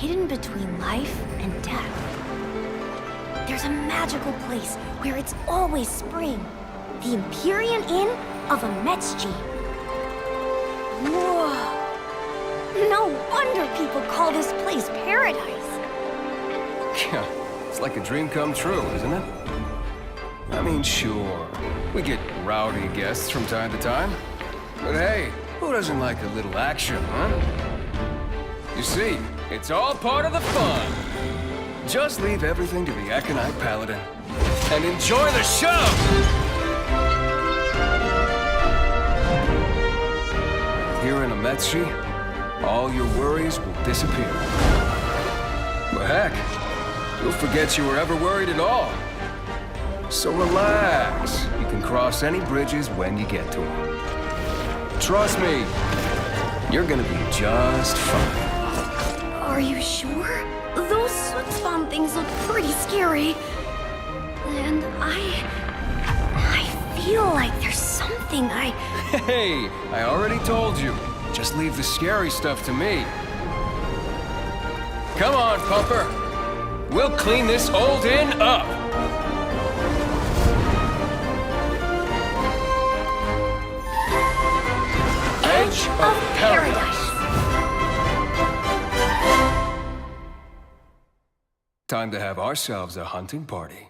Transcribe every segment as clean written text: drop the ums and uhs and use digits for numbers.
hidden between life and death. There's a magical place where it's always spring. The Empyrean Inn of Ametzji. Whoa! No wonder people call this place paradise. Yeah, it's like a dream come true, isn't it? I mean, sure, we get rowdy guests from time to time. But hey, who doesn't like a little action, huh? You see, it's all part of the fun. Just leave everything to the Aconite Paladin and enjoy the show! Here in Ametzji, all your worries will disappear. But heck, you'll forget you were ever worried at all. So relax. You can cross any bridges when you get to them. Trust me, you're gonna be just fine. Are you sure? Those Schutzbaum things look pretty scary. And I feel like there's something Hey, I already told you. Just leave the scary stuff to me. Come on, Pumper. We'll clean this old inn up. Edge of Paradise. Time to have ourselves a hunting party.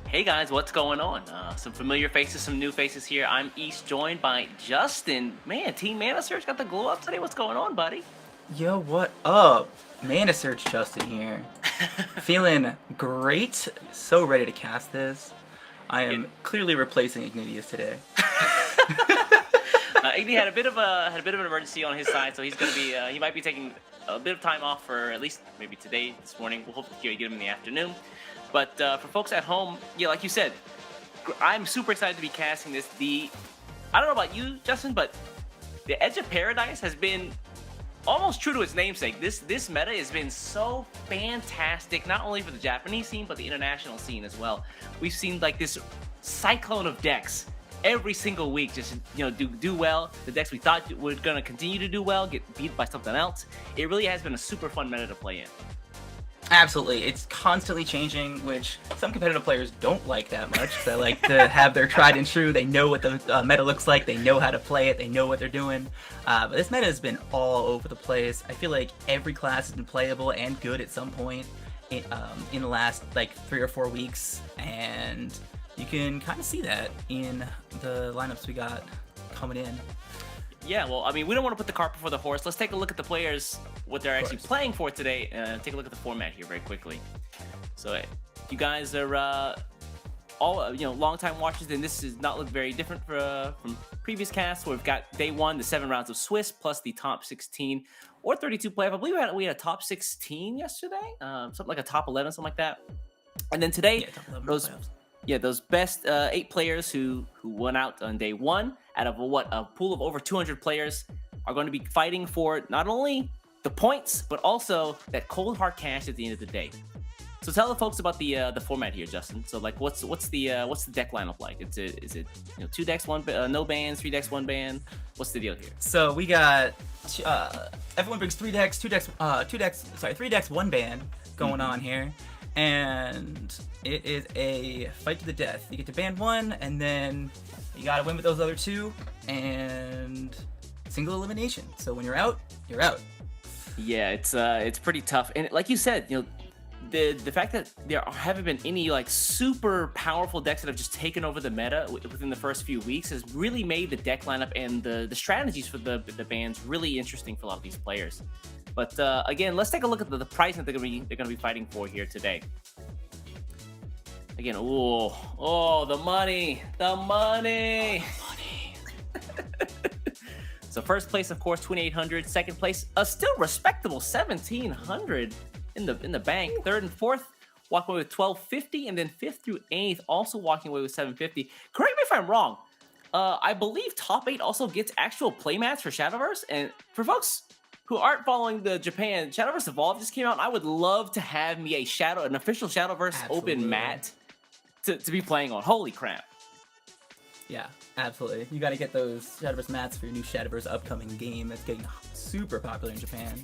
Hey guys, what's going on? Some familiar faces, some new faces here. I'm East, joined by Justin. Man, Team Mana Search got the glow up today. What's going on, buddy? Yo, what up? Mana Search Justin here. Feeling great. So ready to cast this. I am clearly replacing Ignatius today. Igni had a bit of an emergency on his side, so he's gonna be he might be taking a bit of time off for at least maybe today, this morning. We'll hopefully get them in the afternoon. But for folks at home, yeah, like you said, I'm super excited to be casting this. I don't know about you, Justin, but the Edge of Paradise has been almost true to its namesake. This meta has been so fantastic, not only for the Japanese scene, but the international scene as well. We've seen like this cyclone of decks every single week, just do well. The decks we thought were gonna continue to do well get beat by something else. It really has been a super fun meta to play in. Absolutely. It's constantly changing, which some competitive players don't like that much. They like to have their tried and true. They know what the meta looks like. They know how to play it. They know what they're doing. But this meta has been all over the place. I feel like every class has been playable and good at some point in the last like 3 or 4 weeks. And you can kind of see that in the lineups we got coming in. Yeah, well, I mean, we don't want to put the cart before the horse. Let's take a look at the players, what they're actually playing for today, and take a look at the format here very quickly. So, you guys are all long-time watchers, and this does not look very different from previous casts. Where we've got day 1, the 7 rounds of Swiss, plus the top 16 or 32 playoff. I believe we had a top 16 yesterday, something like a top 11, something like that. And then today, Top 11 playoffs. those best 8 players who won out on day 1 out of a pool of over 200 players are going to be fighting for not only the points but also that cold hard cash at the end of the day. So tell the folks about the format here, Justin. So like, what's the deck lineup like? Is it 2 decks, 1 no bans, 3 decks, 1 ban? What's the deal here? So we got everyone brings 3 decks, 3 decks, 1 ban going on here. And it is a fight to the death. You get to ban 1, and then you gotta win with those other 2, and single elimination. So when you're out, you're out. Yeah, it's pretty tough. And like you said, the fact that there haven't been any like super powerful decks that have just taken over the meta within the first few weeks has really made the deck lineup and the strategies for the bans really interesting for a lot of these players. But again, let's take a look at the price that they're gonna be fighting for here today. Again, the money. So first place, of course, 2,800. Second place, a still respectable 1,700 in the bank. Third and fourth, walking away with 1,250, and then fifth through eighth, also walking away with 750. Correct me if I'm wrong. I believe top 8 also gets actual playmats for Shadowverse, and for folks who aren't following the Japan, Shadowverse Evolve just came out, and I would love to have me an official Shadowverse open mat to be playing on. Holy crap. Yeah, absolutely. You gotta get those Shadowverse mats for your new Shadowverse upcoming game that's getting super popular in Japan.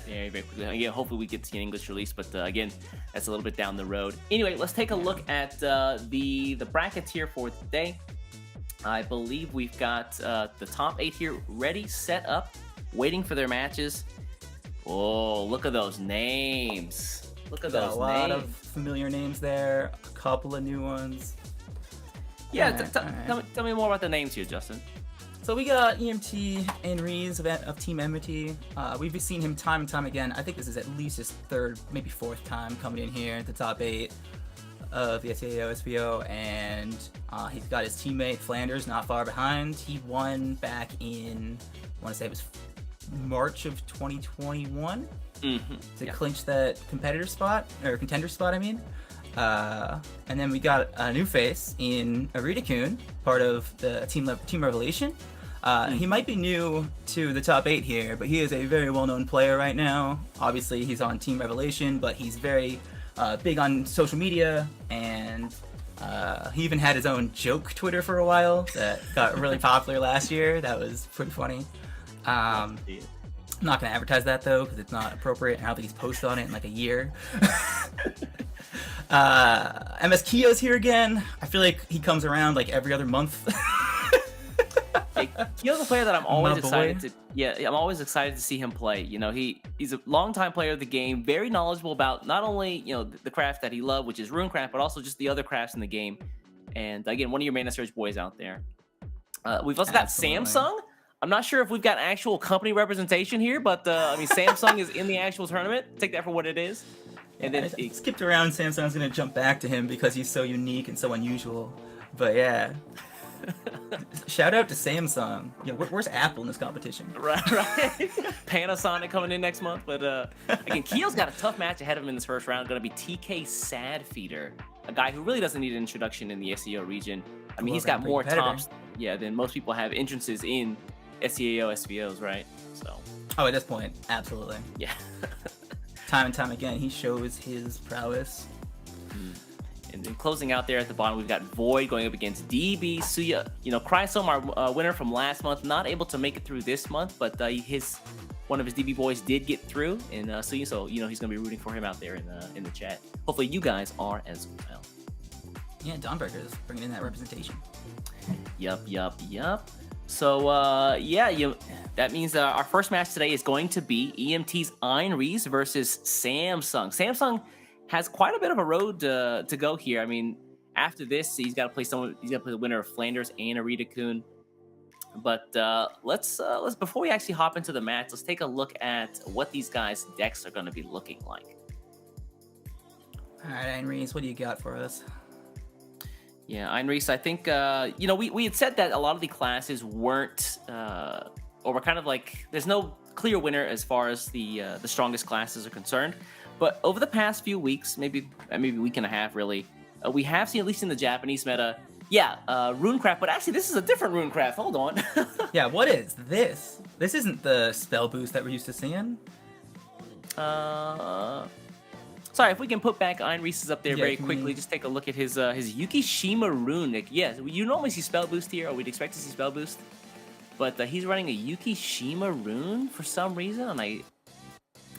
Very, very quickly. Again, hopefully we get to see an English release, but again, that's a little bit down the road. Anyway, let's take a look at the brackets here for today. I believe we've got the top 8 here ready, set up, waiting for their matches. Oh, look at those names. Look at those names. A lot of familiar names there, a couple of new ones. Yeah, tell me more about the names here, Justin. So we got EMT and Rees of Team Enmity. We've seen him time and time again. I think this is at least his 3rd, maybe 4th time coming in here at the top 8 of the SAO SBO, and he's got his teammate Flanders not far behind. He won back in, I want to say it was March of 2021 to clinch that contender spot, I mean. And then we got a new face in Arita-kun, part of the Team Revelation. He might be new to the top 8 here, but he is a very well-known player right now. Obviously, he's on Team Revelation, but he's very big on social media, and he even had his own joke Twitter for a while that got really popular last year. That was pretty funny. I'm not going to advertise that, though, because it's not appropriate. I don't think he's posted on it in like a year. MS Kiyo's here again. I feel like he comes around like every other month. Kiyo's a player that I'm always excited to. Yeah, I'm always excited to see him play. He's a longtime player of the game, very knowledgeable about not only the craft that he loved, which is runecraft, but also just the other crafts in the game. And again, one of your Mana Surge boys out there. We've also got Samsung. I'm not sure if we've got actual company representation here, but I mean, Samsung is in the actual tournament. Take that for what it is. And then I skipped around. Samsung's gonna jump back to him because he's so unique and so unusual. But yeah. Shout out to Samsung. Yeah, where's Apple in this competition? Right. Panasonic coming in next month, but again, Keel's got a tough match ahead of him in this first round. Going to be TK Sadfeeder, a guy who really doesn't need an introduction in the SEO region. I mean, he's got more tops, than most people have entrances in SEO SVOs, right? So. Oh, at this point, absolutely. Yeah. Time and time again, he shows his prowess. And then closing out there at the bottom, we've got Void going up against DB Suya. You know, Chrysome, our winner from last month, not able to make it through this month, but one of his DB boys did get through in Suya, so you know he's going to be rooting for him out there in the chat. Hopefully, you guys are as well. Yeah, Dawnbreaker is bringing in that representation. Yup. So that means our first match today is going to be EMT's Einrees versus Samsung. Samsung has quite a bit of a road to go here. I mean, after this, he's got to play the winner of Flanders and Arita Kun. But let's before we actually hop into the match, let's take a look at what these guys' decks are going to be looking like. All right, Einrees, what do you got for us? Yeah, Einrees, I think we had said that a lot of the classes weren't or were kind of like there's no clear winner as far as the strongest classes are concerned. But over the past few weeks, maybe a week and a half, really, we have seen, at least in the Japanese meta, Runecraft. But actually, this is a different Runecraft. Hold on. Yeah, what is this? This isn't the spell boost that we're used to seeing. Sorry, if we can put back Einrees up there very quickly, just take a look at his Yukishima Rune. Yes, you normally see spell boost here, or we'd expect to see spell boost. But he's running a Yukishima Rune for some reason, and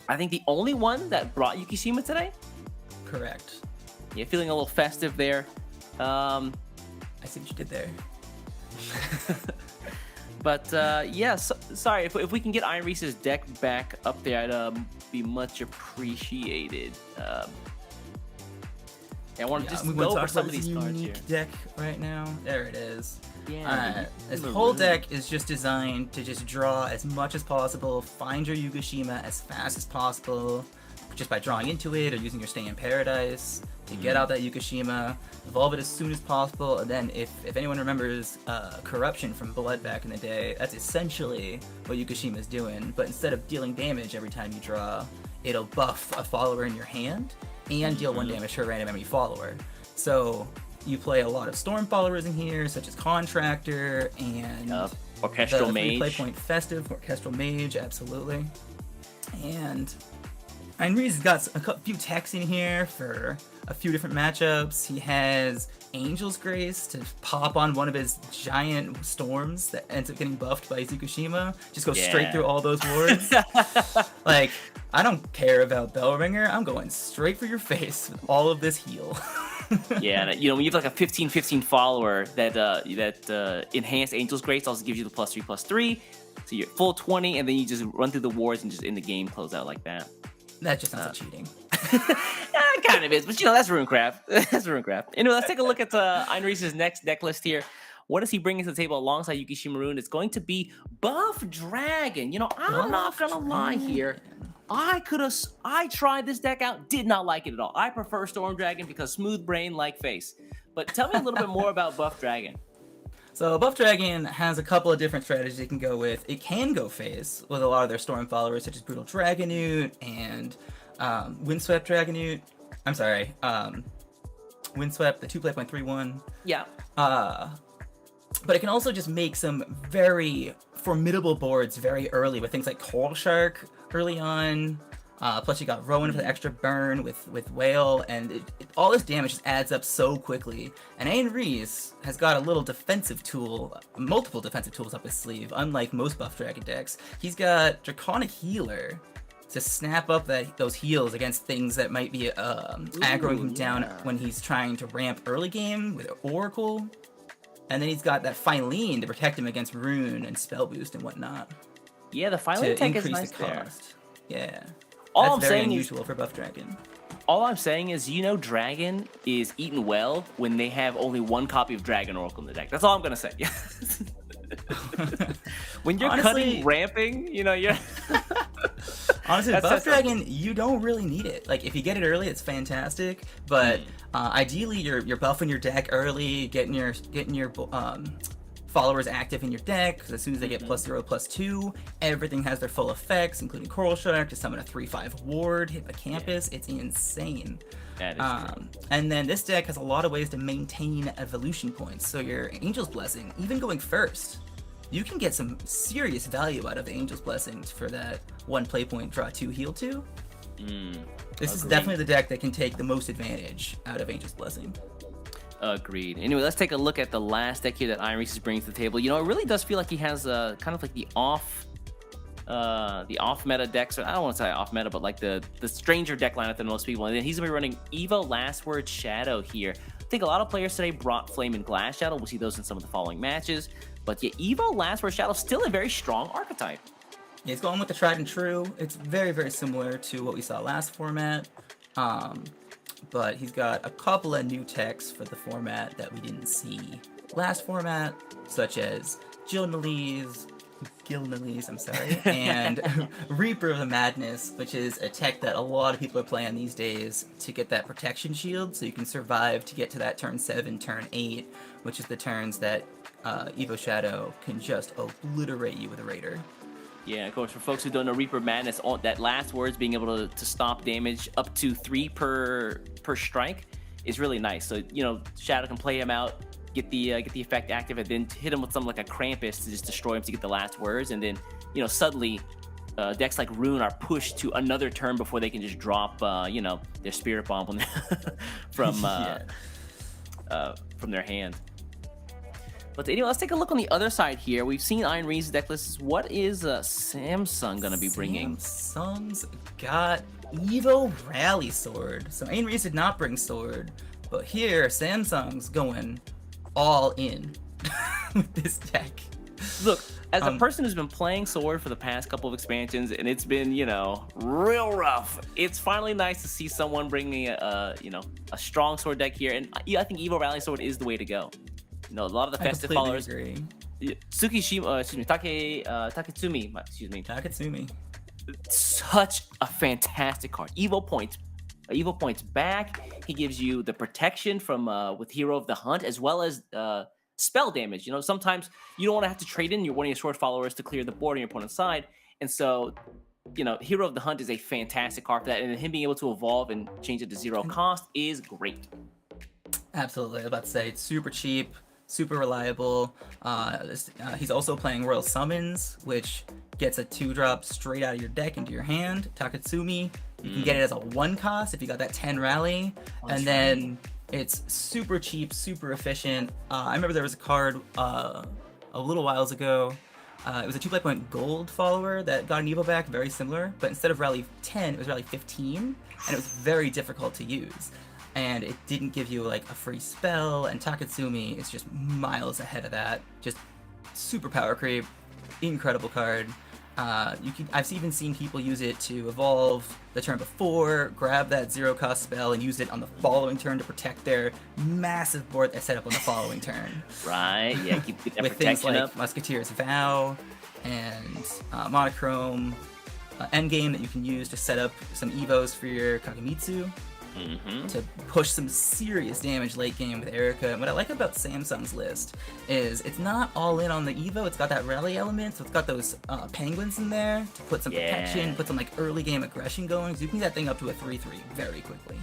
I think the only one that brought Yukishima today. Correct. Yeah, feeling a little festive there. I see what you did there. But sorry, if we can get Einrees' deck back up there, I'd be much appreciated. I want to just go over some of these cards here. Deck right now. There it is. Yeah. This whole deck is just designed to just draw as much as possible, find your Yukishima as fast as possible, just by drawing into it or using your Stay in Paradise to get out that Yukishima, evolve it as soon as possible, and then if anyone remembers Corruption from Blood back in the day, that's essentially what Yukishima is doing, but instead of dealing damage every time you draw, it'll buff a follower in your hand and deal 1 damage to a random enemy follower. So you play a lot of Storm followers in here, such as Contractor and Orchestral Mage. Play point Festive, Orchestral Mage, absolutely. And Einrees has got a few techs in here for a few different matchups. He has Angel's Grace to pop on one of his giant storms that ends up getting buffed by Tsukushima. Just go straight through all those wards. Like, I don't care about Bellringer. I'm going straight for your face with all of this heal. Yeah, and, when you have like a 15-15 follower that enhanced Angel's Grace also gives you the +3/+3, so you're full 20, and then you just run through the wards and just in the game close out like that. That just sounds like cheating. It kind of is, but that's Runecraft. That's Runecraft. Anyway, let's take a look at Einrees' next deck list here. What does he bring to the table alongside Yukishima Rune? It's going to be Buff Dragon. I'm not gonna lie here. I tried this deck out, did not like it at all. I prefer Storm Dragon because smooth brain like face. But tell me a little bit more about Buff Dragon. So Buff Dragon has a couple of different strategies it can go with. It can go face with a lot of their Storm followers, such as Brutal Dragonute and Windswept Dragonute. I'm sorry, Windswept, the 2-play.31. Yeah. But it can also just make some very formidable boards very early with things like Coral Shark early on. Plus you got Rowan for the extra burn with Whale, and all this damage just adds up so quickly. And Einrees has got a little defensive tool, multiple defensive tools up his sleeve, unlike most Buff Dragon decks. He's got Draconic Healer to snap up those heals against things that might be aggroing him down when he's trying to ramp early game with Oracle. And then he's got that Phylene to protect him against Rune and Spell Boost and whatnot. Yeah, the Phylene tech is nice there. Yeah. All That's very unusual for Buff Dragon. All I'm saying is, Dragon is eaten well when they have only one copy of Dragon Oracle in the deck. That's all I'm gonna say. When you're cutting ramping, you're. Honestly, That's- Buff that's- Dragon, you don't really need it. Like, if you get it early, it's fantastic. But ideally, you're buffing your deck early, getting your followers active in your deck. Because as soon as they get +0, +2, everything has their full effects, including Coral Shark to summon a 3/5 ward, hit the campus. It's insane. That is true. And then this deck has a lot of ways to maintain evolution points. So your Angel's Blessing, even going first, you can get some serious value out of the Angel's Blessings for that 1 play point, draw 2, heal 2. This is agreed. definitely the deck that can take the most advantage out of Angel's Blessing. Agreed. Anyway, let's take a look at the last deck here that Iron Reese is bringing to the table. You know, it really does feel like he has kind of like the off meta decks. I don't want to say off meta, but like the stranger deck lineup than most people. And then he's gonna be running Evo Last Word Shadow here. I think a lot of players today brought Flame and Glass Shadow. We'll see those in some of the following matches. But yeah, Evo Last Word Shadow still a very strong archetype. Yeah, he's going with the tried and true. It's very, very similar to what we saw last format. But he's got a couple of new techs for the format that we didn't see last format, such as Gilnalese, I'm sorry, and Reaper of the Madness, which is a tech that a lot of people are playing these days to get that protection shield so you can survive to get to that turn 7, turn 8, which is the turns that Evo Shadow can just obliterate you with a Raider. Yeah, of course, for folks who don't know, Reaper of Madness, that last word's being able to stop damage up to 3 per strike is really nice. So, you know, Shadow can play him out, get the effect active, and then hit him with something like a Krampus to just destroy him to get the last words, and then, you know, suddenly decks like Rune are pushed to another turn before they can just drop, you know, their Spirit Bomb on from their hand. But anyway, let's take a look on the other side here. We've seen Iron Reese's deck list. What is Samsung going to be bringing? Samsung's got Evo Rally Sword. So Iron Reese did not bring Sword, but here Samsung's going all in with this deck. Look, as a person who's been playing Sword for the past couple of expansions, and it's been, you know, real rough, it's finally nice to see someone bringing a strong Sword deck here. And I think Evo Rally Sword is the way to go. You know, a lot of the festive followers. Agree. Taketsumi, Taketsumi. Such a fantastic card. Evo points back. He gives you the protection from with Hero of the Hunt, as well as spell damage. You know, sometimes you don't want to have to trade in one of your Sword followers to clear the board on your opponent's side, and so, you know, Hero of the Hunt is a fantastic card for that, and him being able to evolve and change it to 0 cost is great. Absolutely, I was about to say, it's super cheap, super reliable. He's also playing Royal Summons, which gets a 2-drop straight out of your deck into your hand. Taketsumi, you can get it as a 1 cost if you got that 10 rally, and then it's super cheap, super efficient. I remember there was a card a little whiles ago. It was a 2 play point gold follower that got an Evo back, very similar, but instead of rally 10, it was rally 15, and it was very difficult to use. And it didn't give you like a free spell, and Taketsumi is just miles ahead of that. Just super power creep, incredible card. I've even seen people use it to evolve the turn before, grab that 0 cost spell, and use it on the following turn to protect their massive board they set up on the following turn. Right, yeah, keep that With things protection like up. Musketeer's Vow and Monochrome Endgame that you can use to set up some Evos for your Kagemitsu. To push some serious damage late game with Erica. And what I like about Samsung's list is it's not all in on the Evo. It's got that rally element, so it's got those penguins in there to put some protection, put some like early game aggression going. So you can get that thing up to a 3/3 very quickly.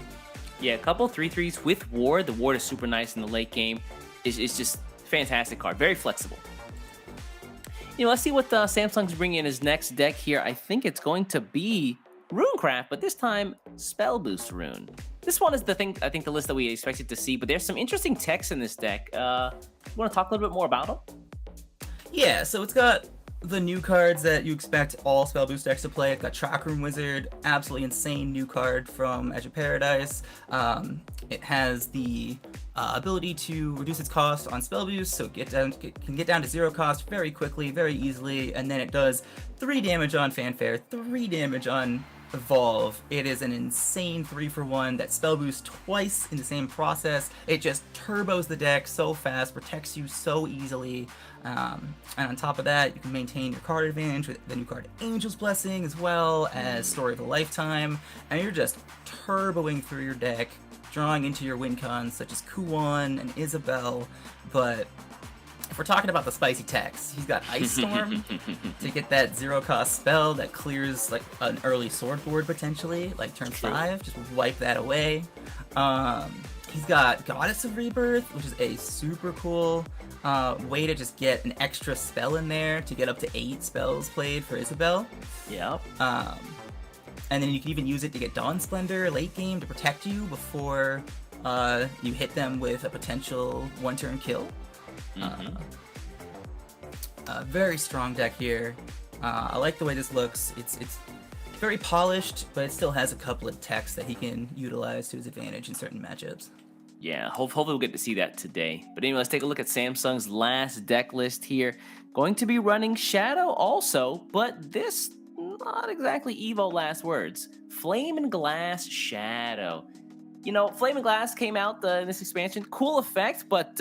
Yeah, a couple 3/3s with Ward. The Ward is super nice in the late game. It's just fantastic card, very flexible. You know, let's see what Samsung's bringing in his next deck here. I think it's going to be Runecraft, but this time Spell Boost Rune. This one is the thing, I think, the list that we expected to see, but there's some interesting techs in this deck. You want to talk a little bit more about them? Yeah, so it's got the new cards that you expect all Spell Boost decks to play. It's got Chakram Wizard, absolutely insane new card from Edge of Paradise. It has the ability to reduce its cost on Spell Boost, so can get down to 0 cost very quickly, very easily, and then it does 3 damage on Fanfare, 3 damage on evolve, it is an insane 3-for-1 that spell boosts twice in the same process. It just turbos the deck so fast, protects you so easily. And on top of that, you can maintain your card advantage with the new card Angel's Blessing, as well as Story of a Lifetime, and you're just turboing through your deck, drawing into your win cons such as Kuon and Isabel. But if we're talking about the spicy techs, he's got Ice Storm to get that 0-cost spell that clears like an early sword board potentially, like turn 5, just wipe that away. He's got Goddess of Rebirth, which is a super cool way to just get an extra spell in there to get up to 8 spells played for Isabel. Yep. And then you can even use it to get Dawn Splendor late game to protect you before you hit them with a potential 1-turn kill. Very strong deck here. I like the way this looks. It's very polished, but it still has a couple of techs that he can utilize to his advantage in certain matchups. Yeah, hopefully we'll get to see that today. But anyway, let's take a look at Samsung's last deck list here. Going to be running Shadow also, but this not exactly Evo last words. Flame and Glass Shadow. You know, Flame and Glass came out in this expansion. Cool effect, but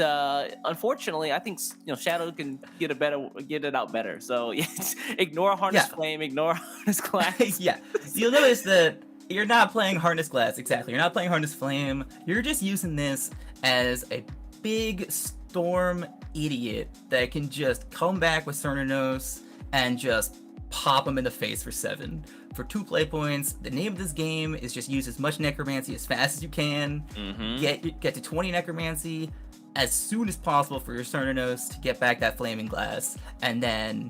unfortunately, I think Shadow can get it out better. So yes, ignore Harness Flame, ignore Harness Glass. Yeah, you'll notice that you're not playing Harness Glass exactly. You're not playing Harness Flame. You're just using this as a big storm idiot that can just come back with Cernanos and just pop him in the face for 7. For 2 play points, the name of this game is just use as much Necromancy as fast as you can. Get to 20 Necromancy as soon as possible for your Cernanos to get back that Flaming Glass, and then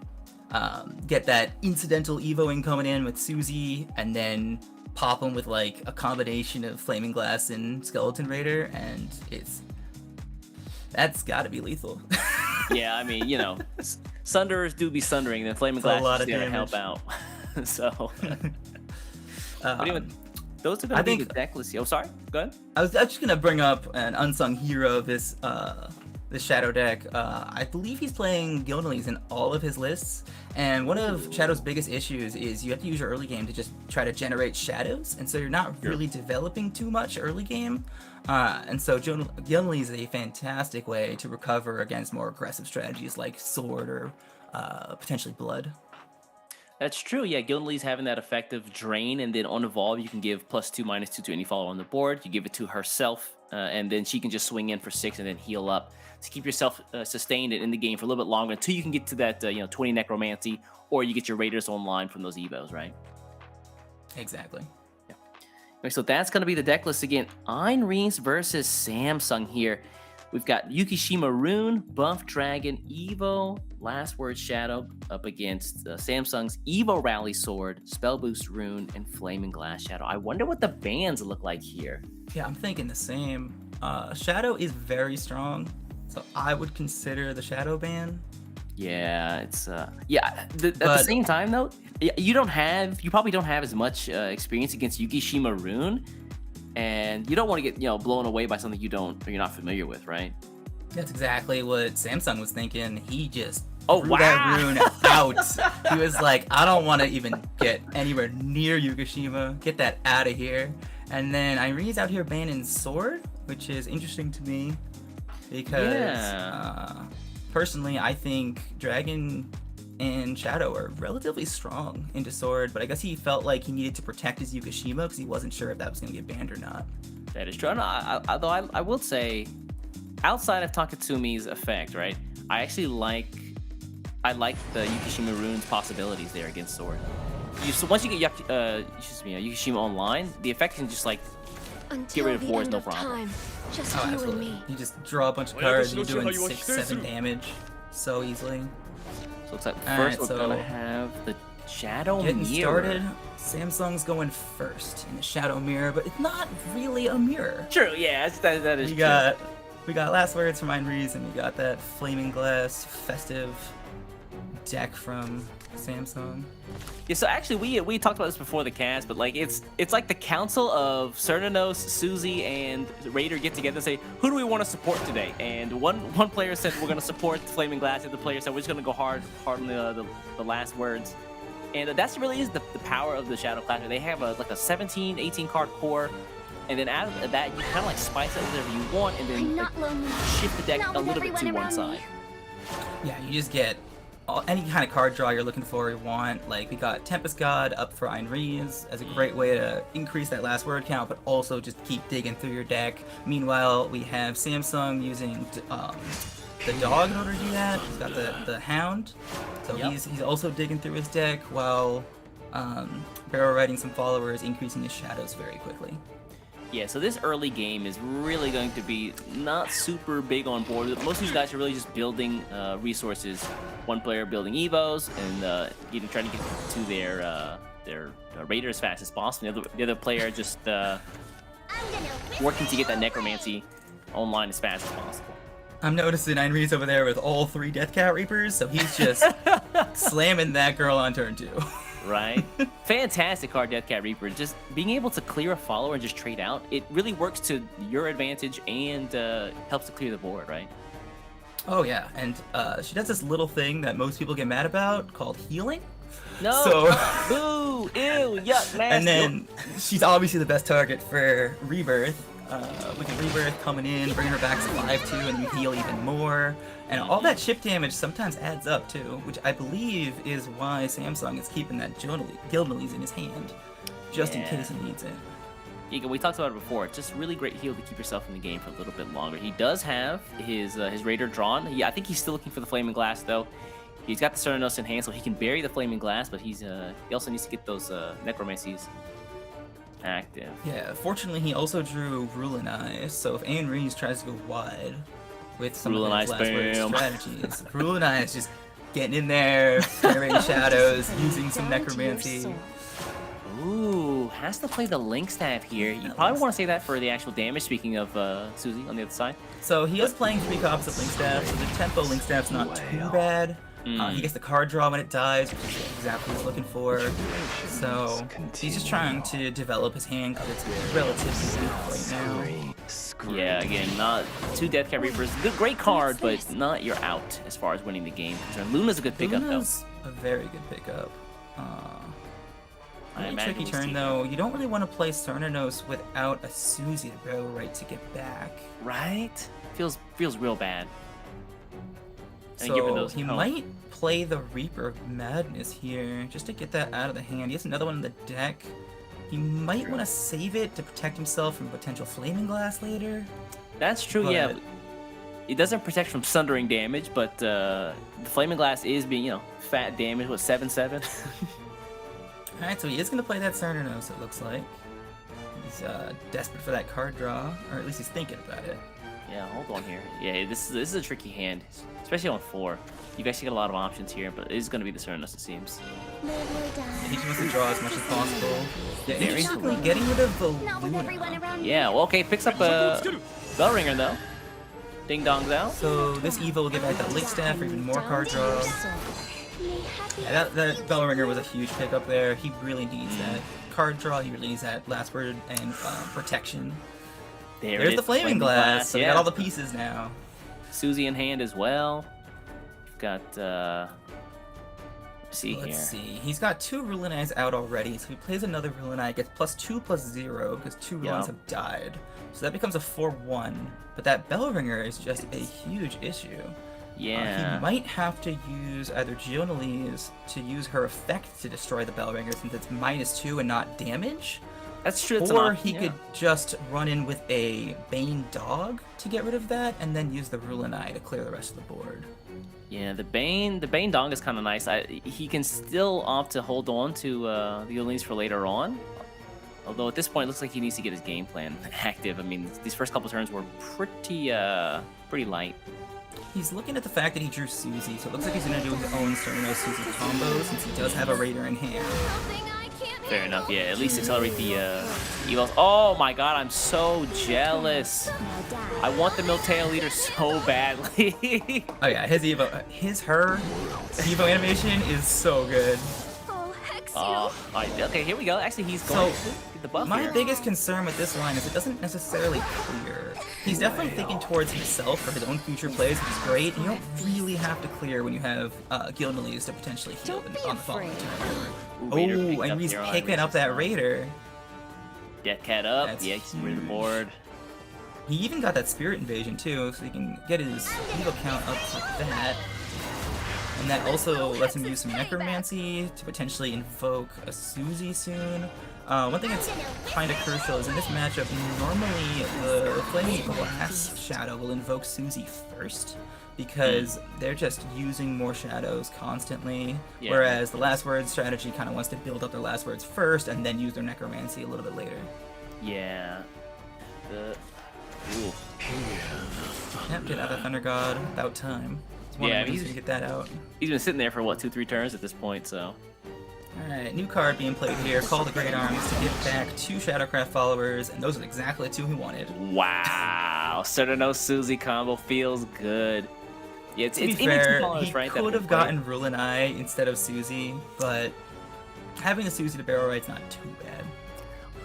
get that incidental Evoing coming in with Susie, and then pop them with like a combination of Flaming Glass and Skeleton Raider, and that's gotta be lethal. Yeah, I mean, Sunderers do be sundering, then Flaming Glass is there to help out. So, anyway, those are going to be the deck list. Oh, sorry, go ahead. I was just going to bring up an unsung hero of this Shadow deck. I believe he's playing Gildenleys in all of his lists, and one of Shadow's biggest issues is you have to use your early game to just try to generate shadows, and so you're not really developing too much early game. And so Gildenleys is a fantastic way to recover against more aggressive strategies like Sword or potentially Blood. That's true. Yeah, Gildenley's having that effective drain, and then on Evolve, you can give +2/-2 to any follower on the board. You give it to herself, and then she can just swing in for 6 and then heal up to keep yourself sustained and in the game for a little bit longer until you can get to that 20 Necromancy, or you get your Raiders online from those Evos, right? Exactly. Yeah. Okay, so that's going to be the deck list again. Einrees versus Samsung here. We've got Yukishima Rune, Buff Dragon, Evo, Last Word Shadow up against Samsung's Evo Rally Sword, Spell Boost Rune, and Flaming Glass Shadow. I wonder what the bans look like here. Yeah, I'm thinking the same. Shadow is very strong, so I would consider the Shadow ban. Yeah, it's at the same time though, you probably don't have as much experience against Yukishima Rune. And you don't want to get, blown away by something you're not familiar with, right? That's exactly what Samsung was thinking. He just threw that rune out. He was like, I don't want to even get anywhere near Yukishima. Get that out of here. And then Irene's out here banning Sword, which is interesting to me because personally, I think Dragon and Shadow are relatively strong into Sword, but I guess he felt like he needed to protect his Yukishima because he wasn't sure if that was going to get banned or not. That is true. No, I will say, outside of Takatsumi's effect, right? I actually like the Yukishima Rune's possibilities there against Sword. So once you get Yukishima online, the effect can just like get rid of wars, no problem. Just you and me. You just draw a bunch of cards and you're doing 6-7 damage so easily. So looks like first we're gonna have the Shadow Mirror. Getting started, Samsung's going first in the Shadow Mirror, but it's not really a mirror. True, yeah, that is true. We got Last Words from Einrees, and we got that Flaming Glass festive deck from Samsung. Yeah, so actually we talked about this before the cast, but like it's like the council of Cernanos, Susie, and Raider get together and say, who do we want to support today? And one player said we're gonna support Flaming Glass, and the player said we're just gonna go hard on the Last Words. And that's really is the power of the Shadow Clash. They have like a 17, 18 card core, and then out of that, you kind of like spice it whatever you want, and I'm then not lonely. shift the deck Not a with little bit to everyone one around me. side. Yeah, you just get any kind of card draw you're looking for, you want. Like, we got Tempest God up for Einriz as a great way to increase that last word count, but also just keep digging through your deck. Meanwhile, we have Samsung using the dog in order to do that. He's got the hound, so Yep. he's also digging through his deck while barrel riding some followers, increasing his shadows very quickly. Yeah, so this early game is really going to be not super big on board. Most of these guys are really just building resources. One player building Evos and trying to get to their Raider as fast as possible. The other player just working to get that Necromancy online as fast as possible. I'm noticing Einriz over there with all 3 Deathcat Reapers, so he's just slamming that girl on turn 2. Right? Fantastic card, Deathcat Reaper. Just being able to clear a follower and just trade out, it really works to your advantage and helps to clear the board, right? Oh yeah, and she does this little thing that most people get mad about called healing. No! So- Boo! Ew! Yuck! Nasty! And then she's obviously the best target for Rebirth. With the Rebirth coming in, bringing her back to 5-2, and you heal even more. And all that chip damage sometimes adds up too, which I believe is why Samsung is keeping that Gildnelease in his hand, just in Yeah. case he needs it. Yeah, we talked about it before. It's just really great heal to keep yourself in the game for a little bit longer. He does have his Raider drawn. I think he's still looking for the Flaming Glass though. He's got the Cernos in hand, so he can bury the Flaming Glass, but he also needs to get those Necromancies active. Yeah, fortunately he also drew Rulin Eyes, so if Ayn Rees tries to go wide with some Rulin of his Eyes, last word bam. strategies, Rulin Eyes just getting in there, generating shadows, using some necromancy. Ooh, has to play the Link Staff here. You probably want to say that for the actual damage, speaking of Susie on the other side. So he is playing 3 copies of Link Staff, so the tempo Link Staff's not too bad. He gets the card draw when it dies, which is exactly what he's looking for. So he's just trying to develop his hand because it's relatively weak right now. Yeah, again, not 2 Deathcat Reapers. Great card, but not your out as far as winning the game. Luna's a good pickup, though. Luna's a very good pickup. I Really imagine tricky we'll turn see. though. You don't really want to play Cernanos without a Susie to barrel right to get back. Right? Feels real bad. And given So those he might play the Reaper of Madness here just to get that out of the hand. He has another one in the deck. He might want to save it to protect himself from potential Flaming Glass later. That's true, yeah. but- It doesn't protect from sundering damage, but the Flaming Glass is being, fat damage. What, 7/7? Alright, so he is going to play that Cernanos, it looks like. He's desperate for that card draw, or at least he's thinking about it. Yeah, hold on here. Yeah, this is a tricky hand, especially on 4. You've actually got a lot of options here, but it is going to be the Cernos, it seems. He just wants to draw as much as possible. Yeah, Very interestingly, getting rid of the Not with everyone Luna. around me. Yeah, well, okay, picks up a Bell Ringer, though. Ding Dong's out. So this Evo will get back that Link Staff for even more card draw. Yeah, that Bell Ringer was a huge pickup there. He really needs that card draw. He really needs that last word and protection. There There's it the is, Flaming Glass. So we yeah. got all the pieces now. Susie in hand as well. We've got, let's see here. Let's see. He's got 2 Rulin Eyes out already, so he plays another Rulin Eye, gets +2/+0 because 2 Rulins Yeah. have died. So that becomes a 4/1. But that Bell Ringer is just a huge issue. Yeah. He might have to use either Gionelise to use her effect to destroy the Bell Ringer since it's -2 and not damage. That's true. That's an Or option, he yeah. could just run in with a Bane Dog to get rid of that and then use the Rulin Eye to clear the rest of the board. Yeah, the Bane Dong is kind of nice. He can still opt to hold on to the Elise for later on. Although at this point, it looks like he needs to get his game plan active. I mean, these first couple turns were pretty light. He's looking at the fact that he drew Susie, so it looks like he's going to do his own Cerno Susie combo since he does have a Raider in hand. Fair enough. Yeah, at least accelerate the evils. Oh my God, I'm so jealous. I want the Milteo leader so badly. Oh yeah, his her Evo animation is so good. Oh, heck Okay, here we go. Actually, he's So, going to get the buff My here. biggest concern with this line is it doesn't necessarily clear. He's definitely thinking towards himself for his own future plays, which is great. And you don't really have to clear when you have Gildnelease to potentially heal Don't be on the following afraid. turn. Ooh, Oh, Raider picked and up he's here on picking up Reese's that side. Raider. Death Cat up. That's Yeah, he's rid of the huge. board. He even got that Spirit Invasion too, so he can get his evil count up to that. And that also lets him use some Necromancy to potentially invoke a Susie soon. One thing that's kind of crucial is in this matchup, normally the Flaming Glass Shadow will invoke Susie first, because they're just using more shadows constantly, Yeah. whereas the Last Word strategy kind of wants to build up their Last Words first and then use their Necromancy a little bit later. Yeah. Ooh. Yep, get out of Thunder God about time. It's one Yeah, of the he's- reasons to get that out. He's been sitting there for what, 2-3 turns at this point, so. Alright, new card being played here, Call the Great Arms to give back 2 Shadowcraft followers, and those are exactly the 2 he wanted. Wow. Certain Susie combo feels good. Yeah, it's To be even fair, two colors, he right? that could have have been played. gotten Rule and I instead of Susie, but having a Susie to barrel right's not too bad.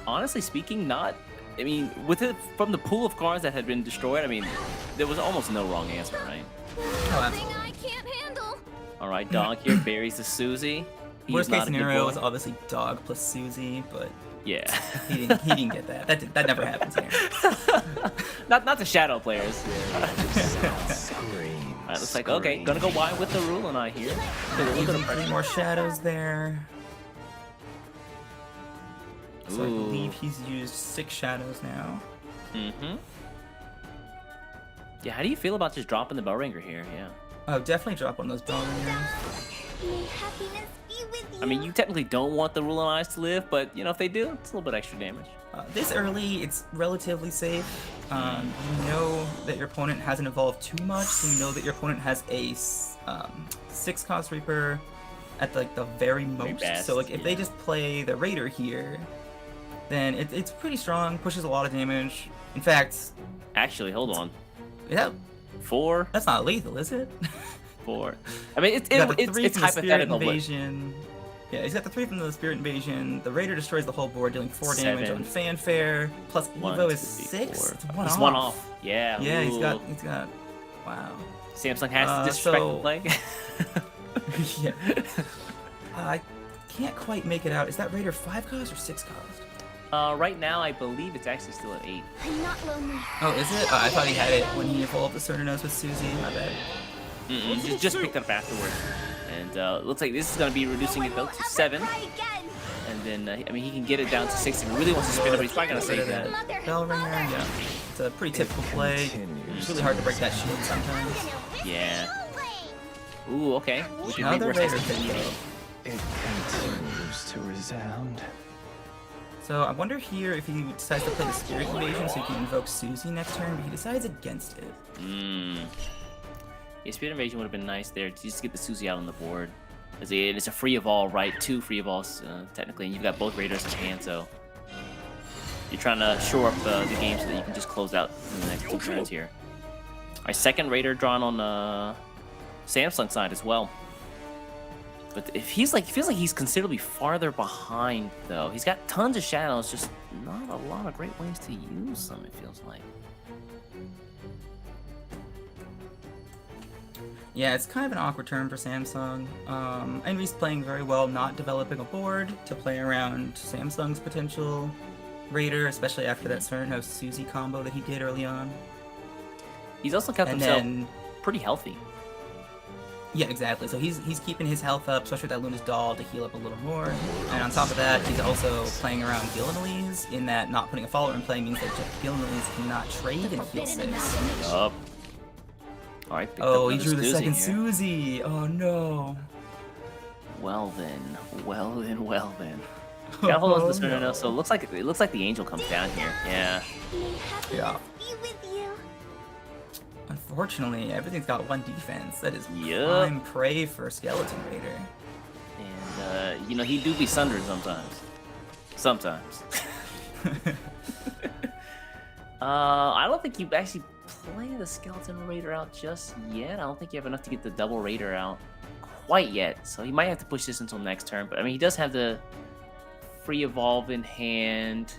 Honestly speaking, not. I mean, with it from the pool of cards that had been destroyed, I mean, there was almost no wrong answer, right? Oh, absolutely. I can't handle. All right, Dog here buries the Susie. He's Worst not case a good scenario boy. is obviously Dog plus Susie, but Yeah. he didn't get that. That never happens here. not the shadow players. Alright, looks like okay, gonna go wide with the rule and I here. Take a little bit Using of 3 pressure. more shadows there. So I Ooh. believe he's used 6 shadows now. Mm-hmm. Yeah, how do you feel about just dropping the bell ringer here? Yeah. Oh, definitely drop one of those bell ringers. May happiness be with you. I mean, you technically don't want the rule and eyes to live, but you know if they do, it's a little bit extra damage. This early, it's relatively safe. You know that your opponent hasn't evolved too much, so you know that your opponent has a 6-cost Reaper at like the very most. best, So like if they yeah. just play the Raider here, then it's pretty strong, pushes a lot of damage. In fact, Actually, hold on. yeah, 4, that's not lethal, is it? 4. I mean, He's got the 3 it's from the Spirit hypothetical, but Invasion. Yeah, he's got the 3 from the Spirit Invasion. The Raider destroys the whole board, dealing 4 damage 7. on Fanfare. Plus One, Evo is 2, 3, 6. 4. It's one It's off. one off. Yeah. Yeah, he's ooh. got. Wow. Samsung has to disrespect so- the play. Yeah. I can't quite make it out. Is that Raider 5 cost or 6 cost? Right now, I believe it's actually still at 8. I'm not lonely. Oh, is it? I thought he had it when he evolved the Cernanos with Susie. My bad. Just picked up afterwards. And looks like this is going to be reducing it though to 7. Try again. And then, I mean, he can get it down to 6 if he really wants to spin it, but he's probably going to Get rid save of that. that bell ringer. Yeah. It's a pretty typical play. It's really hard to break that shield sometimes. Yeah. Ooh, okay. We can Another reverse Raider this. pick though. It continues to resound. So I wonder here if he decides to play the Spirit Invasion so he can invoke Susie next turn, but he decides against it. Yeah, Spirit Invasion would have been nice there to just get the Susie out on the board. It's a free evolve, right? 2 free evolves, technically, and you've got both Raiders in hand, so you're trying to shore up the game so that you can just close out in the next 2 turns here. Our second Raider drawn on Samsung side as well. But if feels like he's considerably farther behind though. He's got tons of shadows, just not a lot of great ways to use them. It feels like. Yeah, it's kind of an awkward turn for Samsung. Envy's playing very well, not developing a board to play around Samsung's potential Raider, especially after that Cernos Susie combo that he did early on. He's also kept And himself then, pretty healthy. yeah, exactly. So he's keeping his health up, especially with that Luna's Doll to heal up a little more. And on top of that, he's also playing around Gillenelise, in that not putting a follower in play means that Gillenelise cannot trade and heal 6. Yup. All right. picked Oh, up he another drew the Susie second here. Susie. Oh no. Well then. Gotta hold on to the Cerner now. So it looks like the angel comes down here. Yeah. May happiness Yeah. be with you. Unfortunately, everything's got 1 defense. That is Yup. prime prey for Skeleton Raider. And you know he do be sundered sometimes. Sometimes. I don't think you actually play the Skeleton Raider out just yet. I don't think you have enough to get the double Raider out quite yet. So he might have to push this until next turn. But I mean, he does have the free evolve in hand.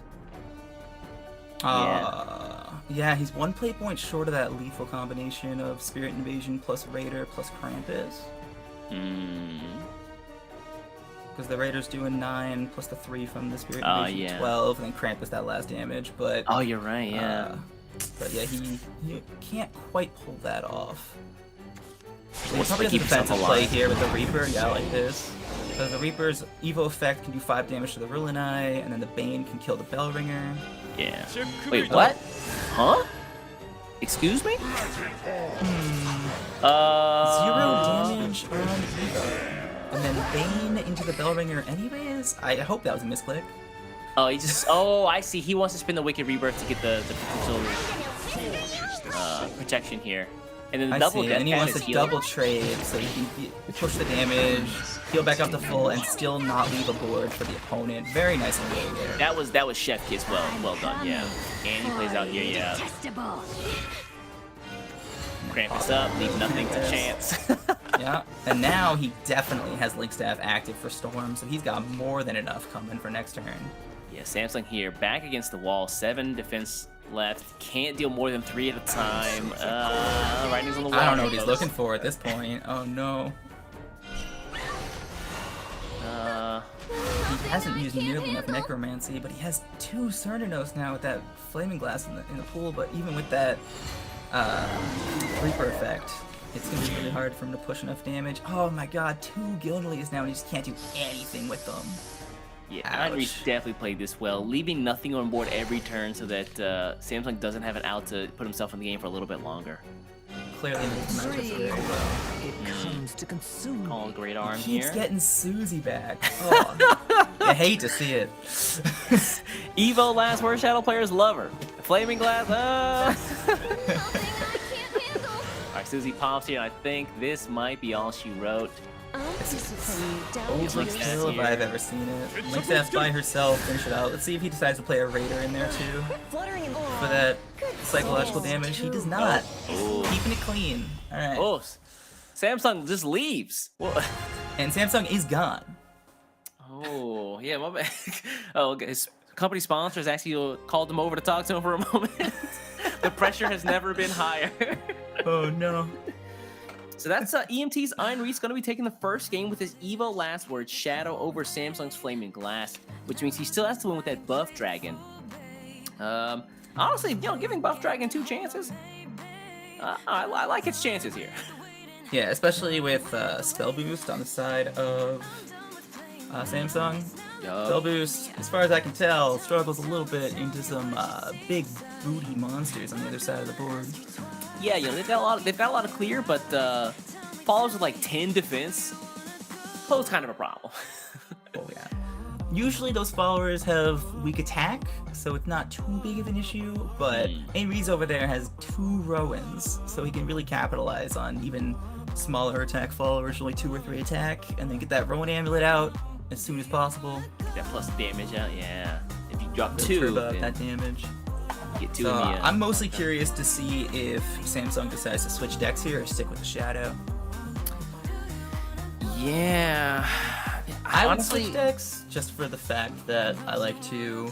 Yeah, he's 1 play point short of that lethal combination of Spirit Invasion plus Raider plus Krampus. because the Raider's doing 9 plus the 3 from the Spirit Oh, Invasion, yeah. 12, and then Krampus that last damage. But Oh, you're right. Yeah. but yeah, he can't quite pull that off. He Wants to probably has a keep himself defensive play alive. here with the Reaper. Yeah, like this. Because the Reaper's Evo effect can do 5 damage to the Rulinai, and then the Bane can kill the Bellringer. Yeah. Wait, what? Huh? Excuse me? 0 damage on Evo. And then Bane into the Bellringer anyways? I hope that was a misclick. Oh, he just. Oh, I see. He wants to spin the Wicked Rebirth to get the potential protection here. And then the I double see, death and he pad wants is to healing. double trade so he can push the damage, heal back up to full, and still not leave a board for the opponent. Very nice and good there. That was Chef Kiss. Well done. Yeah. And he plays out here. Yeah. Krampus up, leave nothing to chance. Yeah, and now he definitely has Link Staff active for Storm, so he's got more than enough coming for next turn. Yeah, Samsung here, back against the wall, 7 defense left, can't deal more than 3 at a time. Writing's on the wall. I don't know what here, he's fellas. looking for at this point. Oh no. He hasn't used nearly enough Necromancy, but he has 2 Cernanos now with that Flaming Glass in the pool, but even with that Reaper effect, it's going to be really hard for him to push enough damage. Oh my god, 2 Gildenleys now and he just can't do anything with them. Yeah, Ouch. Heinrich definitely played this well, leaving nothing on board every turn so that Samsung doesn't have an out to put himself in the game for a little bit longer. Clearly knows the matchups very well. It comes to consume Calling me. great arm Keeps here. getting Susie back. Oh, I hate to see it. Evo last word shadow players love her. Flaming glass. Alright, Susie pops here. I think this might be all she wrote. Overkill if I've ever seen it. Link Staff's by herself, finish it out. Let's see if he decides to play a Raider in there too. For that psychological damage. He does not. Oh. Keeping it clean. Alright. Oh, Samsung just leaves. What? And Samsung is gone. Oh, yeah, my bad. Oh, okay. His company sponsors actually called him over to talk to him for a moment. The pressure has never been higher. Oh no. So that's EMT's Iron Reed's going to be taking the first game with his Evo last word, Shadow, over Samsung's Flaming Glass, which means he still has to win with that Buff Dragon. Honestly, giving Buff Dragon 2 chances, I like its chances here. Yeah, especially with Spell Boost on the side of Samsung. Spell Boost, as far as I can tell, struggles a little bit into some big booty monsters on the other side of the board. Yeah, they've got a lot of clear, but followers with like 10 defense pose kind of a problem. Oh yeah. Usually those followers have weak attack, so it's not too big of an issue, but Aries over there has 2 Rowans, so he can really capitalize on even smaller attack followers, only 2 or 3 attack, and then get that Rowan Amulet out as soon as possible. That plus damage out, yeah. If you drop They'll 2, turbo out then that damage. get 2 So in the I'm mostly curious to see if Samsung decides to switch decks here or stick with the Shadow. Yeah. I would Honestly, switch decks just for the fact that I like to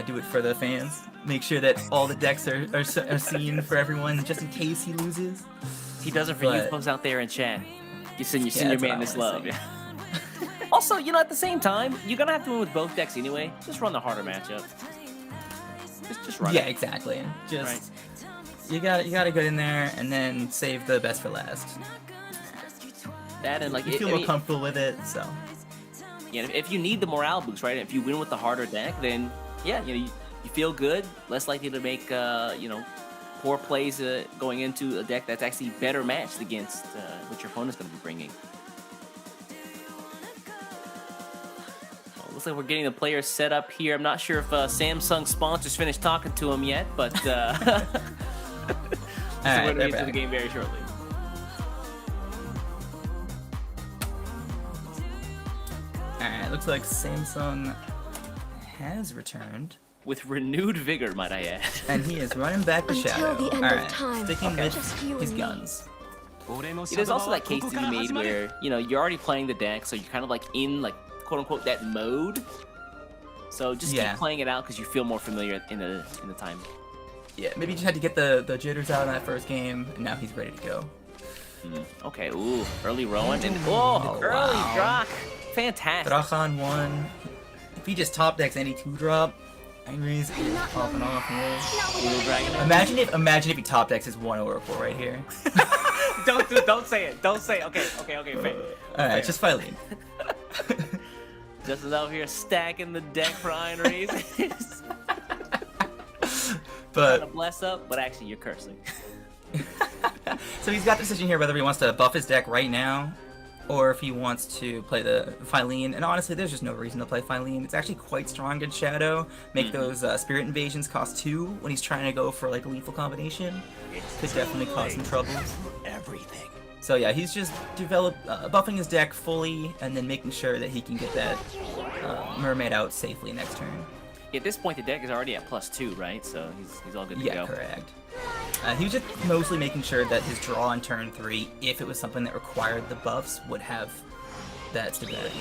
do it for the fans. Make sure that all the decks are seen for everyone, just in case he loses. he does it for you but- folks out there in chat. You send your that's what man I this wanna love. see. Yeah. Also, at the same time, you're gonna have to win with both decks anyway. Just run the harder matchup. Just run Yeah, it. exactly. Just Right. you gotta get in there and then save the best for last. That and like You feel more comfortable with it, so yeah, if you need the morale boost, right? If you win with the harder deck, then yeah, you feel good, less likely to make poor plays going into a deck that's actually better matched against what your opponent's going to be bringing. Well, looks like we're getting the players set up here. I'm not sure if Samsung sponsors finished talking to him yet, but so Alright, we're going to they're get to the back. game very shortly. Alright, looks like Samsung has returned. With renewed vigor, might I add. And he is running back the Until Shadow. the end of Alright, time. sticking Okay. with Just you his and me. guns. Yeah, there's also that case to be made where you're already playing the deck, so you're kind of like in like quote unquote that mode. So just Yeah. keep playing it out because you feel more familiar in the time. Yeah, maybe he just had to get the jitters out in that first game, and now he's ready to go. Okay, ooh, early Rowan and oh, early wow. Drock. fantastic. Drachan 1. If he just top decks any 2-drop, Einri's is popping off here. Brutal Dragon. Imagine if he top decks his 1 Oracle right here. Don't say it. Don't say it. Okay, fair. Alright, just Phylene. Justin's out here stacking the deck for Einri's. But Bless up, but actually you're cursing. so he's got the decision here whether he wants to buff his deck right now, or if he wants to play the Phylene. And honestly, there's just no reason to play Phylene. It's actually quite strong in Shadow. Make those Spirit Invasions cost 2 when he's trying to go for like a lethal combination. Could definitely cause some trouble. Everything. So yeah, he's just buffing his deck fully and then making sure that he can get that Mermaid out safely next turn. At this point, the deck is already at +2, right? So he's all good to Yeah, go. correct. He was just mostly making sure that his draw on turn 3, if it was something that required the buffs, would have that stability.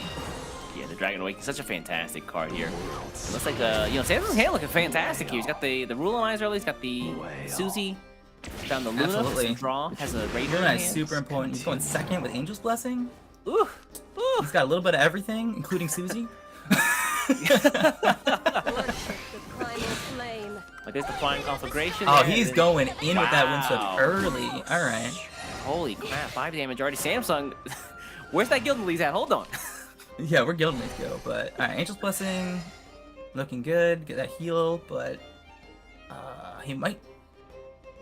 Yeah, the Dragon Awakening, such a fantastic card here. It looks like Samsung's hand looking fantastic here. He's got the Rulonizer early, he's got the Susie, found the Luna, Absolutely. some draw, has a Raider in Luna is hand. super important. He's going second with Angel's Blessing. Ooh, ooh. He's got a little bit of everything, including Susie. Like there's the Flying Conflagration. Oh, there. he's going in with that Wow. Windswept early. Alright. Holy crap, 5 damage already. Samsung, where's that Gildan at? Hold on. Yeah, we're Guildmates go, but alright, Angel's Blessing, looking good, get that heal, but he might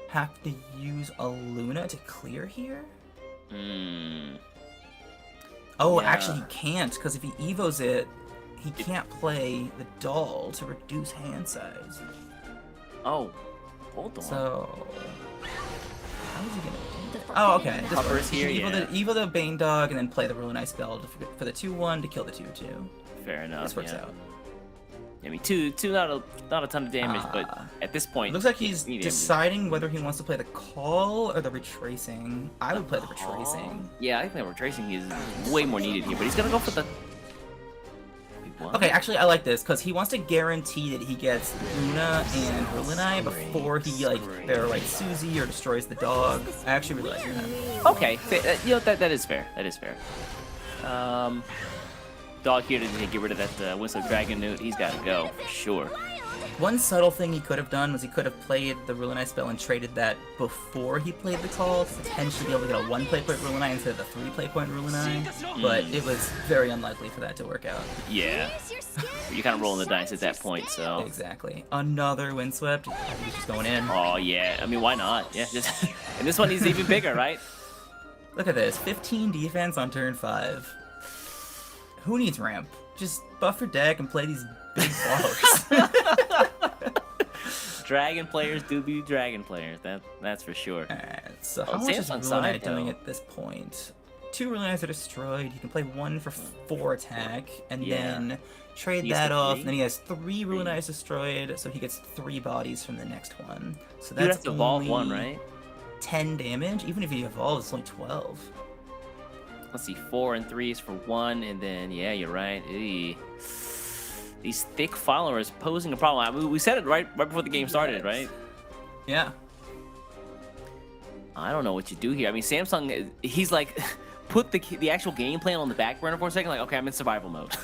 have to use a Luna to clear here? Hmm. Oh, Yeah. actually he can't, because if he Evos it, he can't play the doll to reduce hand size. Oh, hold on. So, how is he gonna do that? Oh, okay. This Hovers works. here, He can yeah. Evo the Bane Dog and then play the Ruinite spell for the 2/1 to kill the 2/2. Fair enough. This works yeah. out. I mean, two, not a ton of damage, but at this point, It looks like he's you need deciding whether he wants to play the call or the retracing. I would play the retracing. Yeah, I think that retracing is way more needed here, but he's gonna go for the. What? Okay, actually, I like this because he wants to guarantee that he gets Luna and Rulinai before he like barrel Susie or destroys the dog. I actually really like that. Okay, that is fair. That is fair. Dog here to get rid of that Winslow Dragon Newt. He's got to go for sure. One subtle thing he could have done was he could have played the Rulinai spell and traded that before he played the call to potentially be able to get a 1 play point Rulinai instead of the 3 play point Rulinai, but it was very unlikely for that to work out. Yeah, you're kind of rolling the dice at that point, so. Exactly. Another Windswept. I think he's just going in. Oh yeah, I mean, why not? Yeah, just and this one is even bigger, right? Look at this. 15 defense on turn 5. Who needs ramp? Just buff your deck and play these big flowers. Dragon players do be dragon players. That's for sure. Alright, so On how much is Samsung's Rulinai side, doing though. at this point? 2 Rulinais are destroyed. He can play 1 for 4 attack, and Yeah. then trade He gets that the off. 3? Then he has 3 Rulinais destroyed, so he gets 3 bodies from the next one. So You have that's to evolve only one, right? 10 damage. Even if he evolves, it's only 12. Let's see, 4 and 3 is for 1, and then yeah, you're right. Eey. These thick followers posing a problem. I mean, we said it right before the game started, right? Yeah. I don't know what you do here. I mean, Samsung, he's like, put the actual game plan on the back burner for a second. Like, okay, I'm in survival mode.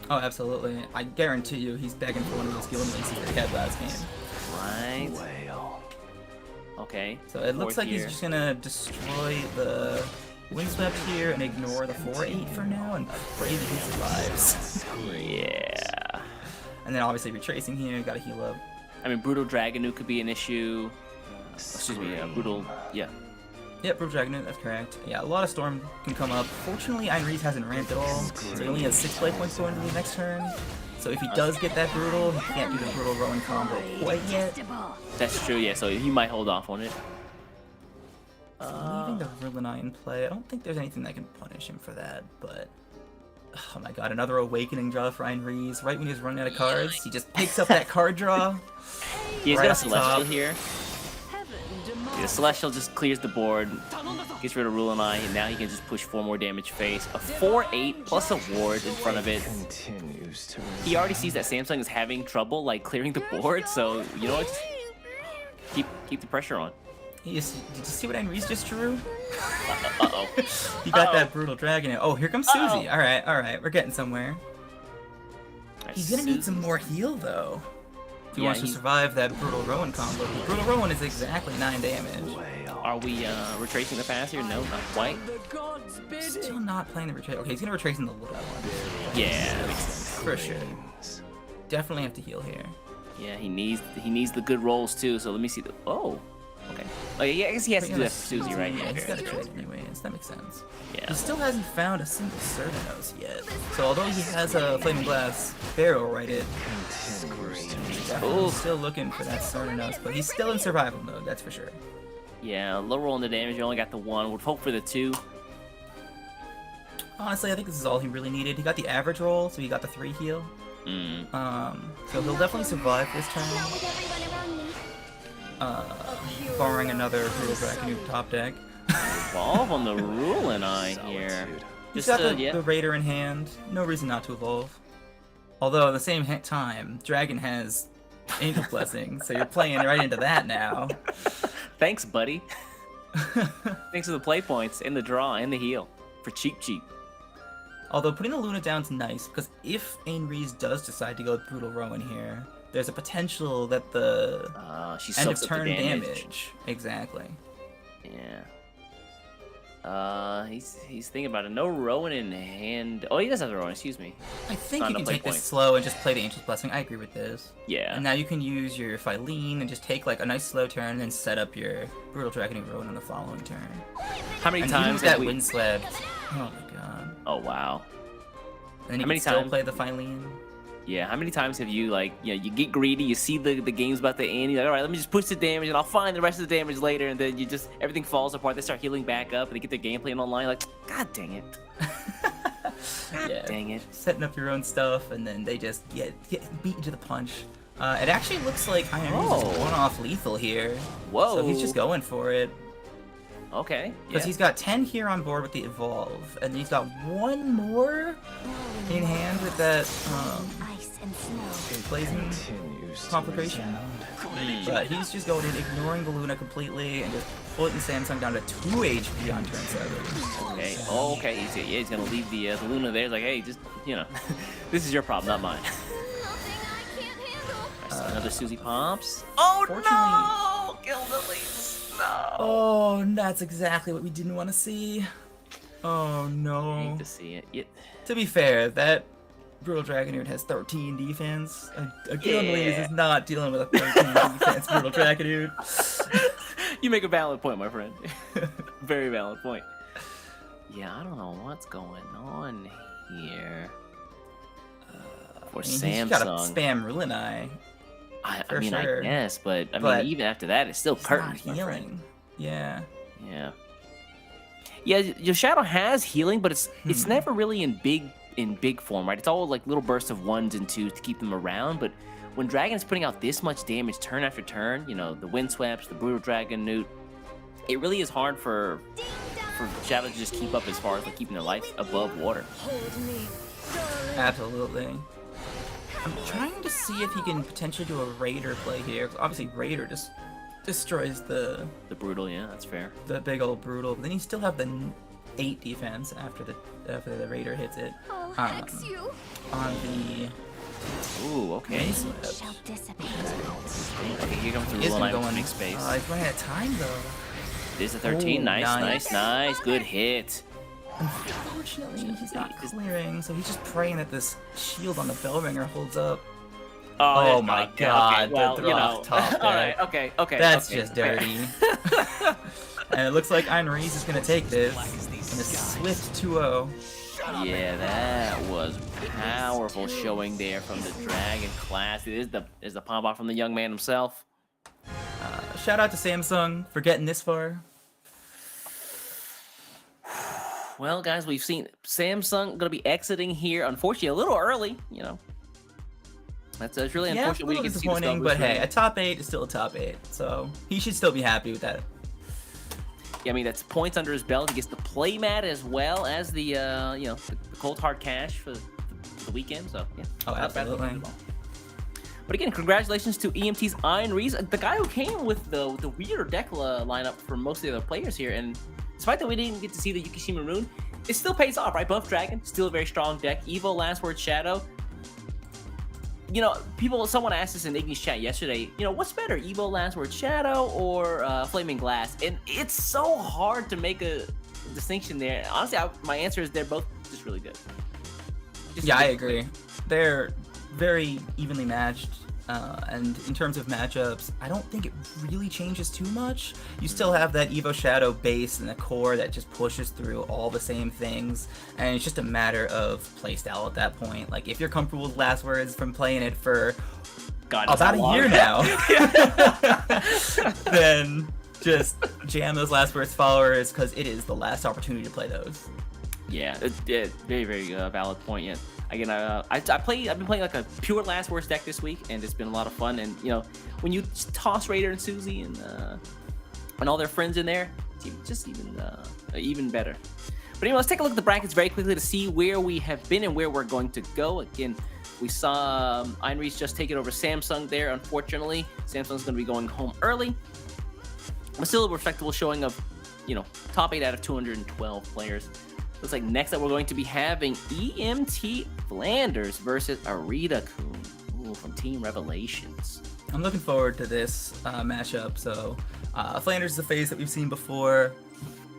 Oh, absolutely. I guarantee you he's begging for one of those skill releases that he had last game. Right. Whale. Okay. So it looks Fourth like here. he's just gonna destroy the Windswept here and ignore the 4/8 for now and pray that he survives. Yeah. And then obviously retracing here, gotta heal up. I mean, Brutal Dragon could be an issue. Excuse me, Brutal. Yeah. Yep, Brutal Dragon, that's correct. Yeah, a lot of Storm can come up. Fortunately, Einri's hasn't ramped at all, so he only has 6 play points going into the next turn. So if he does get that Brutal, he can't do the Brutal Rowan combo quite yet. That's true, yeah, so he might hold off on it. Leaving the Rulinai in play, I don't think there's anything that can punish him for that, but... Oh my god, another Awakening draw for Einri's. Right when he's running out of cards, he just picks up that card draw. He's Right got a off the Celestial top. here. Yeah, the Celestial just clears the board, gets rid of Rulinai, and now he can just push 4 more damage face. A 4/8 plus a ward in front of it. Continues to He already sees that Samsung is having trouble like clearing the board, so you know what? Keep the pressure on. Did you see what Henry's just drew? Uh-oh. He got Uh-oh. that brutal dragon. Oh, here comes Susie. All right, we're getting somewhere. He's gonna need some more heal though. If he Yeah, wants to he's- survive that brutal Rowan combo. The brutal Rowan is exactly 9 damage. Are we retracing the pass here? No, not quite. Still not playing the retrace. Okay, he's gonna retrace in the little one. Yeah, that makes sense. For sure. Definitely have to heal here. Yeah, he needs the good rolls too. So let me see the. Oh, okay. Oh yeah, I guess he has to do that for Susie, right? Yeah, he's Yeah, gotta trade anyways. That makes sense. yeah. He still hasn't found a single Cerberus yet. So although he has a Flaming Glass barrel right it, definitely Oof. still looking for that Cerberus, but he's still in survival mode, that's for sure. Yeah, low roll on the damage. You only got the 1. Would hope for the 2. Honestly, I think this is all he really needed. He got the average roll, so he got the 3 heal. Mm. So he'll definitely survive this turn. Barring another Brutal Dragon top deck. Evolve on the ruling eye here. He's Just got yeah. the Raider in hand. No reason not to evolve. Although at the same time, Dragon has Angel Blessing, so you're playing right into that now. Thanks, buddy. Thanks for the play points and the draw and the heal for cheap. Although putting the Luna down's nice, because if Ain Rees does decide to go with Brutal Rowan here, there's a potential that the She end of soaks up the turn damage. damage. Exactly. Yeah. He's thinking about it. No Rowan in hand. Oh, he does have the Rowan. Excuse me. I think Not you enough can play take this points. slow and just play the Angel's Blessing. I agree with this. Yeah. And now you can use your Phylene and just take like a nice slow turn and then set up your Brutal Dragon and Rowan on the following turn. How many And times use have that we? Windswept. Oh my god. Oh wow. And then you How many can still times- play the Phylene. Yeah. How many times have you you get greedy? You see the game's about to end. You're like, all right, let me just push the damage and I'll find the rest of the damage later. And then everything falls apart. They start healing back up and they get their gameplay online. Like, god dang it. God Yeah. dang it. Setting up your own stuff and then they just get beaten to the punch. It actually looks like Iron Rees is Oh. one-off lethal here. Whoa. So he's just going for it. Okay. Because Yeah. he's got 10 here on board with the Evolve, and he's got one more in hand with that Ice and snow. Blazing Continues to Conflagration. But he's just going in, ignoring the Luna completely, and just putting Samsung down to 2 HP on turn 7. Okay. Oh, okay. He's gonna leave the Luna there. He's like, hey, just this is your problem, not mine. Another Susie Pops. Oh no! Kill the leaves. No. Oh, that's exactly what we didn't want to see. Oh I no. hate to see it. To be fair, that Brutal Dragonair has 13 defense. A Gillen Ladies Yeah. is not dealing with a 13 defense Brutal Dragonair. You make a valid point, my friend. Very valid point. Yeah, I don't know what's going on here. For He's got to Samsung, spam Rulinai. I for mean, sure. I guess, but I But mean, even after that, it's still He's curtains, not my friend. healing. Yeah. Yeah. Yeah, your shadow has healing, but it's never really in big form, right? It's all like little bursts of 1s and 2s to keep them around, but when Dragon is putting out this much damage turn after turn, the Windsweeps, the Brutal Dragon, Newt, it really is hard for Shadow to just keep up as far as like keeping their life above water. Absolutely. I'm trying to see if he can potentially do a Raider play here. 'Cause obviously, Raider just destroys the The Brutal, yeah, that's fair. big old Brutal. But then you still have the 8 defense after the Raider hits it. Oh, hex you. On the Ooh, okay. Windswept. Shall dissipate. Okay, here comes the He is rule gonna line go to in. make space. He's running out of time though. There's a 13. Ooh, Nice. Good hit. Unfortunately, he's not clearing, so he's just praying that this shield on the Bellringer holds up. Oh, Oh my yeah, God, Okay, well, the Throth top all right. deck. Okay. That's okay, just fair. dirty. And it looks like Iron Rees is gonna take this in a swift 2-0. Yeah, that was powerful showing there from the Dragon class. It is the pom pom from the young man himself. Shout out to Samsung for getting this far. Well, guys, we've seen Samsung gonna be exiting here. Unfortunately, a little early. That's really Yeah, unfortunate. a We little didn't get to see the disappointing, Starburst but hey, ring. a top 8 is still a top 8, so he should still be happy with that. Yeah, I mean that's points under his belt. He gets the playmat as well as the the cold hard cash for the weekend. So yeah. Oh, not bad. absolutely. But again, congratulations to EMT's Iron Reese, the guy who came with the weirder deck lineup for most of the other players here. And despite that we didn't get to see the Yukishima Rune, it still pays off, right? Buff Dragon, still a very strong deck. Evo, Last Word, Shadow. You know, someone asked us in Iggy's chat yesterday, you know, what's better, Evo, Last Word, Shadow, or Flaming Glass? And it's so hard to make a distinction there. Honestly, my answer is they're both just really good. Yeah, I agree. They're very evenly matched. And in terms of matchups, I don't think it really changes too much. You still have that Evo Shadow base and the core that just pushes through all the same things, and it's just a matter of playstyle at that point. Like, if you're comfortable with Last Words from playing it for about a year now, then just jam those Last Words followers, because it is the last opportunity to play those. Yeah, very, very valid point. Yeah. Again, I've been playing like a pure Last Words deck this week, and it's been a lot of fun. And you know, when you toss Raider and Susie and all their friends in there, it's just even better. But anyway, let's take a look at the brackets very quickly to see where we have been and where we're going to go. Again, we saw Iron Reese just taking over Samsung there. Unfortunately, Samsung's going to be going home early, but still a respectable showing of, you know, top 8 out of 212 players. Looks like next up we're going to be having EMT Flanders versus Arita-kun from Team Revelations. I'm looking forward to this matchup. So Flanders is a face that we've seen before.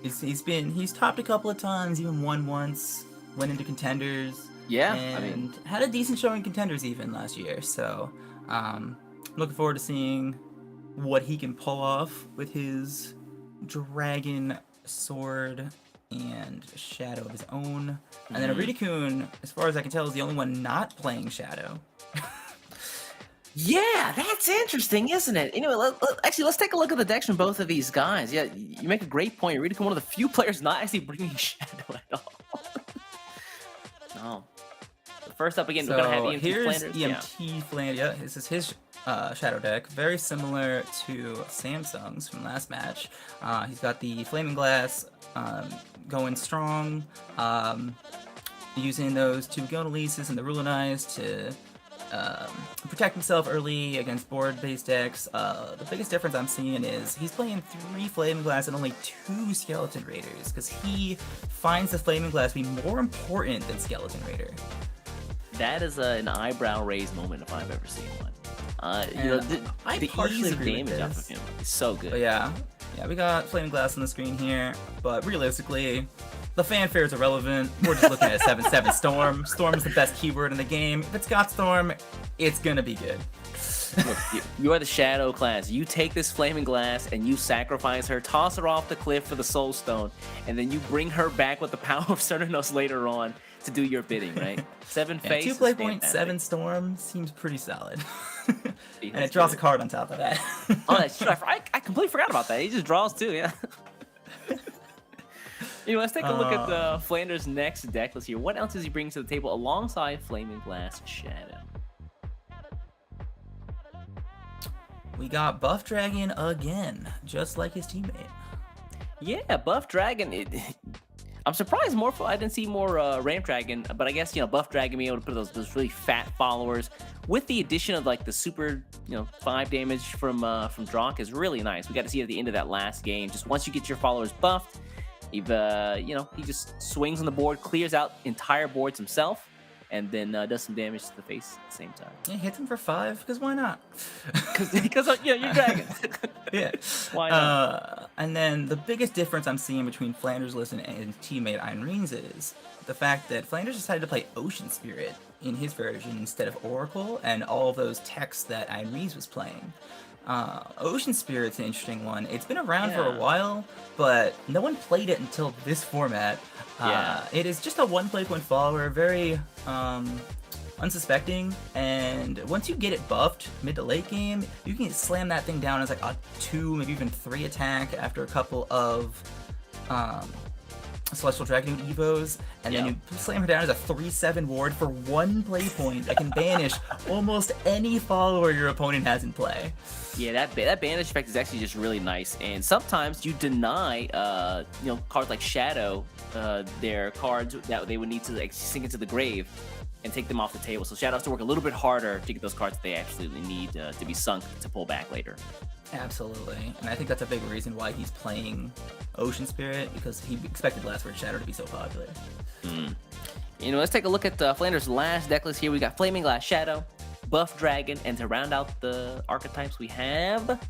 He's topped a couple of times, even won once, went into contenders. Yeah, and had a decent showing in contenders even last year. So I'm looking forward to seeing what he can pull off with his dragon sword and Shadow of his own. And then Arita-kun, as far as I can tell, is the only one not playing Shadow. Yeah, that's interesting, isn't it? Anyway, let's take a look at the decks from both of these guys. Yeah, you make a great point. Arita-kun, one of the few players not actually bringing Shadow at all. No. First up again, we're going to have EMT here's Flanders. EMT Flanders. Yeah, this is his Shadow deck. Very similar to Samsung's from last match. He's got the Flaming Glass going strong, using those two Gonaleases and the Rulanize to protect himself early against board-based decks. The biggest difference I'm seeing is he's playing 3 Flaming Glass and only 2 Skeleton Raiders, because he finds the Flaming Glass to be more important than Skeleton Raider. That is an eyebrow raise moment if I've ever seen one. You know, the partially ease of agree with damage off this. of him is so good. But yeah, we got Flaming Glass on the screen here, but realistically, the fanfare is irrelevant. We're just looking at a 7/7 Storm. Storm's the best keyword in the game. If it's got Storm, it's gonna be good. Look, you are the Shadow class. You take this Flaming Glass and you sacrifice her, toss her off the cliff for the Soul Stone, and then you bring her back with the power of Cernunos later on to do your bidding, right? 7 face. 2 play point, 7 Storm seems pretty solid. And it draws a card on top of that. Oh, that's true. I completely forgot about that. He just draws too, yeah. Anyway, let's take a look at the Flanders' next deck. Let's hear what else is he bringing to the table alongside Flaming Glass Shadow. We got Buff Dragon again, just like his teammate. Yeah, Buff Dragon. I'm surprised I didn't see more Ramp Dragon, but I guess, you know, Buff Dragon being able to put those really fat followers with the addition of like the super, 5 damage from Drakk is really nice. We got to see it at the end of that last game. Just once you get your followers buffed, he just swings on the board, clears out entire boards himself, and then does some damage to the face at the same time. Yeah, hits him for 5, because why not? Because you're Dragon. Yeah. Why not? And then the biggest difference I'm seeing between Flanders Listen and his teammate Iron Reens is the fact that Flanders decided to play Ocean Spirit in his version instead of Oracle and all of those techs that Iron Reens was playing. Ocean Spirit's an interesting one. It's been around for a while, but no one played it until this format. It is just a 1 play point follower, very unsuspecting, and once you get it buffed mid to late game, you can slam that thing down as like a 2, maybe even 3 attack after a couple of Celestial Dragon Evos, and then you slam her down as a 3/7 ward for 1 play point that can banish almost any follower your opponent has in play. Yeah, that banish effect is actually just really nice, and sometimes you deny, cards like Shadow, their cards that they would need to like sink into the grave. and take them off the table. So Shadow has to work a little bit harder to get those cards that they absolutely need to be sunk to pull back later. Absolutely, and I think that's a big reason why he's playing Ocean Spirit, because he expected Last Word Shadow to be so popular. You know, let's take a look at Flanders' last deck list here. We got Flaming Glass Shadow, Buff Dragon, and to round out the archetypes, we have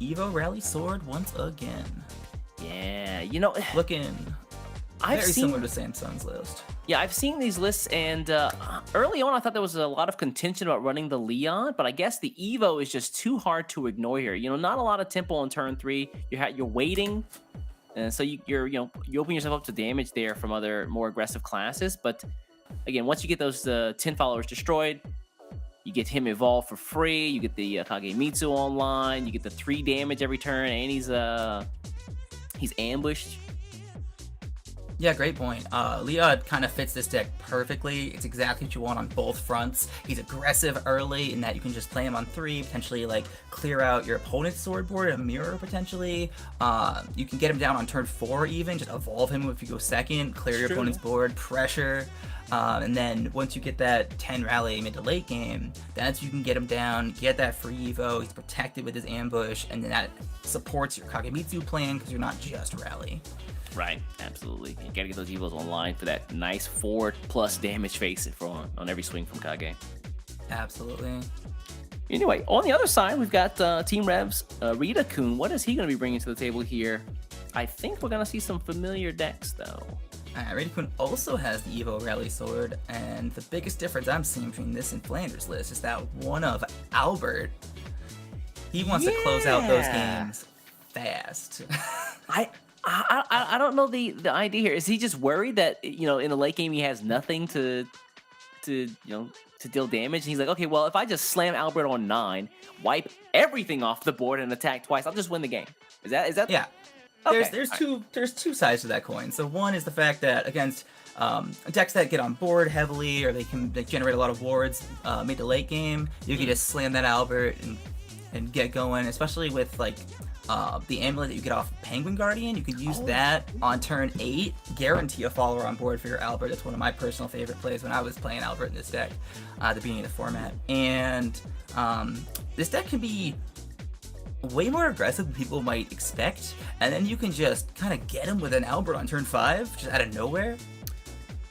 Evo Rally Sword once again. Yeah, you know, Looking I've very seen similar to Samsung's list. Yeah, I've seen these lists, and early on I thought there was a lot of contention about running the Leon, but I guess the Evo is just too hard to ignore here. You know, not a lot of tempo on turn 3. You're waiting, and so you open yourself up to damage there from other more aggressive classes. But again, once you get those 10 followers destroyed, you get him evolved for free. You get the Kagemitsu online. You get the 3 damage every turn, and he's ambushed. Yeah, great point. Leon kind of fits this deck perfectly. It's exactly what you want on both fronts. He's aggressive early in that you can just play him on 3, potentially like clear out your opponent's sword board, a mirror potentially. You can get him down on turn 4 even, just evolve him if you go second, clear your opponent's board, pressure. And then once you get that 10 rally mid to late game, that's you can get him down, get that free Evo, he's protected with his ambush, and then that supports your Kagemitsu plan because you're not just rally. Right, absolutely. You gotta get those Evos online for that nice 4+ damage face on every swing from Kage. Absolutely. Anyway, on the other side, we've got Team Rev's Rita-kun. What is he gonna be bringing to the table here? I think we're gonna see some familiar decks, though. Rita-kun also has the Evo Rally Sword, and the biggest difference I'm seeing between this and Flanders' list is that one of Albert. He wants to close out those games fast. I don't know the idea here. Is he just worried that, you know, in the late game he has nothing to deal damage? And he's like, okay, well, if I just slam Albert on 9, wipe everything off the board and attack twice, I'll just win the game. Is that? Yeah. Okay. There's two sides to that coin. So one is the fact that against decks that get on board heavily or they generate a lot of wards mid to late game, you can just slam that Albert and get going, especially with like the amulet that you get off Penguin Guardian. You could use that on turn 8, guarantee a follower on board for your Albert. That's one of my personal favorite plays when I was playing Albert in this deck at the beginning of the format. And this deck can be way more aggressive than people might expect, and then you can just kind of get him with an Albert on turn 5, just out of nowhere.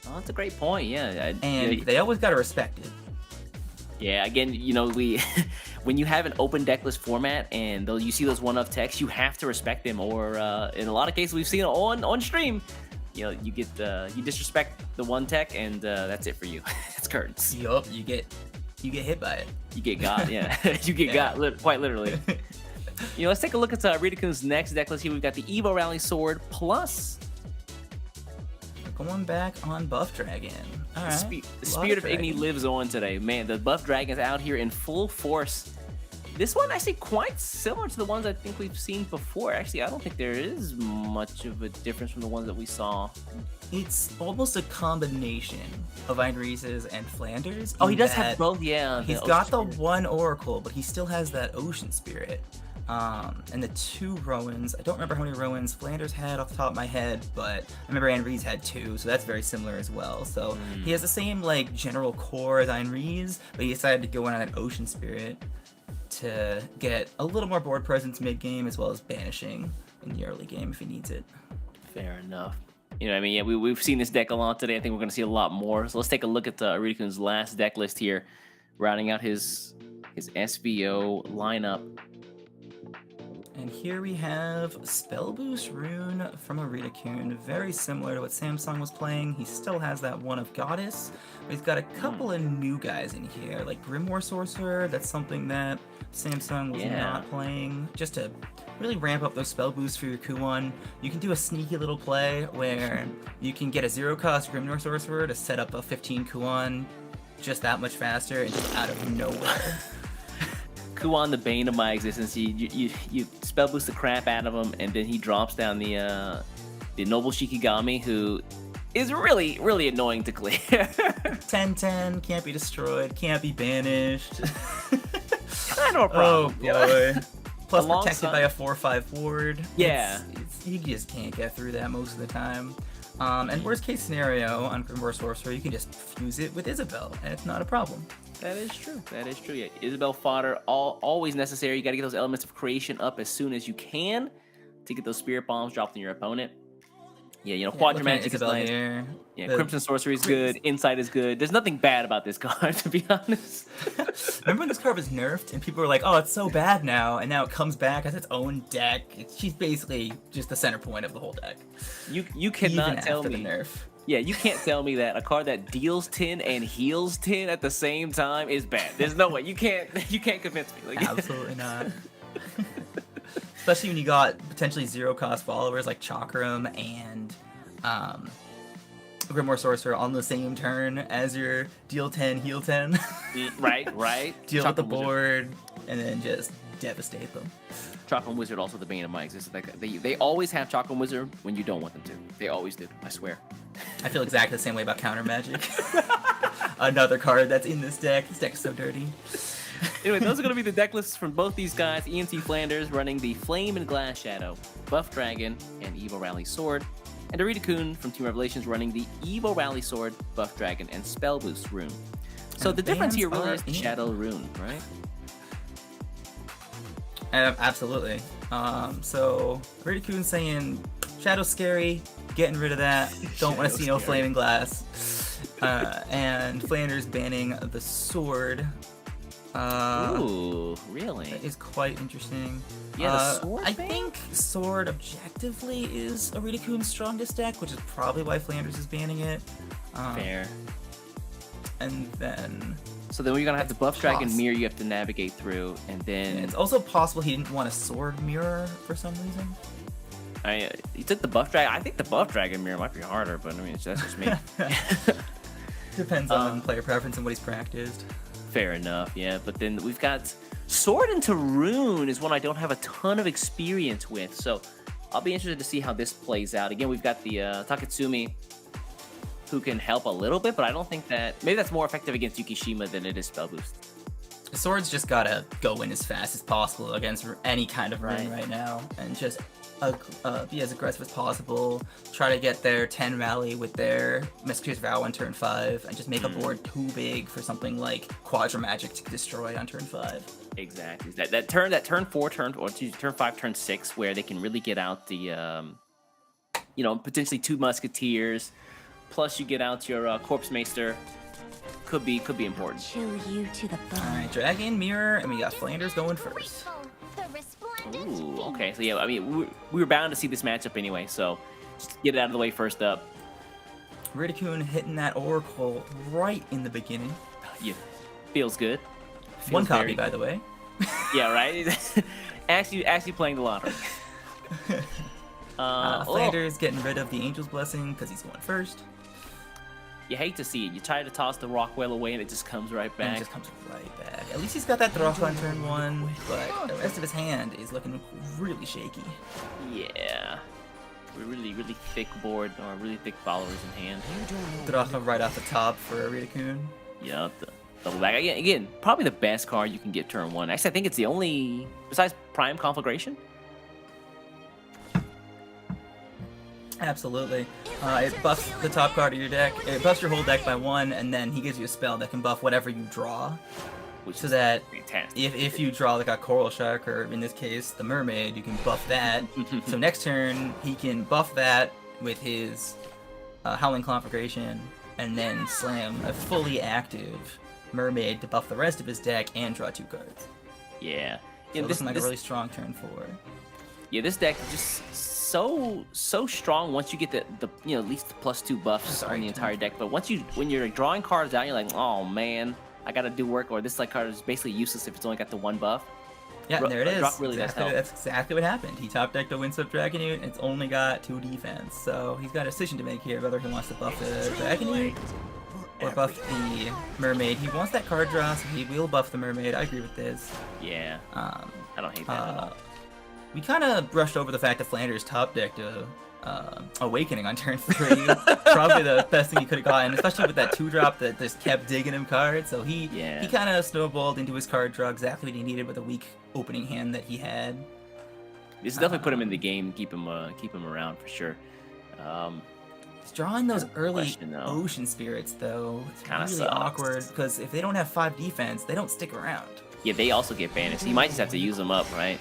Oh, that's a great point, yeah. They always gotta respect it. Yeah, again, you know, when you have an open deck list format and you see those one-of techs, you have to respect them, or in a lot of cases we've seen on stream, you know, you disrespect the one tech and that's it for you. It's curtains. Yup, you get hit by it. You get got, yeah. You get got, quite literally. You know, let's take a look at Rita-kun's next deck list here. We've got the Evo Rally Sword plus Going back on Buff Dragon. All right. The Spirit of Igni lives on today. Man, the Buff Dragon's out here in full force. This one actually quite similar to the ones I think we've seen before. Actually, I don't think there is much of a difference from the ones that we saw. It's almost a combination of Einrises and Flanders. Oh, he does have both, yeah. He's got the one Oracle, but he still has that Ocean Spirit. And the 2 Rowans. I don't remember how many Rowans Flanders had off the top of my head, but I remember Einries had 2, so that's very similar as well. So he has the same like general core as Einries, but he decided to go in on that Ocean Spirit to get a little more board presence mid-game, as well as banishing in the early game if he needs it. Fair enough. You know what I mean? Yeah, we've seen this deck a lot today. I think we're going to see a lot more. So let's take a look at Rita-kun's last deck list here, rounding out his SBO lineup. And here we have Spell Boost Rune from a Rita-kun, very similar to what Samsung was playing. He still has that one of Goddess, but he's got a couple of new guys in here, like Grimoire Sorcerer. That's something that Samsung was not playing. Just to really ramp up those spell boosts for your Kuon, you can do a sneaky little play where you can get a 0-cost Grimoire Sorcerer to set up a 15 Kuon just that much faster and just out of nowhere. Kuon, the bane of my existence. You spell boost the crap out of him, and then he drops down the Noble Shikigami, who is really, really annoying to clear. 10/10, can't be destroyed, can't be banished. Kind of a problem. Oh boy. Plus Alongside... protected by a 4/5 ward. Yeah. You just can't get through that most of the time. And worst case scenario on Grimor Sorcerer, you can just fuse it with Isabel, and it's not a problem. That is true. That is true. Yeah, Isabel fodder, always necessary. You got to get those elements of creation up as soon as you can to get those spirit bombs dropped on your opponent. Yeah, you know, Quadra Magic is Isabel nice. here. Yeah, The- Crimson Sorcery is good. Insight is good. There's nothing bad about this card, to be honest. Remember when this card was nerfed and people were like, "Oh, it's so bad now," and now it comes back as its own deck. She's basically just the center point of the whole deck. You cannot Even tell after me. the nerf. Yeah, you can't tell me that a card that deals 10 and heals 10 at the same time is bad. There's no way. You can't convince me. Like, Absolutely not. Especially when you got potentially zero cost followers like Chakram and Grimoire Sorcerer on the same turn as your deal 10, heal 10. right. Deal with the Chakram Wizard. board and then just devastate them. Chakram Wizard also the bane of my existence. Like, they always have Chakram Wizard when you don't want them to. They always do. I swear. I feel exactly the same way about Counter Magic. Another card that's in this deck. This deck is so dirty. Anyway, those are going to be the deck lists from both these guys. EMT Flanders running the Flame and Glass Shadow, Buff Dragon, and Evo Rally Sword. And Arita Kun from Team Revelations running the Evo Rally Sword, Buff Dragon, and Spell Boost Rune. So And the difference bans here really are is the in. Shadow Rune, right? Absolutely. So Ridicule saying Shadow's scary, getting rid of that. Don't want to see no Shadow's flaming glass. And Flanders banning the sword. Ooh, really? That is quite interesting. Yeah, the sword I ban? think sword objectively is Iridicune's strongest deck, which is probably why Flanders is banning it. Fair. And then So then we're going to have the Buff Dragon Toss. mirror you have to navigate through, and then it's also possible he didn't want a sword mirror for some reason. he took the Buff Dragon. I think the Buff Dragon mirror might be harder, but I mean, that's just me. Depends on player preference and what he's practiced. Fair enough, yeah. But then we've got Sword into Rune is one I don't have a ton of experience with, so I'll be interested to see how this plays out. Again, we've got the Takatsumi, who can help a little bit, but I don't think that... Maybe that's more effective against Yukishima than it is Spell Boost. The sword's just gotta go in as fast as possible against any kind of run Right. right now, and just be as aggressive as possible. Try to get their 10 rally with their Mesquite's Vow on turn 5, and just make a board too big for something like Quadra Magic to destroy on turn 5. Exactly. That turn 4, turn 5, turn 6, where they can really get out the, potentially 2 Musketeers, plus you get out your Corpse Maester, could be important. Chill you to the bone. Alright, Dragon, Mirror, and we got Flanders going first. Ooh, okay. So yeah, I mean, we were bound to see this matchup anyway, so just get it out of the way first up. Ridicule hitting that Oracle right in the beginning. Yeah, feels good. One Feels copy, very- by the way. Yeah, right. actually playing the lottery. Flanders getting rid of the Angel's Blessing because he's going first. You hate to see it. You try to toss the Rockwell away, and it just comes right And back. it just comes right back. At least he's got that Throck on turn 1, but the rest of his hand is looking really shaky. Yeah, we're really thick board or really thick followers in hand. Throck right off the top for Ridicule. Yeah, double back again. Probably the best card you can get turn 1. Actually, I think it's the only besides Prime Conflagration. Absolutely. It buffs the top card of your deck. It buffs your whole deck by 1, and then he gives you a spell that can buff whatever you draw. Which So is that fantastic. if you draw like a Coral Shark, or in this case, the Mermaid, you can buff that. So next turn, he can buff that with his Howling Conflagration, and then slam a fully active Mermaid to buff the rest of his deck and draw 2 cards. Yeah. So Yeah, this like a really strong turn 4. Yeah, this deck is just so strong once you get the at least the +2 buffs Sorry, on the Tim. entire deck. But when you're drawing cards out, you're like, oh man, I gotta do work, or this card is basically useless if it's only got the 1 buff. Yeah, and there it is. Rock really does help. That's exactly what happened. He top decked a Windswept Dragonute, and it's only got 2 defense. So he's got a decision to make here whether he wants to buff the Dragonute or buff the Mermaid. He wants that card draw, so he will buff the Mermaid. I agree with this. Yeah, Um, I don't hate that at all. we kind of brushed over the fact that Flanders top decked a Awakening on turn 3. Probably the best thing he could have gotten, especially with that 2-drop that just kept digging him cards. So he kind of snowballed into his card draw exactly what he needed with a weak opening hand that he had. This definitely put him in the game, keep him around for sure. Drawing those early question, though. ocean spirits, though, it's Kinda really sucks. awkward because if they don't have 5 defense, they don't stick around. Yeah, they also get banished. You might just have to use them up, right?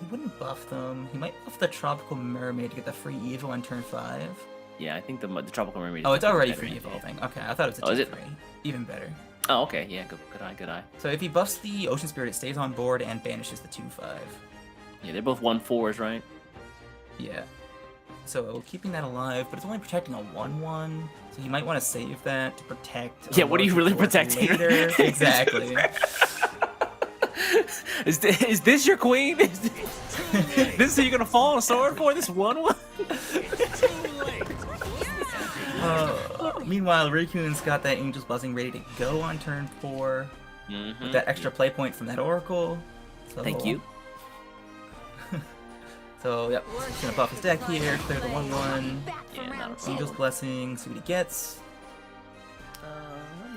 He wouldn't buff them. He might buff the Tropical Mermaid to get the free Evo on turn 5. Yeah, I think the Tropical Mermaid. Oh, is it's already better, free yeah. evolving. Okay, I thought it was a Oh, is it? 2-3. Even better. Oh, okay. Yeah, good eye, good eye. So if he buffs the Ocean Spirit, it stays on board and banishes the 2-5. Yeah, they're both 1/4s, right? Yeah. So keeping that alive, but it's only protecting a 1/1. So you might want to save that to protect. Yeah, what are you really towards protecting? Later. Exactly. Is this your queen? This is who you're gonna fall on a sword for? This 1/1? Meanwhile, Riku's got that Angel's Blessing ready to go on turn 4 with that extra play point from that Oracle. So, Thank you. So, yep, he's gonna buff his deck here, clear the 1/1. Yeah, not a problem. Angel's Blessing, see what he gets.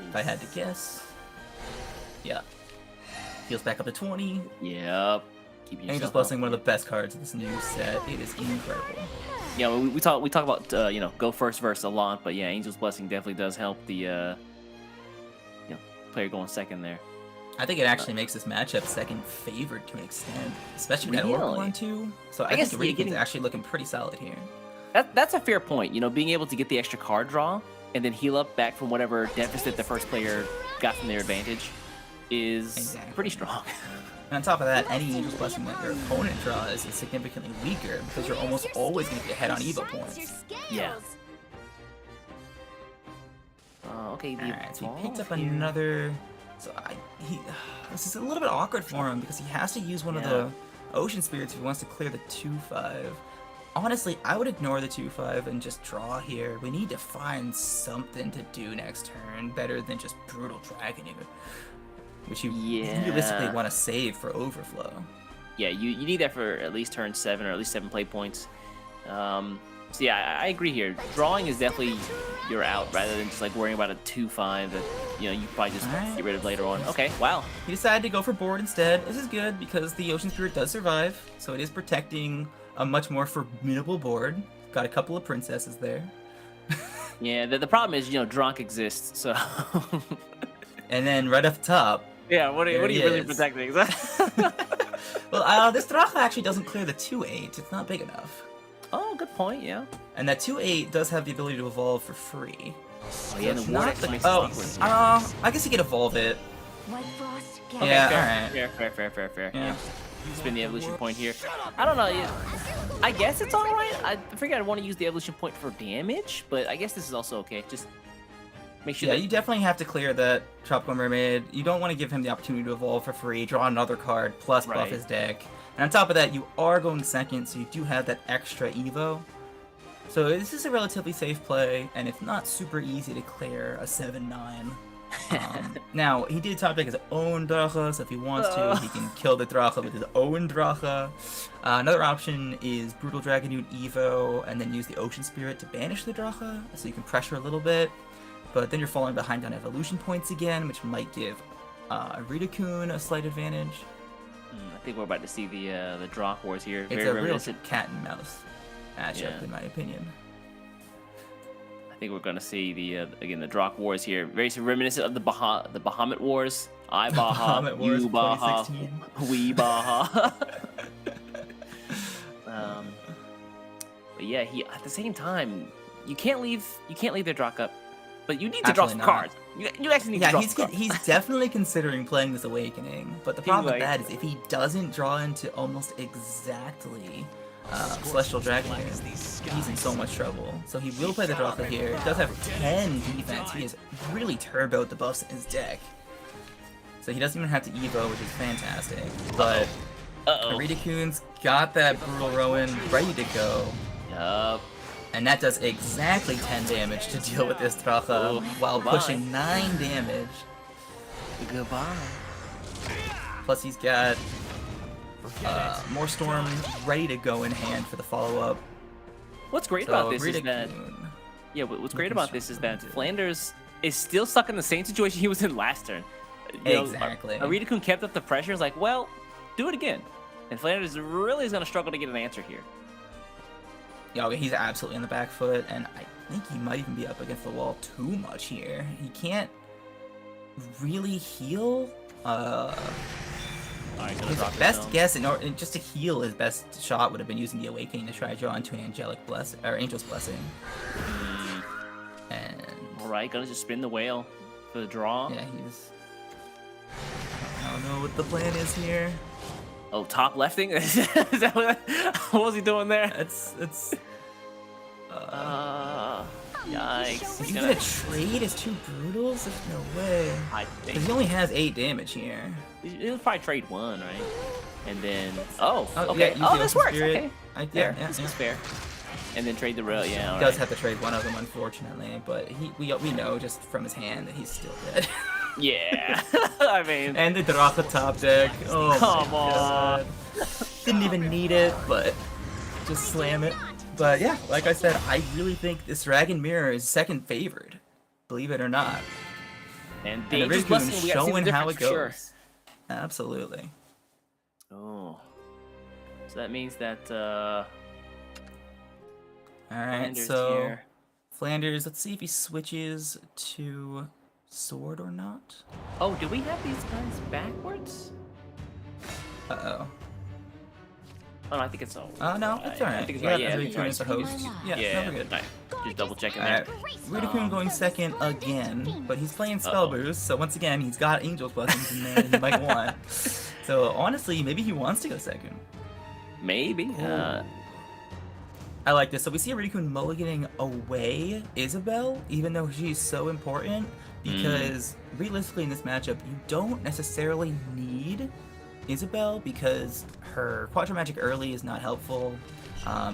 If I had to guess. Yeah. Heals back up to 20. Yep. Keep yourself Angel's up. Blessing, one of the best cards of this new set. It is incredible. Yeah, we talk about go first verse a lot, but yeah, Angel's Blessing definitely does help the player going second there. I think it actually makes this matchup second favored to an extent, especially with that Oracle Really? on 2. So I, guess, think yeah, Riku's getting- actually looking pretty solid here. That's a fair point. You know, being able to get the extra card draw and then heal up back from whatever deficit the first player got from their advantage is Exactly. pretty strong. And on top of that, any Angel's Blessing that your opponent draws is significantly weaker because you're almost always going to get ahead on Evo points. Yeah. Okay. Alright, so he picked up another. So this is a little bit awkward for him because he has to use one of the Ocean Spirits if he wants to clear the 2/5. Honestly, I would ignore the 2/5 and just draw here. We need to find something to do next turn better than just Brutal Dragoneer, which you realistically want to save for Overflow. Yeah, you need that for at least turn 7 or at least 7 play points. So yeah, I agree here. Drawing is definitely your out rather than just like worrying about a 2/5 that you probably just Alright. get rid of later on. Okay, wow. He decided to go for board instead. This is good because the Ocean Spirit does survive, so it is protecting a much more formidable board. Got a couple of princesses there. Yeah, the problem is Dronk exists, so And then right up top, yeah. What are There you he really is. protecting? well, this Dracha actually doesn't clear the 2/8. It's not big enough. Oh, good point. Yeah. And that 2/8 does have the ability to evolve for free. Oh, yeah, and the Not ward the- actually makes it awkward. I guess you could evolve it. White Frost, Okay, Yeah, fair, alright. fair. Yeah. Spin the evolution point here. I don't know. I guess it's all right. I figured I'd want to use the evolution point for damage, but I guess this is also okay. Just make sure Yeah, that you definitely have to clear that Tropical Mermaid. You don't want to give him the opportunity to evolve for free, draw another card, plus buff Right. his deck. And on top of that, you are going second, so you do have that extra Evo. So this is a relatively safe play, and it's not super easy to clear a 7/9. Now, he did top deck his own Dracha, so if he wants to, he can kill the Dracha with his own Dracha. Another option is Brutal Dragonood Evo, and then use the Ocean Spirit to banish the Dracha, so you can pressure a little bit. But then you're falling behind on evolution points again, which might give Ritakun a slight advantage. I think we're about to see the Dronk Wars here. It's Very a real reminiscent. cat and mouse matchup, Yeah. in my opinion. I think we're gonna see the Dronk Wars here. Very reminiscent of the Bahamut Wars. I Baha, Bahamut Wars you Baha, 2016. we Baha. But yeah, at the same time, you can't leave their Dronk up, but you need to draw Absolutely some not. cards. You actually need to Yeah, draw he's some cards. he's definitely considering playing this Awakening, but the He's problem with like- that is if he doesn't draw into almost exactly Celestial Dragonair, he's in so much trouble. So he will play the Dracha here. He does have 10 defense. He has really turboed the buffs in his deck. So he doesn't even have to Evo, which is fantastic. But Aritakun's got that Brutal Rowan ready to go. Yup. And that does exactly 10 damage to deal with this Dracha Oh, while goodbye. pushing 9 damage. Goodbye. Plus he's got more Storm ready to go in hand for the follow-up. What's great So about this is that Ritakun, what's great about this is that Constructed. Flanders is still stuck in the same situation he was in last turn. You know, Exactly. Arita-kun kept up the pressure. It's like, well, do it again. And Flanders really is going to struggle to get an answer here. Yeah, he's absolutely on the back foot, and I think he might even be up against the wall too much here. He can't really heal. Alright, gonna His drop it best down. guess, in order just to heal, his best shot would have been using the Awakening to try to draw into an Angelic Bless or Angel's Blessing. And Alright, gonna just spin the whale for the draw. yeah, I don't know what the plan is here. Oh, top lefting? Is that what was he doing there? It's Yikes. Is He's he gonna, gonna trade his 2 Brutals? There's no way. I Because think he only has 8 damage here. he'll probably trade 1, right? And then oh, Oh, okay. yeah, use Oh, the this Open works. Spirit. Okay. Yeah, Fair. yeah, This yeah. is fair. And then trade the rail. Yeah. He All does right. have to trade one of them, unfortunately, but we know just from his hand that he's still dead. Yeah. I mean, And the Dracha top deck. Oh my Come on. God. Didn't even need it, but just slam it. But yeah, like I said, I really think this Dragon Mirror is second favored. Believe it or not. and And the Dangerous Riiku's Blessing, we gotta see the showing how it difference goes. for sure. Absolutely. Oh. So that means that Alright, Flanders so here. Flanders, let's see if he switches to sword or not. Oh, do we have these guys backwards? Uh-oh. Oh, no, I think it's all. Oh no, it's alright. I think it's Yeah, right. Yeah, Riikun right. is the host. Yeah, Yeah, no, we're good. Right. Just double checking Alright, there. Riikun going second again, but he's playing Spell Boost, so once again, he's got Angel's Blessings in there that he might want. So honestly, maybe he wants to go second. Maybe. I like this. So we see Riikun mulliganing away Isabel, even though she's so important, because realistically in this matchup, you don't necessarily need Isabel because her Quadra Magic early is not helpful.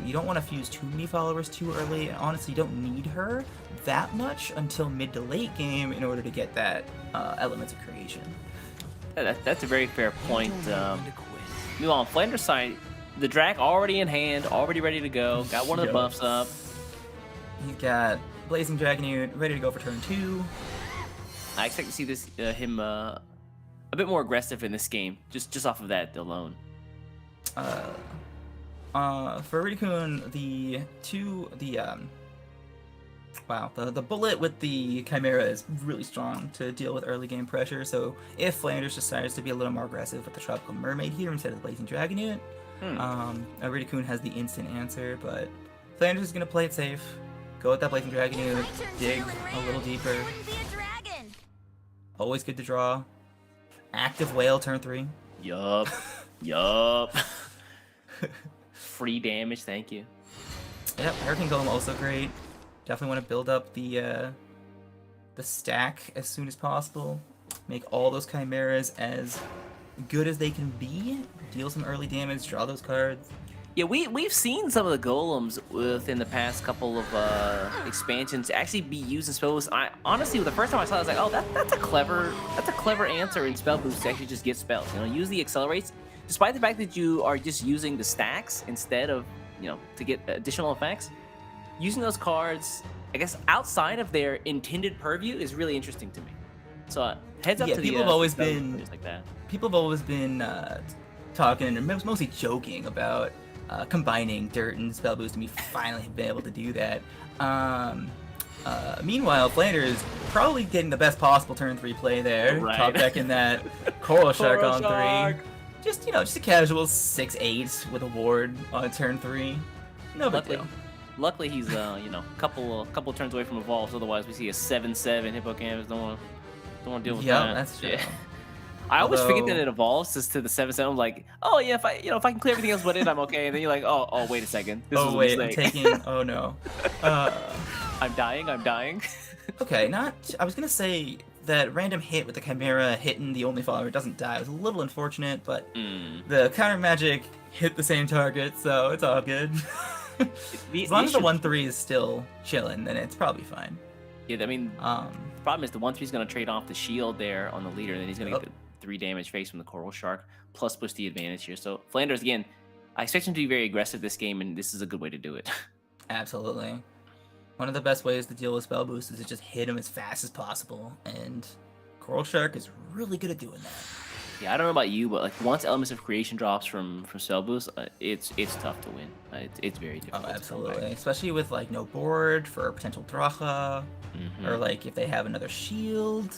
You don't want to fuse too many followers too early, and honestly, you don't need her that much until mid to late game in order to get that Elements of Creation. That's a very fair point. Meanwhile, on Flanders' side, the Drac already in hand, already ready to go. Got one of the Yep. buffs up. He's got Blazing Dragonute ready to go for turn 2. I expect to see this him a bit more aggressive in this game, just off of that alone. For Riikun, the bullet with the Chimera is really strong to deal with early game pressure. So if Flanders decides to be a little more aggressive with the Tropical Mermaid here instead of the Blazing Dragonute, Riikun has the instant answer. But Flanders is gonna play it safe, go with that Blazing Dragonute, dig a little deeper. Always good to draw. Active Whale turn 3. Yup. Yup. Free damage, thank you. Yep, Hurricane Golem also great. Definitely want to build up the stack as soon as possible. Make all those chimeras as good as they can be. Deal some early damage, draw those cards. Yeah, we've seen some of the golems within the past couple of expansions actually be used in spell boost. I honestly, the first time I saw it, I was like, oh, that's a clever answer in spell boost to actually just get spells. You know, use the accelerates, despite the fact that you are just using the stacks instead of to get additional effects. Using those cards, I guess, outside of their intended purview is really interesting to me. So heads up Yeah, to people the have always spell boost been- players like that. People have always been talking and mostly joking about combining Dirt and Spell Boost, and we finally have been able to do that. Meanwhile, Flanders probably getting the best possible turn 3 play there. Right. Top decking that Coral Shark Coral on Shark. 3. Just a casual 6/8 with a ward on turn 3. No big deal. Luckily, he's couple turns away from evolves. Otherwise, we see a 7/7 hippocampus. Don't want to deal with Yeah, that. that's true. Yeah. I always forget that Although- it evolves just to the 7/7. I'm like, oh yeah, if I can clear everything else but it, I'm okay. And then you're like, oh wait a second, this was Oh a wait, I'm mistake. taking. Oh no. I'm dying. Okay, I was gonna say that random hit with the Chimera hitting the only follower doesn't die. It was a little unfortunate, but the counter magic hit the same target, so it's all good. As long as the 1/3 is still chilling, then it's probably fine. Yeah, I mean, Um, the problem is the 1/3 going to trade off the shield there on the leader, and then he's going to Oh. get the 3 damage face from the Coral Shark, plus push the advantage here. So Flanders, again, I expect him to be very aggressive this game, and this is a good way to do it. absolutely. One of the best ways to deal with Spell Boost is to just hit him as fast as possible, and Coral Shark is really good at doing that. Yeah, I don't know about you, but like once Elements of Creation drops from Spell Boost, it's tough to win. It's very difficult. Oh, to come absolutely. back. Especially with like no board for a potential Dracha, Mm-hmm. or like if they have another shield.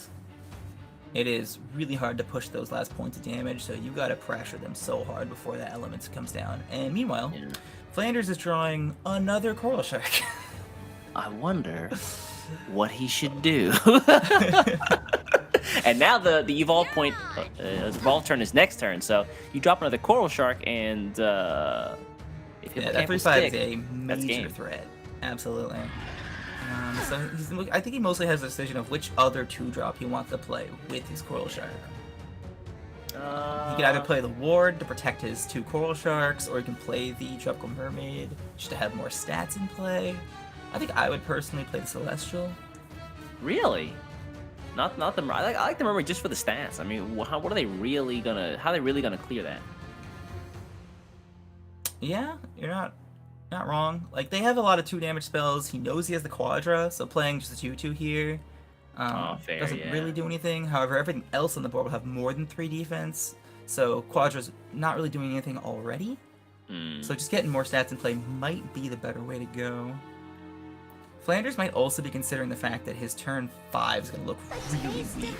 It is really hard to push those last points of damage, so you gotta pressure them so hard before that element comes down. And meanwhile, Yeah. Flanders is drawing another Coral Shark. I wonder what he should do. And now the evolve point, evolve turn is next turn. So you drop another Coral Shark, and if Yeah, it that can't 3/5 is stick, a that's major game. threat. Absolutely. I think he mostly has a decision of which other 2-drop he wants to play with his Coral Shark. He can either play the Ward to protect his 2 Coral Sharks, or he can play the Tropical Mermaid just to have more stats in play. I think I would personally play the Celestial. Really? Not the. I like the Mermaid just for the stats. I mean, what are they really gonna? How are they really gonna clear that? Yeah, you're not wrong. Like, they have a lot of 2 damage spells. He knows he has the Quadra, so playing just a 2/2 here Fair, doesn't yeah. really do anything. However, everything else on the board will have more than 3 defense, so Quadra's not really doing anything already. So just getting more stats in play might be the better way to go. Flanders might also be considering the fact that his turn 5 is going to look really weak.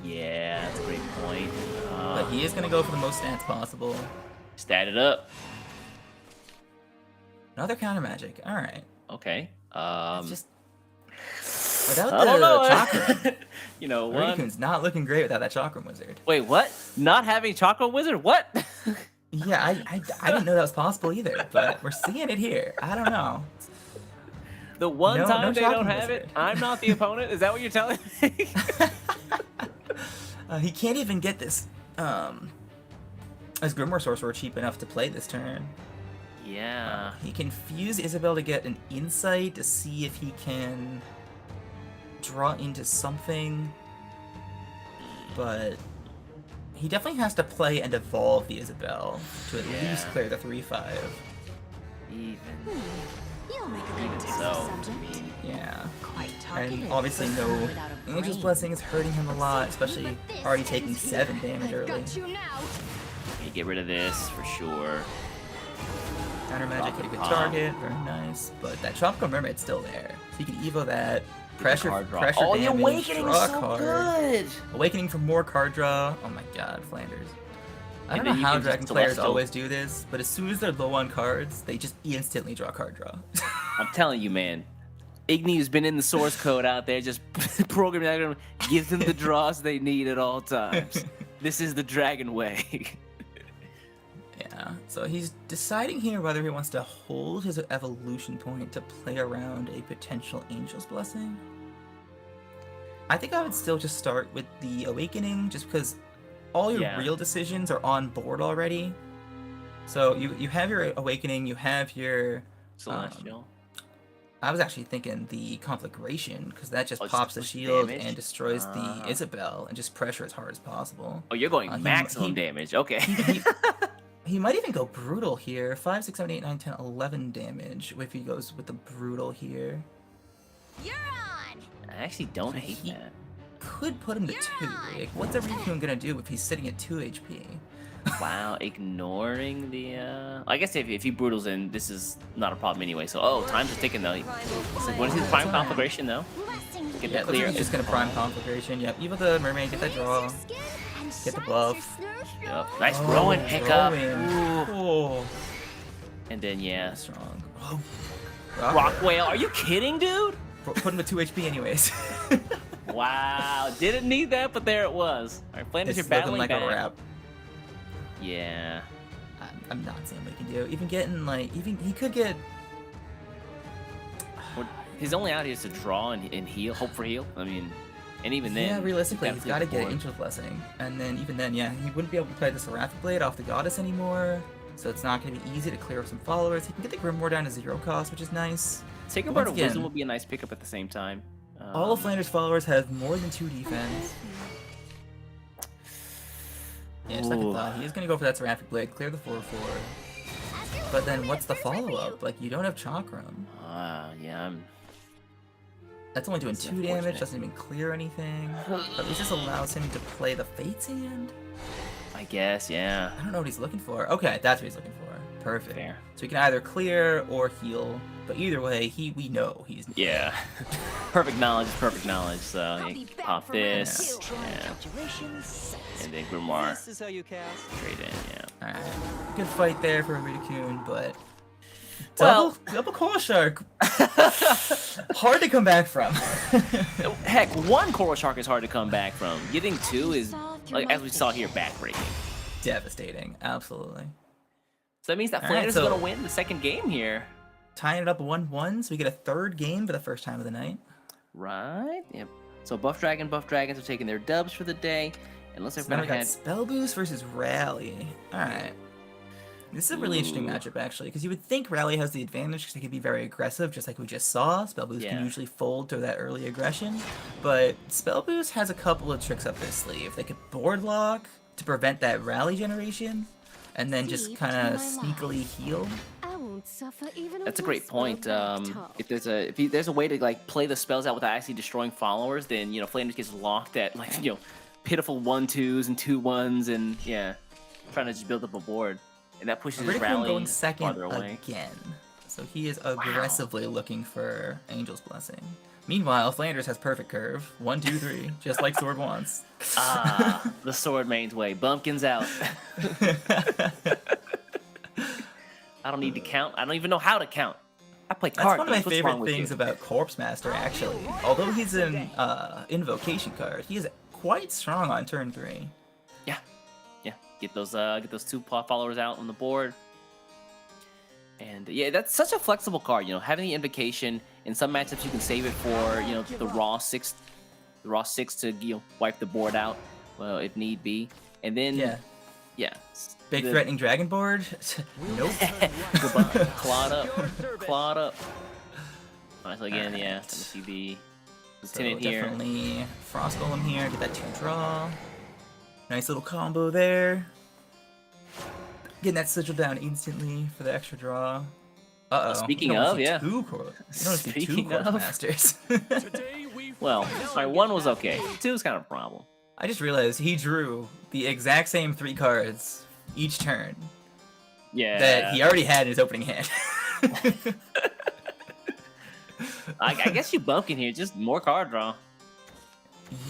Yeah, that's a great point. But he is going to go for the most stats possible. Stat it up. Another counter magic. Alright. Okay. It's just... Without I don't know. the Chakra, You know what? Riku's not looking great without that Chakra Wizard. Wait, what? Not having Choco Wizard? What? Yeah, I didn't know that was possible either, but we're seeing it here. I don't know. The one No- time no they Choco don't have Wizard. it, I'm not the opponent. Is that what you're telling me? He can't even get this, as Grimoire Sorcerer cheap enough to play this turn. Yeah. He can fuse Isabel to get an insight to see if he can draw into something, but he definitely has to play and evolve the Isabel to at Yeah. least clear the 3/5. Even You'll make a good test so, subject. I mean, Yeah. Quite targeted. And obviously no Without a Angel's brain. Blessing is hurting him a lot, especially already taking 7 damage early. you get rid of this for sure. Counter magic Rocket hit a good Palm. target, very nice. But that Tropical Mermaid's still there. So you can evo that. Pressure, Card draw. pressure Oh, the damage, Awakening draw is a so card. good. Awakening for more card draw. Oh my god, Flanders. I And don't then know you how can just Dragon players Celestial. always do this, but as soon as they're low on cards, they just instantly draw card draw. I'm telling you, man. Igni's been in the source code out there, just programming that them, give them the draws they need at all times. This is the Dragon way. Yeah, so he's deciding here whether he wants to hold his evolution point to play around a potential Angel's Blessing. I think I would still just start with the Awakening, just because all your Yeah. real decisions are on board already. So you have your Awakening, you have your... Celestial. I was actually thinking the Conflagration, because that just Oh, just pops the push shield damage? and destroys the Isabel, and just pressure as hard as possible. Oh, you're going he- maximum he- damage. Okay. He might even go Brutal here. 5, 6, 7, 8, 9, 10, 11 damage if he goes with the Brutal here. You're on. I actually don't hate He- that. Could put him to 2. Like, what's a Rikun gonna do if he's sitting at 2 HP? Wow, ignoring the. I guess if he brutals in, this is not a problem anyway. So, oh, time's just ticking though. So what is his prime conflagration though? Get Yeah, the looks like clear. he's just gonna Prime Conflagration. Yep, Evo the Mermaid, get that draw. Get the buff. Yep. Nice Oh, growing pickup. growing. Ooh. Oh, And then yeah, that's strong. Oh. Rock whale. Are you kidding, dude? Put him at 2 HP anyways. Wow, didn't need that, but there it was. All right, Flanders, This you're is looking battling like back. a wrap. Yeah. I'm not seeing what he can do. Even getting like, even he could get. His only out here is to draw and heal, hope for heal. I mean, and even then. Yeah, realistically, he's got to get it. Angel's Blessing, and then even then, yeah, he wouldn't be able to play the Seraphic Blade off the Goddess anymore. So it's not going to be easy to clear up some followers. He can get the Grimoire down to 0 cost, which is nice. Sacred Once Bird of again- Wisdom would be a nice pickup at the same time. All of Flanders' followers have more than 2 defense. Yeah, second Ooh. thought, he is going to go for that Seraphic Blade, clear the 4/4. But then what's the follow-up? Like, you don't have Chakram. Yeah, That's only doing That's 2 damage, unfortunate. doesn't even clear anything. But at least this allows him to play the Fate's Hand? I guess, yeah. I don't know what he's looking for. Okay, that's what he's looking for. Perfect. Fair. So he can either clear or heal, but either way, we know he's... Yeah. Perfect knowledge is perfect knowledge, so I'll you be back pop for round this, two. yeah. And then Grimoire This is how you cast. trade in, yeah. Alright. Good fight there for Ridikun, but... Well- Double Coral Shark. Hard to come back from. Heck, 1 Coral Shark is hard to come back from. Getting 2 is, Solved your like, as we saw motivation. here, backbreaking. Devastating. Absolutely. So that means that All right, Flanders so- is going to win the second game here. Tying it up 1-1, so we get a 3rd game for the first time of the night. Right? Yep. So Buff Dragons are taking their dubs for the day. And looks like So now we're we going got to Spell Boost versus Rally. Alright. This is a really interesting Ooh. matchup, actually, because you would think Rally has the advantage because they can be very aggressive, just like we just saw. Spell Boost can Yeah. usually fold to that early aggression. But Spell Boost has a couple of tricks up their sleeve. They could board lock to prevent that Rally generation, and then just Deep kind to of my sneakily heal. I won't suffer even That's a great whisper point. of that talk. If there's a way to like play the spells out without actually destroying followers, then Flanders gets locked at like pitiful 1-2s and 2-1s, and yeah, trying to just build up a board, and that pushes his Ridikun rally going second farther away. again. So he is aggressively looking for Angel's Blessing. Meanwhile, Flanders has perfect curve. 1, 2, 3, just like Sword wants. Ah, the sword main's way. Bumpkins out. I don't need to count. I don't even know how to count. I play That's card one of my games. What's wrong favorite with things you? about Corpse Master, actually. Although he's an invocation card, he is quite strong on turn 3. Yeah, yeah. Get those 2 followers out on the board. And yeah, that's such a flexible card. Having the invocation in some matchups, you can save it for the raw 6 to wipe the board out, well, if need be. And then Yeah. s- Big the- threatening dragon board? Nope. Goodbye. Clawed up. Alright, so again, yeah. Let me see the So Lieutenant here. definitely Frost Golem here, get that 2 draw. Nice little combo there. Getting that sigil down instantly for the extra draw. Uh-oh. Speaking You don't of, see yeah. 2 Corpse. You don't see 2 Speaking Corpse of. Masters. Well, my 1 was okay. 2 was kind of a problem. I just realized he drew the exact same 3 cards each turn Yeah. that he already had in his opening hand. I guess you bumpkin here, just more card draw.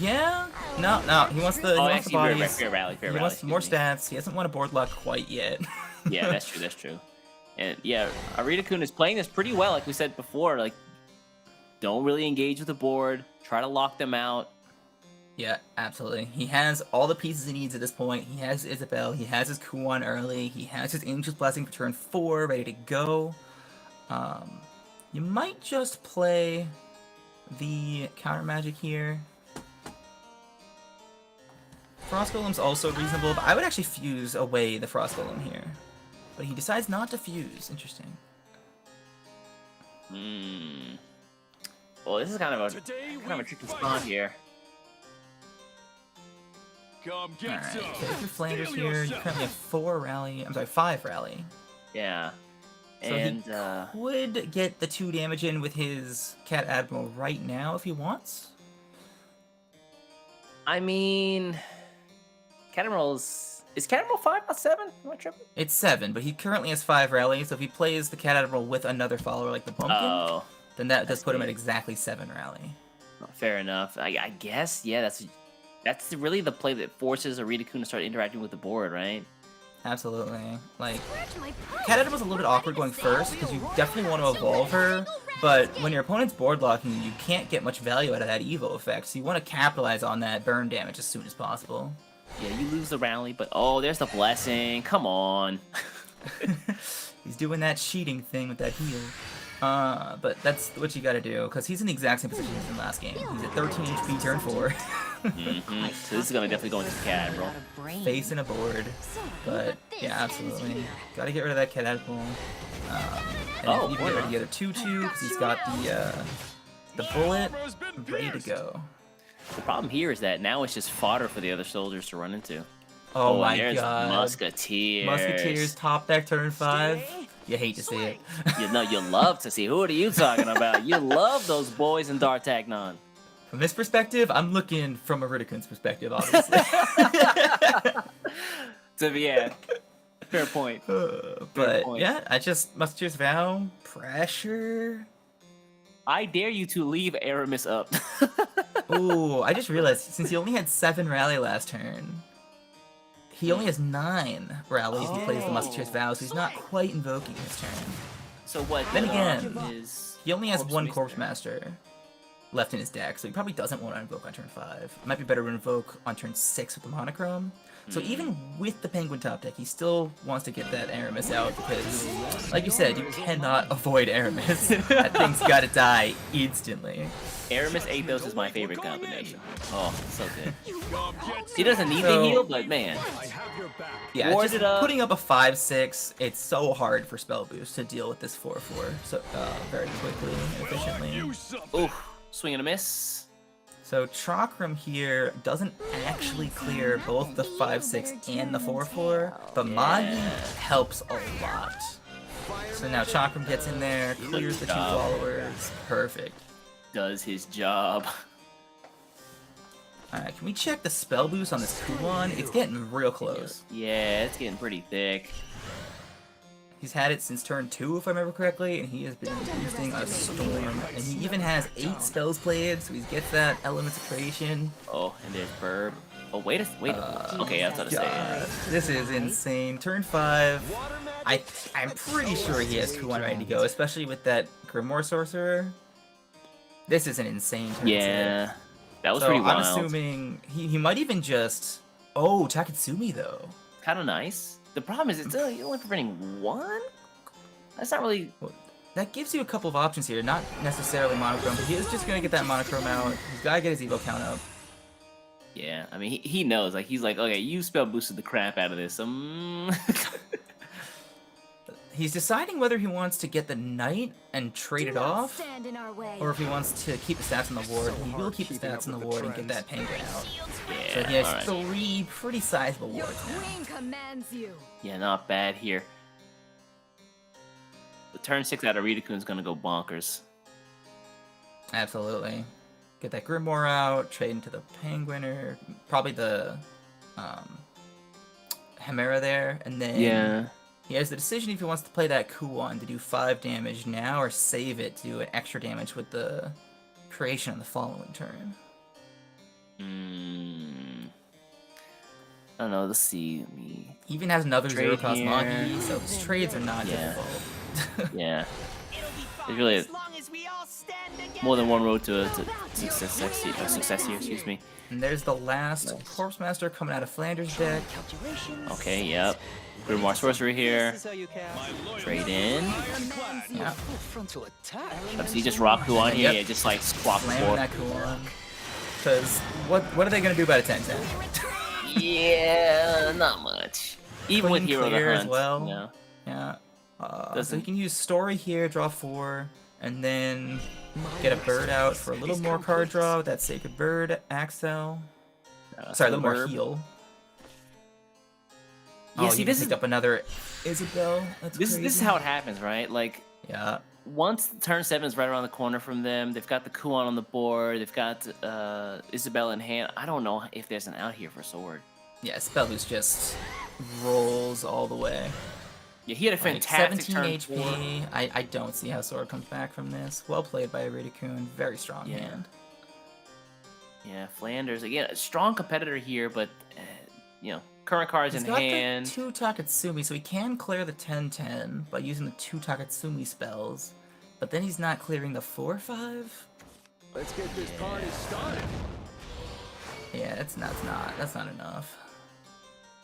Yeah? No, he wants the, he wants the bodies. fair rally. He wants more excuse me. stats. He hasn't won a board lock quite yet. Yeah, that's true. And yeah, Arita-kun is playing this pretty well, like we said before. Like, don't really engage with the board. Try to lock them out. Yeah, absolutely. He has all the pieces he needs at this point. He has Isabel. He has his Kuon early. He has his Angel's Blessing for turn 4 ready to go. You might just play the counter magic here. Frost Golem's also reasonable, but I would actually fuse away the Frost Golem here. But he decides not to fuse. Interesting. Well, this is kind of a tricky spot here. Alright, so if you're Flanders here, you currently have 5 rally. Yeah. So And he would get the 2 damage in with his Cat Admiral right now if he wants. I mean, Catamaral is Catamaral 5 not 7? Am I tripping? It's 7, but he currently has 5 rally, so if he plays the Cat Admiral with another follower like the Pumpkin, Oh, then that does I put him see. at exactly 7 rally. fair enough. I guess, yeah, that's really the play that forces Arita-kun to start interacting with the board, right? Absolutely. Like, Scratch my punch. Cat Admiral's a little bit awkward going first, because you definitely want to evolve her, but when your opponent's board locking, you can't get much value out of that Evo effect, so you want to capitalize on that burn damage as soon as possible. Yeah, you lose the rally, but oh, there's the blessing. Come on. He's doing that cheating thing with that heal. But that's what you gotta do, because he's in the exact same position as in last game. He's at 13 HP turn 4, So this is gonna definitely go into the Cat Admiral. facing a board. But yeah, absolutely. Gotta get rid of that Cat Admiral. And Oh, even why get rid not? of the other 2/2, because he's got the bullet ready to go. The problem here is that now it's just fodder for the other soldiers to run into. Oh and my there's god. Musketeers. Musketeers top deck turn 5. You hate to see it. You know, you love to see. Who are you talking about? You love those boys in D'Artagnan. From this perspective, I'm looking from a Ridicune's perspective, obviously. So yeah, fair point. But point. yeah, I just Musketeer's Vow, pressure. I dare you to leave Aramis up. Ooh, I just realized since he only had 7 rally last turn, he only has 9 rallies. He plays the Musketeer's Vow, so he's not quite invoking his turn. So what? Then again, is He only has Corpse 1 Master. Corpse Master left in his deck, so he probably doesn't want to invoke on turn 5. It might be better to invoke on turn 6 with the Monochrome. So even with the Penguin top deck, he still wants to get that Aramis out because, like you said, you cannot avoid Aramis. That thing's gotta die instantly. Aramis Athos is my favorite combination. Oh, so good. He doesn't need So- the heal, but man, Yeah, Ward just it up. putting up a 5/6, it's so hard for Spell Boost to deal with this 4/4 so very quickly and efficiently. oof, swing and a miss. So Chakram here doesn't actually clear both the 5/6 and the 4/4, but Magi helps a lot. So now Chakram gets in there, clears the 2 job. followers, perfect. Does his job. Alright, can we check the spell boost on this Kuon? It's getting real close. Yeah, it's getting pretty thick. He's had it since turn 2, if I remember correctly, and he has been boosting a storm. And he even has 8 spells played, so he gets that Elements of Creation. Oh, and there's Burb. Oh, wait. Okay, I was about to say. God, this is insane. Turn 5, I'm pretty sure he has Kuon ready to go, especially with that Grimoire Sorcerer. This is an insane turn 6. Yeah, that was So pretty I'm wild. assuming he might even just... Oh, Takatsumi though. Kind of nice. The problem is it's only preventing 1. That's not really. That gives you a couple of options here, not necessarily Monochrome, but he is just gonna get that Monochrome out. He's gotta get his Evo count up. Yeah, I mean he knows. Like he's like, okay, you spell boosted the crap out of this. He's deciding whether he wants to get the Knight and trade it off, Stand in our way. or if he wants to keep the stats on the ward. He will keep the stats on the ward and get that Penguin out. So Yeah, he has alright. 3 pretty sizable wards now. Queen commands you. Yeah, not bad here. The turn 6 out of Ridakun's gonna go bonkers. Absolutely. Get that Grimoire out, trade into the Penguin, or probably the Chimera there, and then Yeah. he has the decision if he wants to play that Kuon to do 5 damage now, or save it to do an extra damage with the creation on the following turn. I don't know. Let's see. Let me. He even has another Trade 0 cost here. Magi, so his trades are not Yeah. difficult. Yeah. There's really more than one road to success here. Excuse me. And there's the last Corpse Master coming out of Flanders deck. Okay. Yep. Grimoire Sorcerer here. Trade in. Yeah, Frontal attack. So you just rock who on here. Yep. Yeah, just like squawk the slamming board. that Kuon. Because what are they gonna do about a 10/10? Yeah, not much. Even with Clean Hero clear the as Hunt. well. Yeah. Yeah. So Doesn't- you can use Story here, draw 4, and then get a bird out for a little more card draw with that Sacred Bird, Axel. Sorry, a little more Burb. heal. Yeah, Oh, see, you this picked up another Isabel. That's This is crazy. how it happens, right? Like Yeah. once turn 7 is right around the corner from them, they've got the Kuon on the board, they've got Isabel in hand. I don't know if there's an out here for Sword. Yeah, Spell Boost just rolls all the way. Yeah, he had a Like, fantastic 17 turn HP. 4. I don't see how Sword comes back from this. Well played by Ridicune. Very strong Yeah. hand. Yeah, Flanders again, a strong competitor here, but current cards He's in got hand. the 2 Takatsumi, so he can clear the 10/10 by using the 2 Takatsumi spells. But then he's not clearing the 4/5? Let's get this party started. Yeah, that's not enough.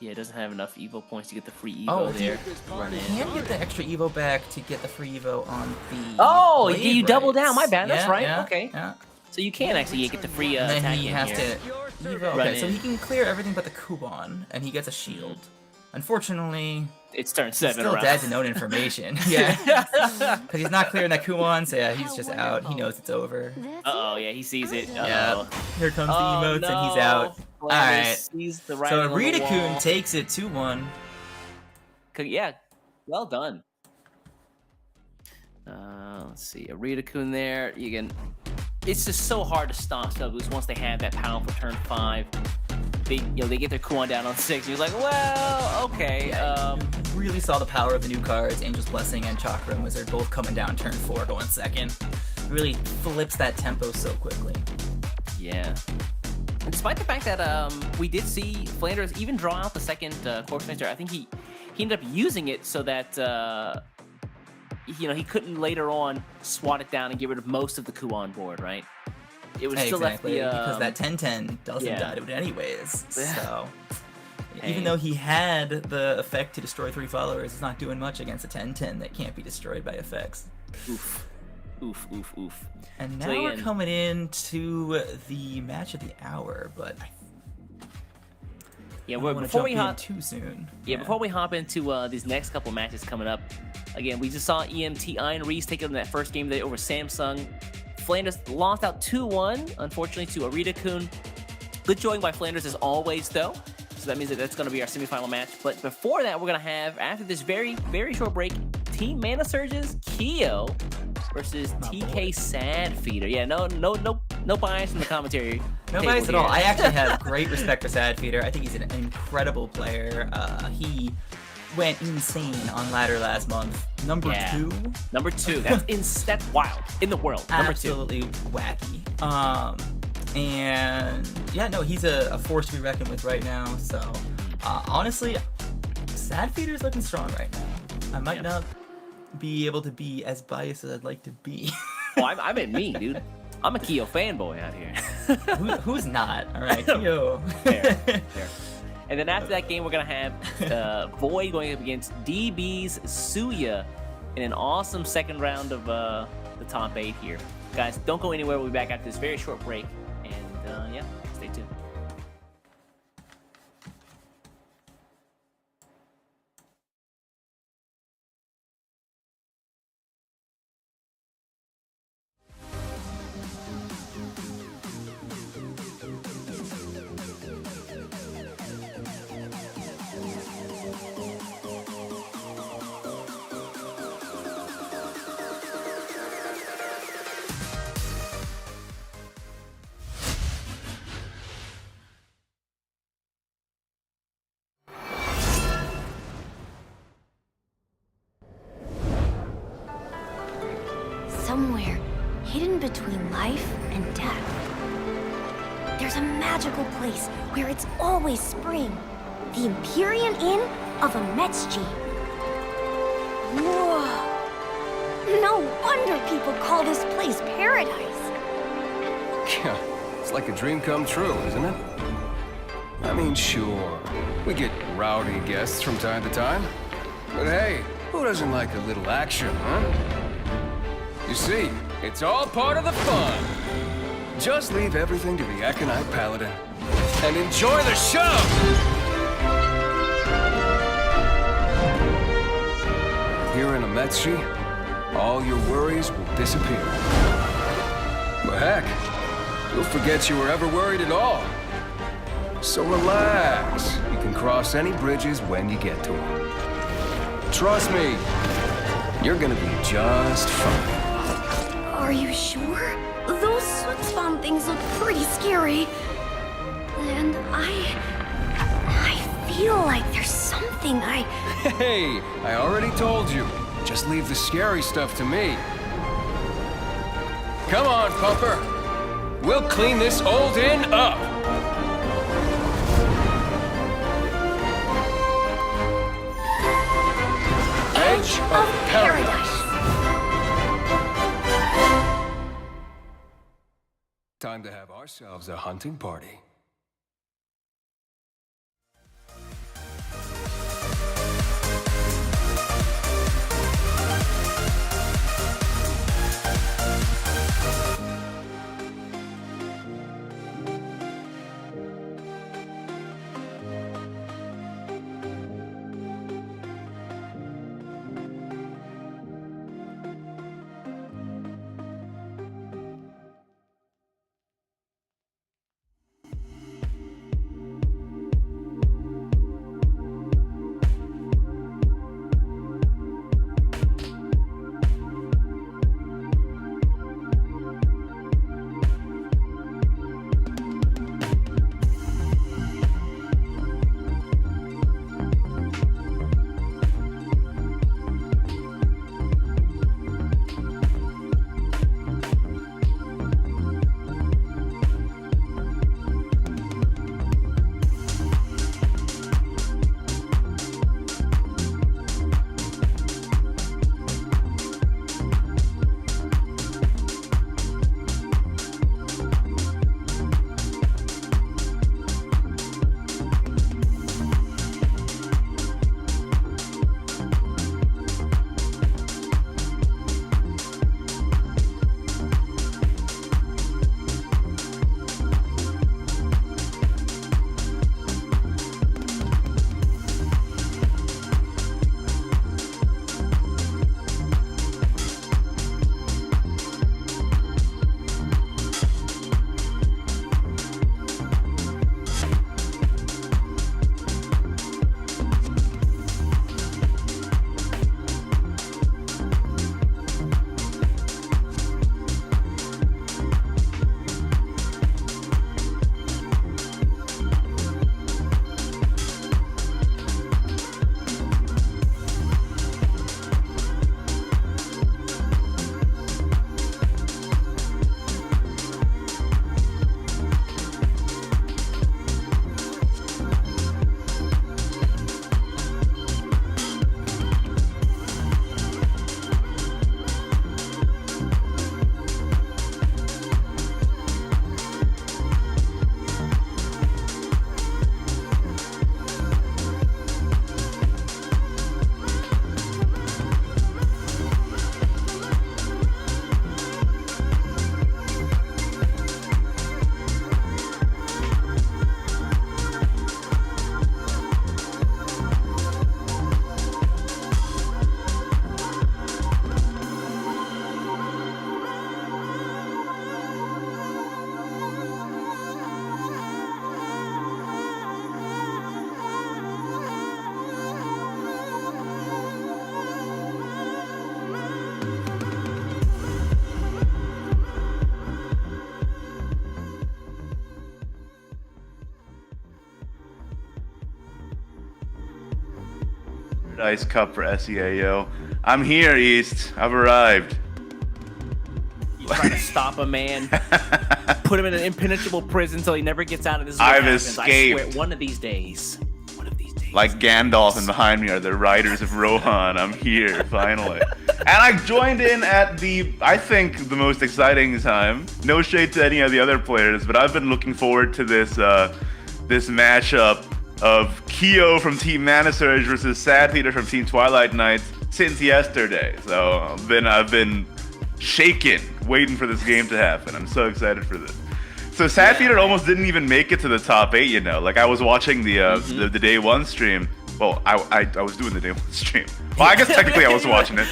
Yeah, it doesn't have enough Evo points to get the free Evo Oh, there. this Run You in. can get the extra Evo back to get the free Evo on the. Oh, Blade you double down. Rights. My bad. That's Yeah, right. yeah, Okay. Yeah. So you can actually get the free And attack then he in has here. to Evo. Run Okay, so in. he can clear everything but the Kuban, and he gets a shield. Unfortunately, It's turn he's 7 still around. dead to known information. Yeah, because he's not clearing that Kuban, so yeah, he's just out. He knows it's over. Uh-oh, yeah, he sees it. Yeah, Uh-oh. here comes the Oh, emotes, no. and he's out. Flanders Alright. sees the writing So on the wall. Ridicune takes it 2-1. Yeah, well done. Let's see, Arita Kun there. You can. It's just so hard to stop Stubbs once they have that powerful turn 5. They get their Kuon down on 6. He was like, well, okay. Really saw the power of the new cards, Angel's Blessing and Chakra and Wizard, both coming down turn 4, going second. Really flips that tempo so quickly. Yeah. And despite the fact that we did see Flanders even draw out the second Corpse Master, I think he ended up using it so that he couldn't later on swat it down and get rid of most of the Kuon board, right? It was still left the because that 10/10 doesn't die to it anyways. So even Hey. though he had the effect to destroy 3 followers, it's not doing much against a 10/10 that can't be destroyed by effects. Oof. Oof, oof, oof. And now So, we're yeah. coming into the match of the hour, but Yeah, I don't want to before jump we in hop, too soon. before we hop into these next couple matches coming up, again, we just saw EMT Iron Reese take on that first game today over Samsung. Flanders lost out 2-1, unfortunately, to Arita Kun. Good showing by Flanders as always, though. So that means that that's going to be our semifinal match. But before that, we're going to have, after this very, very short break, Team Mana Surge's Keo versus TK Sad Feeder. Yeah, no bias in the commentary. No table bias at all. here. I actually have great respect for Sad Feeder. I think he's an incredible player. He went insane on ladder last month. Number Yeah. 2. Number 2. That's wild in the world. Number 2. Absolutely wacky. And yeah, no, he's a force to be reckoned with right now. So honestly, Sad Feeder's looking strong right now. I might not be able to be as biased as I'd like to be. Oh, I meant me, dude. I'm a Keo fanboy out here. Who's not? All right, Keo. Fair, fair. And then after that game, we're going to have Void going up against DB's Suya in an awesome second round of the top 8 here. Guys, don't go anywhere. We'll be back after this very short break. And yeah, stay tuned. Somewhere hidden between life and death, there's a magical place where it's always spring. The Empyrean Inn of Ametsji. Whoa! No wonder people call this place paradise. Yeah, it's like a dream come true, isn't it? I mean, sure, we get rowdy guests from time to time. But hey, who doesn't like a little action, huh? You see, it's all part of the fun. Just leave everything to the Aconite Paladin and enjoy the show! Here in Ametsji, all your worries will disappear. But heck, you'll forget you were ever worried at all. So relax. You can cross any bridges when you get to them. Trust me, you're gonna be just fine. Are you sure? Those Suitspan things look pretty scary. And I feel like there's something Hey, I already told you. Just leave the scary stuff to me. Come on, Pumper. We'll clean this old inn up. Edge of Paradise. Time to have ourselves a hunting party. Paradise Cup for SEAO. I'm here, East. I've arrived. You trying to stop a man, put him in an impenetrable prison so he never gets out of this. I've happens. escaped. I swear, one of these days. Like Gandalf, and behind me are the Riders of Rohan. I'm here, finally. And I joined in at I think, the most exciting time. No shade to any of the other players, but I've been looking forward to this matchup of Kyo from Team Mana Surge versus Sad Peter from Team Twilight Knights since yesterday. So I've been shaken, waiting for this game to happen. I'm so excited for this. So Sad Peter almost didn't even make it to the top 8, you know. Like, I was watching the day one stream. Well, I was doing the day one stream. Well, I guess technically I was watching it.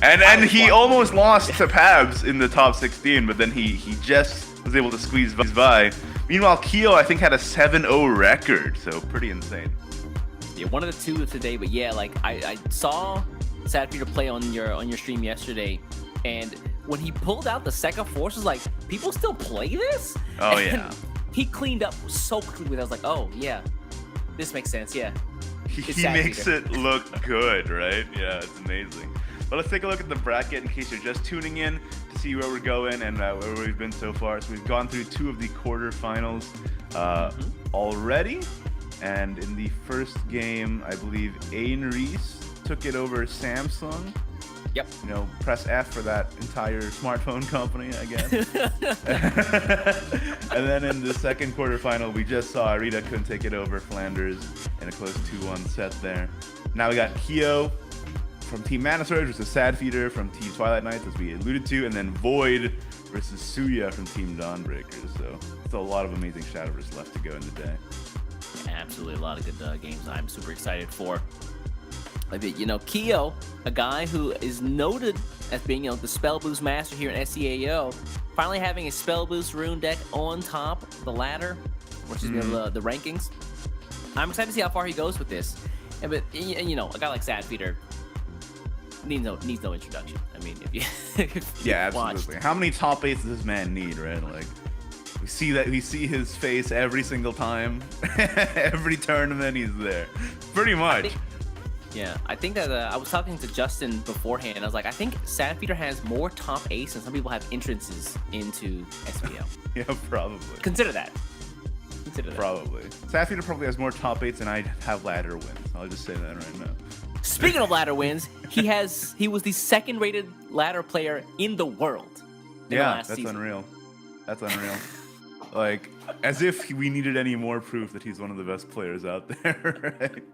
And he almost lost to Pabs in the top 16, but then he just was able to squeeze by. Meanwhile, Kyo, I think, had a 7-0 record, so pretty insane. Yeah, one of the two today, but yeah, like I saw Sad Peter play on your stream yesterday, and when he pulled out the Sekka Force, was like, people still play this? Oh, and yeah. He cleaned up so quickly with it. I was like, oh, yeah, this makes sense, yeah. He makes it look good, right? Yeah, it's amazing. But let's take a look at the bracket in case you're just tuning in to see where we're going and where we've been so far. So we've gone through 2 of the quarterfinals already. And in the first game, I believe Ain Reese took it over Samsung. Yep. You know, press F for that entire smartphone company, I guess. And then in the second quarterfinal, we just saw Arita couldn't take it over Flanders in a close 2-1 set there. Now we got Kyo from Team Mana Surge versus Sad Feeder from Team Twilight Knights, as we alluded to, and then Void versus Suya from Team Dawnbreakers. So it's a lot of amazing Shadowverse left to go in the day. Absolutely, a lot of good games I'm super excited for. Like, you know, Kyo, a guy who is noted as being, you know, the Spell Boost master here in SEAO, finally having a Spell Boost rune deck on top of the ladder, which is the rankings. I'm excited to see how far he goes with this. And you know, a guy like Sad Feeder needs no introduction. I mean, if you Yeah, watched. absolutely. How many top 8s does this man need, right? Like, we see his face every single time, every tournament he's there, pretty much. I think that I was talking to Justin beforehand. I was like, I think Sad Feeder has more top 8s than some people have entrances into SPL. Yeah, probably. Consider that. Probably. Sad Feeder probably has more top 8s than I have ladder wins. I'll just say that right now. Speaking of ladder wins, he was the second rated ladder player in the world. Yeah, that's unreal. That's unreal. Like, as if we needed any more proof that he's one of the best players out there, right?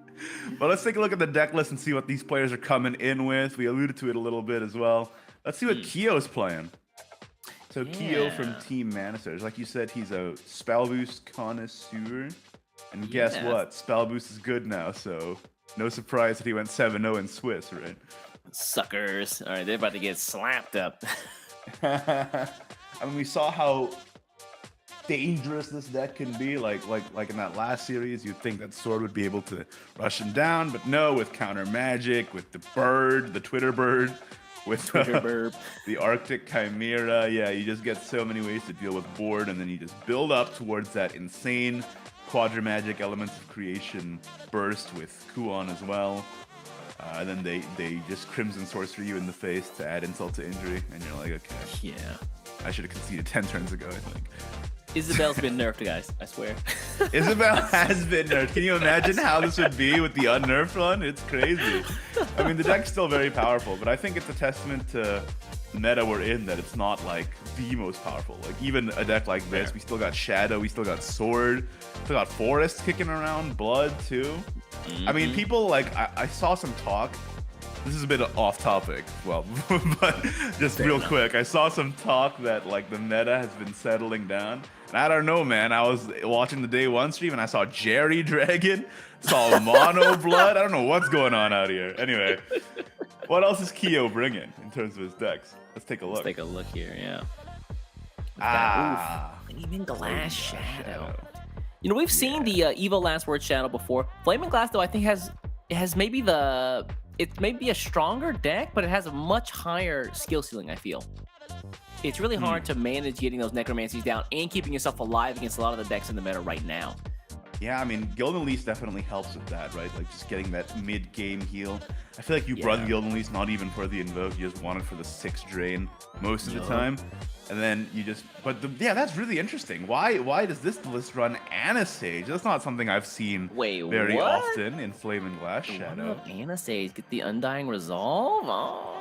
But let's take a look at the deck list and see what these players are coming in with. We alluded to it a little bit as well. Let's see what Kyo's playing. So Kyo from Team Mana Surge. Like you said, he's a Spell Boost connoisseur. And guess what? Spell Boost is good now, so no surprise that he went 7-0 in Swiss, right? Suckers. All right, they're about to get slapped up. I mean, we saw how dangerous this deck can be. Like in that last series, you'd think that Sword would be able to rush him down, but no, with counter magic, with the bird, the Twitter bird, with the Arctic Chimera. Yeah, you just get so many ways to deal with board, and then you just build up towards that insane Quadra Magic Elements of Creation burst with Kuon as well. And then they just Crimson Sorcerer you in the face to add insult to injury, and you're like, okay. Yeah. I should have conceded 10 turns ago, I think. Isabel's been nerfed, guys. I swear. Isabel has been nerfed. Can you imagine how this would be with the unnerfed one? It's crazy. I mean, the deck's still very powerful, but I think it's a testament to the meta we're in that it's not like the most powerful. Like, even a deck like this, we still got Shadow, we still got Sword, still got Forest kicking around, Blood too. I mean, people like, I saw some talk. This is a bit off topic, well, but just real quick, I saw some talk that like the meta has been settling down. And I don't know, man. I was watching the day one stream and I saw Jerry Dragon, saw Mono Blood. I don't know what's going on out here. Anyway, what else is Kyo bringing in terms of his decks? Let's take a look. Let's take a look here, yeah. And even Glass Shadow. You know, we've seen the Evo Last Word Shadow before. Flaming Glass, though, I think has maybe it may be a stronger deck, but it has a much higher skill ceiling, I feel. It's really hard to manage getting those necromancies down and keeping yourself alive against a lot of the decks in the meta right now. Yeah, I mean, Gildan Lease definitely helps with that, right? Like just getting that mid-game heal. I feel like you run Gildan Lease not even for the invoke, you just want it for the 6 drain most of the time. And then you just, yeah, that's really interesting. Why does this list run Anasage? That's not something I've seen very often in Flame and Glass Shadow. Anasage, get the Undying Resolve?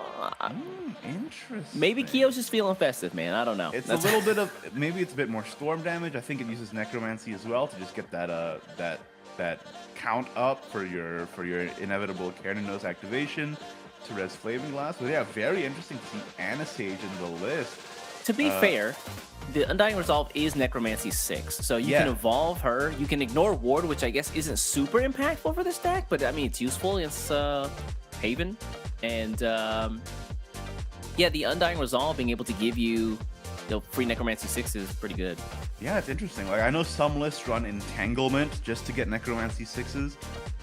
Interesting. Maybe Kyo's just feeling festive, man. I don't know. It's a little bit of, maybe it's a bit more storm damage. I think it uses Necromancy as well to just get that count up for your inevitable Carnanos activation to res Flaming Glass. But yeah, very interesting to see Anasage in the list. To be fair, the Undying Resolve is Necromancy 6, so you can evolve her. You can ignore Ward, which I guess isn't super impactful for this deck, but I mean, it's useful against Haven. And yeah, the Undying Resolve being able to give you free Necromancy 6 is pretty good. Yeah, it's interesting. Like, I know some lists run Entanglement just to get Necromancy 6s,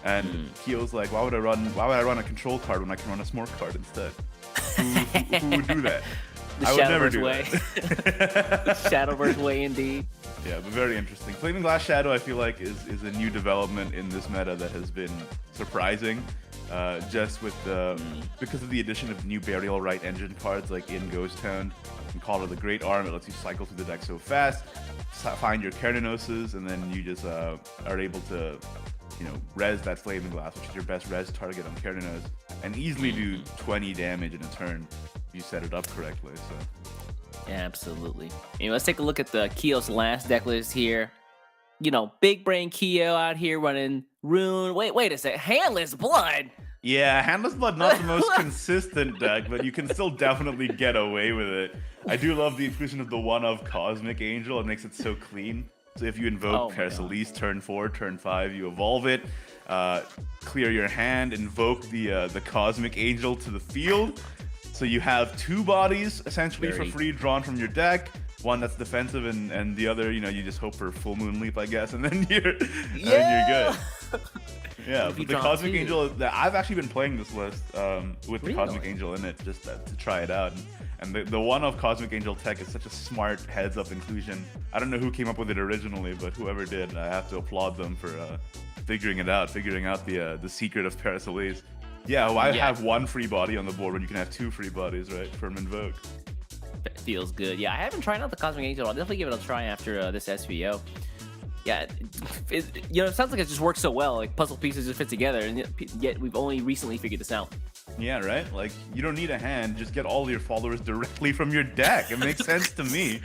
and Kyo's like, why would I run a control card when I can run a Smork card instead? Who would do that? The I would never Shadowverse do way. that. The Shadowverse way, indeed. Yeah, but very interesting. Flaming Glass Shadow, I feel like, is a new development in this meta that has been surprising. Just with because of the addition of new Burial Rite engine cards like in Ghost Town and Call of the Great Arm, it lets you cycle through the deck so fast, find your Carnanoses, and then you just are able to, res that Flaming Glass, which is your best res target on Carnanos, and easily do 20 damage in a turn if you set it up correctly. So. Yeah, absolutely. Let's take a look at the Kyo's last deck list here. Big brain Kyo out here running Rune. Wait a sec. Handless Blood. Yeah, Handless Blood, not the most consistent deck, but you can still definitely get away with it. I do love the inclusion of the one-of Cosmic Angel. It makes it so clean. So if you invoke Perseus turn 4, turn 5, you evolve it, clear your hand, invoke the Cosmic Angel to the field. So you have 2 bodies essentially for free drawn from your deck. One that's defensive and the other, you just hope for Full Moon Leap, I guess, and then you're good. Yeah, but the Cosmic Angel, I've actually been playing this list with the Cosmic Angel in it just to try it out. And the one-of Cosmic Angel tech is such a smart heads-up inclusion. I don't know who came up with it originally, but whoever did, I have to applaud them for figuring out the secret of Perseus. Yeah, why have 1 free body on the board when you can have 2 free bodies, right, from Invoke? It feels good. Yeah, I haven't tried out the Cosmic Angel. I'll definitely give it a try after this SVO. Yeah, it sounds like it just works so well. Like puzzle pieces just fit together, and yet we've only recently figured this out. Yeah, right? Like, you don't need a hand. Just get all your followers directly from your deck. It makes sense to me.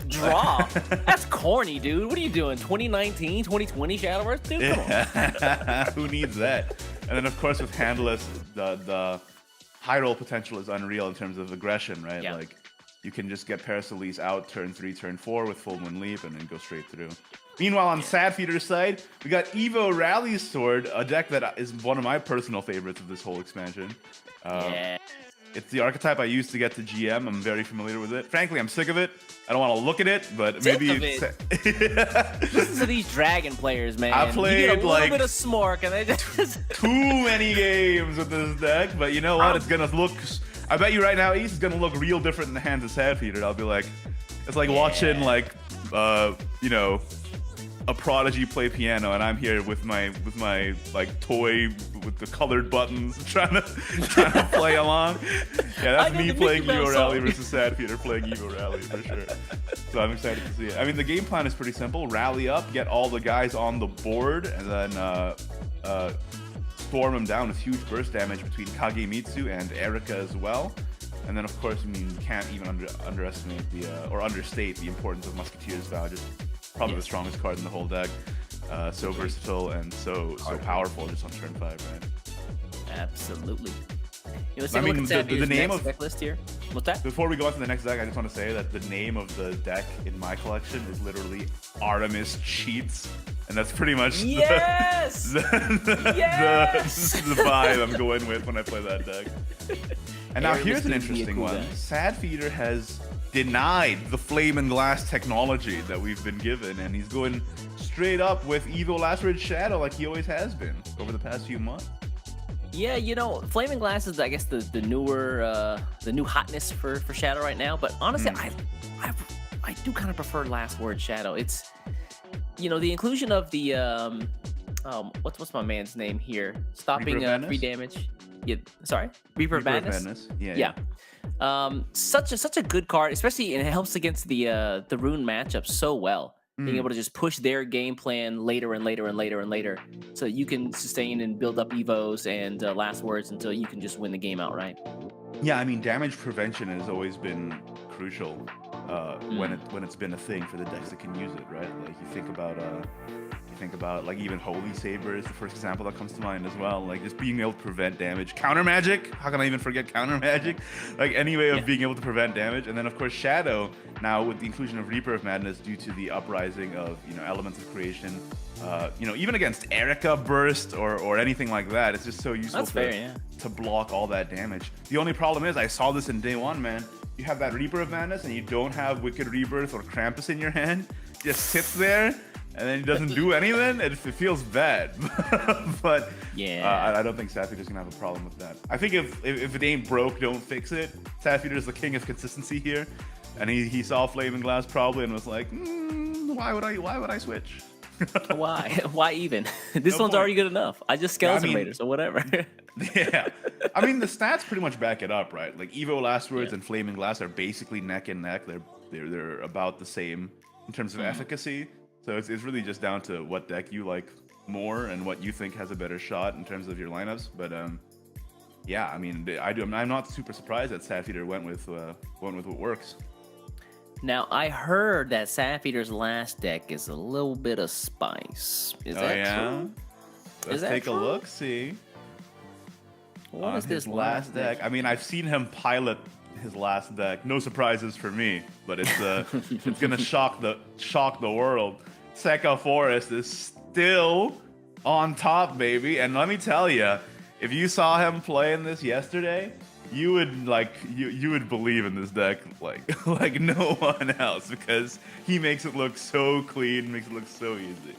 Draw? That's corny, dude. What are you doing? 2019, 2020 Shadowverse? Dude, come on. Who needs that? And then, of course, with Handless, the high roll potential is unreal in terms of aggression, right? Yeah. Like, you can just get Perseus out turn 3, turn 4 with Full Moon Leap and then go straight through. Meanwhile, on Sadfeeder's side, we got Evo Rally's Sword, a deck that is one of my personal favorites of this whole expansion. Yeah. It's the archetype I used to get to GM. I'm very familiar with it. Frankly, I'm sick of it. I don't want to look at it, but maybe Listen to these dragon players, man. I played you get a like little bit of smork, and they just too many games with this deck. But you know what? It's gonna look. I bet you right now, Ace is gonna look real different in the hands of Sadfeeder. I'll be like, it's like watching like, a prodigy play piano, and I'm here with my like toy with the colored buttons trying to play along. Yeah, that's me playing Evo Rally versus Sadfeeder playing Evo Rally for sure. So I'm excited to see it. I mean, the game plan is pretty simple: rally up, get all the guys on the board, and then storm them down with huge burst damage between Kagemitsu and Erika as well. And then, of course, I mean, you can't even underestimate or understate the importance of Musketeer's Vow. Just probably the strongest card in the whole deck. So versatile and so powerful just on turn 5, right? Absolutely. I mean, the name of deck list here. What's that? Before we go on to the next deck, I just want to say that the name of the deck in my collection is literally Artemis Cheats, and that's pretty much the vibe I'm going with when I play that deck. And now here's an interesting one. Sadfeeder has denied the Flame and Glass technology that we've been given, and he's going straight up with Evo Lacerated Shadow like he always has been over the past few months. Yeah, Flaming Glass is, I guess, the newer, the new hotness for Shadow right now. But honestly, I do kind of prefer Last Word Shadow. the inclusion of the what's my man's name here? Stopping Reaper of free Madness? damage. Yeah, sorry, Reaper of Reaper of Madness. Yeah. Such a good card, especially, and it helps against the rune matchup so well. Being able to just push their game plan later and later and later and later, so you can sustain and build up evos and last words until you can just win the game outright. Yeah, I mean, damage prevention has always been crucial when it's been a thing for the decks that can use it, right? Like you think about like even Holy Saber is the first example that comes to mind as well. Like just being able to prevent damage. Counter magic. How can I even forget counter magic? Like any way of being able to prevent damage. And then of course Shadow. Now with the inclusion of Reaper of Madness due to the uprising of elements of creation. Even against Erica burst or anything like that, it's just so useful to block all that damage. The only problem is I saw this in day one, man. You have that Reaper of Madness and you don't have Wicked Rebirth or Krampus in your hand. Just sits there and then he doesn't do anything. It feels bad. But I don't think Sapphir's gonna have a problem with that. I think if it ain't broke, don't fix it. Saphir is the king of consistency here, and he saw Flaming Glass probably and was like, why would I switch? Why even? This one's point. already good enough. I just Skeleton Raiders or whatever. Yeah, I mean the stats pretty much back it up, right? Like Evo Last Words and Flaming Glass are basically neck and neck. They're about the same in terms of efficacy. So it's really just down to what deck you like more and what you think has a better shot in terms of your lineups. But yeah, I mean I'm not super surprised that Sapphire went with what works. Now, I heard that Sapphir's last deck is a little bit of spice. Is that true? Let's take a look, see. What is this last deck? I mean, I've seen him pilot his last deck. No surprises for me, but it's it's gonna shock the world. Sekka Forest is still on top, baby. And let me tell you, if you saw him playing this yesterday, you would believe in this deck like no one else, because he makes it look so clean, makes it look so easy.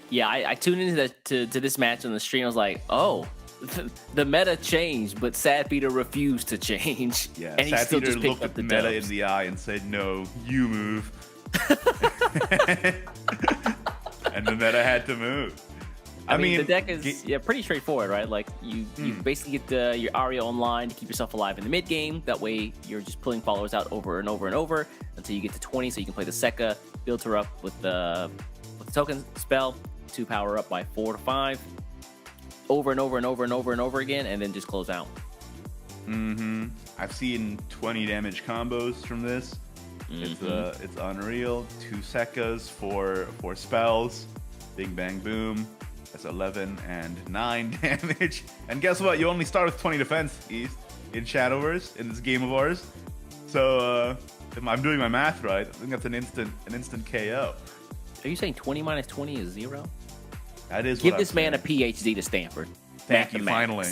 Yeah, I tuned into to this match on the stream. I was like, oh, the meta changed, but Sad Peter refused to change. Yeah, and he Sad still Peter just picked looked up at the meta dubs. in the eye and said, "No, you move." And the meta had to move. I mean, the deck is pretty straightforward, right? Like you basically get your Aria online to keep yourself alive in the mid game. That way, you're just pulling followers out over and over and over until you get to 20, so you can play the Sekka, build her up with the token spell to power up by 4 to 5, over and over and over and over and over again, and then just close out. I've seen 20 damage combos from this. It's unreal. 2 Sekkas, 4 spells, bing bang boom. That's 11 and 9 damage. And guess what? You only start with 20 defense, East, in Shadowverse, in this game of ours. So if I'm doing my math right, I think that's an instant KO. Are you saying 20 minus 20 is 0? That is. Give what this I'm man a saying. PhD to Stanford. Thank you, finally.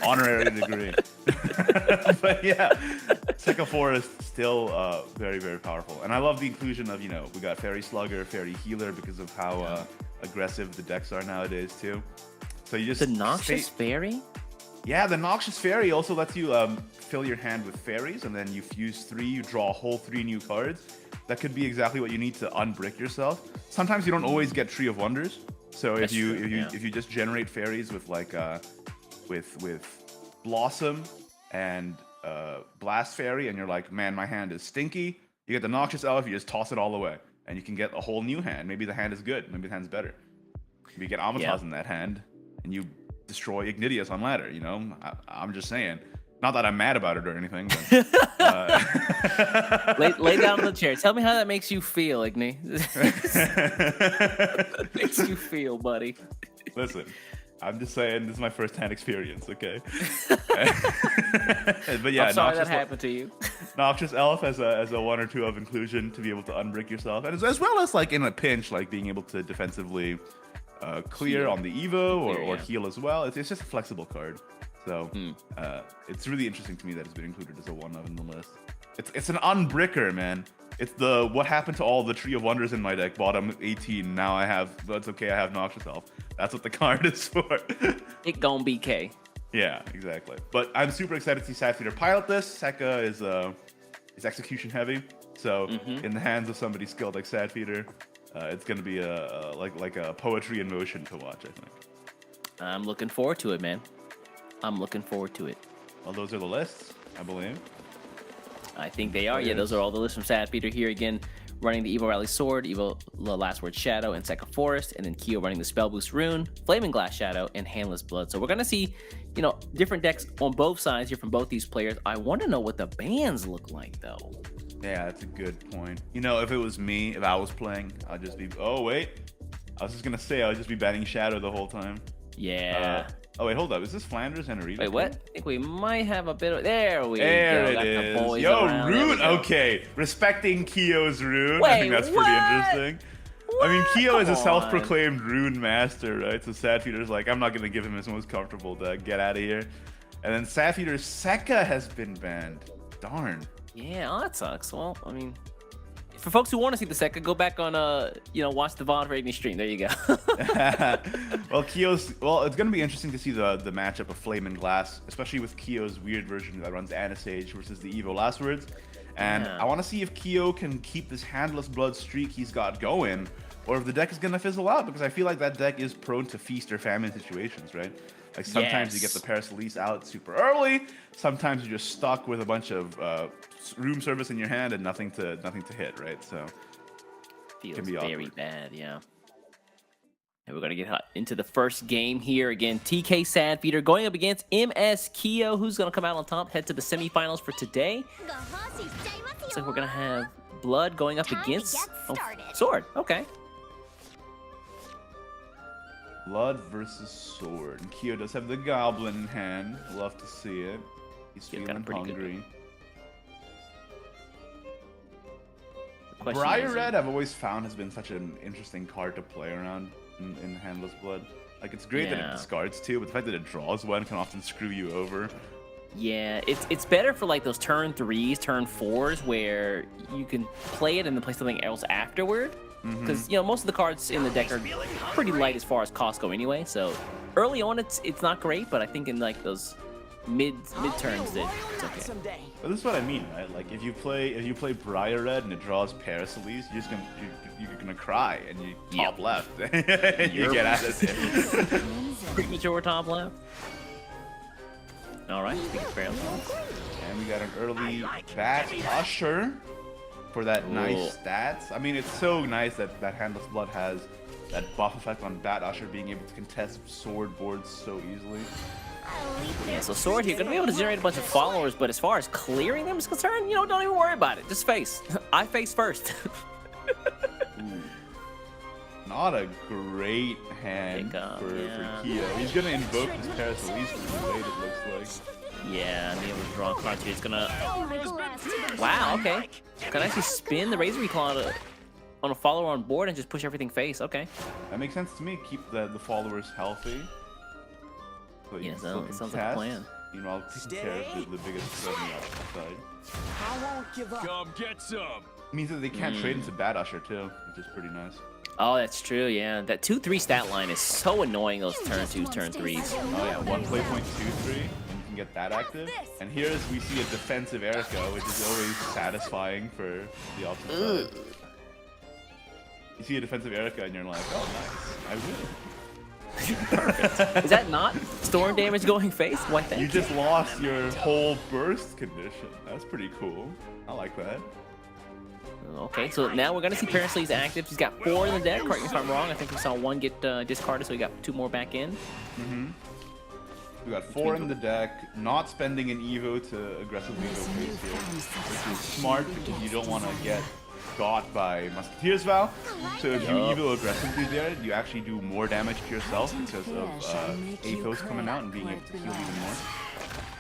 Honorary degree. But yeah, Sekka Forest still very, very powerful. And I love the inclusion of, we got Fairy Slugger, Fairy Healer, because of how aggressive the decks are nowadays too. So you just The Noxious Fairy? Yeah, the Noxious Fairy also lets you fill your hand with fairies, and then you fuse 3, you draw a whole 3 new cards. That could be exactly what you need to unbrick yourself. Sometimes you don't always get Tree of Wonders. So if you just generate fairies with with Blossom and Blast Fairy, and you're like, man, my hand is stinky, you get the Noxious Elf, you just toss it all away, and you can get a whole new hand. Maybe the hand is good, maybe the hand's better. Maybe you get Amataz in that hand, and you destroy Ignidius on ladder. I'm just saying. Not that I'm mad about it or anything. But, lay down on the chair. Tell me how that makes you feel, Igni. Makes you feel, buddy. Listen, I'm just saying this is my first-hand experience, okay? But yeah, I'm sorry that happened to you. Noxious Elf has a 1 or 2 of inclusion to be able to unbrick yourself, and as well as like in a pinch, like being able to defensively clear on the Evo or heal as well. It's just a flexible card. So it's really interesting to me that it's been included as a 1 of in the list. It's an unbricker, man. It's the what happened to all the Tree of Wonders in my deck, bottom 18. Now I have, that's okay, I have Noxious Elf. That's what the card is for. It gon' be K. Yeah, exactly. But I'm super excited to see Sapphire pilot this. Sekka is execution heavy. So in the hands of somebody skilled like Sapphire, It's gonna be like a poetry in motion to watch, I think. I'm looking forward to it, man. I'm looking forward to it. Well, those are the lists, I believe. I think they are. Yeah, those are all the lists from Sad Peter here again, running the Evo Rally Sword, Evo the Last Word Shadow, and Second Forest, and then Keo running the Spell Boost Rune, Flaming Glass Shadow, and Handless Blood. So we're gonna see, you know, different decks on both sides here from both these players. I want to know what the bans look like though. Yeah, that's a good point. You know, if it was me, if I was playing, I'd just be. Oh wait, I was just gonna say I'd just be banning Shadow the whole time. Yeah. Oh wait, hold up. Is this Flanders and Ariva? Wait, what? I think we might have a bit of. There we There go. it Got the is. boys Yo, around. There we Rune. go. Okay, respecting Keo's Rune. I Wait, think that's what? pretty interesting. I mean, Keo is a Come on. self-proclaimed Rune master, right? So Sad Peter's like, I'm not gonna give him his most comfortable deck. Get out of here. And then Sad Peter's Sekka has been banned. Darn. Yeah, oh, that sucks. Well, I mean, for folks who want to see the second, go back on watch the VOD Rating stream. There you go. Well, it's gonna be interesting to see the matchup of Flame and Glass, especially with Keo's weird version that runs Anisage versus the Evo Last Words. And Yeah. I want to see if Keo can keep this Handless Blood streak he's got going, or if the deck is gonna fizzle out, because I feel like that deck is prone to feast or famine situations, right? Like sometimes you get the Paracelise out super early, sometimes you're just stuck with a bunch of room service in your hand and nothing to hit, right? So Feels Can be very awkward. bad, yeah. And we're gonna get into the first game here again. TK Sad Peter going up against MS Keo. Who's gonna come out on top? Head to the semifinals for today. Looks like we're gonna have Blood going up Time to against get started. Sword. Okay. Blood versus Sword. And Keo does have the Goblin in hand. Love to see it. He's Yeah, got a feeling pretty good hungry. The question Briar is, Red, I've always found, has been such an interesting card to play around in Handless Blood. Like, it's great that it Yeah. discards too, but the fact that it draws one can often screw you over. Yeah, it's better for like those turn 3s, turn 4s, where you can play it and then play something else afterward. Because you know most of the cards in the deck are pretty light as far as cost go anyway. So early on it's not great, but I think in like those mid turns that it's okay. But this is what I mean, right? Like, if you play Briar Red and it draws Paracelise, you're gonna cry and you top left. You get out of there. Premature top left. All right, speaking of Paracelise. And we got an early Bat Usher for that nice Cool. stats. I mean, it's so nice that Handless Blood has that buff effect on Bat Usher, being able to contest sword boards so easily. Yeah, so Sword here, gonna be able to generate a bunch of followers, but as far as clearing them is concerned, you know, don't even worry about it. Just face. I face first. Not a great hand Pick up, for yeah. Keo. He's gonna invoke his Paracelise from late, it looks like. Yeah, and be able to draw cards here. It's gonna. Oh, my glass. Wow, okay. Can I actually spin the Razor Reclaw on a follower on board and just push everything face? Okay. That makes sense to me. Keep the followers healthy. So you Yeah, can still sounds like a contest. plan. Meanwhile, taking care of the biggest threat on the opposite side. I won't give up. Come get some. Means that they can't trade into Bat Usher too, which is pretty nice. Oh, that's true, yeah. That 2-3 stat line is so annoying, those turn 2s, turn 3s. Oh yeah, one play point 2-3, and you can get that active. And here's we see a defensive Erica, which is always satisfying for the opposite side. You see a defensive Erica, and you're like, oh nice, I win. Is that not storm damage going face? Why, thank You you. just lost your whole burst condition. That's pretty cool. I like that. Okay, so now we're gonna see Paracelise active. He's got 4 in the deck, correct me if I'm wrong. I think we saw 1 get discarded, so we got 2 more back in. We got 4 in the deck, not spending an Evo to aggressively go face here, which is smart because you don't want to get got by Musketeer's Vow. So if you Evo aggressively there, you actually do more damage to yourself because of Athos coming out and being able to heal even more.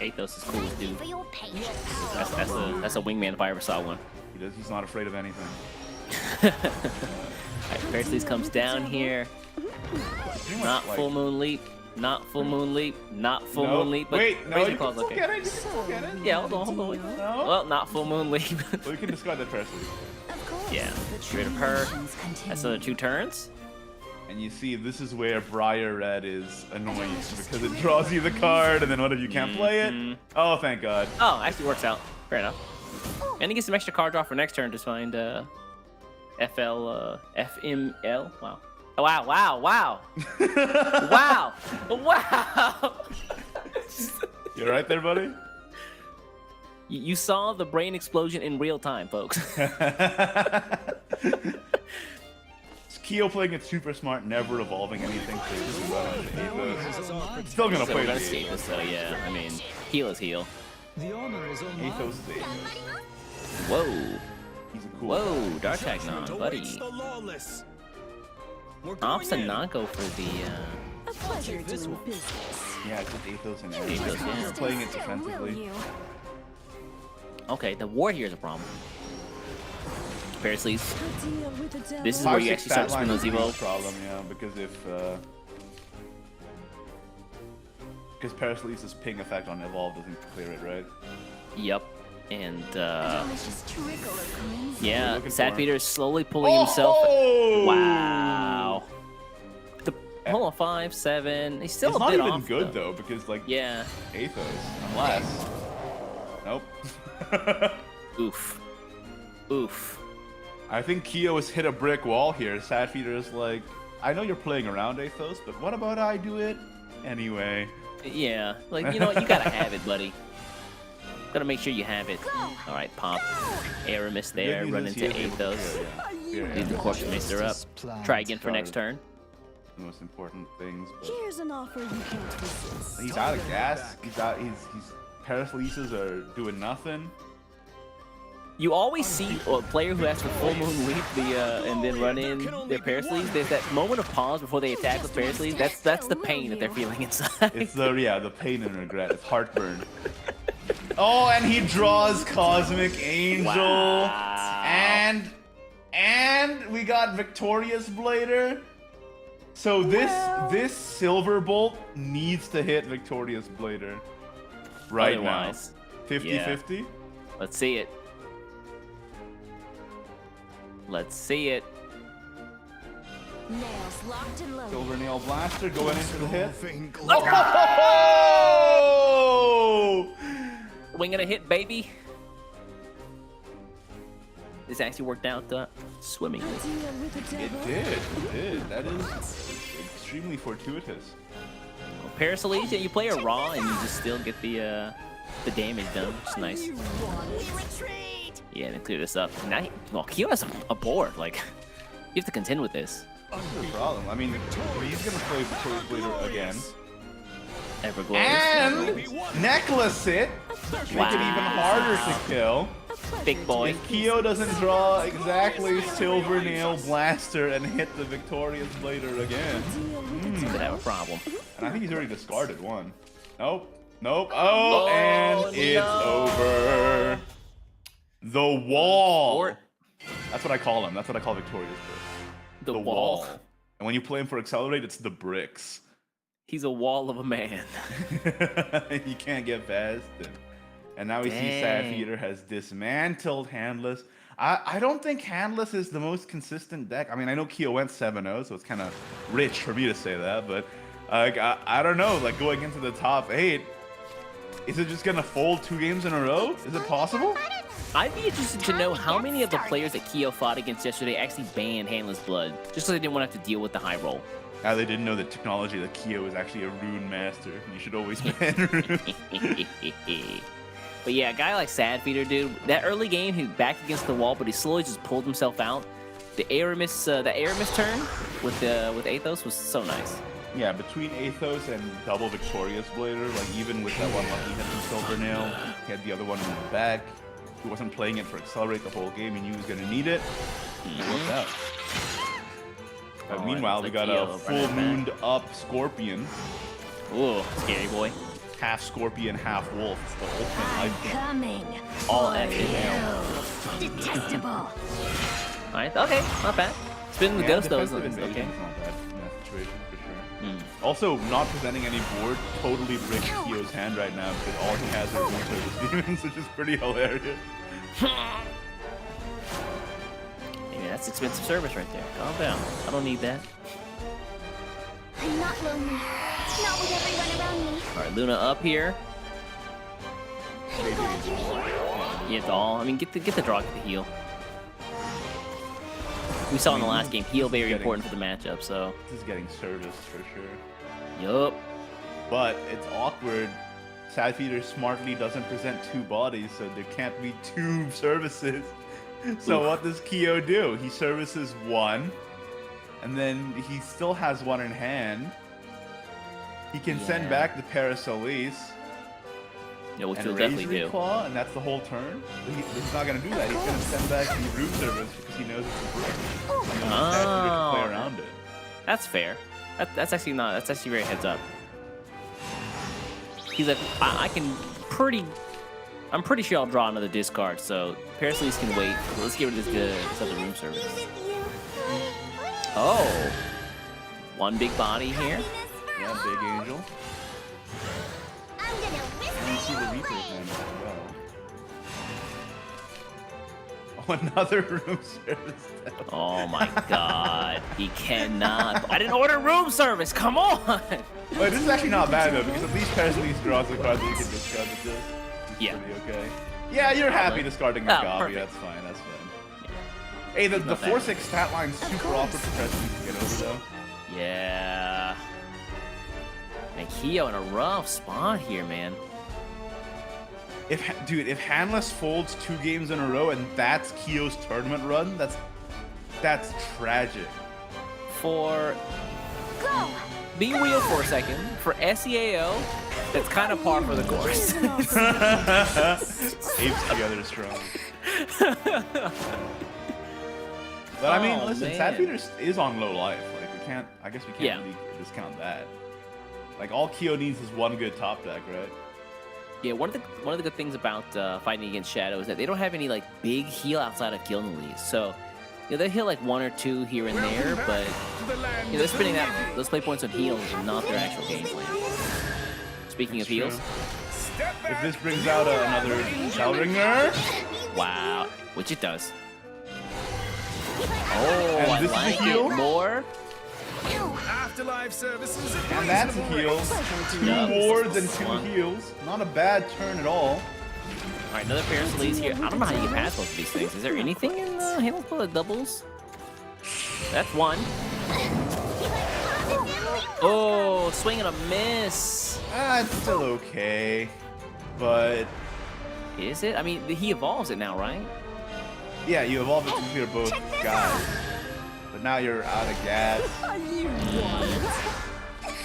Athos is cool as dude. For your patience. That's a wingman if I ever saw one. He's not afraid of anything. Alright, Paracelise comes down here. Not full moon leap. Not full moon leap. Not full moon leap. But Wait, no, Razor you Claw's can still okay. get it. You can still get it. Yeah, hold on. Wait. No. Well, not full moon leap. Well, you can discard that Paracelise. Of course. Yeah, get rid of her. That's another 2 turns. And you see, this is where Briar Red is annoying because it draws you the card, and then what if you can't play it? Oh, thank God. Oh, actually works out. Fair enough. And he gets some extra card draw for next turn to find FML. Wow. Wow, wow, wow. Wow. Wow. You right there, buddy? You saw the brain explosion in real time, folks. It's Kyo playing it super smart, never evolving anything, so he doesn't run onto Ethos. Still gonna So play we're the gonna skate this, so yeah. I mean, heal is heal. The honor is all mine. Ethos is Ethos. Whoa. He's a cool Whoa, Dark Judgment Agnon, awaits buddy. the lawless. We're going Ops and in. not go for the A pleasure this doing one. business. Yeah, it's just Ethos and Aaron. Ethos, yeah. They're playing it Still, defensively. will you? Okay, the ward here is a problem. Parasleeves. A deal with the devil. This is where you 5-6 actually start stat line spinning is those a real evos. problem, yeah, because if because Parasleeves' ping effect on evolve doesn't clear it, right? Yep. And Delicious trickle of coins. yeah, looking for Sad him. Peter is slowly pulling himself. Oh! Wow. The hold on, 5, 7. He's still It's a not bit even off. good though, because like Yeah. Ethos, unless. Nope. Oof. Oof. I think Kyo has hit a brick wall here. Sadfeeder is like, I know you're playing around Ethos, but what about I do it anyway? Yeah. Like, you know what? You gotta have it, buddy. Gotta make sure you have it. All right, pop. Aramis there, Good run news is into he has Athos. Yeah. Lead the Corpse Maester up. Try again for next turn. The most important things. But Here's an offer you can't resist. he's out of gas. He's Parasleeces are doing nothing. You always see a player who has the full moon leap and then run in their Parasleeves. There's that moment of pause before they attack with Parasleeves. That's the pain that they're feeling inside. It's the pain and regret. It's heartburn. Oh, and he draws Cosmic Angel. Wow. And we got Victorious Blader. So this Silver Bolt needs to hit Victorious Blader right Otherwise, now. 50-50. Let's see it. Let's see it. Nails locked and loaded. Silver Nail Blaster going into the hit. Let's go! Oh! Wing and a hit, baby. This actually worked out swimmingly. A deal with the devil. It did. That is extremely fortuitous. Parasleeves, yeah, you play a raw and you just still get the damage done, which is nice. Retreat! Yeah, and then clear this up. Now, well, Kyo has a board. Like, you have to contend with this. That's the problem. I mean, he's gonna play Victorious Blader again. Everglow. And necklace it. Make it even harder to kill. Big boy. If Kyo doesn't draw exactly Silver Nail Blaster and hit the Victorious Blader again. Could have a problem. And I think he's already discarded one. Nope. Nope. Oh, and it's no. over. The wall. Or That's what I call him. That's what I call Victorious Blader. the wall. And when you play him for Accelerate, it's the bricks. He's a wall of a man. You can't get past it. And now we see Dang. Sadfeeder has dismantled Handless. I don't think Handless is the most consistent deck. I mean, I know Kyo went 7-0, so it's kind of rich for me to say that, but like I don't know, like going into the top 8, is it just gonna fold 2 games in a row? Is it possible? I'd be interested to know how many of the players that Kyo fought against yesterday actually banned Handless Blood, just so they didn't want to have to deal with the high roll. Now they didn't know the technology that Kyo is actually a rune master. You should always ban runes. But yeah, a guy like Sadfeeder, dude, that early game, he backed against the wall, but he slowly just pulled himself out. The Aramis turn with Athos was so nice. Yeah, between Athos and double Victorious Blader, like even with that one lucky hit from Silver Nail, he had the other one in the back. He wasn't playing it for Accelerate the whole game. He knew he was gonna need it. And it worked out. But Oh, meanwhile, it we looks got like a Kyo full running back. mooned up Scorpion, Ooh, scary boy. half Scorpion, half Wolf. It's the ultimate life game. Coming. All for F you. Detestable. Alright, okay, not bad. Spin the Yeah, ghost though, defensive it's okay. invasion's not bad in that situation for sure. Hmm. Also, not presenting any board totally breaks Kyo's hand right now because all he has are Resurgence Demons, which is pretty hilarious. Maybe that's expensive service right there. Calm down. I don't need that. I'm not lonely. Not with everyone around me. Alright, Luna up here. I'm glad you're here. Yeah, it's all. I mean, get the draw, get the heal. We saw in the last game, heal very Getting- important for the matchup. So, This is getting serviced for sure. yup. But it's awkward. Sad Feeder smartly doesn't present two bodies, so there can't be two services. So Oof. what does Kyo do? He services one, and then he still has one in hand. He can send Yeah. back the Parasolis Yeah, which and we'll raise definitely do. Reclaw, and that's the whole turn. But he's not gonna do that. He's gonna send back the room service because he knows it's a brick. He wants Sad Feeder to play Oh. around it. That's fair. That's actually not. That's actually very heads up. He's like, I'm pretty sure I'll draw another discard. So Paracelsus can wait. So let's get rid of this other room service. Oh, one big body here. Yeah, Big Angel. I'm gonna And you see the whisper you Reaper's away. hand as well. Oh, another room service. Oh my God, he cannot. I didn't order room service. Come on. Wait, this is actually not bad though, because at least Paracelsus draws a card that you can discard with this. It's Yeah. pretty okay. Yeah, you're happy discarding your Oh, Gabi. perfect. That's fine. That's fine. Hey, the Not bad. 4/6 stat line's super awkward for Paracelsus to get over though. Yeah. And Kyo in a rough spot here, man. If Handless folds 2 games in a row and that's Kyo's tournament run, that's tragic. For Go! Be Wheel for a second, for SEAO, that's kind of par for the course. Apes together strong. But I mean, Oh, listen, man. Sad Feeder is on low life. Like we can't. I guess we can't Yeah. really discount that. Like all Kyo needs is one good top deck, right? Yeah, one of the good things about fighting against Shadow is that they don't have any like big heal outside of Gilneas. So, you know, they heal like 1 or 2 here and there, but you know, they're spending those play points on heals and not their actual game plan. Speaking of heals, If this brings out another Shellringer, wow, which it does. Oh, And I this is a like heal? it more. Afterlife services. and that's a heal. 2 Yeah. wards and 2 One. heals. Not a bad turn at all. All right, another Paracelsus here. I don't know how you get past both of these things. Is there anything in Halo's Blood that doubles? That's one. Oh, swing and a miss. It's still okay, but Is it? I mean, he evolves it now, right? yeah, you evolve it to clear both guys. But now you're out of gas. Are you wild?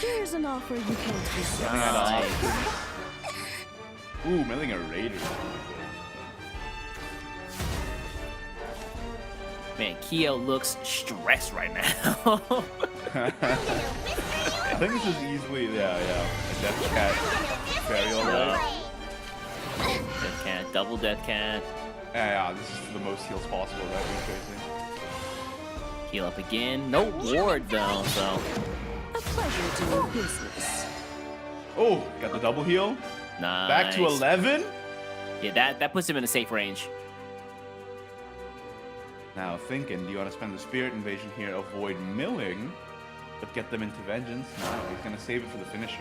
Here's an offer you can't resist. Nice. Ooh, milling a Raider. Man, Kyo looks stressed right now. I think this is easily, yeah, a Death Cat fairy already. Death Cat, double Death Cat. Yeah, this is the most heals possible, right? Retracing. Heal up again. No ward though, so A pleasure doing business. Oh, got the double heal. nice. Back to 11. Yeah, that puts him in a safe range. Now thinking, do you want to spend the Spirit Invasion here, avoid milling, but get them into Vengeance? No, he's gonna save it for the finisher.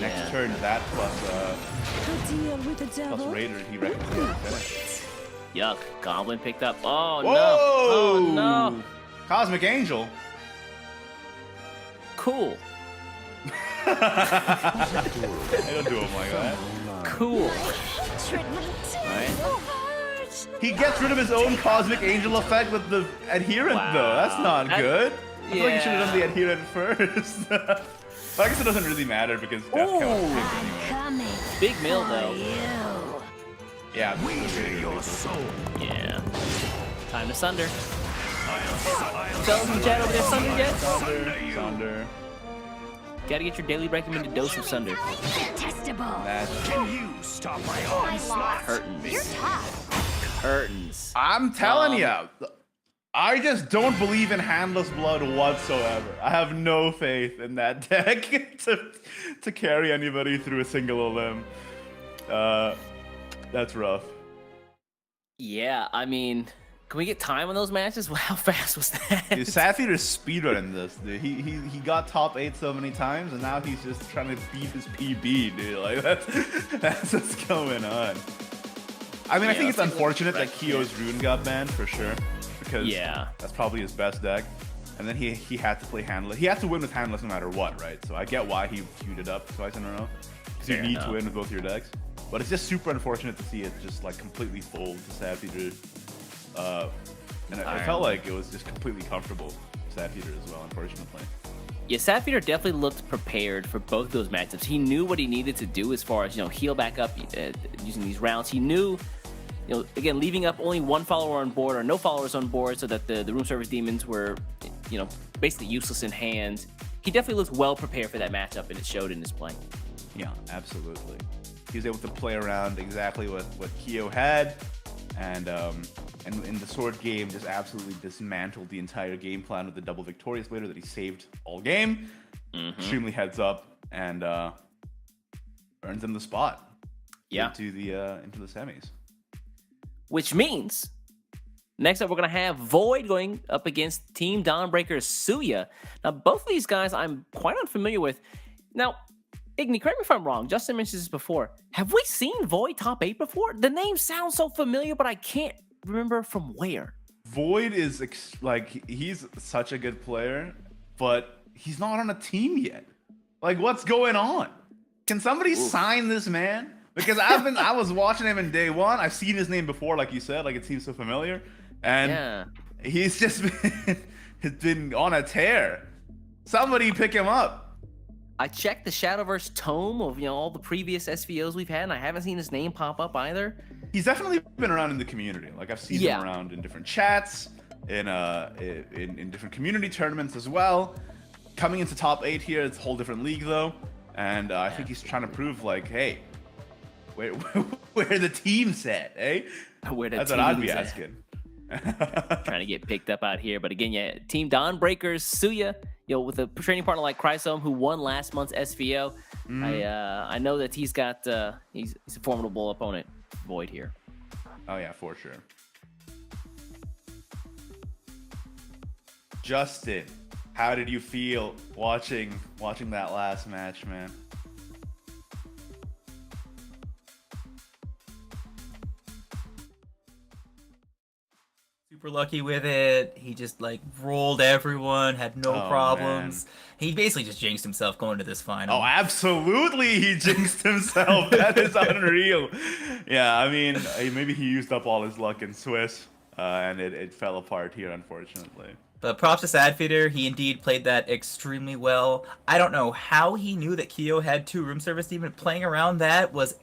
Next Yeah. turn, that plus A deal with the plus devil. Raider, he reckons he's gonna finish. Yuck. Goblin picked up. Oh Whoa! no. Oh no. Cosmic Angel. Cool. They don't do him like that. Cool. Alright. He gets rid of his own Cosmic Angel effect with the Adherent, though. That's not That- good. I feel like you should have done the yeah. Adherent first. But I guess it doesn't really matter because Death Count Ooh. picks anyway. Coming Big mill for though. you. Yeah, this is really good. Yeah. Time to sunder. Skeleton Jet over there, sunder Jet. Sunder. Gotta get your daily recommended dose of sunder. Detestable. That's You stop my I lost. Curtains. You're tough. Curtains. I'm telling you, I just don't believe in Handless Blood whatsoever. I have no faith in that deck to carry anybody through a single limb. That's rough. Yeah, I mean, can we get time on those matches? How fast was that? Dude, Saphir's speedrunning this, dude. He got top 8 so many times, and now he's just trying to beat his PB, dude. Like that's what's going on. I mean, I Yeah, think it's let's take a look unfortunate at that Kyo's rune got banned for sure, because that's probably his best deck. And then he had to play Handless. He had to win with Handless no matter what, right? So I get why he queued it up twice in a row. Because you need to win with both your decks. But it's just super unfortunate to see it just like completely fold to Sapphire. And it felt like it was just completely comfortable for Sapphire as well, unfortunately. Yeah, Sapphire definitely looked prepared for both those matchups. He knew what he needed to do as far as, heal back up using these rounds. He knew, again, leaving up only one follower on board or no followers on board so that the room service demons were, basically useless in hand. He definitely looked well prepared for that matchup, and it showed in his play. Yeah, absolutely. He was able to play around exactly what Kyo had, and in the sword game, just absolutely dismantled the entire game plan with the double victorious later that he saved all game. Extremely heads up, and earns him the spot. Into the semis. Which means next up we're gonna have Void going up against Team Dawnbreaker's Suya. Now both of these guys I'm quite unfamiliar with. Now, Igni, correct me if I'm wrong. Justin mentioned this before. Have we seen Void top 8 before? The name sounds so familiar, but I can't remember from where. Void is he's such a good player, but he's not on a team yet. Like, what's going on? Can somebody sign this man? Because I was watching him in day one. I've seen his name before, like you said, like it seems so familiar, and he's just been on a tear. Somebody pick him up. I checked the Shadowverse tome of all the previous SVOs we've had, and I haven't seen his name pop up either. He's definitely been around in the community. Like I've seen him around in different chats, in different community tournaments as well. Coming into top 8 here, it's a whole different league though, and I think he's trying to prove like, hey, where the team's at, eh? That's what I'd be asking. Trying to get picked up out here, but again, Team Dawnbreakers, Suya, with a training partner like Chrysome, who won last month's SVO, I know that he's got he's a formidable opponent, Void here. Oh yeah, for sure. Justin, how did you feel watching that last match, man? Super lucky with it. He just rolled everyone, had no problems. Man. He basically just jinxed himself going to this final. Oh, absolutely, he jinxed himself. That is unreal. Yeah, I mean, maybe he used up all his luck in Swiss, and it fell apart here, unfortunately. But props to Sadfeeder, he indeed played that extremely well. I don't know how he knew that Kyo had 2 room service demons. Playing around that was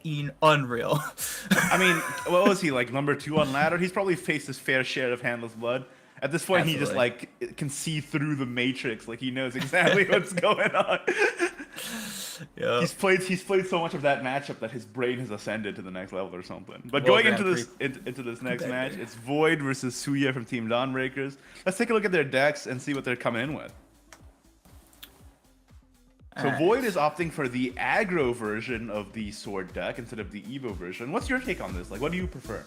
unreal. I mean, what was he, number 2 on ladder? He's probably faced his fair share of Handless Blood. At this point, Absolutely. He just can see through the matrix. He knows exactly what's going on. Yep. He's played so much of that matchup that his brain has ascended to the next level or something. But going into this next match, it's Void versus Suya from Team Dawnbreakers. Let's take a look at their decks and see what they're coming in with. So Void is opting for the aggro version of the sword deck instead of the Evo version. What's your take on this? What do you prefer?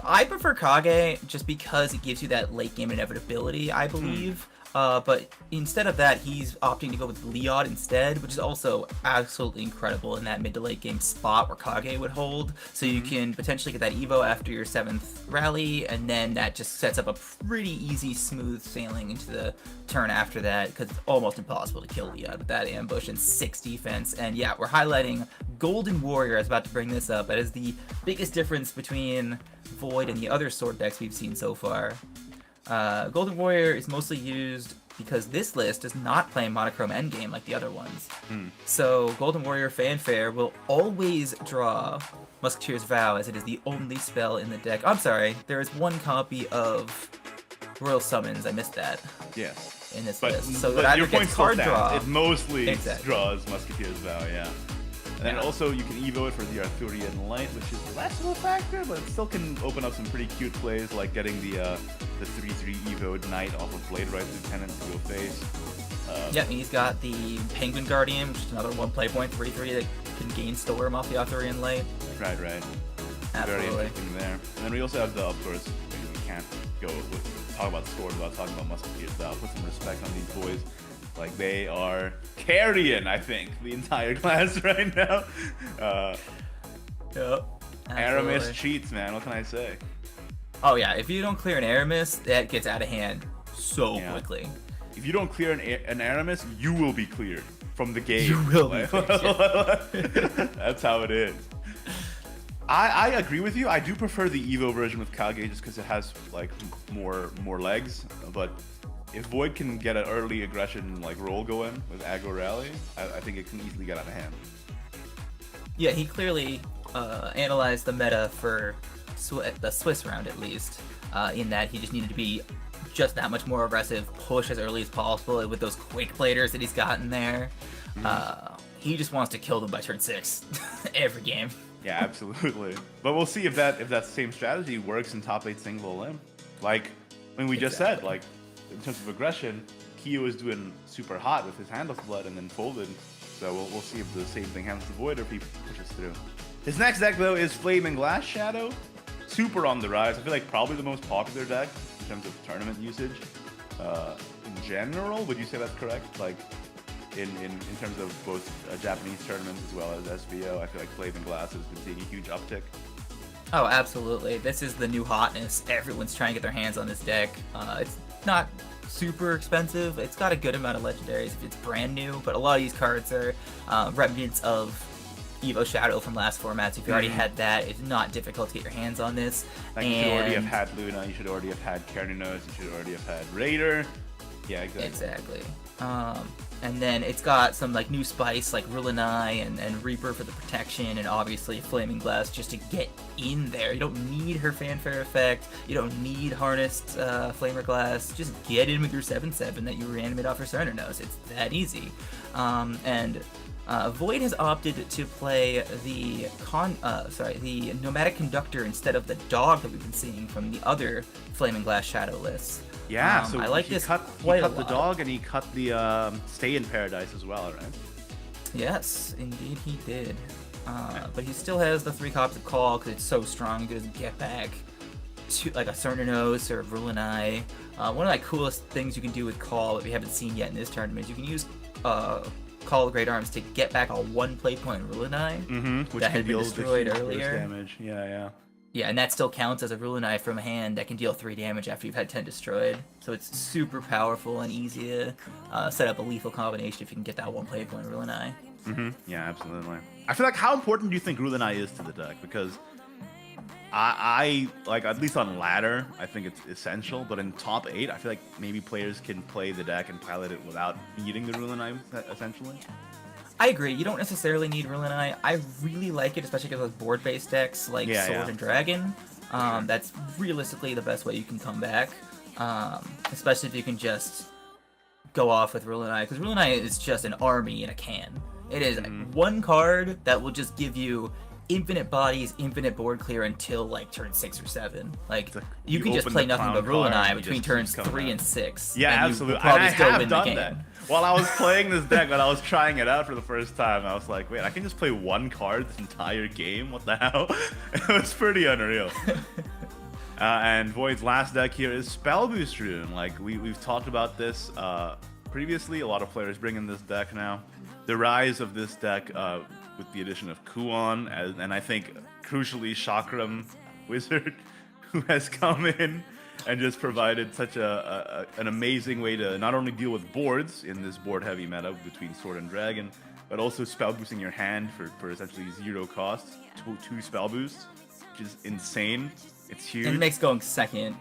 I prefer Kage just because it gives you that late game inevitability, I believe. But instead of that, he's opting to go with Leod instead, which is also absolutely incredible in that mid to late game spot where Kage would hold. So you can potentially get that Evo after your 7th rally, and then that just sets up a pretty easy, smooth sailing into the turn after that, because it's almost impossible to kill Leod with that ambush and 6 defense. And yeah, we're highlighting Golden Warrior. I was about to bring this up. That is the biggest difference between Void and the other sword decks we've seen so far. Golden Warrior is mostly used because this list does not play monochrome endgame like the other ones. So Golden Warrior Fanfare will always draw Musketeer's Vow, as it is the only spell in the deck. I'm sorry, there is 1 copy of Royal Summons. I missed that. Yes. In this list. So it either gets card draw. It mostly draws Musketeer's Vow, yeah. And also, you can Evo it for the Arthurian Light, which is less of a factor, but it still can open up some pretty cute plays, like getting the 3/3 Evo Knight off of Blade Right Lieutenant to go face. Yeah, and he's got the Penguin Guardian, which is another 1 play point, 3/3 that can gain Storm off the Arthurian Light. Right. Absolutely. Very interesting there. And then we also have of course, we can't talk about Sword without talking about Musketeers. I'll put some respect on these boys. They are carrying, I think, the entire class right now. Yep. Aramis cheats, man. What can I say? Oh yeah, if you don't clear an Aramis, that gets out of hand so Yeah. quickly. If you don't clear an Aramis, you will be cleared from the game. You will be That's how it is. I agree with you. I do prefer the Evo version with Kage just because it has like more legs. But if Void can get an early aggression like roll going with aggro rally, I think it can easily get out of hand. Yeah, he clearly analyzed the meta for the Swiss round at least, in that he just needed to be just that much more aggressive, push as early as possible with those quick platers that he's got in there. He just wants to kill them by turn 6 every game. Yeah, absolutely. But we'll see if that same strategy works in top 8 single limb. Like, I mean, we just said, like, in terms of aggression, Kyo is doing super hot with his Handless Blood and then folded. So we'll see if the same thing happens to Void or if he pushes through. His next deck, though, is Flaming Glass Shadow. Super on the rise. I feel like probably the most popular deck in terms of tournament usage. In general, would you say that's correct? Like, in terms of both Japanese tournaments as well as SVO, I feel like Flaming Glass has been seeing a huge uptick. Oh, absolutely. This is the new hotness. Everyone's trying to get their hands on this deck. It's not super expensive. It's got a good amount of legendaries if it's brand new, but a lot of these cards are remnants of Evo Shadow from last formats. If you already had that, it's not difficult to get your hands on this. Like, you should already have had Luna, you should already have had Kerninos, you should already have had Raider. Yeah, exactly. And then it's got some like new spice like Rulanai and Reaper for the protection, and obviously Flaming Glass just to get in there. You don't need her fanfare effect. You don't need harnessed Flamer Glass. Just get in with your 7/7 that you reanimate off her Cernernos. It's that easy. Void has opted to play the Nomadic Conductor instead of the dog that we've been seeing from the other Flaming Glass Shadow lists. Yeah, so I like he this cut quite a the lot. dog and he cut the Stay in Paradise as well, right? Yes, indeed he did. But he still has the 3 copies of Call because it's so strong. He doesn't get back to like a Cernernos or a Rulanai. One of the coolest things you can do with Call that we haven't seen yet in this tournament is you can use Call of Great Arms to get back a 1 play point Rulanai Which that can had been deal destroyed the burst earlier. damage. Yeah. Yeah, and that still counts as a Rulanai from hand that can deal 3 damage after you've had 10 destroyed. So it's super powerful and easy to set up a lethal combination if you can get that 1 play point Rulanai. Yeah, absolutely. I feel like, how important do you think Rulanai is to the deck? Because I like, at least on ladder, I think it's essential. But in top 8, I feel like maybe players can play the deck and pilot it without needing the Rulanai, essentially. I agree. You don't necessarily need Rulanai. I really like it, especially because with board-based decks like Sword and Dragon. That's realistically the best way you can come back, especially if you can just go off with Rulanai. Because Rulanai is just an army in a can. It is one card that will just give you infinite bodies, infinite board clear until like turn 6 or 7. Like you can just open play the nothing but clown card Rulanai and between just turns keep coming 3 out. and 6. Yeah, and absolutely. You will probably And I still have win the done game. that. While I was playing this deck, when I was trying it out for the first time, I was like, wait, I can just play 1 card this entire game? What the hell? It was pretty unreal. And Void's last deck here is Spell Boost Rune. Like, we've talked about this previously. A lot of players bring in this deck now. The rise of this deck with the addition of Kuon, and I think, crucially, Chakram Wizard, who has come in and just provided such an amazing way to not only deal with boards in this board-heavy meta between Sword and Dragon, but also spell boosting your hand for essentially 0 cost, 2 spell boosts, which is insane. It's huge. And it makes going second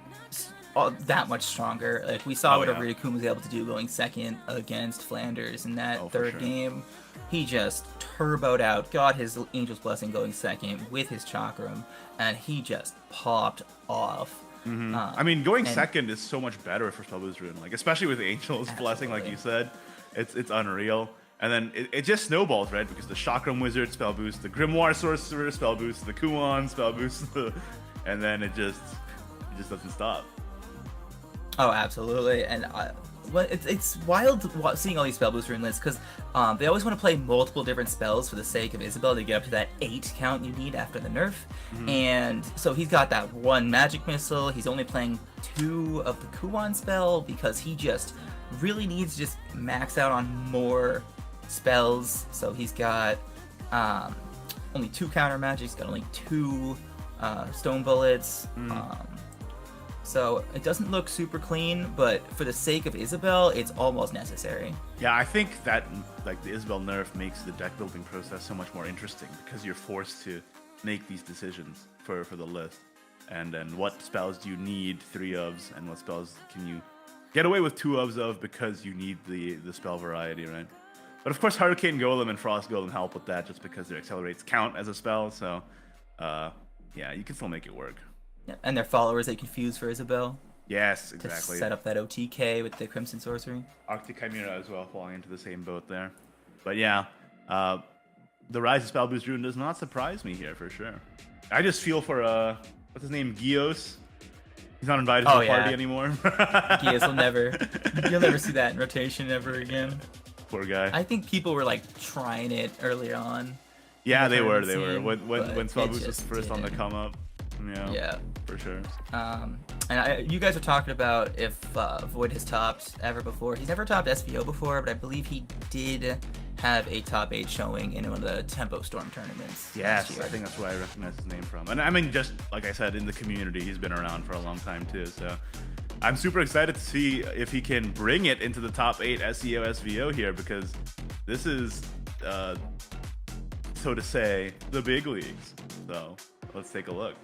that much stronger. Like we saw what Ryukun was able to do going second against Flanders in that third game. He just turboed out, got his Angel's Blessing going second with his Chakram, and he just popped off. I mean, going second is so much better for Spell Boost Rune, like especially with Angel's Blessing, like you said, it's unreal. And then it just snowballs, right? Because the Chakram Wizard spell boost, the Grimoire Sorcerer spell boost, the Kuon spell boost, and then it just doesn't stop. Oh, absolutely. And it's wild seeing all these spell booster in lists because they always want to play multiple different spells for the sake of Isabelle to get up to that 8 count you need after the nerf. And so he's got that 1 magic missile. He's only playing 2 of the Kuon spell because he just really needs to just max out on more spells. So he's got only 2 counter magic. He's got only 2 stone bullets. So it doesn't look super clean, but for the sake of Isabelle, it's almost necessary. Yeah, I think that like the Isabelle nerf makes the deck building process so much more interesting because you're forced to make these decisions for the list. And then what spells do you need 3 ofs, and what spells can you get away with 2 ofs of because you need the spell variety, right? But of course, Hurricane Golem and Frost Golem help with that just because their accelerates count as a spell. So, yeah, you can still make it work. Yeah, and their followers they confuse for Isabelle Yes, to exactly. set up that OTK with the Crimson Sorcery. Arctic Chimera as well, falling into the same boat there. But yeah, the rise of Spell Boost Rune does not surprise me here for sure. I just feel for what's his name, Gios. He's not invited to the party anymore. Gios you'll never see that in rotation ever again. Poor guy. I think people were like trying it earlier on. Yeah, they were. Scene, When Spell it Boost was just first on the didn't. come up. Yeah, for sure. And you guys were talking about if Void has topped ever before. He's never topped SVO before, but I believe he did have a top 8 showing in one of the Tempo Storm tournaments. Yes, last year. I think that's where I recognize his name from. And I mean, just like I said, in the community, he's been around for a long time too. So I'm super excited to see if he can bring it into the top 8 SEO SVO here, because this is, so to say, the big leagues. So let's take a look.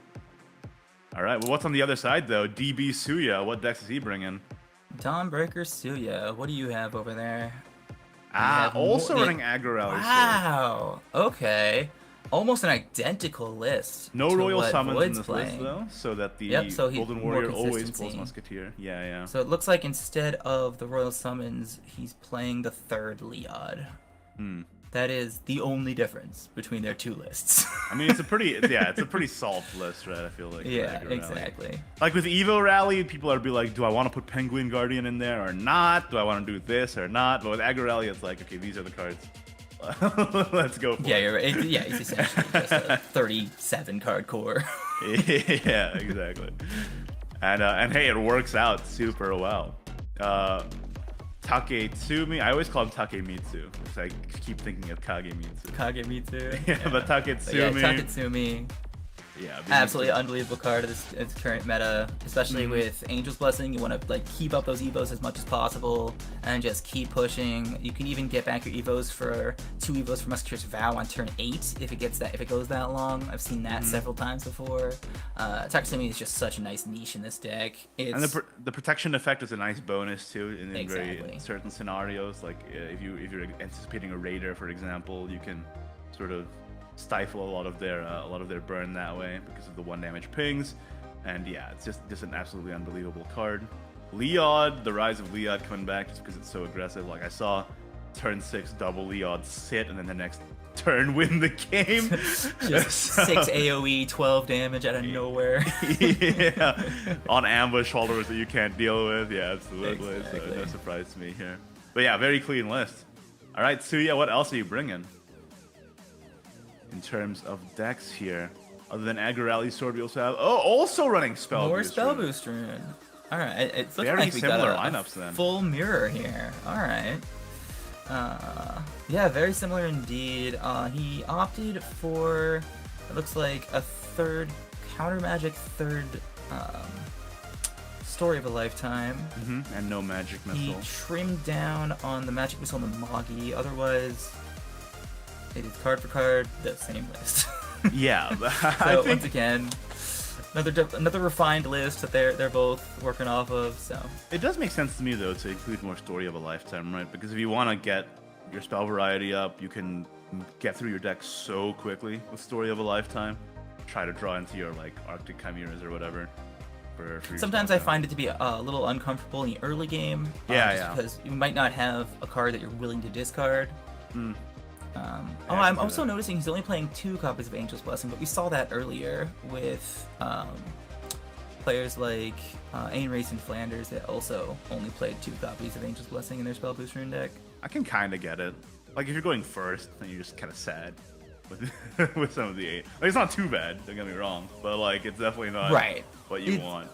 All right, well, what's on the other side though? DB Suya, what decks is he bringing? Dawnbreaker Suya, what do you have over there? Also more- running Aggro Rally. Wow. Okay. Almost an identical list. No to Royal what Summons Void's in this playing. list though, so that the Yep, so Golden more Warrior always consistency. pulls Musketeer. Yeah. So it looks like instead of the Royal Summons, he's playing the 3rd Leod. That is the only difference between their 2 lists. I mean, it's a pretty soft list, right? I feel like. for Yeah, Aggro Rally. exactly. Like with Evo Rally, people are be like, do I want to put Penguin Guardian in there or not? Do I want to do this or not? But with Aggro Rally, it's like, okay, these are the cards. Let's go for Yeah, it. you're right. It's essentially just a 37 card core. Yeah, exactly. And hey, it works out super well. Taketsumi, I always call him Takemitsu, because I keep thinking of Kagemitsu. Kagemitsu. Yeah, but Taketsumi. But yeah, Taketsumi. Yeah, Absolutely unbelievable card of its current meta, especially with Angel's Blessing. You want to like keep up those evos as much as possible and just keep pushing. You can even get back your evos for 2 evos for Musketeer's Vow on turn 8 if it goes that long. I've seen that several times before. Takasumi is just such a nice niche in this deck. And the protection effect is a nice bonus too in Exactly. certain scenarios. Like if you're anticipating a raider, for example, you can sort of stifle a lot of their burn that way because of the 1 damage pings. And yeah, it's just an absolutely unbelievable card. Leod, the rise of Leod coming back just because it's so aggressive. Like I saw turn 6 double Leod sit and then the next turn win the game. just 6 AoE, 12 damage out of nowhere. Yeah, on ambush followers that you can't deal with. Yeah, absolutely. Exactly. So no surprise to me here. But yeah, very clean list. All right, Suya, what else are you bringing? In terms of decks here, other than Aggro Rally Sword, we also have also running Spell More Boost Spell Rune. Boost Rune. Alright, it's looking Very like we similar got a lineups then. full mirror here. Alright. Yeah, very similar indeed. He opted for, it looks like, a 3rd Counter Magic 3rd Story of a Lifetime. And no Magic He Missile. trimmed down on the Magic Missile and the Magi. Otherwise, it is card for card the same list. Yeah, So once again, another refined list that they're both working off of. So it does make sense to me though to include more Story of a Lifetime, right? Because if you want to get your spell variety up, you can get through your deck so quickly with Story of a Lifetime. Try to draw into your like Arctic Chimeras or whatever. For your sometimes spell I find it to be a little uncomfortable in the early game. Yeah. Because you might not have a card that you're willing to discard. I'm also noticing he's only playing 2 copies of Angel's Blessing, but we saw that earlier with players like Ain Race and Flanders that also only played 2 copies of Angel's Blessing in their Spell Boost Rune deck. I can kind of get it. Like if you're going first, then you're just kind of sad with with some of the 8. Like it's not too bad. Don't get me wrong, but like it's definitely not Right. what you want.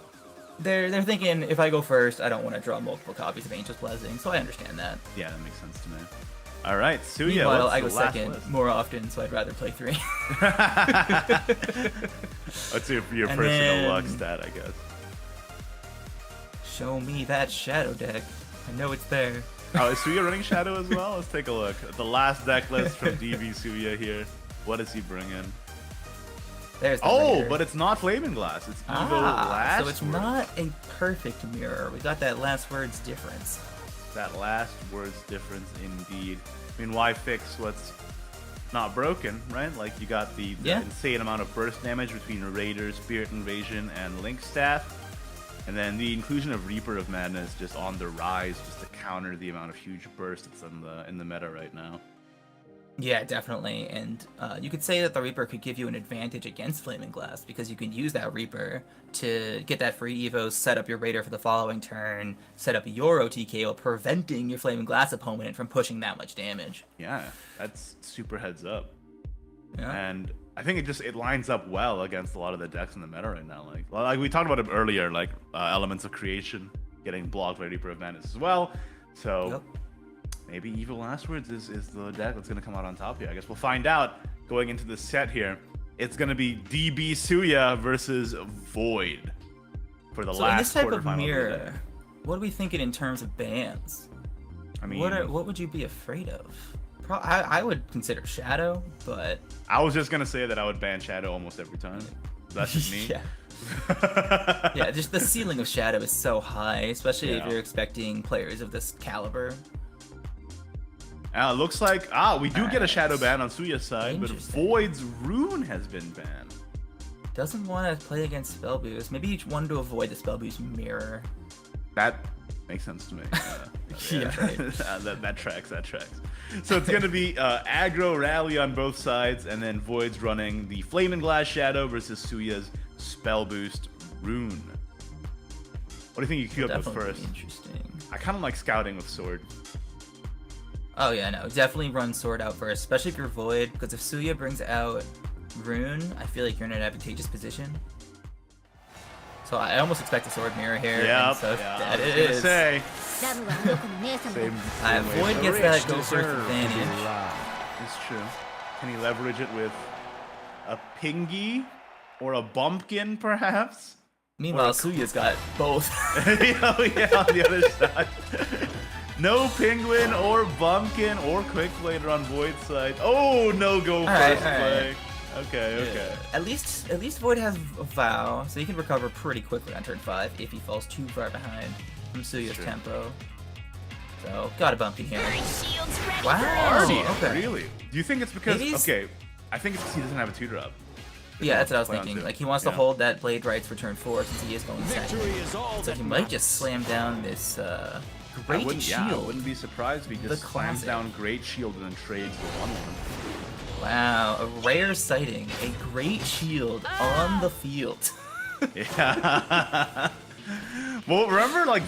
They're thinking if I go first, I don't want to draw multiple copies of Angel's Blessing, so I understand that. Yeah, that makes sense to me. All right, Suya, Meanwhile, what's I the go last second list? more often, so I'd rather play 3. What's your And personal then- luck stat, I guess? Show me that Shadow deck. I know it's there. Oh, is Suya running Shadow as well? Let's take a look. The last deck list from DB Suya here. What does he bring in? There's the Oh, mirror. but it's not Flaming Glass. It's Evo Ah, Last so it's Word. not a perfect mirror. We got that last word's difference. That last word's difference indeed. I mean, why fix what's not broken, right? Like, you got the Yeah. insane amount of burst damage between Raider, Spirit Invasion, and Link Staff. And then the inclusion of Reaper of Madness just on the rise, just to counter the amount of huge burst that's in the meta right now. Yeah, definitely. And you could say that the Reaper could give you an advantage against Flaming Glass because you can use that Reaper to get that free Evo, set up your Raider for the following turn, set up your OTKO, preventing your Flaming Glass opponent from pushing that much damage. Yeah, that's super heads up. Yeah. And I think it lines up well against a lot of the decks in the meta right now. Like we talked about it earlier, like Elements of Creation getting blocked by Reaper of Madness as well. So Yep. maybe Evil Last Words is the deck that's going to come out on top here. I guess we'll find out going into the set here. It's going to be DB Suya versus Void for the So in this last type of quarterfinal of the day. mirror, what are we thinking in terms of bans? I mean, What would you be afraid of? I would consider Shadow, but I was just going to say that I would ban Shadow almost every time. That's just me. yeah. Yeah, just the ceiling of Shadow is so high, especially if Yeah. you're expecting players of this caliber. Looks like we do get a Alright. Shadow ban on Suya's side, but Interesting. Void's Rune has been banned. Doesn't want to play against Spell Boost. Maybe each one to avoid the Spell Boost mirror. That makes sense to me. Yeah, right. that tracks. So it's going to be aggro rally on both sides, and then Void's running the Flaming Glass Shadow versus Suya's Spell Boost Rune. What do you think you queue up with Definitely first? interesting. I kind of like scouting with Sword. Oh yeah, no, definitely run Sword out first, especially if you're Void, because if Suya brings out Rune, I feel like you're in an advantageous position. So I almost expect a Sword mirror here. Yeah, and so that it I was is. gonna say. ラブはどこの姉様だ Same Void way. gets that go first advantage. It's true. Can he leverage it with a Pingy or a Bumpkin, perhaps? Meanwhile, Suya's got both. Oh yeah, on the other side. No Penguin or Bumpkin or Quick Blader on Void's side. Oh, no go Alright, first alright. play. Okay. At least Void has a Vow, so he can recover pretty quickly on turn 5 if he falls too far behind from Suya's True. tempo. So got a Bumpkin here. Shields ready Wow. Already? Okay. Really? Do you think it's because... Maybe it's- Okay, I think it's because he doesn't have a 2-drop. Yeah, that's what I was Play on thinking. two. Like he wants to Yeah. hold that Blade Rights for turn 4 since he is going second. Victory is all So that he might matters. just slam down this I great wouldn't, shield. yeah, I wouldn't be surprised if he The just slams classic. down Great Shield and then trades the 1-1. Wow, a rare sighting. A great shield on the field. Yeah. Well, remember like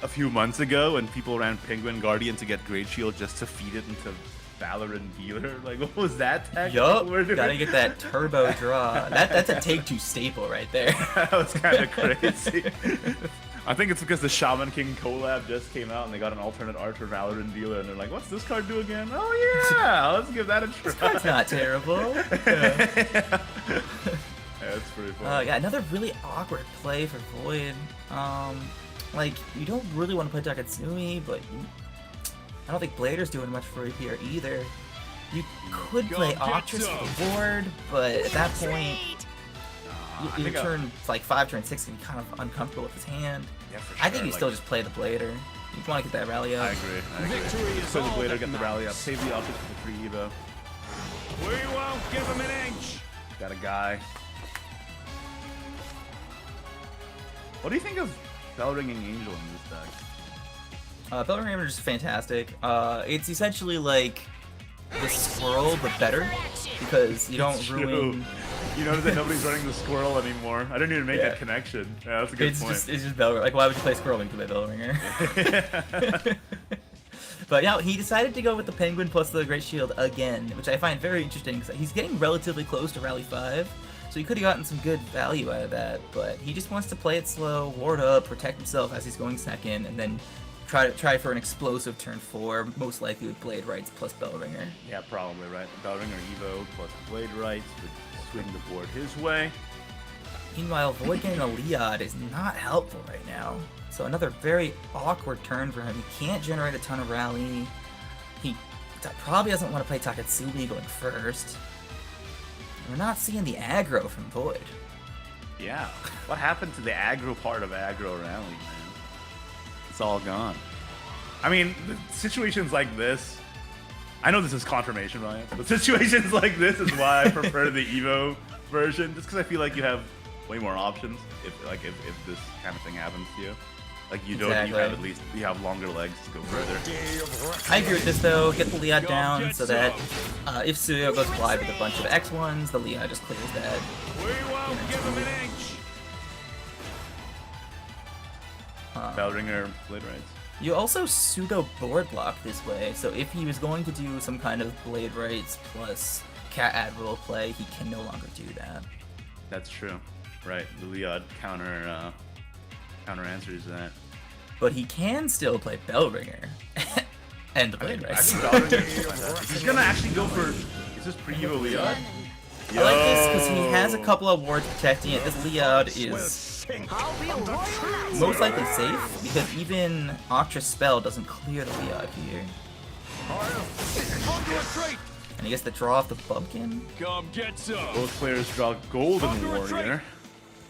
a few months ago when people ran Penguin Guardian to get Great Shield just to feed it into Valorant Dealer? Like, what was that tactic? Yup, We're doing? gotta get that turbo draw. That's a Take-Two staple right there. That was kind of crazy. I think it's because the Shaman King collab just came out and they got an alternate art for Valorant Dealer and they're like, what's this card do again? Oh yeah, let's give that a try. That's not terrible. Yeah, it's pretty fun. Yeah, another really awkward play for Void. Like, you don't really want to play Takatsumi, but I don't think Blader's doing much for you here either. You could play Go get Octress for some. the board, but at that point, I your think turn like 5, turn 6 can be kind of uncomfortable with his hand. Yeah, for I think sure, you like- still just play the Blader. You want to get that rally up. I agree. Victory is Play the all Blader, that get the rally up, matters. save the options for the free Evo. We won't give him an inch. Got a guy. What do you think of Bell Ringing Angel in this deck? Bell Ring is fantastic. It's essentially like the squirrel, but better, because you don't True. ruin. You notice that nobody's running the squirrel anymore. I didn't even make Yeah. that connection. Yeah, that's a good It's point. just Bell Ring. Like, why would you play Squirrel when you can play Bell Ringer? But yeah, he decided to go with the Penguin plus the Great Shield again, which I find very interesting because he's getting relatively close to Rally 5, so he could have gotten some good value out of that, but he just wants to play it slow, ward up, protect himself as he's going second, and then try for an explosive turn 4, most likely with Blade Rights plus Bell Ringer. Yeah, probably, right? Bell Ringer Evo plus Blade Rights would swing the board his way. Meanwhile, Void getting a Liad is not helpful right now. So another very awkward turn for him. He can't generate a ton of rally. He probably doesn't want to play Taketsumi going first. We're not seeing the aggro from Void. Yeah. What happened to the aggro part of aggro rally, man? It's all gone. I mean, situations like this, I know this is confirmation, Ryan, but situations like this is why I prefer the Evo version, just because I feel like you have way more options if this kind of thing happens to you. Like you don't, you have at least you have longer legs to go further. I agree with this though. Get the Liad down so that if Suyo goes wide with a bunch of X1s, the Liad just clears that. We won't give him an inch. Bellringer Blade Rights. You also pseudo board block this way, so if he was going to do some kind of Blade Rights plus Cat Admiral play, he can no longer do that. That's true. Right. The Liad counter answers that. But he can still play Bellringer and the Blade Rights. He's gonna actually go for. Is this pre-Evo Liad? I like this because he has a couple of wards protecting it. This Liad is most likely safe because even Octra's spell doesn't clear the Liad here. And he gets the draw off the Bumpkin. Come get some. Both players draw Golden Warrior.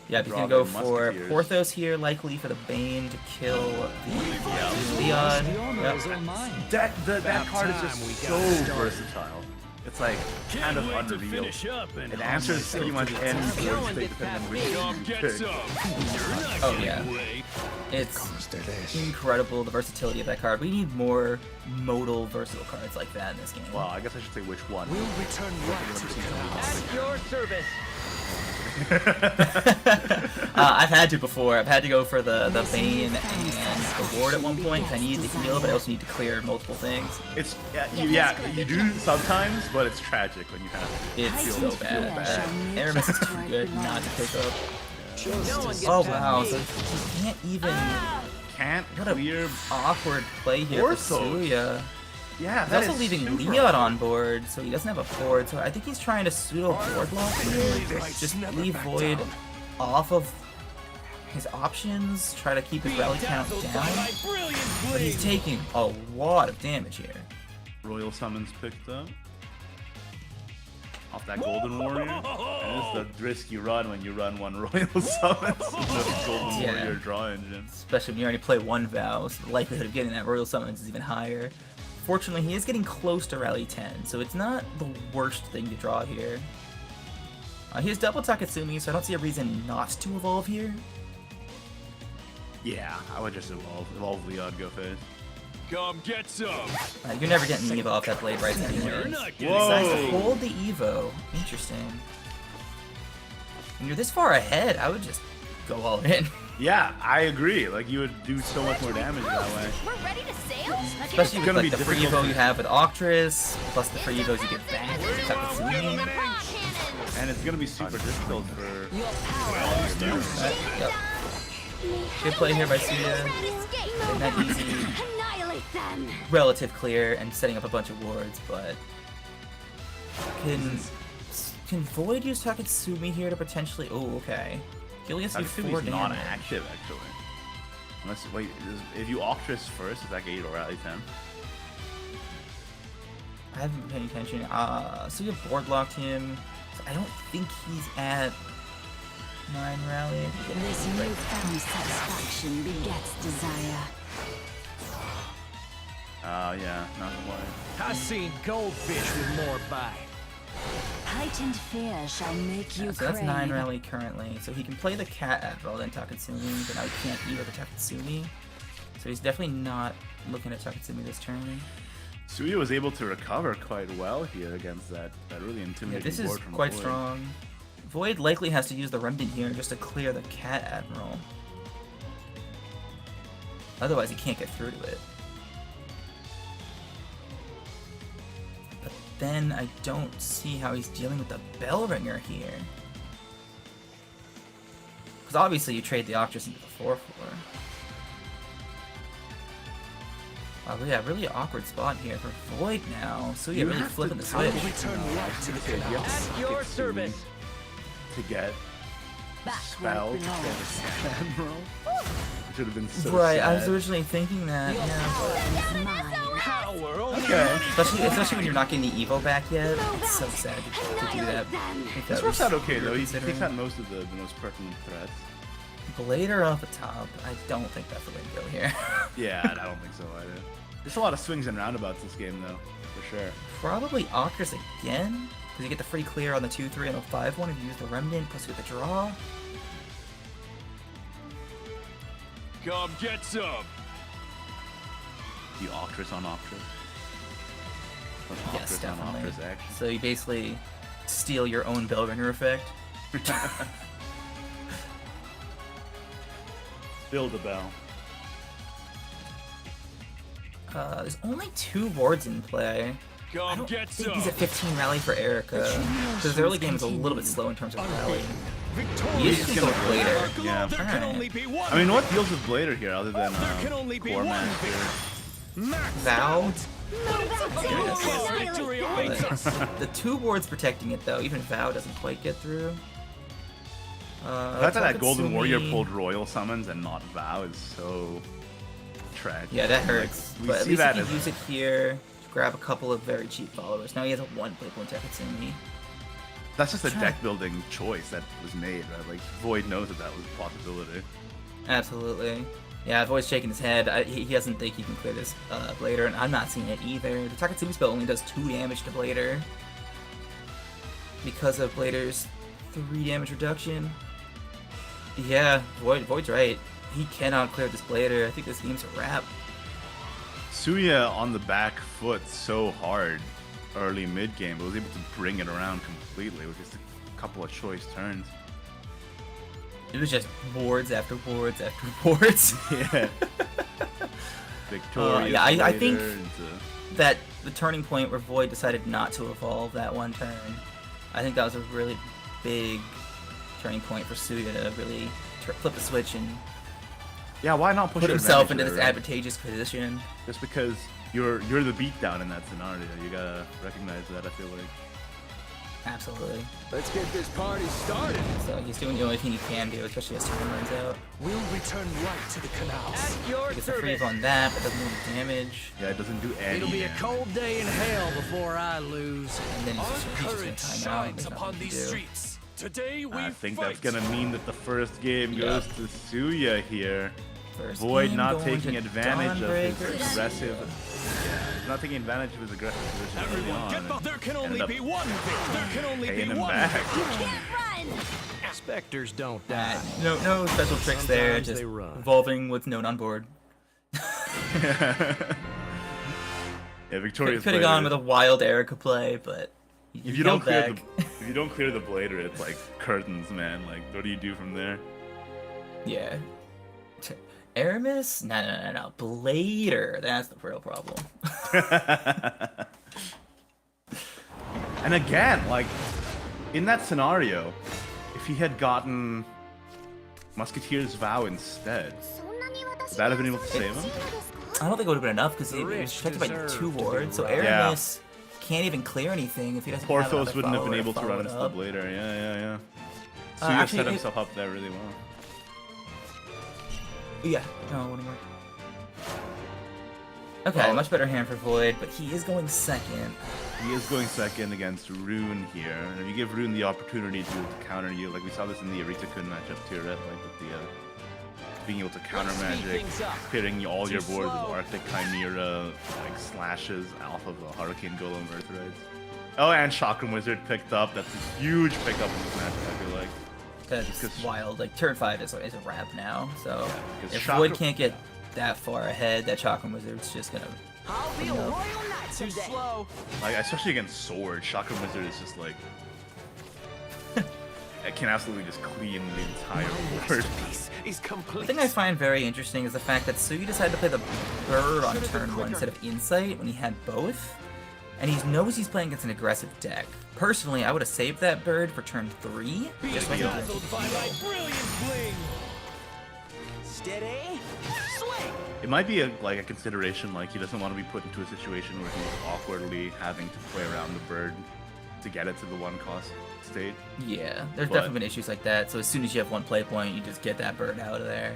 Yeah, he's Draw gonna go their for Musketeers. Porthos here, likely for the Bane to kill the Liad. Yep. That card is just so versatile. It's like kind of unreal. It answers pretty much any board state depending on which Come you get pick. some. Oh yeah. It's incredible, the versatility of that card. We need more modal versatile cards like that in this game. Well, I guess I should say which one. We'll return right to At your service. I've had to before. I've had to go for the Bane and the Ward at one point because I needed to heal, but I also need to clear multiple things. It's you do sometimes, but it's tragic when you have to. It's so bad. Aramis is too good not to pick up. Oh wow, so he can't even... Can't What a clear. awkward play here for Orthos. Suya. Yeah, He's that also is leaving super Liad on board, so he doesn't have a board. So I think he's trying to pseudo board block here. Just leave Void off of his options, try to keep his rally count down. But he's taking a lot of damage here. Royal Summons picked up. Off that Golden Warrior. And this is the risky run when you run one Royal Summons. The Golden Yeah. Warrior draw engine. Especially when you already play one Vow, so the likelihood of getting that Royal Summons is even higher. Fortunately, he is getting close to Rally 10, so it's not the worst thing to draw here. He has double Taketsumi, so I don't see a reason not to evolve here. Yeah, I would just evolve Liad, go face. Come get some. You're never getting the Evo off that Blade Rights anyway. not He decides to hold the Evo. Interesting. When you're this far ahead, I would just go all in. Yeah, I agree. Like, you would do so much more damage that way. We're ready to sail? Especially with gonna like, be the free difficult Evo you have with Octris, plus the free Evos you get back with Taketsumi. And it's gonna be super difficult for... Yep. Good play here by Suya. Getting that easy, Annihilate them. relative clear and setting up a bunch of wards, but can Void use Taketsumi here to potentially? Oh, okay. He only has to do 4 Takatsumi's not damage. active, actually. Unless, wait, if you Octris first, is that get you to Rally 10? I haven't been paying attention. Suya board blocked him. So I don't think he's at 9 rally. This newfound satisfaction begets desire. Yeah, not quite. I seen goldfish with more bite. Heightened fear shall make you So that's crave. 9 rally currently. So he can play the Cat Admiral then Taketsumi, but now he can't either the Taketsumi. So he's definitely not looking at Taketsumi this turn. Suya was able to recover quite well here against that really Yeah, intimidating this is board from quite Void. strong. Void likely has to use the Remnant here just to clear the Cat Admiral. Otherwise he can't get through to it. But then I don't see how he's dealing with the Bellringer here. Because obviously you trade the Octris into the 4-4. Oh yeah, really awkward spot here for Void now. So yeah, really flipping the switch. At your service. To get spell to get a Admiral. It should have been so Right, I sad. was originally thinking that, yeah. Power only Okay. Especially when you're not getting the Evo back yet. It's so sad to do that. If This that works was out okay though. He considering. takes out most of the most pertinent threats. Blader off the top. I don't think that's the way to go here. Yeah, I don't think so either. There's a lot of swings and roundabouts this game though, for sure. Probably Oculus again, because you get the free clear on the 2-3 and the 5-1 if you use the Remnant, plus you get the draw. come get some. The Octress on Octress. Or Yes, Octress on definitely. Octress action. So you basically steal your own Bellringer effect. Build a bell. There's only 2 wards in play. I Come don't get think some. he's at 15 rally for Erica, because the early game is a little bit slow in terms of rally. He is just going with Blader. Yeah. There can Alright. only be one. I mean, what deals with Blader here other than There can only be Core one Master? Max Vow. victory awaits us. The 2 wards protecting it though, even Vow doesn't quite get through. The fact that Golden Warrior Taketsumi- pulled Royal Summons and not Vow is so tragic. Yeah, that hurts. Like, we but at see least that he as can use it here to grab a couple of very cheap followers. Now he has a 1 playable Taketsumi. that's just a Try- deck building choice that was made, right? Like Void knows that that was a possibility. Absolutely. Yeah, Void's shaking his head. He doesn't think he can clear this Blader, and I'm not seeing it either. The Taketsumi spell only does 2 damage to Blader because of Blader's 3 damage reduction. Yeah, Void's right. He cannot clear this Blader. I think this game's a wrap. Suya on the back foot so hard early mid game, but was able to bring it around completely with just a couple of choice turns. It was just wards after wards after wards. Yeah. Victorious. yeah, I think- Blader into- That the turning point where Void decided not to evolve that one turn, I think that was a really big turning point for Suya to really flip the switch and Yeah, why not push put your himself advantage into this there, right? advantageous position. Just because you're the beatdown in that scenario, you gotta recognize that. I feel like. Absolutely. Let's get this party started. So he's doing the only thing he can do, especially as time runs out. We'll return right to the canals. At your He gets a freeze service. on that, but doesn't do any damage. Yeah, it doesn't do any. It'll be a damage. cold day in hell before I lose. And then he's Our just gonna courage time out. shines There's upon nothing he these can do. streets. Today we I think fight. that's gonna mean that the first game goes to Suya here. First Void game not going taking to advantage of his Dawnbreakers. aggressive. Yeah, he's not taking advantage of his aggressive position early Everyone, on. get back. There can only ended up be one victor. There can only paying be him one back. victor. Specters don't die. No special tricks there, Sometimes just they run. evolving what's known on board. Yeah, Victorious. Could have gone Blader. with a wild Erica play, but If you don't clear back. if you don't clear the Blader, it's like curtains, man. Like, what do you do from there? Yeah. Aramis? No. Blader. That's the real problem. And again, like in that scenario, if he had gotten Musketeer's Vow instead, would that have been able to save him? I don't think it would have been enough because he was rich protected by deserve 2 to be wards, so right. Aramis can't even clear anything if he doesn't have Porthos another wouldn't have been follower able to follow run it into the up. Blader. Yeah. Suya actually, set it- himself up there really well. Yeah, no, it wouldn't work. Okay, Oh. much better hand for Void, but he is going second. He is going second against Rune here, and if you give Rune the opportunity to counter you, like we saw this in the Arita-kun matchup too, right? Like with the being able to counter Speed magic, things up. clearing all your Too boards with slow. Arctic Chimera, like slashes off of the Hurricane Golem Earthrights. Oh, and Chakram Wizard picked up. That's a huge pickup in this matchup, I feel like. That's 'cause- wild. Like, turn 5 is a wrap now, so 'cause if Chakra- Void can't get that far ahead, that Chakram Wizard's just gonna... I'll be a royal knight Too someday. slow. Like, especially against Sword, Chakram Wizard is just like... it can absolutely just clean the entire board. Piece is The complete. thing I find very interesting is the fact that Sugi decided to play the Bird on turn 1 instead of Insight when he had both, and he knows he's playing against an aggressive deck. Personally, I would have saved that Bird for turn 3, Be just so I could dazzled by my brilliant bling. Steady. Swing. It might be like a consideration, like he doesn't want to be put into a situation where he's awkwardly having to play around the bird to get it to the 1-cost state. Yeah, there's But- definitely been issues like that. So as soon as you have one play point, you just get that bird out of there,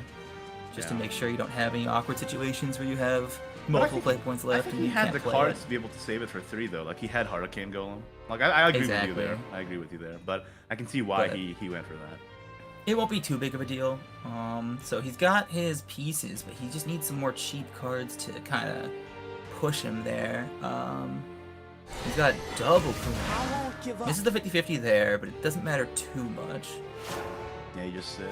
just to Yeah. make sure you don't have any awkward situations where you have But I multiple think- play points left I think and he you had can't the play cards it. to be able to save it for 3 though. Like he had Hurricane Golem. Like I agree with you Exactly. there. I agree with you there. But I can see why But- he went for that. It won't be too big of a deal. So he's got his pieces, but he just needs some more cheap cards to kind of push him there. He's got double Kuma. This is the 50-50 there, but it doesn't matter too much. Yeah, you just sit.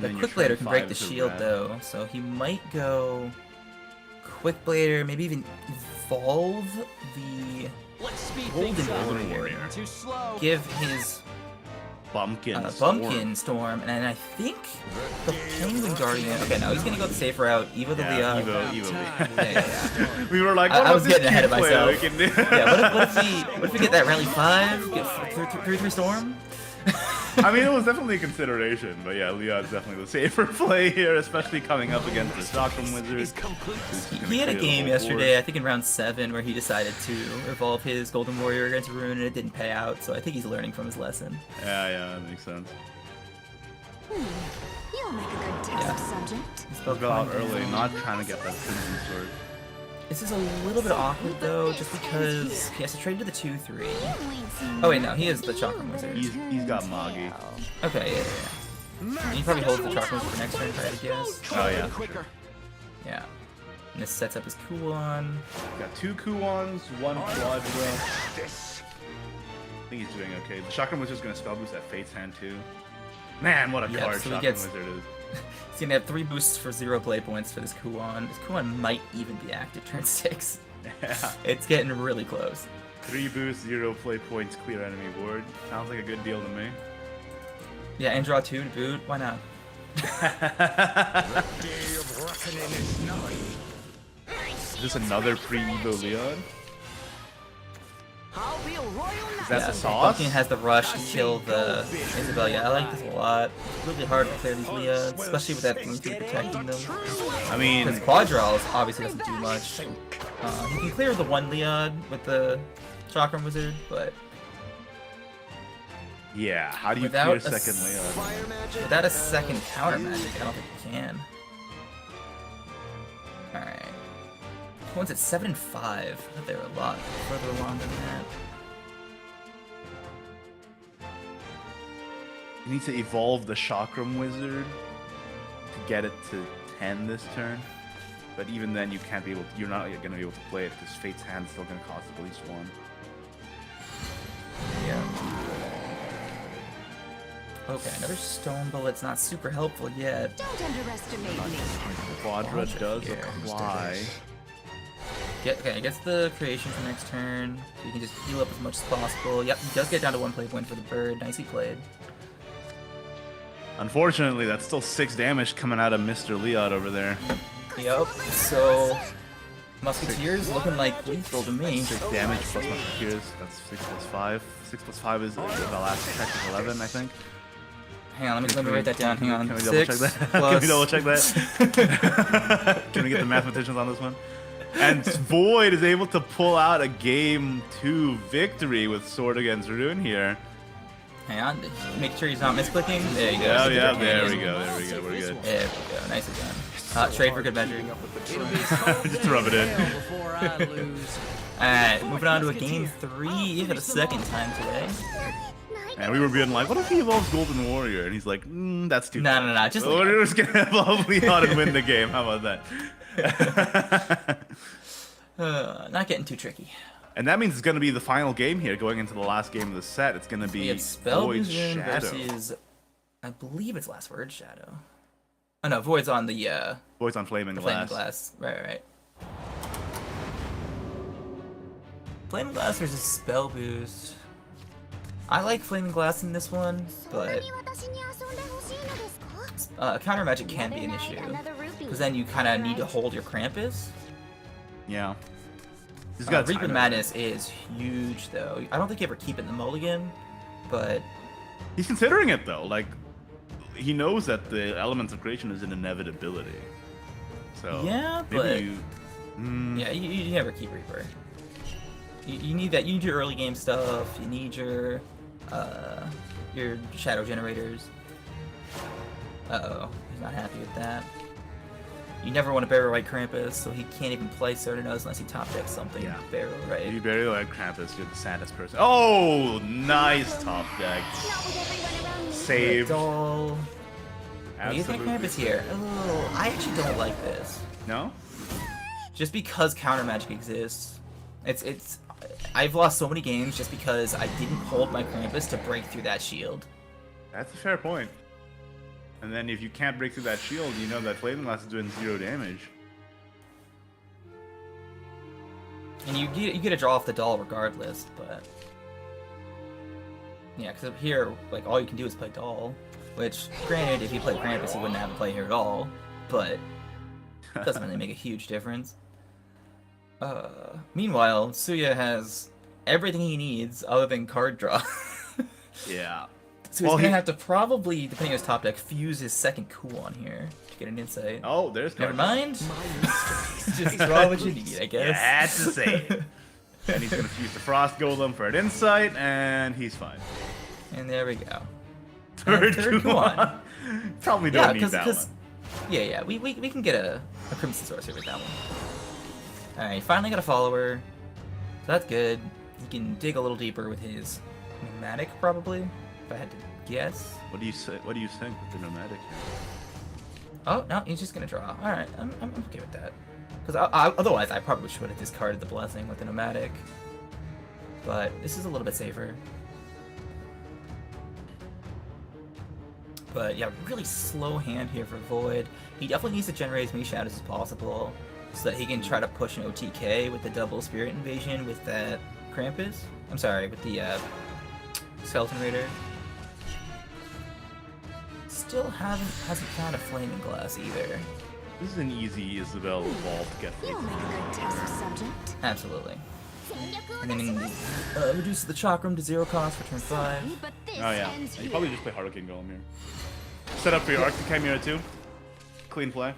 The your Quick Blader turn can break 5 the is a shield rat. though, so he might go Quick Blader, maybe even evolve the Let's speed Golden things up. Warrior. Too slow. Give his Bumpkin. Bumpkin Storm, and then I think the Penguin Guardian. Okay, no, he's gonna go the safe route. Eva the Yeah, Leon. Evo. Yeah. We were like, I what about was this getting ahead of cute player myself. we can do? Yeah, what if we get that rally 5? Get 3-3 Storm? I mean, it was definitely a consideration, but yeah, Leon's definitely the safer play here, especially coming up against the Chakram Wizard. Is complete. He had a game yesterday, I think in round 7, where he decided to evolve his Golden Warrior against Rune, and it didn't pay out, so I think he's learning from his lesson. Yeah, that makes sense. You'll make a good test subject. He'll go out early, not trying to get that Crimson Sword. This is a little bit awkward though, just because he has to trade to the 2-3. Oh wait, no, he is the Chakram Wizard. He's got Magi. Okay, yeah. And he probably holds the Chakram Wizard for next turn, if I had to guess. Oh yeah. Quicker. Yeah. And this sets up his Kuon. Got 2 Kuons, 1 Quadra. I think he's doing okay. The Chakram Wizard's gonna spell boost that Fate's Hand too. Man, what a Yeah, card so he Chakram gets- Wizard is. He's gonna have 3 boosts for 0 play points for this Kuon. This Kuon might even be active turn 6. Yeah. It's getting really close. 3 boosts, 0 play points, clear enemy board. Sounds like a good deal to me. Yeah, and draw 2 to boot. Why not? Is this another pre-Evo Leon? I'll be a royal Is knight. that Yeah, the sauce? Bumpkin has the rush to kill the Isabel. Yeah, I like this a lot. It's really hard to clear these Leons, especially with that Bluetooth protecting them. I mean, Because Quadral obviously doesn't do much. He can clear the 1 Leon with the Chakram Wizard, but yeah, how do you without clear a second Leon? Fire magic. without a second counter magic, I don't think he can. Alright. One's at 7 and 5. I thought they were a lot further along than that. You need to evolve the Chakram Wizard to get it to 10 this turn. But even then, you can't be able. You're not going to be able to play it because Fate's Hand's still going to cost at least 1. Yeah. Okay, another Stone Bullet's not super helpful yet. Don't underestimate me. Quadra Quadra does here. apply. Okay, gets the creation for next turn, so you can just heal up as much as possible. Yep, he does get down to 1 play point for the bird. Nicely played. Unfortunately, that's still 6 damage coming out of Mr. Leon over there. Yep, so Musketeers looking like lethal to me. 6 damage plus Musketeers. That's 6 plus 5. 6 plus 5 is the last attack is 11, I think. Hang on, let me write that down. Hang on. Can we double check 6 that? plus... Can we double check that? Can we get the mathematicians on this one? And Void is able to pull out a game 2 victory with Sword against Rune here. Hang on, make sure he's not misclicking. There you go. Yeah, Super yeah, there Canadian. we go, there we go, we're good. There we go, nicely done. Trade for good measure. It'll be cold Just rub it in. hell before I lose. Alright, moving on to a game 3 for the second time today. And we were being like, what if he evolves Golden Warrior? And he's like, that's too No, tough. no, no, just So we're just gonna evolve Leon and win the game. How about that? Not getting too tricky. And that means it's gonna be the final game here, going into the last game of the set. It's gonna We be have Void Spellvision Shadow. versus, I believe it's Last Word Shadow. Oh no, Void's on the Void's on Flaming Flaming Glass. Glass. Right. Flaming Glass versus Spell Boost. I like Flaming Glass in this one, but counter magic can be an issue. Because then you kind of need to hold your Krampus. Yeah. He's got Reap of time. Madness is huge, though. I don't think you ever keep it in the mulligan, but He's considering it though. Like, he knows that the elements of creation is an inevitability. So Yeah, maybe but- you. yeah, you never keep Reaper. You need that. You need your early game stuff. You need your shadow generators. Uh-oh, he's not happy with that. You never want to barrel right Krampus, so he can't even play Certanos unless he top decks something. Yeah. Barrel right. You barely like Krampus, you're the saddest person. Oh, nice top deck. Save. Doll. He's got Absolutely. Krampus here. Oh, I actually don't like this. No? Just because counter magic exists. It's. I've lost so many games just because I didn't hold my Krampus to break through that shield. That's a fair point. And then if you can't break through that shield, you know that Flaming Glass is doing 0 damage. And you get a draw off the doll regardless, but yeah, because up here, like all you can do is play doll. Which, granted, if you play Krampus, you wouldn't have to play here at all. But it doesn't really make a huge difference. Meanwhile, Suya has everything he needs other than card draw. Yeah. So he's gonna have to probably, depending on his top deck, fuse his second Kuon here to get an insight. Oh, there's Never card. mind. Just draw what you need, I guess. You had to say it. And he's gonna fuse the Frost Golem for an insight, and he's fine. And there we go. Third Kuon. Kuon. Probably don't need that one. Yeah, we can get a Crimson Sorcerer with that one. Alright, finally got a follower. So that's good. He can dig a little deeper with his Pneumatic, probably, if I had to guess. What do you say? What do you think with the Nomadic here? Oh, no, he's just gonna draw. Alright, I'm okay with that. Because otherwise, I probably should have discarded the Blessing with the Nomadic. But this is a little bit safer. But yeah, really slow hand here for Void. He definitely needs to generate as many shadows as possible so that he can try to push an OTK with the double Spirit Invasion with that Krampus. I'm sorry, with the Skeleton Raider. Still hasn't found a Flaming Glass either. This is an easy Isabel vault to get You'll for. make a good test subject. Absolutely. And then reduces the Chakram to 0 cost for turn 5. But this Oh yeah. ends You here. probably just play Hurricane Golem here. Set up for your Arctic Chimera too. Clean play.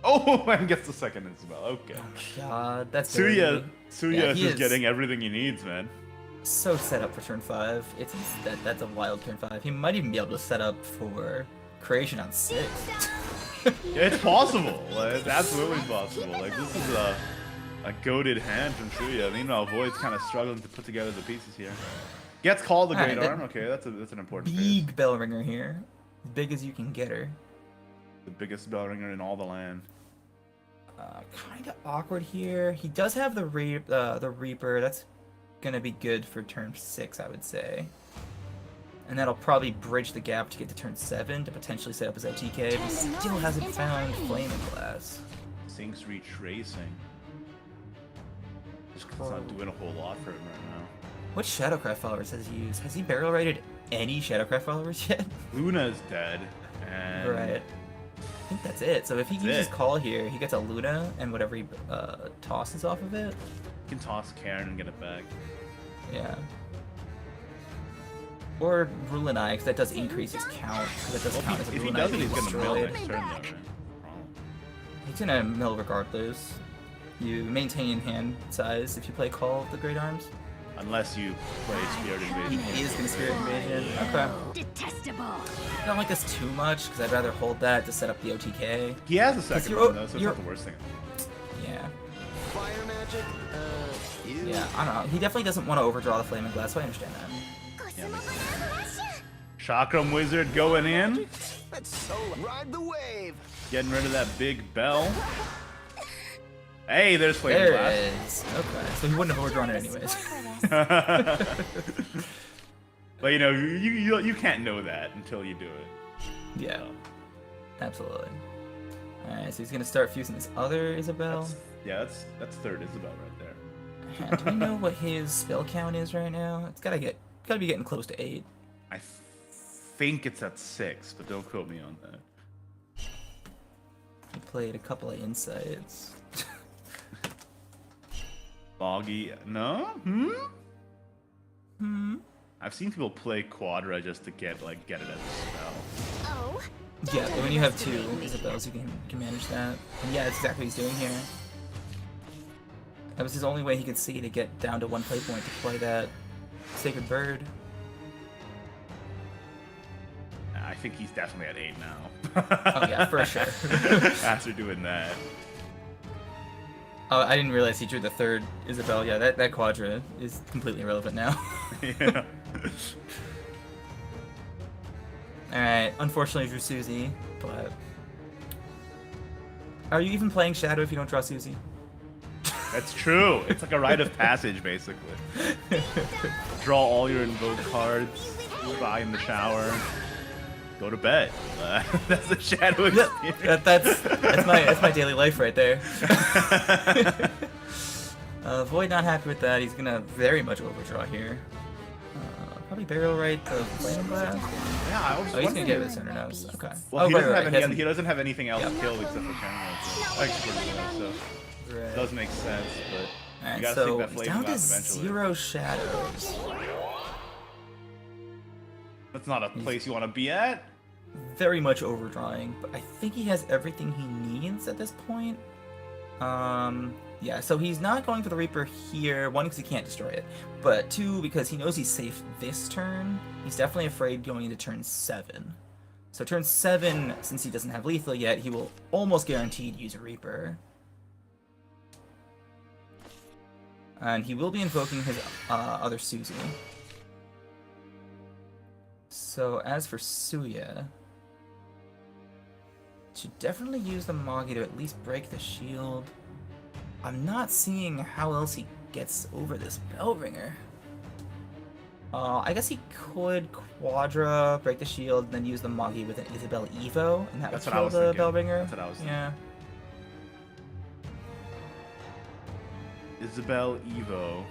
Oh, and gets the second Isabel. Okay. God, that's Suya Yeah, is he just is. getting everything he needs, man. so set up for turn 5. That's a wild turn 5. He might even be able to set up for creation on 6. It's possible. Like, it's absolutely possible. Like this is a goated hand from Suya. Meanwhile, Void's kind of struggling to put together the pieces here. Gets called the Great Alright, Arm. Okay, that's an important phase. Big bell ringer here. As big as you can get her. The biggest bell ringer in all the land. Kind of awkward here. He does have the Reaper. That's gonna be good for turn 6, I would say. And that'll probably bridge the gap to get to turn 7 to potentially set up his OTK. But he still hasn't found Flaming Glass. Sinks retracing. Just 'cause it's not doing a whole lot for him right now. What Shadowcraft followers has he used? Has he barrel rated any Shadowcraft followers yet? Luna's dead, and Right. I think that's it. So if he That's uses it. Call here, he gets a Luna and whatever he tosses off of it. he can toss Karen and get it back. Yeah. Or Rulanai, because that does increase his count. Because that does Well, count as a if he Rulanai does it, being he's gonna mill destroyed. next turn, though, right? Problem. He's gonna mill regardless. You maintain hand size if you play Call of the Great Arms. Unless you play Spirit Invasion. He is gonna Spirit Invasion. Okay. Detestable. I don't like this too much because I'd rather hold that to set up the OTK. He has a second you're- one though, so it's you're- not the worst thing. Yeah. Fire magic? Yeah, I don't know. He definitely doesn't want to overdraw the Flaming Glass, so I understand that. Chakram Wizard going in, Let's so ride the wave. getting rid of that big bell. Hey, there's Flame There Blast. it is. Okay, so he wouldn't have overdrawn it anyways. But you know, you can't know that until you do it. Yeah, absolutely. Alright, so he's gonna start fusing this other Isabel. That's third Isabel right there. Do we know what his spell count is right now? It's gotta be getting close to 8. I think it's at 6, but don't quote me on that. He played a couple of insights. Boggy, no? I've seen people play Quadra just to get it as a spell. Oh. Yeah, but when you have 2 Isabels, you can manage that. And yeah, that's exactly what he's doing here. That was his only way he could see to get down to 1 play point to play that Sacred Bird. I think he's definitely at 8 now. Oh yeah, for sure. After doing that. Oh, I didn't realize he drew the 3rd Isabel. Yeah, that Quadra is completely irrelevant now. Yeah. Alright, unfortunately drew Susie, but... Are you even playing Shadow if you don't draw Susie? That's true. It's like a rite of passage, basically. Draw all your invoke cards, cry in the shower, go to bed. That's the Shadow experience. That's my daily life right there. Void not happy with that. He's gonna very much overdraw here. Probably Burial Rite the Flame Blast. Yeah, I was Oh, he's gonna wondering. get it Center Nose. Okay. Well, oh, he, right, doesn't right, have right. any, he doesn't have anything else killed except for Channel, so it Right. does make sense, but you Alright, gotta so take that he's Flame down to Blast eventually. 0 shadows. That's not a place you want to be at. Very much overdrawing, but I think he has everything he needs at this point. Yeah, so he's not going for the Reaper here. 1, because he can't destroy it, but 2, because he knows he's safe this turn. He's definitely afraid going into turn 7. So turn 7, since he doesn't have lethal yet, he will almost guaranteed use a Reaper. And he will be invoking his other Susie. So as for Suya, should definitely use the Magi to at least break the shield. I'm not seeing how else he gets over this Bellringer. I guess he could Quadra, break the shield, and then use the Magi with an Isabel Evo, and that That's would what I kill was the thinking. Bellringer. That's what I was thinking. Yeah. Isabel Evo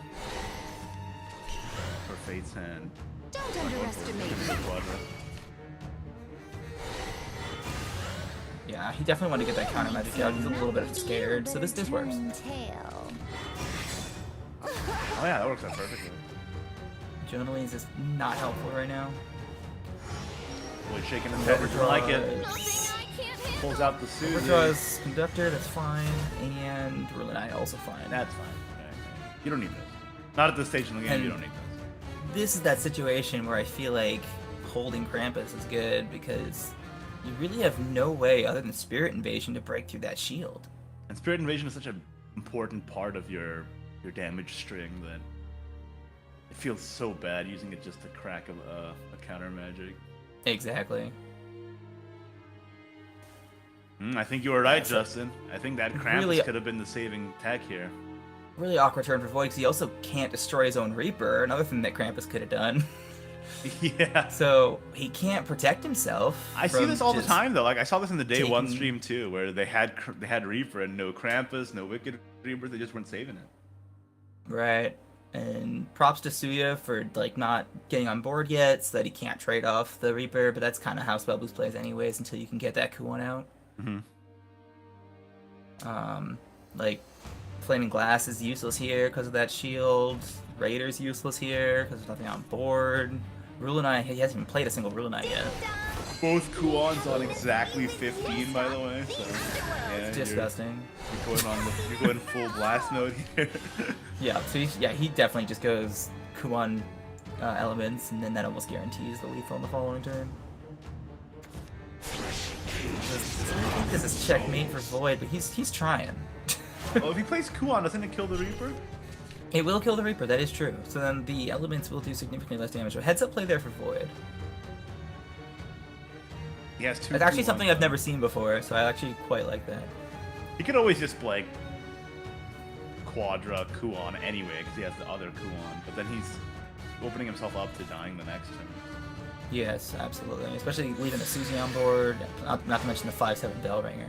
for Fate's Hand. Don't underestimate me. Quadra. Yeah, he definitely wanted to get that counter magic out. He's a little bit scared, so this works. Tail. Oh yeah, that works out perfectly. Jonalise is not helpful right now. Boy, shaking his head. Doesn't like it. Pulls out the Susie. Overdraws Conductor, that's fine, and Rulinite also fine. That's fine. Okay. You don't need this. Not at this stage in the game. And You don't need this. This is that situation where I feel like holding Krampus is good because you really have no way other than Spirit Invasion to break through that shield. And Spirit Invasion is such an important part of your damage string that it feels so bad using it just to crack a counter magic. Exactly. I think you were right, Justin. I think that Krampus Really- could have been the saving tech here. Really awkward turn for Void because he also can't destroy his own Reaper, another thing that Krampus could have done. Yeah. So he can't protect himself. I see from this all the just time though. Like I saw this in the day one taking- stream too, where they had Reaper and no Krampus, no Wicked Reaper. They just weren't saving it. Right. And props to Suya for like not getting on board yet, so that he can't trade off the Reaper. But that's kind of how Spell Boost plays, anyways, until you can get that Kuon out. Like Flaming Glass is useless here because of that shield. Raider's useless here because there's nothing on board. Rulinite, he hasn't even played a single Rulinite yet. Both Kuons on exactly 15, by the way. So yeah, It's disgusting. You're going full blast mode here. Yeah, so he definitely just goes Kuon elements, and then that almost guarantees the lethal on the following turn. I think this is checkmate for Void, but he's trying. Well, if he plays Kuon, doesn't it kill the Reaper? It will kill the Reaper, that is true. So then the elements will do significantly less damage. So heads up play there for Void. He has 2. It's actually Kuons, something I've though. never seen before, so I actually quite like that. He could always just like Quadra Kuon anyway, because he has the other Kuon. But then he's opening himself up to dying the next turn. Yes, absolutely. Especially leaving the Susie on board, not to mention the 5/7 Bellringer.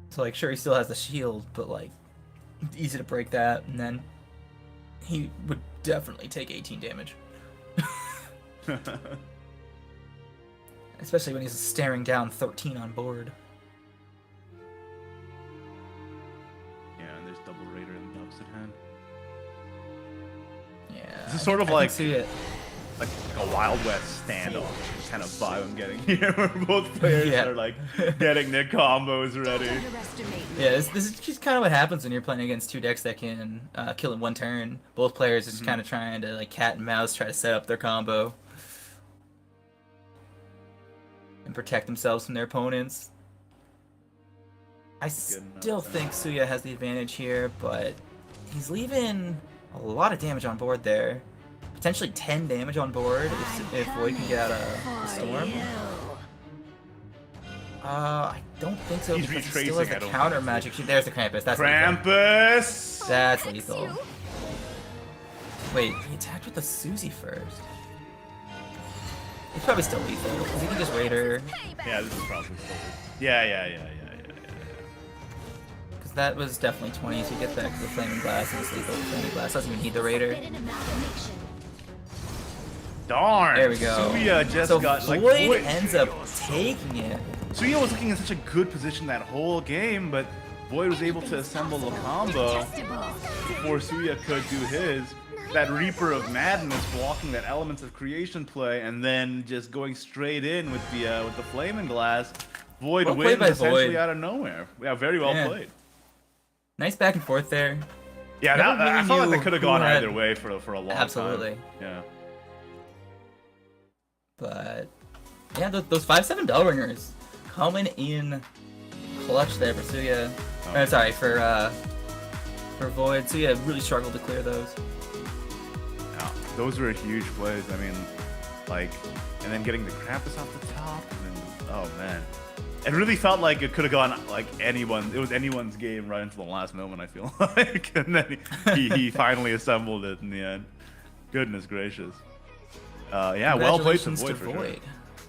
So like, sure, he still has the shield, but like, it's easy to break that, and then he would definitely take 18 damage. Especially when he's staring down 13 on board. Yeah, and there's double Raider in the opposite hand. Yeah. This is sort of like- I can see it. like a Wild West standoff kind of vibe I'm getting here, where both players Yeah. are like getting their combos ready. Yeah, this is just kind of what happens when you're playing against two decks that can kill in one turn. Both players are just kind of trying to like cat and mouse, try to set up their combo and protect themselves from their opponents. I still think Suya has the advantage here, but he's leaving a lot of damage on board there. Potentially 10 damage on board if Void can get out a storm. I don't think so He's because he still has retracing, I the don't counter think. magic. There's the Krampus. That's lethal. Krampus! That's lethal. Wait, he attacked with the Susie first. He's probably still lethal because he can just wait her. Yeah, this is probably still. Yeah. Because that was definitely 20, so he gets back to the Flaming Glass and it's lethal. Flaming Glass doesn't even need the Raider. Darn! There we go. Suya just So got like Void ends up taking it. Suya was looking in such a good position that whole game, but Void was able to assemble a combo before Suya could do his. That Reaper of Madness blocking that Elements of Creation play, and then just going straight in with the Flaming Glass. Void Well wins played by essentially Void. out of nowhere. Yeah, very well Yeah. played. Nice back and forth there. Yeah, Never I really felt like knew they could have who gone had- either way for a long Absolutely. time. Yeah. But yeah, those 5/7 Bell Ringers coming in clutch there for Suya. Oh. Sorry, for Void. Suya really struggled to clear those. Yeah, those were huge plays. I mean, like, and then getting the Krampus off the top, and then, oh man. It really felt like it could have gone like anyone. It was anyone's game right until the last moment, I feel like. And then he finally assembled it in the end. Goodness gracious. Yeah, well played to Congratulations Void for sure.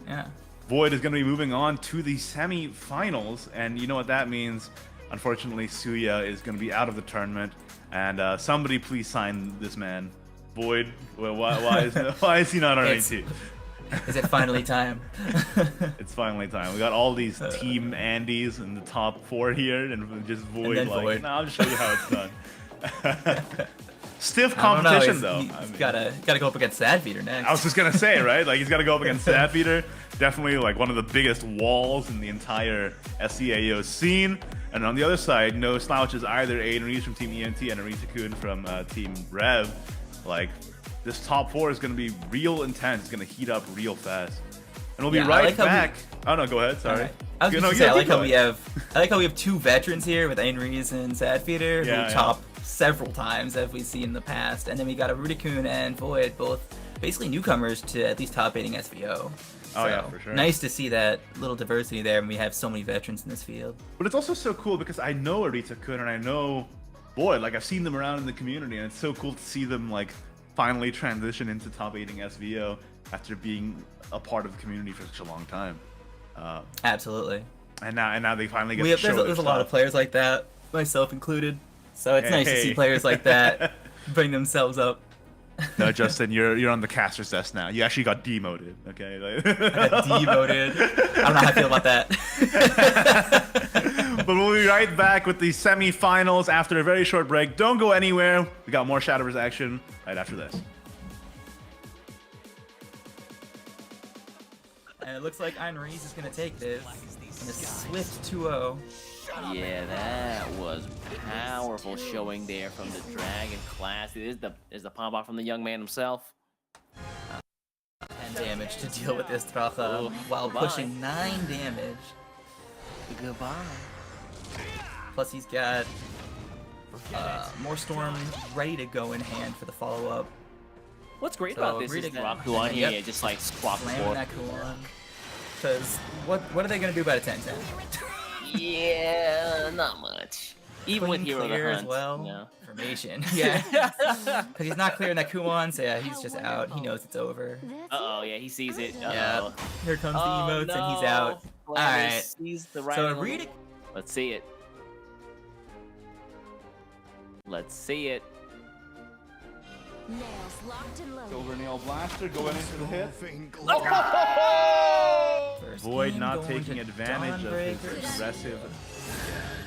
Yeah. Void is going to be moving on to the semi-finals, and you know what that means. Unfortunately, Suya is going to be out of the tournament, and somebody please sign this man. Void, well, why is he not on It's- 18? Is it finally time? It's finally time. We got all these Team Andys in the top 4 here, and just Void then like, Void. nah, I'll just show you how it's done. Stiff I don't know, competition, he's- though. He's I mean, gotta go up against Sadfeeder next. I was just gonna say, right? Like he's got to go up against Sadfeeder. Definitely like one of the biggest walls in the entire SCAO scene. And on the other side, no slouches either. Aiden Reeves from Team ENT and Arita Kun from Team Rev. Like this top 4 is gonna be real intense. It's gonna heat up real fast. And we'll be Yeah, I right like how we- back. Oh no, go ahead. Sorry. Alright. I was You gonna know, say, yeah, I like keep how going. we have 2 veterans here with Ayn Rees and Sadfeeder Yeah, who yeah. top several times as we've seen in the past, and then we got a Rudikun and Void, both basically newcomers to at least top 8ing SVO. Oh, yeah, for sure. Nice to see that little diversity there, and we have so many veterans in this field. But it's also so cool because I know Arita Kun and I know Void. Like I've seen them around in the community, and it's so cool to see them like finally transition into top 8ing SVO after being a part of the community for such a long time. Absolutely. And now they finally get We to have, show there's a lot of stuff. players like that, myself included. So it's nice to Hey. see players like that bring themselves up. No, Justin, you're on the caster's desk now. You actually got demoted, okay? I got demoted. I don't know how I feel about that. But we'll be right back with the semi-finals after a very short break. Don't go anywhere. We got more Shadowverse action right after this. And it looks like Ayn Rees is going to take this in a swift 2-0. Yeah, that was powerful showing there from the Dragon class. It is the pom pom from the young man himself. 10 damage to deal with this Dracha Ooh, while goodbye. pushing 9 damage. Goodbye. Plus he's got more Storm ready to go in hand for the follow-up. What's great So, about this really is good. that Rakuan Yep. here just like squawk Slamming forward. that Kuan. Because what are they going to do about a 10-10? Yeah, not much. Even with Clean Hero of the clear Hunt. as well. No. Formation. Yeah. Because he's not clearing that Kuan, so yeah, he's just out. He knows it's over. Uh-oh, yeah, he sees it. Yeah. Uh-oh. Here comes the Oh, emotes, no. and he's out. Flanders Alright. sees the So writing. read it. Let's see it. Let's see it. Nails locked and loaded. Silver Nail Blaster going into the hit. First Void game not going taking to advantage of his Dawnbreakers. aggressive.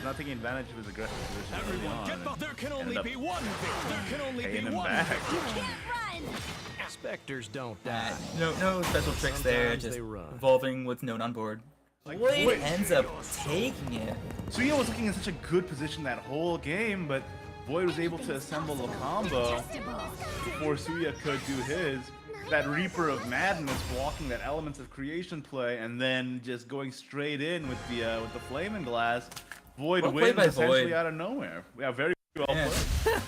Not taking advantage of his aggressive position early Everyone, on. get but there can only Ended up be one. There can only paying be him one. back. You can't run. Specters don't die. No special tricks there, Sometimes just they run. evolving with Node on board. Void Void. ends up taking it. Suya was looking in such a good position that whole game, but Void was able to assemble a combo before Suya could do his. That Reaper of Madness blocking that Elements of Creation play, and then just going straight in with the Flaming Glass. Void Well played wins by essentially Void. out of nowhere. Yeah, very well Yeah. played.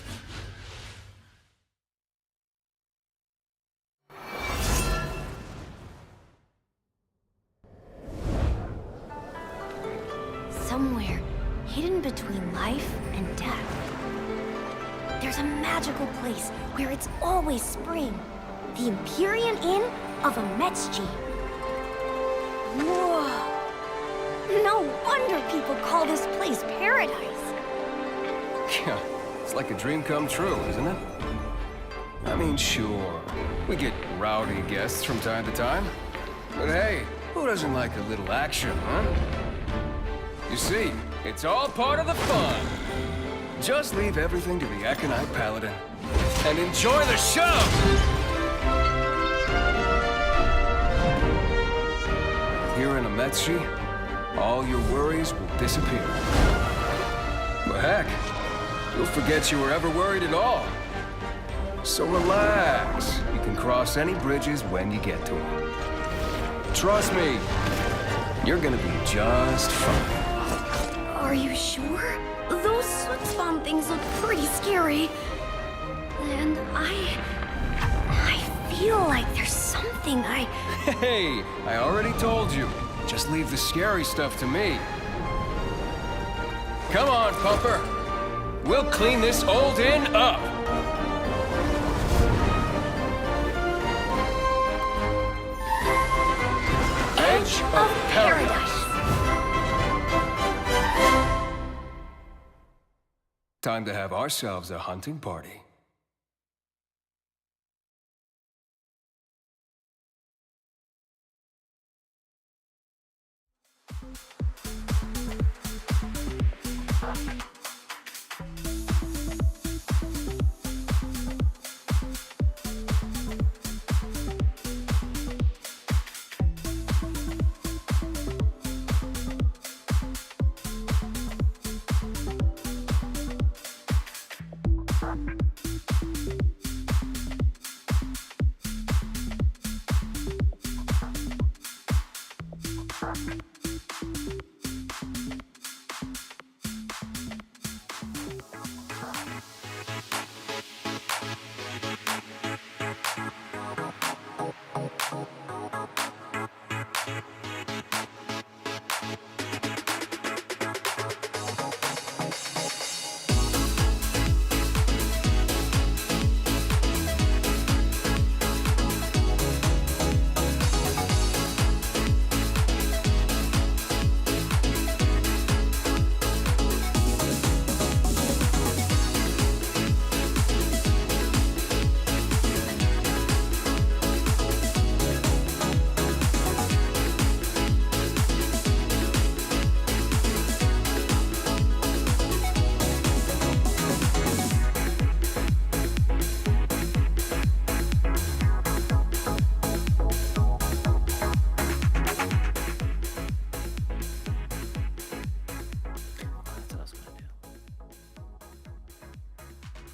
Somewhere hidden between life and death. There's a magical place where it's always spring. The Empyrean Inn of Ametchi. Whoa! No wonder people call this place paradise. Yeah, it's like a dream come true, isn't it? I mean, sure, we get rowdy guests from time to time. But hey, who doesn't like a little action, huh? You see, it's all part of the fun. Just leave everything to the Aconite Paladin and enjoy the show! Here in Ametchi, all your worries will disappear. But heck, you'll forget you were ever worried at all. So relax. You can cross any bridges when you get to them. Trust me, you're gonna be just fine. Are you sure? Those Suitsbomb things look pretty scary. And I feel like there's something I... Hey, I already told you. Just leave the scary stuff to me. Come on, Pumper. We'll clean this old inn up. Edge of Paradise. Time to have ourselves a hunting party.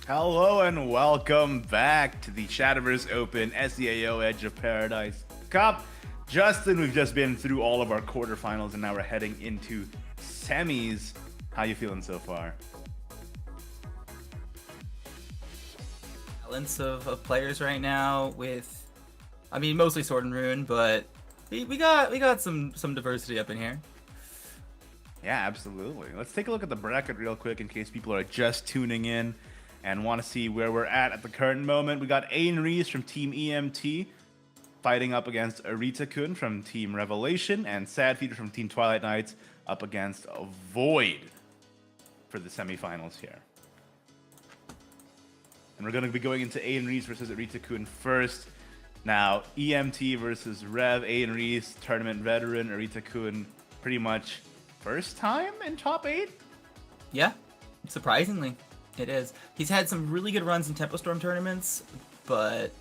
Hello and welcome back to the Shadowverse Open SEAO Edge of Paradise Cup. Justin, we've just been through all of our quarterfinals and now we're heading into semis. How you feeling so far? Balance of players right now with, I mean, mostly Sword and Rune, but we got some diversity up in here. Yeah, absolutely. Let's take a look at the bracket real quick in case people are just tuning in and want to see where we're at the current moment. We got Ain Reese from Team EMT fighting up against Arita-kun from Team Revelation, and Sadfeeder from Team Twilight Knights up against Void for the semifinals here. And we're going to be going into Ain Reese versus Arita-kun first. Now, EMT versus Rev, Ain Reese, tournament veteran, Arita-kun pretty much first time in top 8? Yeah, surprisingly, it is. He's had some really good runs in Tempo Storm tournaments, but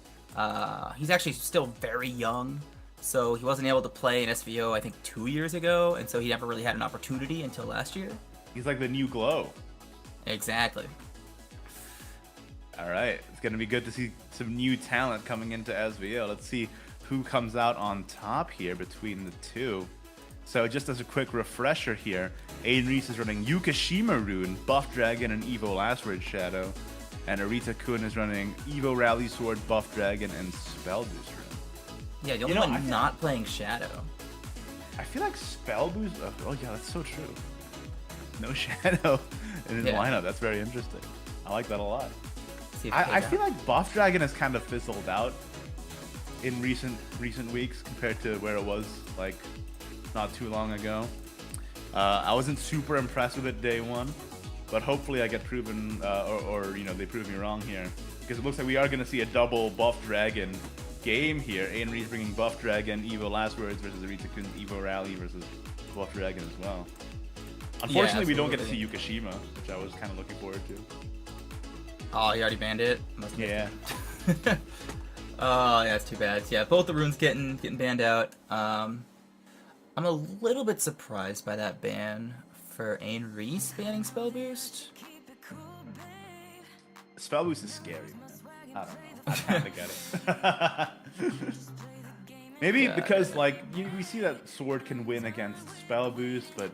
He's actually still very young, so he wasn't able to play in SVO I think 2 years ago, and so he never really had an opportunity until last year. He's like the new Glow. Exactly. All right, it's gonna be good to see some new talent coming into SVO. Let's see who comes out on top here between the two. So just as a quick refresher here, Aiden Reese is running Yukishima Rune, Buff Dragon, and Evo Last Word Shadow. And Arita Kun is running Evo Rally Sword, Buff Dragon, and Spell Boost Rune. Yeah, the only one not playing Shadow. I feel like Spell Boost... Oh yeah, that's so true. No Shadow in his lineup. That's very interesting. I like that a lot. I feel like Buff Dragon has kind of fizzled out in recent weeks compared to where it was like not too long ago. I wasn't super impressed with it day one, but hopefully I get proven, or you know, they prove me wrong here, because it looks like we are going to see a double Buff Dragon game here. Aiden Reese bringing Buff Dragon, Evo Last Words versus Arita Kun, Evo Rally versus Buff Dragon as well. Unfortunately, we don't get to see Yukishima, which I was kind of looking forward to. Oh, he already banned it? Yeah. Oh, yeah, that's too bad. Yeah, both the runes getting banned out. I'm a little bit surprised by that ban for Ain Reese banning Spell Boost. Spell Boost is scary, man. I don't know. I kind of get it. Maybe because, like, we see that Sword can win against Spell Boost, but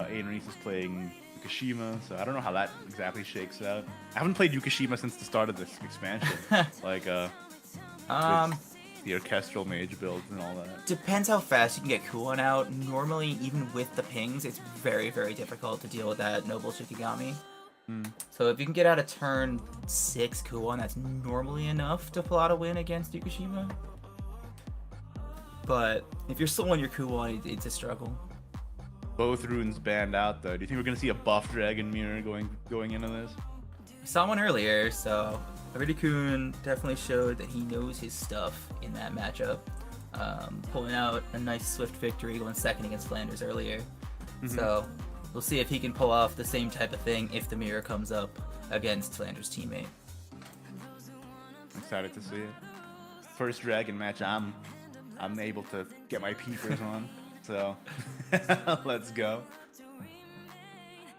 Ain Reese is playing Yukishima, so I don't know how that exactly shakes out. I haven't played Yukishima since the start of this expansion. Like, with the orchestral mage builds and all that. Depends how fast you can get Kuon out. Normally, even with the pings, it's very, very difficult to deal with that Noble Shikigami. So if you can get out a turn 6 Kuon, that's normally enough to pull out a win against Yukishima. But if you're still on your Kuon, it's a struggle. Both runes banned out, though. Do you think we're gonna see a Buff Dragon mirror going into this? I saw one earlier, so Arita-kun definitely showed that he knows his stuff in that matchup. Pulling out a nice swift victory, going second against Flanders earlier. So we'll see if he can pull off the same type of thing if the mirror comes up against Flanders' teammate. I'm excited to see it. First Dragon match I'm able to get my peepers on, so let's go.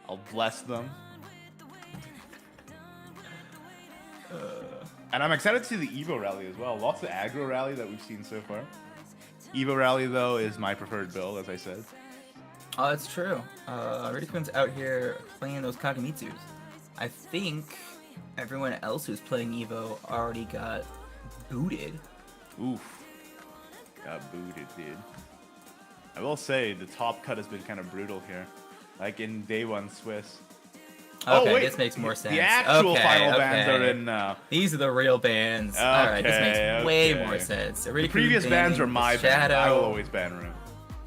I'll bless them. And I'm excited to see the Evo Rally as well. Lots of aggro rally that we've seen so far. Evo Rally, though, is my preferred build, as I said. Oh, that's true. Arita-kun's out here playing those Kagemitsus. I think everyone else who's playing Evo already got booted. Oof. Got booted, dude. I will say, the top cut has been kind of brutal here. Like in day one Swiss. Okay, oh, wait. this makes more sense. The actual final okay. bans are in now. These are the real bans. Alright, this makes way more sense. The previous bans are my bans. I will always ban Rune.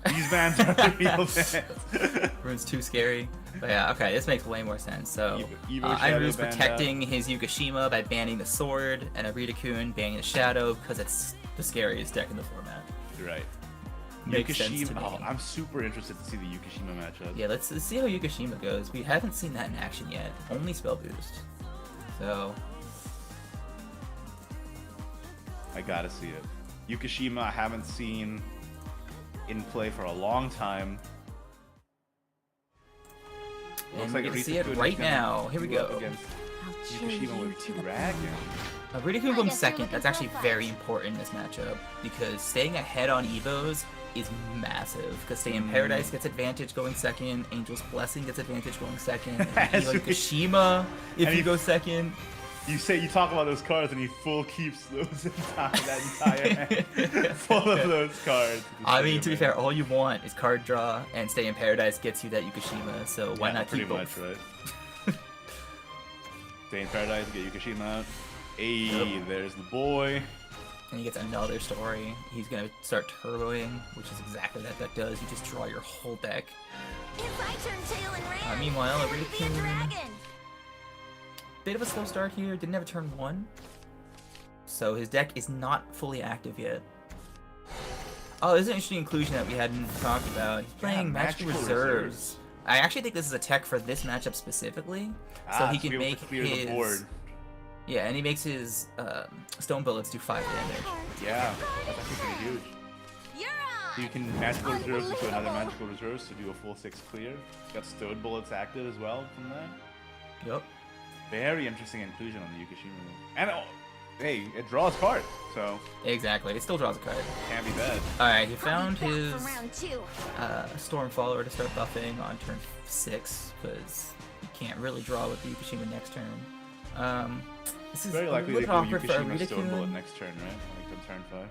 These bans are the real bans. Rune's too scary. But yeah, okay, this makes way more sense. So, Evo Iru's protecting his Yukishima by banning the sword, and Arita-kun banning the shadow because it's the scariest deck in the format. You're right. Makes sense to me. Oh, I'm super interested to see the Yukishima matchup. Yeah, let's see how Yukishima goes. We haven't seen that in action yet. Only Spell Boost. So I gotta see it. Yukishima I haven't seen in play for a long time. And we get to see it right now. Here we go. Yukishima with Dragon. Arita-kun going second. That's actually very important in this matchup because staying ahead on Evos is massive. Because Stay in Paradise gets advantage going second, Angel's Blessing gets advantage going second, and Yukishima if you go second. You talk about those cards and he full keeps those that entire hand full of those cards. I mean, to be fair, all you want is card draw, and Stay in Paradise gets you that Yukishima. So why not keep both? Pretty much, right? Stay in Paradise, get Yukishima out. Hey, there's the boy. And he gets another story. He's gonna start turboing, which is exactly what that deck does. You just draw your whole deck. If I turn tail and ran, Meanwhile, there would be a Arita-kun, dragon. bit of a slow start here. Didn't have a turn 1, so his deck is not fully active yet. Oh, this is an interesting inclusion that we hadn't talked about. He's playing Magical Reserves. I actually think this is a tech for this matchup specifically, so he can make his. Yeah, and he makes his stone bullets do 5 damage. Yeah, that's actually pretty huge. So you can magical reserves into another magical reserves to do a full 6 clear. Got stone bullets active as well from that. Yup. Very interesting inclusion on the Yukishima. And hey, it draws cards, so Exactly. It still draws a card. can't be bad. Alright, he found his For round 2. Storm Follower to start buffing on turn 6, because you can't really draw with the Yukishima next turn. This is Very a likely to little go awkward for Yukishima stone bullet Arita-kun. next turn, right? Like on turn 5.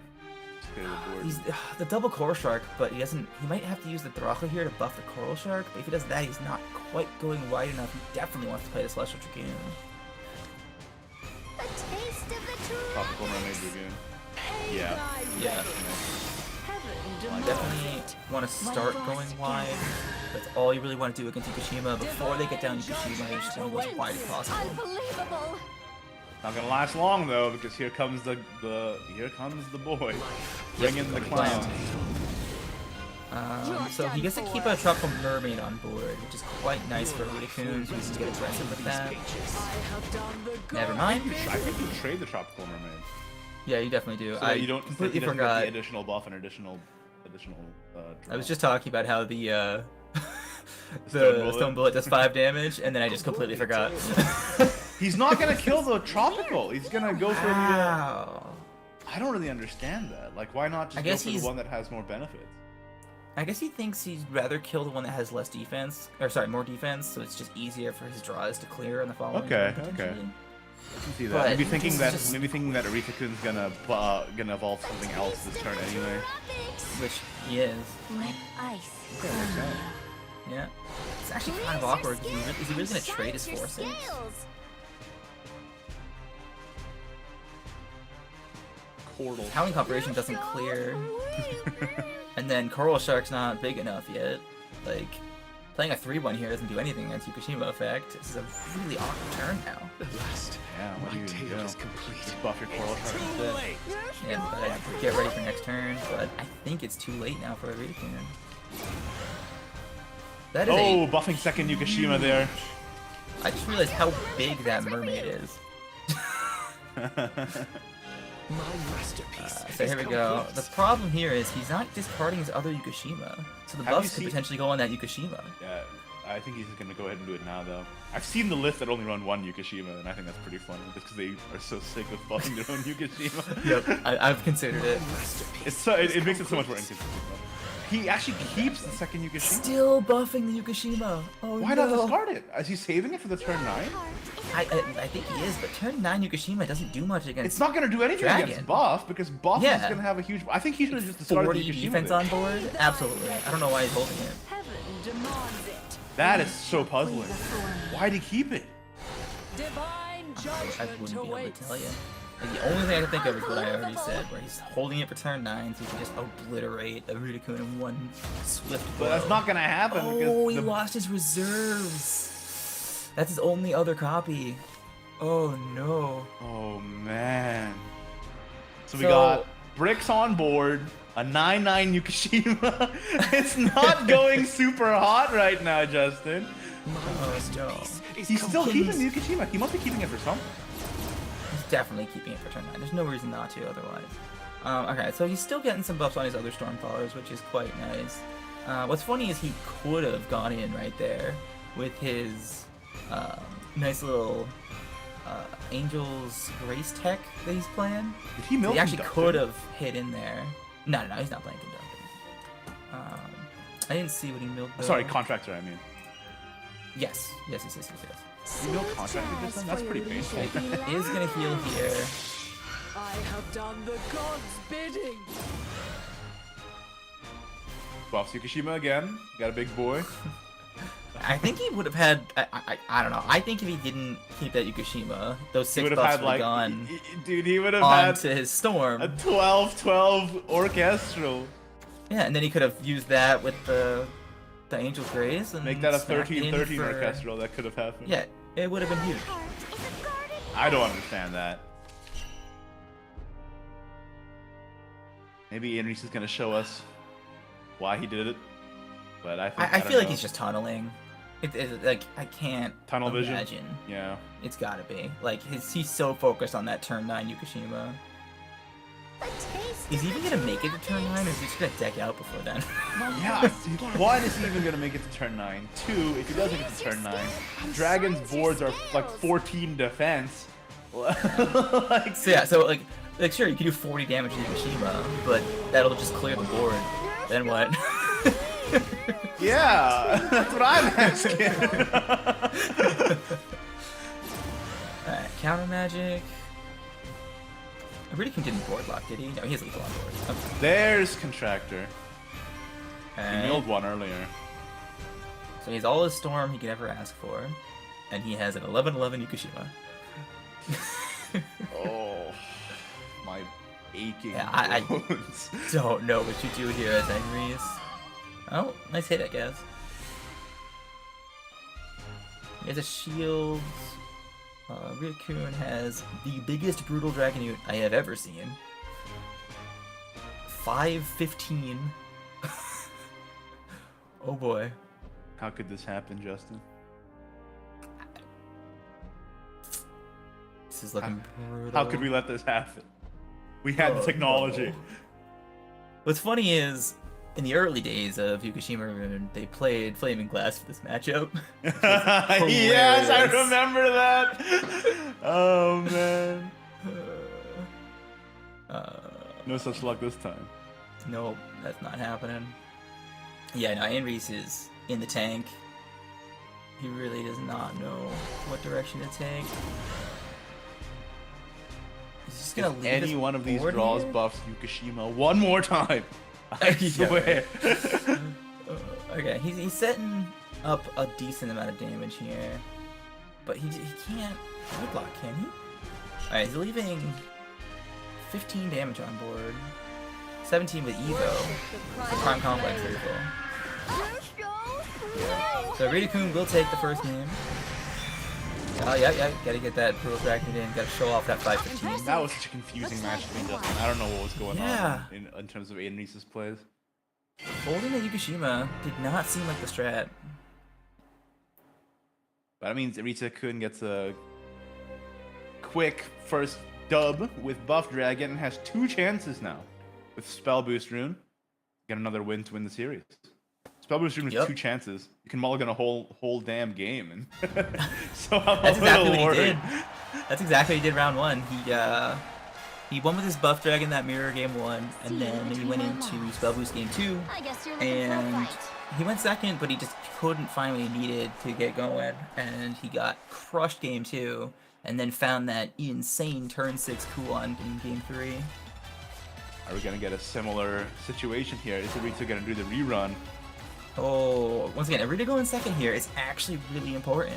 Just clear the board. He's the double Coral Shark, but he doesn't. He might have to use the Draco here to buff the Coral Shark. But if he does that, he's not quite going wide enough. He definitely wants to play the Celestial Dragoon. The taste of the Tropical Mermaid Dragoon. Yeah. Yeah, Heaven I demands definitely it. want to start going wide. That's all you really want to do against Yukishima. Before they get down Yukishima, you just want to go as wide as possible. Unbelievable. Not gonna last long though, because here comes the boy. Bring in the clown. So he gets to keep a Tropical Mermaid on board, which is quite nice for Arita-kun, so he can get aggressive with that. I have done the God Never mind. I think you trade the Tropical Mermaid. Yeah, you definitely do. So I that you don't completely he doesn't get forgot. the additional buff and additional I was just talking about how the Stone Stone Bullet does 5 damage, and then I just completely forgot. He's not gonna kill the tropical. He's gonna go for the. Wow. I don't really understand that. Like, why not I just go guess for the he's- one that has more benefits? I guess he thinks he'd rather kill the one that has less defense, or sorry, more defense, so it's just easier for his draws to clear on the following Okay, turn, okay. potentially. I can see that. But Maybe thinking this that is just- Arita-kun's gonna evolve something else this turn anyway. Which he is. Like ice. Yeah, makes sense. Yeah. It's actually kind of awkward. Is he really gonna trade his forces? Portal. Howling Corporation doesn't clear, and then Coral Shark's not big enough yet. Like, playing a 3-1 here doesn't do anything against Yukishima effect. This is a really awkward turn now. Yeah, what do you do? Just buff your coral shark Too instead. late. Yeah, but get ready for next turn. But I think it's too late now for Arita-kun. That is Oh, buffing second Yukishima there. I just realized how big that mermaid is. My masterpiece. So is here we go. complete. The problem here is he's not discarding his other Yukishima. So the Have buffs you could seen- potentially go on that Yukishima. Yeah, I think he's gonna go ahead and do it now though. I've seen the list that only run one Yukishima, and I think that's pretty funny, just because they are so sick of buffing their own Yukishima. Yep, I've considered it. It's so, it makes it so much more inconsistent. Though. He actually keeps the second Yukishima. Still buffing the Yukishima. Oh Why no. not discard it? Is he saving it for the turn 9? I think he is, but turn 9 Yukishima doesn't do much against It's not gonna do anything Dragon. against buff because buff is Yeah. gonna have a huge. I think he should have just discarded 40 the Yukishima. defense there. on board. Absolutely. I don't know why he's holding it. Heaven demands it. That is so puzzling. Why'd he keep it? Divine I judgment wouldn't be able to awaits. tell you. Like, the only thing I can think of is what I already said, where he's holding it for turn 9 so he can just obliterate Arita-kun in one swift blow. But that's not gonna happen Oh, because he the, lost his reserves. That's his only other copy. Oh no. Oh man. So we So- got bricks on board, a 9/9 Yukishima. It's not going super hot right now, Justin. Oh no. He's still keeping the Yukishima. He must be keeping it for something. He's definitely keeping it for turn 9. There's no reason not to otherwise. Okay, so he's still getting some buffs on his other Stormfallers, which is quite nice. What's funny is he could have gone in right there with his nice little Angel's Grace tech that he's playing. Did he milk He actually Conductor? could have hit in there. No, he's not playing Conductor. I didn't see what he milled. Though. Sorry, contractor. I mean, Yes. Yes. he milk contractor this time. That's pretty painful. He is gonna heal here. I have done the gods' bidding. Buffs Yukishima again. Got a big boy. I think he would have had. I don't know. I think if he didn't keep that Yukishima, those He 6 would have buffs had would like, have gone dude. He would have had onto his storm. a 12/12 orchestral. Yeah, and then he could have used that with the Angel's Grace and Make that a smack in 13/13 for- orchestral. That could have happened. Yeah, it would have been huge. I don't understand that. Maybe Enrique is gonna show us why he did it, but I think I don't feel like know. he's just tunneling. Like, I can't Tunnel vision? imagine. Yeah. It's gotta be. Like, he's so focused on that turn 9 Yukishima. Is he even gonna make it to turn 9, or is he just gonna deck out before then? Yeah, one, is he even gonna make it to turn 9? 2, if he doesn't get to turn 9, Dragon's boards are like 14 defense. Like, So yeah, so like sure, you can do 40 damage to Yukishima, but that'll just clear the board. Then what? yeah, that's what I'm asking. Alright, counter magic. I really didn't board lock, did he? No, he has lethal on board. Okay. There's Contractor. He Alright. milled one earlier. So he has all his storm he could ever ask for, and he has an 11/11 Yukishima. Oh, my aching Yeah, I bones. don't know what you do here as Angries. Oh, nice hit, I guess. He has a shield. Rikun has the biggest Brutal Dragonute I have ever seen. 515. Oh boy. How could this happen, Justin? This is looking brutal. How could we let this happen? We had the technology. No. What's funny is, in the early days of Yukishima, they played Flaming Glass for this matchup. Yes, I remember that. Oh man. No such luck this time. Nope, that's not happening. Yeah, no, Anries is in the tank. He really does not know what direction to take. He's just gonna leave Any his one of these board draws here? buffs Yukishima one more time. I Yeah, swear. Okay, he's setting up a decent amount of damage here, but he can't block, can he? Alright, he's leaving 15 damage on board, 17 with Evo, the Prime Complex vehicle. So Ridikun will take the first game. Oh yeah, gotta get that Brutal Dragon in, gotta show off that 515. That was such a confusing match for me, Justin. I don't know what was going Yeah. on in terms of Anri's plays. Holding the Yukishima did not seem like the strat. But that means Arita-kun gets a quick first dub with Buff Dragon and has 2 chances now. With Spell Boost Rune, get another win to win the series. Spell Boost Rune with 2 chances. You can mulligan a whole damn game. And so I'm That's a exactly little what he worried. did. That's exactly what he did round 1. He won with his Buff Dragon that mirror game 1, and then he went into Spell Boost game 2, I guess you're looking for a and fight. he went second, but he just couldn't find what he needed to get going, and he got crushed game 2, and then found that insane turn 6 Kuon in game 3. Are we gonna get a similar situation here? Is Arita gonna do the rerun? Oh, once again, Arita going second here is actually really important.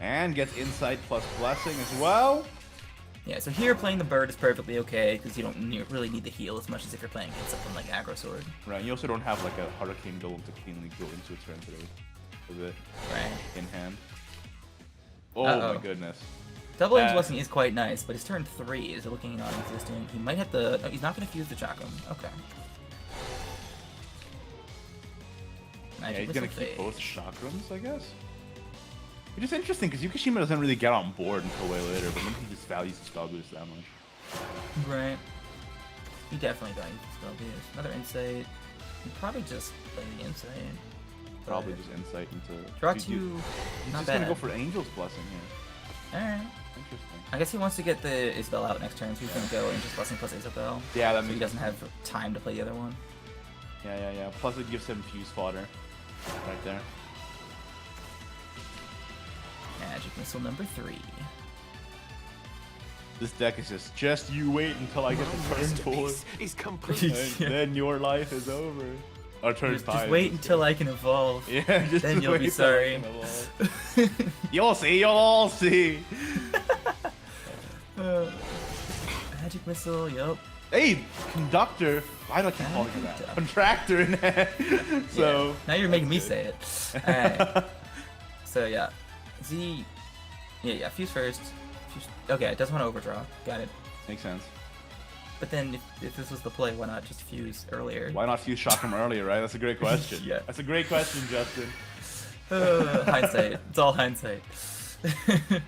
And gets Insight plus Blessing as well. Yeah, so here playing the bird is perfectly okay, because you don't really need the heal as much as if you're playing against something like Aggro Sword. Right, you also don't have like a Hurricane Golem to cleanly go into a turn today with it Right. in hand. Oh Uh-oh. my goodness. Double Aim's Blessing is quite nice, but his turn 3 is looking non-existent. He might have to... No, he's not going to fuse the Chakram. Okay. Yeah, Magic he's gonna Missile keep Phase. both chakrams, I guess. Which is interesting because Yukishima doesn't really get on board until way later, but maybe he just values the spell boost that much. Right. He definitely values the spell boost. Another Insight. He'd probably just play the Insight. Probably but- just insight into. Draw He's 2, not just bad. gonna go for Angel's Blessing here. Alright. Interesting. I guess he wants to get the Isabel out next turn, so he's gonna go Angel's Blessing plus Isabel. Yeah, that So he makes doesn't have time to play the other one. Yeah. Plus it gives him fuse fodder. Right there. Magic Missile number 3. This deck is just you wait until I get the turn 4. Masterpiece is complete. And then your life is over. Or turn Just 5. wait until I can evolve. Yeah, just Then you'll wait be till I sorry. can evolve. You'll all see. Magic Missile, yup. Hey, Conductor. Why do I keep calling it that? Conductor. Contractor in hand. So. Yeah. Now you're making me say it. Alright. So yeah. Z. Yeah, fuse first. Fuse... Okay, it doesn't want to overdraw. Got it. Makes sense. But then if this was the play, why not just fuse earlier? Why not fuse Chakram earlier, right? That's a great question. Yeah. That's a great question, Justin. Hindsight. It's all hindsight.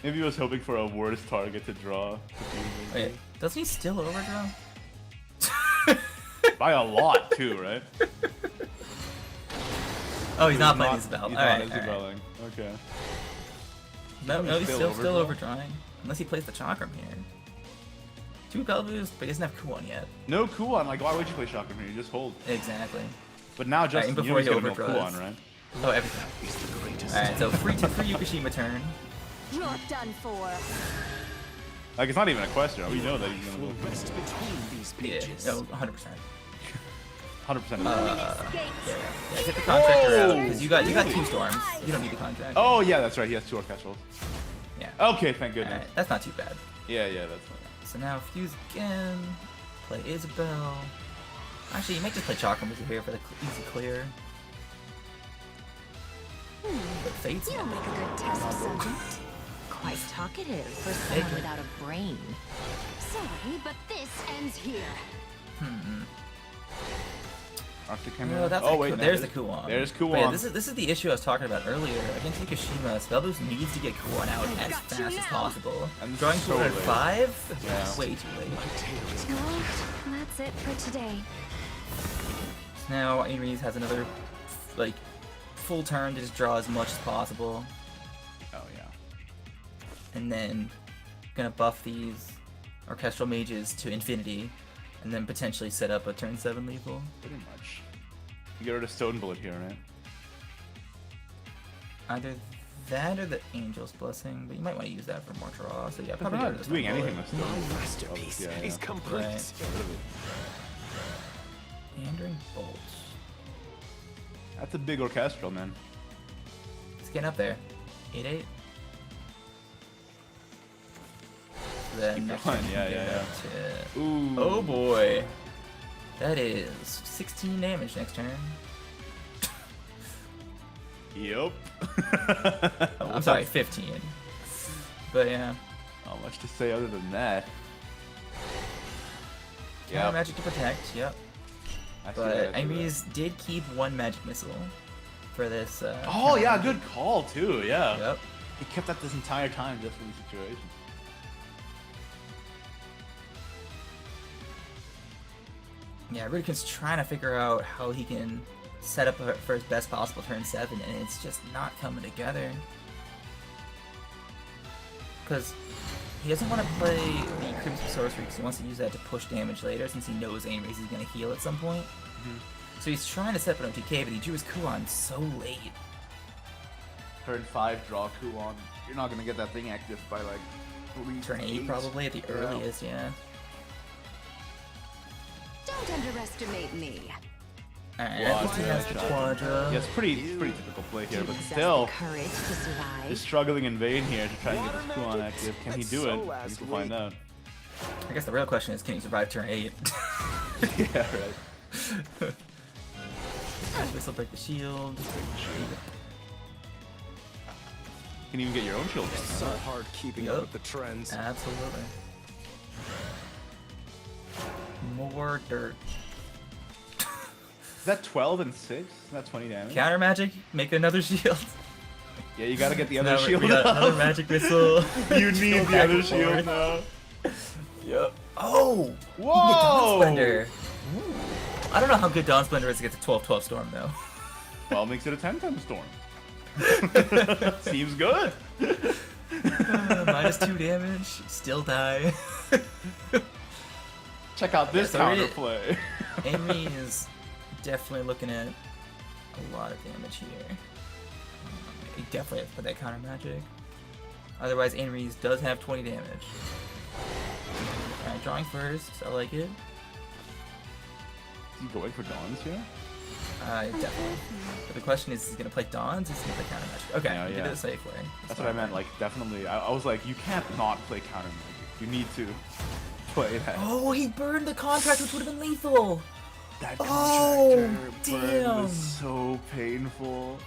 Maybe he was hoping for a worse target to draw. Wait, doesn't he still overdraw? By a lot too, right? Oh, he's not playing Isabelle. He's Alright, not alright. Isabelling. Okay. No, no, he's Still still overdraw? overdrawing. Unless he plays the Chakram here. 2 Pelvus, but he doesn't have Kuon yet. No Kuon, like why would you play Chakram here? You just hold. Exactly. But now just Right, you know he's before gonna he go overdraws. Kuon, right? Oh, everything. Alright, so free Yukishima turn. You're done for. Like it's not even a question. We know that he's gonna Will go rest between these Yeah, pages. no, 100%. 100%. Yeah, get the contractor out, because you got 2 storms. You don't need the contract. Oh yeah, that's right. He has 2 orchestrals. Yeah. Okay, thank goodness. Alright, that's not too bad. Yeah, that's fine. So now fuse again, play Isabelle. Actually, you might just play Chakram over here for the easy clear. But Fate's You'll make a good test subject. Quite talkative for Hey, someone good. without a brain. Sorry, but this ends here. Arctic No, Chimera. that's Oh like, wait, no, there's the Kuon. There's But yeah, Kuon. this is the issue I was talking about earlier. Against Yukishima, Spellboost needs to get Kuon out as fast as possible. And Drawing so late. 205? Yeah. Way too late. Well, that's it for today. So now Ares has another like full turn to just draw as much as possible. Oh yeah. And then gonna buff these orchestral mages to infinity, and then potentially set up a turn 7 lethal. Pretty much. You get rid of Stone Bullet here, right? Either that or the Angel's Blessing, but you might want to use that for more draw. So yeah, But probably they're get rid not of doing Stone anything Bullet. with Stone. My masterpiece Yeah, is yeah. complete. Right. Get rid of it. Meandering Bolts. That's a big orchestral, man. It's getting up there. 8-8. Then Keep next going, turn yeah, we yeah, get yeah. up to- Ooh. Oh boy. That is 16 damage next turn. Yep. I'm sorry, 15. But yeah. Not much to say other than that. Counter magic to protect, yep. I see But that, I see Ames did keep 1 magic missile for this. that. Oh counter yeah, magic. good call too. Yeah. Yep. He kept that this entire time just for the situation. Yeah, Rudikin's trying to figure out how he can set up for his best possible turn 7, and it's just not coming together. Because he doesn't want to play the Crimson Sorcery because he wants to use that to push damage later since he knows Ames is going to heal at some point. So he's trying to set up an OTK, but he drew his Kuon so late. Turn 5, draw Kuon. You're not gonna get that thing active by like Turn 8 probably at the earliest, yeah. Don't underestimate me. Alright, at least he has the Quadra. Yeah, it's pretty typical play here, but Possess still, the courage to survive. is struggling in vain here to try and get this Kuon active. Can he do it? We last can find week. out. I guess the real question is, can he survive turn 8? Yeah, right. Whistle break the shield. You can even get your own shield. So hard keeping Yup. up with the trends. Absolutely. More dirt. Is that 12 and 6? Is that 20 damage? Counter magic, make another shield. Yeah, you gotta get the So other now shield we got up. another magic missile. You need the back other and shield forth. now. Yep. Oh! Whoa! Dawn Splendor. I don't know how good Dawn Splendor is against a 12-12 storm though. Well, makes it a 10-10 storm. Seems good. -2 damage, still die. Check out this Yeah, so it- counterplay. Amory is definitely looking at a lot of damage here. He definitely has to put that counter magic. Otherwise, Amory does have 20 damage. Alright, drawing first. I like it. Is he going for Dawns here? Definitely. But the question is he gonna play Dawns? Is he gonna play counter magic? Okay, Yeah, he did yeah. it the safe way. That's what I meant. Like, definitely. I was like, you can't not play counter magic. You need to play that. Oh, he burned the contract, which would have been lethal. That Oh, contractor burn damn. was so painful.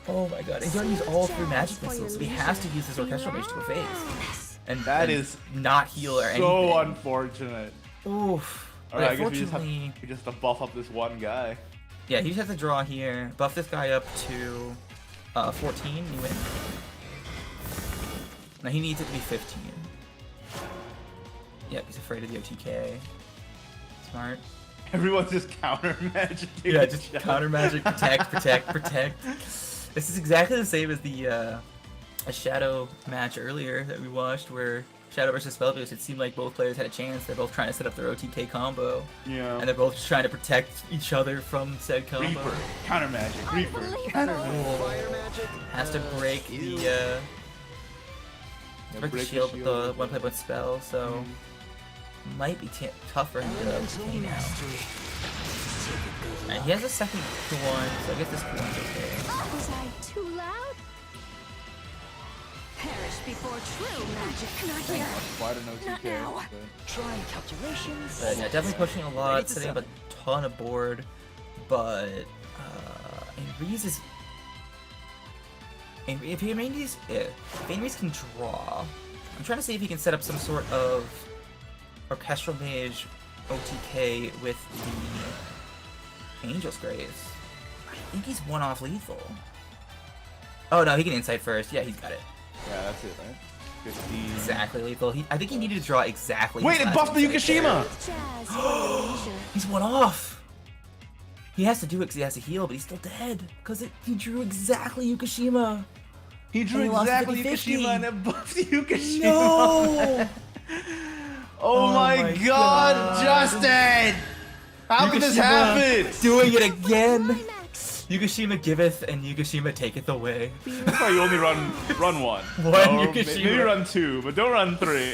Oh my god, he's gonna use all 3 magic missiles, so he has to use his orchestral mage to go phase. And That and is not heal or anything. So unfortunate. Oof. Alright, I But guess we just unfortunately, have to buff up this one guy. yeah, he just has to draw here, buff this guy up to 14, you win. Now he needs it to be 15. Yep, he's afraid of the OTK. Smart. Everyone's just counter magic. Yeah, just counter magic, protect, protect, protect. This is exactly the same as the a Shadow match earlier that we watched where Shadow versus Spellboost, it seemed like both players had a chance. They're both trying to set up their OTK combo. Yeah. And they're both just trying to protect each other from said combo. Reaper. Counter magic. Reaper. Fire magic. Has to break the break the shield with the one play one spell, so might be tough for him to obtain now. Alright, he has a second one, so I guess this one's okay. Was I too loud? Perish before true magic. Not here. Why do no Not 2K? now. Trying calculations. But yeah, definitely pushing a lot, setting up a ton of board, but Enriz is... If Enriz can draw, I'm trying to see if he can set up some sort of Orchestral Mage OTK with the Angel's Grace. I think he's one off lethal. Oh no, he can Insight first. Yeah, he's got it. Yeah, that's it, right? 15. Exactly lethal. I think he needed to draw exactly. Wait, his it last buffed the Insight Yukishima! Jazz. He's one off. He has to do it because he has to heal, but he's still dead because he drew exactly Yukishima. He drew And he lost exactly 50-50. Yukishima and it buffed Yukishima. No. Oh my god, Justin! How could this happen? Doing it again. Yukishima giveth and Yukishima taketh away. That's why you only run one. Yukishima. Maybe run 2, but don't run 3.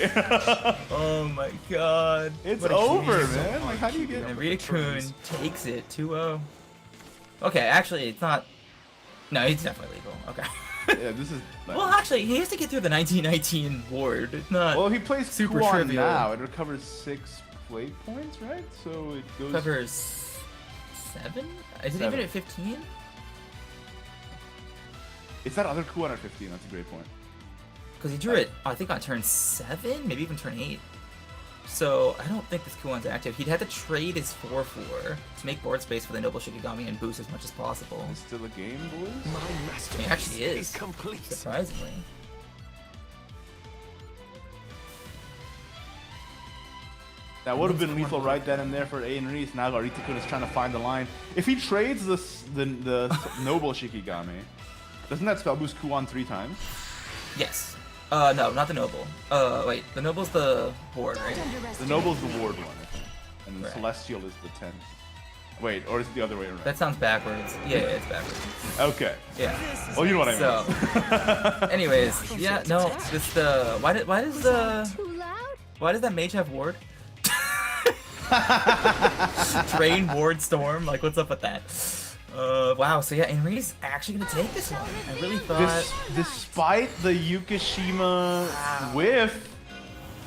Oh my god. It's What a over, genius. man. Like, how do you get... And Rita-kun takes it 2-0. Okay, actually, it's not... No, he's definitely legal. Okay. Yeah, this is... Well, actually, he has to get through the 1919 ward. It's not... Well, if he plays super Kuon trivial. now, it recovers 6 play points, right? So it goes... Covers 7? Is it 7. even at 15? It's that other Kuon at 15, that's a great point. Because he drew it, I think, on turn 7, maybe even turn 8. So I don't think this Kuon's active. He'd have to trade his 4/4 to make board space for the Noble Shikigami and boost as much as possible. It's still a game, boys? My He masterpiece actually is, complete. surprisingly. That would have been lethal right then and there for Aiden Reese. Now Rita-kun is trying to find the line. If he trades the Noble Shikigami, doesn't that spell boost Kuon 3 times? Yes. No, not the Noble. Wait, the Noble's the board, right? The Noble's the ward one, I think. And the Right. Celestial is the 10. Wait, or is it the other way around? That sounds backwards. Yeah, it's backwards. Okay. Yeah. Well, you know what I mean. So, anyways, yeah, no, this why does Too loud? why does that mage have ward? Train ward storm, like what's up with that? Wow, so yeah, Enri's actually gonna take this one. I really thought. Despite the Yukishima whiff,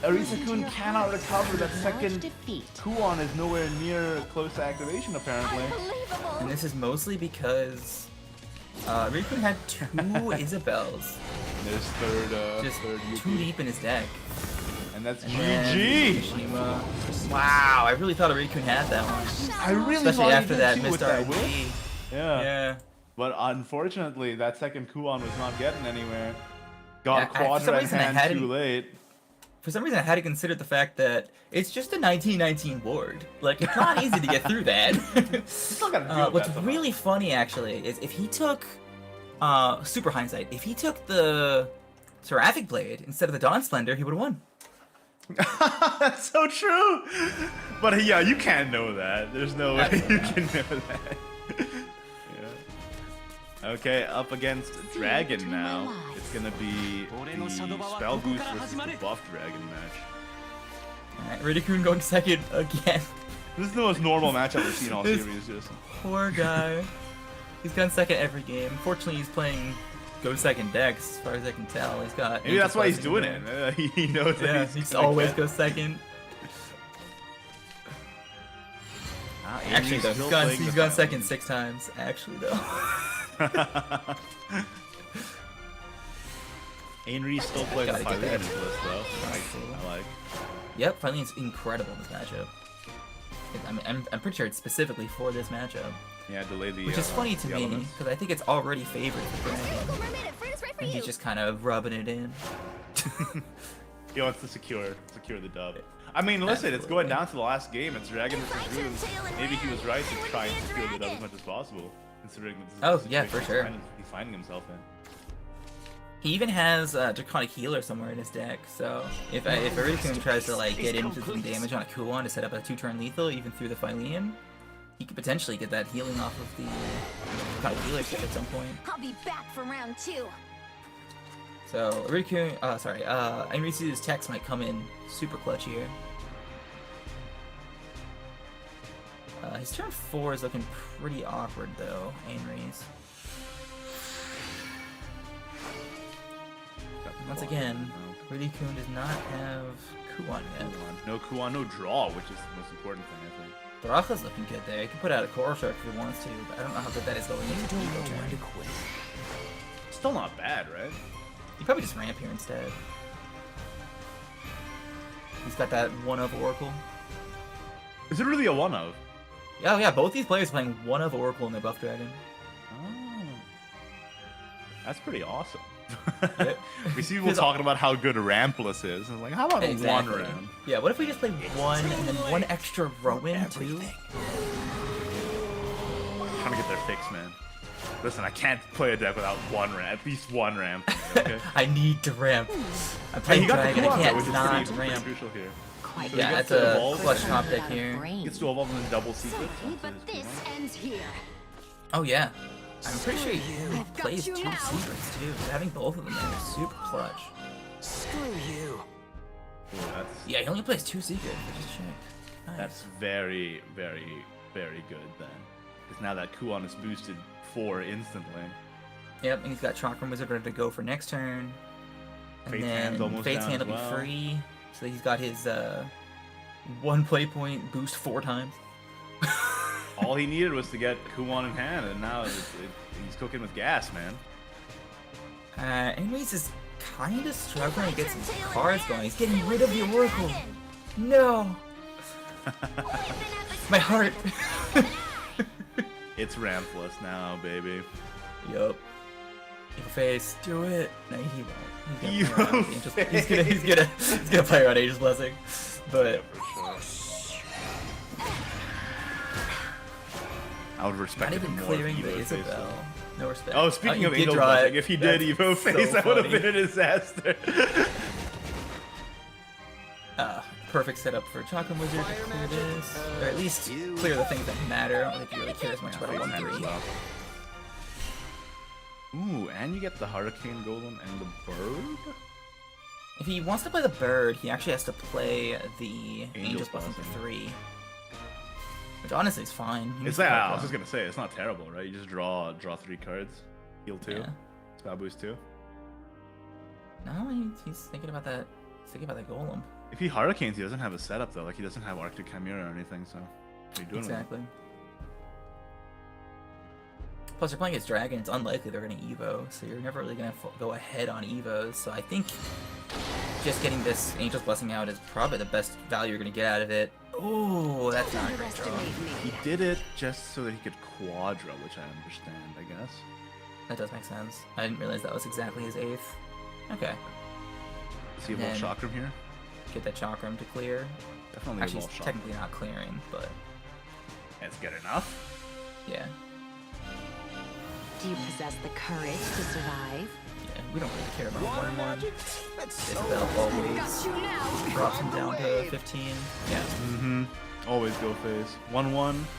Rita-kun cannot recover that second defeat. Kuon is nowhere near close to activation apparently. And this is mostly because Rita-kun had 2 Isabels, There's third just third too Yuki. deep in his deck. And that's And then GG! Yukishima. Wow, I really thought Rita-kun had that one. I really Especially thought after he did that too missed with that RNG. whiff. Yeah. Yeah. But unfortunately, that second Kuon was not getting anywhere. Got Yeah, for some Quadra in reason I hand hadn't- too late. For some reason, I had to consider the fact that it's just a 1919 ward. Like, it's not easy to get through that. Still gotta deal with What's that somehow. really funny, actually, is if he took, super hindsight, if he took the Seraphic Blade instead of the Dawn Splendor, he would have won. That's so true. But yeah, you can't know that. There's no way That's you can know that. Yeah. Okay, up against Dragon now. It's gonna be the Spell Boost versus the Buff Dragon match. Alright, Rita-kun going second again. This is the most normal match I've ever seen all This- series. Just. Poor guy. He's gone second every game. Fortunately, he's playing go second decks, as far as I can tell. He's got. Maybe that's why he's Angel doing Blessing in it. there. He knows Yeah, that he just gonna always get- goes second. Ah, Actually, Amy's though, still he's gone, playing he's the gone final. second 6 times. Actually, though. Ainri still playing the Gotta get Philean that. list though. I like. Yep, finally it's incredible in this matchup. I'm pretty sure it's specifically for this matchup. Yeah, delay the. Which is funny to the me, elements. because I think it's already favored for Dragon. Mermaid, Frida's right for And you. he's just kind of rubbing it in. He wants to secure the dub. I mean, listen, it's going down to the last game. It's Dragon versus Ruse. Maybe he was right to try and secure the dub as much as possible, considering this is Oh, the yeah, for situation sure. he's finding himself in. He even has Draconic Healer somewhere in his deck, so if Irida-kun tries to like get into some damage on a Kuon to set up a 2-turn lethal, even through the Philean, he could potentially get that healing off of the Draconic Healer shit at some point. I'll be back for round 2. So Irida-kun, Enrisu's text might come in super clutch here. His turn 4 is looking pretty awkward though, Enri's. Once again, Irida-kun does not have Kuon yet. No Kuon, no draw, which is the most important thing, I think. Baraka's looking good there. He can put out a Coral Shark if he wants to, but I don't know how good that is going into the Evo turn. Still not bad, right? You probably just ramp here instead. He's got that one of Oracle. Is it really a one of? Oh yeah, both these players playing one of Oracle in their Buff Dragon. Oh, that's pretty awesome. Yep. We see people talking about how good Rampless is. I'm like, how about Exactly. one ramp? Yeah, what if we just play one and then one extra Rowan too? Trying to get their fix, man. Listen, I can't play a deck without one ramp. At least one ramp. Okay. I need to ramp. I'm Hey, playing he got the Dragon, I Kuon, though, can't which is not pretty ramp. crucial here. Quite So he Yeah, gets that's to a evolve. clutch top deck Without here. brain. Gets to evolve and then double secret. But this ends here. Oh yeah. I'm pretty sure he I've got plays you 2 now. secrets too. So having both of them there is super clutch. Screw you. Yeah, he only plays 2 secrets. I just checked. Nice. That's very, very, very good then. Because now that Kuon is boosted 4 instantly. Yep, and he's got Chakram Wizard ready to go for next turn. And Fate's then Hand's almost Fate's down Hand as will be well. free. So he's got his 1 play point boost 4 times. All he needed was to get Kuon in hand, and now he's cooking with gas, man. Anyways, is kind of struggling to get some cards going. He's getting rid of the Oracle. No! My heart! It's Rampless now, baby. Yup. Evil Face, do it! No, he won't. He's Evil gonna play around with Angels- he's gonna play around Angel's Blessing. But I would not respect it even more. clearing if the Evo Face Isabel. did. No respect. Oh, speaking he of did Angel draw it. Blessing, if he did That's Evo Face, so that would have funny. been a disaster. Perfect setup for Chakram Wizard to clear this. Or at least clear the things that matter. I don't think he really cares much about a 1-3. Ooh, and you get the Hurricane Golem and the Bird? If he wants to play the bird, he actually has to play the Angel's Blessing for Blessing. 3. Which honestly is fine. He It's needs to like, play I was that. just gonna say, it's not terrible, right? You just draw 3 cards, heal 2, Yeah. spell boost 2. No, he's thinking about that. He's thinking about that golem. If he Hurricanes, he doesn't have a setup though. Like he doesn't have Arctic Chimera or anything. So what are you doing? Exactly. Plus, you're playing against Dragon. It's unlikely they're going to Evo, so you're never really going to go ahead on Evos. So I think just getting this Angel's Blessing out is probably the best value you're going to get out of it. Ooh, that's not a great draw. He did it just so that he could Quadra, which I understand, I guess. That does make sense. I didn't realize that was exactly his 8th. Okay. Does he evolve Then- Chakram here? Get that Chakram to clear. Definitely Actually, evolve it's Chakram. technically not clearing, but It's good enough. yeah. Do you possess the courage to survive? Yeah, we don't really care about Water 1-1. magic? That's so Isabel always Got you now. drops him down to 15. Yeah. Mm-hmm. Always go face. 1-1.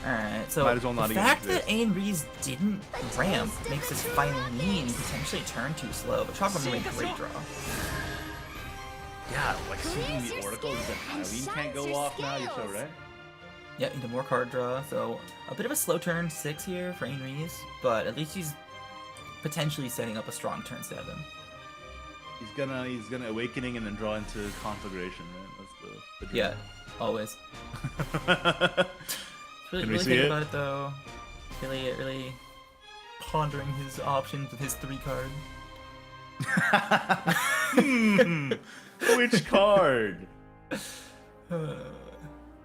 Alright, so Might as well not the even fact that exist. Ayn Rees didn't ramp makes this Philean potentially turn too slow, but Chakram made a great draw. Yeah, like seeing the Oracle that Eileen can't go off now, you're so right. Yeah, into more card draw, so a bit of a slow turn 6 here for Ayn Rees, but at least he's potentially setting up a strong turn 7. He's gonna awakening and then draw into conflagration, right? That's the dream. Yeah, always. Really, Can we really see thinking it? about it though. Really pondering his options with his 3 card. Which card?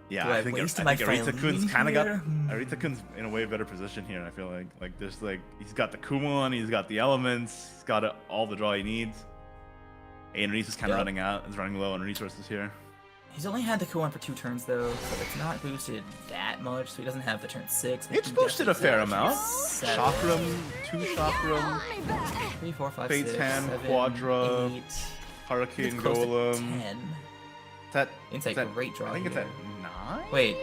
Yeah, Do I I think waste I my think Arita-kun's Firelin kind of got here? Arita-kun's in a way better position here. I feel like there's like he's got the Kumon, he's got the elements, he's got all the draw he needs. Reese is kind of Yep. running out. Is running low on resources here. He's only had the Kuon for 2 turns though, so it's not boosted that much. So he doesn't have the turn 6. It's boosted a fair amount. 7, Chakram, 2 Chakram, 3, 4, 5, Fate's 6, Hand, 7, Quadra, 8. Hurricane It's close to Golem. 10. That Insight that, great draw I think it's here. at 9. Wait,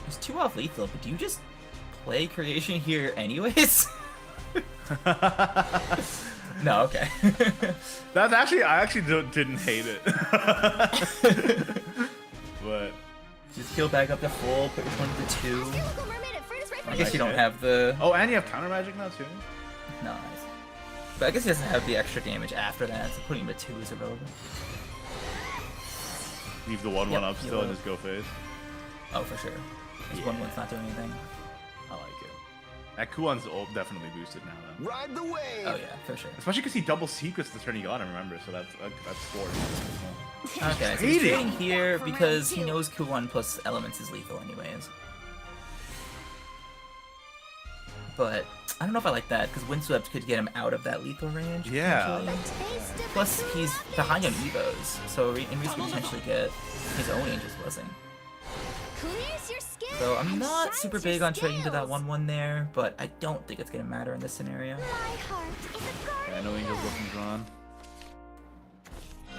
there's 2 off lethal, but do you just play creation here anyways? No, okay. That's actually I actually didn't hate it. But Just heal back up to full, put your one to 2. Local mermaid at Furnace right I guess you don't it. have the. oh, and you have counter magic now too. No, nice. But I guess he doesn't have the extra damage after that, so putting him at 2 is irrelevant. Leave the 1/1 Yep, up heal still and up. just go face. Oh, for sure. This 1/1's not doing anything. I like it. That Kuon's definitely boosted now though. Ride the wave. Oh yeah, for sure. Especially because he double secrets the turn he got him, remember? So that's 4. Okay, so he's Trading. trading here because he knows Q1 plus elements is lethal anyways. But I don't know if I like that, because Windswept could get him out of that lethal range. Yeah. potentially. Plus, he's behind on Evos, so Reese could potentially get his own Angel's Blessing. Clears your skin So I'm and not shines super your big on trading to that scales. 1/1 there, but I don't think it's going to matter in this scenario. My heart is a garden. I know Angel's looking drawn.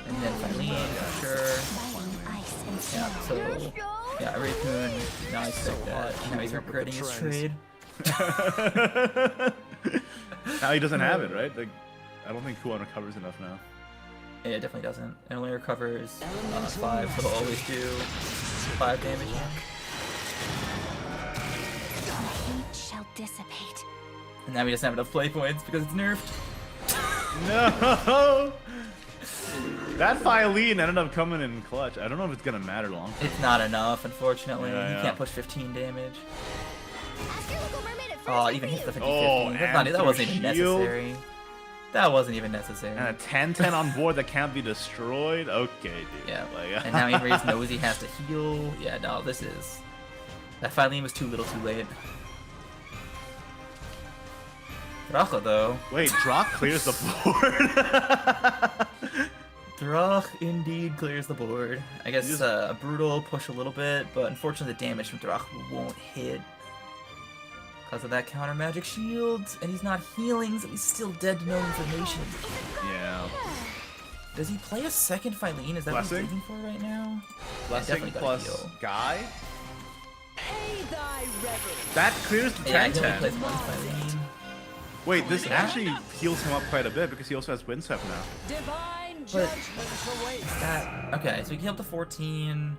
And then Filene, for sure. Fighting ice and Yeah, snow. so, yeah, Rikun, now I expect that. Now he's regretting his trade. Now he doesn't have it, right? Like, I don't think Kuon recovers enough now. Yeah, it definitely doesn't. It only recovers 5, so he'll always do 5 damage. The heat shall dissipate. And now he doesn't have enough play points because it's nerfed. No! That Filene ended up coming in clutch. I don't know if it's gonna matter long. It's not enough, unfortunately. Yeah, He yeah. can't push 15 damage. Ask your local mermaid at Oh, Furnace even right hits the for 50-50. Oh, That's and not, that through wasn't even shield. necessary. That wasn't even necessary. And a 10-10 on board that can't be destroyed? Okay, dude. Yeah. Like, And now Inraze knows he has to heal. Yeah, no, this is... That Filene was too little too late. Dracha, though. Wait, Drock clears the board? Drach indeed clears the board. I guess just- a brutal push a little bit, but unfortunately the damage from Drach won't hit because of that counter magic shield, and he's not healing, so he's still dead to no information. Yeah. Does he play a second Filene? Is that what he's Blessing? looking for right now? Blessing definitely gotta plus heal. Guy? Pay thy reverence. That clears the Yeah, he only 10-10. plays one Filene. Wait, this Yeah. actually heals him up quite a bit because he also has Windswept now. Divine But- judgment awaits. That okay, so he can heal up to 14,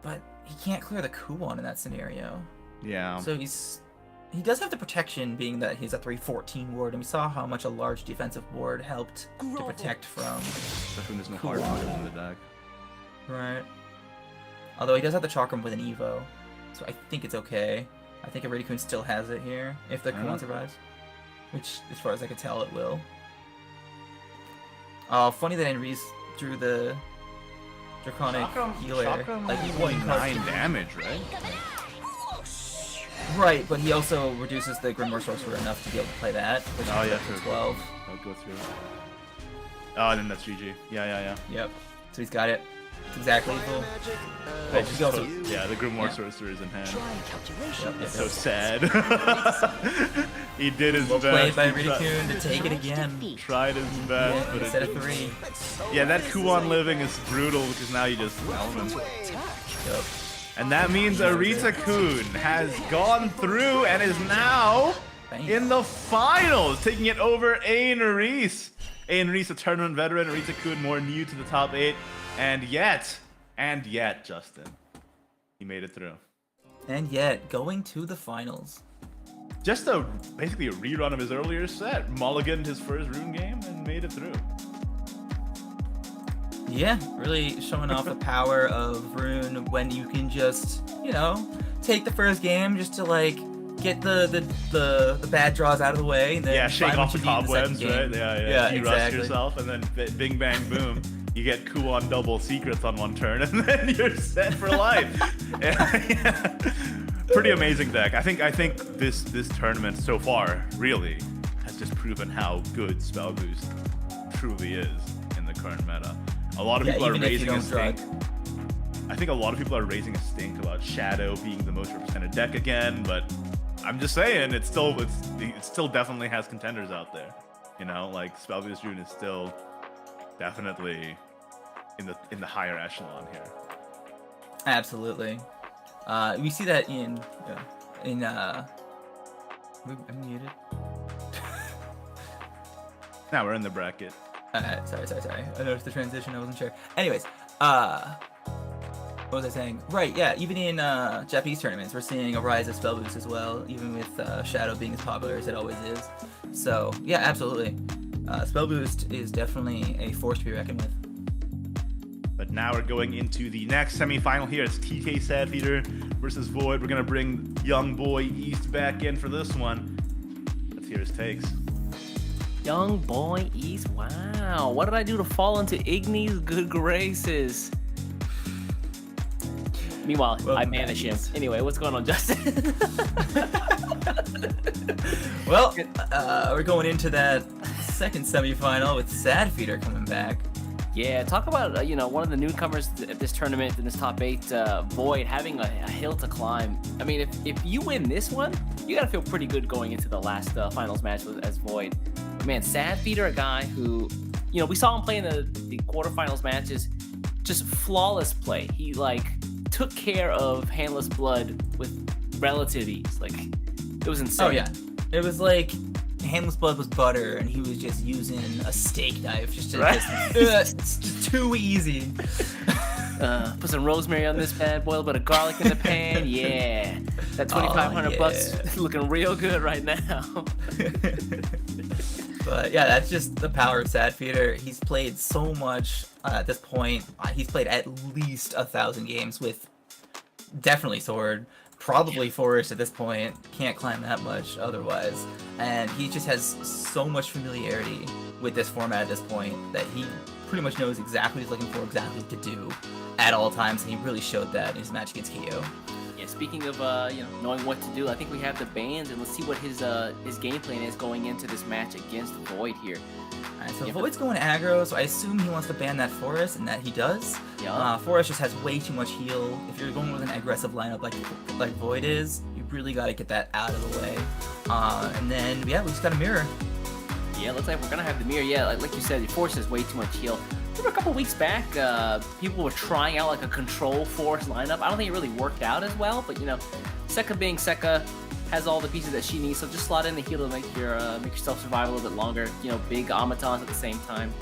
but he can't clear the Kuon in that scenario. Yeah. So he does have the protection, being that he's a 314 ward, and we saw how much a large defensive ward helped to protect from. Especially when there's no Cool. hard mode in the deck. Right. Although he does have the Chakram with an Evo, so I think it's okay. I think Iridikun still has it here if the Kuon survives, which, as far as I can tell, it will. Oh, funny that Enri's drew the Draconic healer. Like he won 9 damage, right? Right, but he also reduces the Grimoire Sorcerer enough to be able to play that, which Oh, is yeah, up to true. 12. I'll go through. Oh, and then that's GG. Yeah. Yep. So he's got it. It's exactly equal. Magic. But he also Yeah, the Grimoire Yeah. Sorcerer is in hand. Trying calculation. Yep, It's so sad. He did his well played best. by He tri- Ridikun to take it again. tried his best, Yeah, but instead it of 3. yeah, that Kuon living is brutal because now you just element. Yep. And that means Arita-kun has gone through and is now Bam. in the finals, taking it over Ain Reese. Ain Reese, a tournament veteran, Arita-kun more new to the top 8, and yet, Justin, he made it through. And yet, going to the finals. Just basically a rerun of his earlier set. Mulliganed his first rune game and made it through. Yeah, really showing off the power of Rune when you can just, take the first game just to like get the bad draws out of the way, and then Yeah, shake find off what the you need in cobwebs, second right? game. Yeah. Yeah, You rush exactly. yourself, and then bing, bang, boom. you get Kuon double secrets on one turn, and then you're set for life. Yeah. Pretty amazing deck. I think this tournament so far really has just proven how good Spell Boost truly is in the current meta. A lot of people are raising a stink. I think a lot of people are raising a stink about Shadow being the most represented deck again, but I'm just saying it still definitely has contenders out there. You know, like Spell Boost June is still definitely in the higher echelon here. Absolutely. We see that in I'm muted. Now we're in the bracket. Sorry. I noticed the transition. I wasn't sure. Anyways, what was I saying? Right, yeah. Even in Japanese tournaments, we're seeing a rise of Spell Boost as well, even with Shadow being as popular as it always is. So yeah, absolutely. Spell Boost is definitely a force to be reckoned with. But now we're going into the next semifinal here. It's TK Sadfeeder versus Void. We're gonna bring young boy East back in for this one. Let's hear his takes. Young boy East, wow. What did I do to fall into Igni's good graces? Meanwhile, I banish him. Anyway, what's going on, Justin? Well, we're going into that second semifinal with Sadfeeder coming back. Yeah, talk about one of the newcomers at this tournament in this top 8, Void, having a hill to climb. I mean, if you win this one, you gotta feel pretty good going into the last finals match as Void. But man, Sadfeeder, a guy who, we saw him play in the quarterfinals matches, just flawless play. He took care of Handless Blood with relative ease. It was insane. Oh yeah, it was like Handless Blood was butter, and he was just using a steak knife just to it's just too easy. Put some rosemary on this bad boy, a little bit of garlic in the pan. Yeah, that $2,500 looking real good right now. But yeah, that's just the power of Sadfeeder. He's played so much at this point. He's played at least 1,000 games with definitely Sword. Probably Forest at this point, can't climb that much otherwise, and he just has so much familiarity with this format at this point that he pretty much knows exactly what he's looking for, exactly what to do at all times, and he really showed that in his match against KO. Yeah, speaking of knowing what to do, I think we have the bans, and let's see what his game plan is going into this match against Void here. Alright, so Void's going aggro, so I assume he wants to ban that Forest, and that he does. Yeah. Forest just has way too much heal. If you're going with an aggressive lineup like Void is, you really got to get that out of the way. And then, yeah, we just got a mirror. Yeah, looks like we're going to have the mirror. Yeah, like you said, Forest has way too much heal. Remember a couple weeks back, people were trying out a control Forest lineup. I don't think it really worked out as well, but Sekka being Sekka, has all the pieces that she needs, so just slot in the heal to make yourself survive a little bit longer. Big automatons at the same time.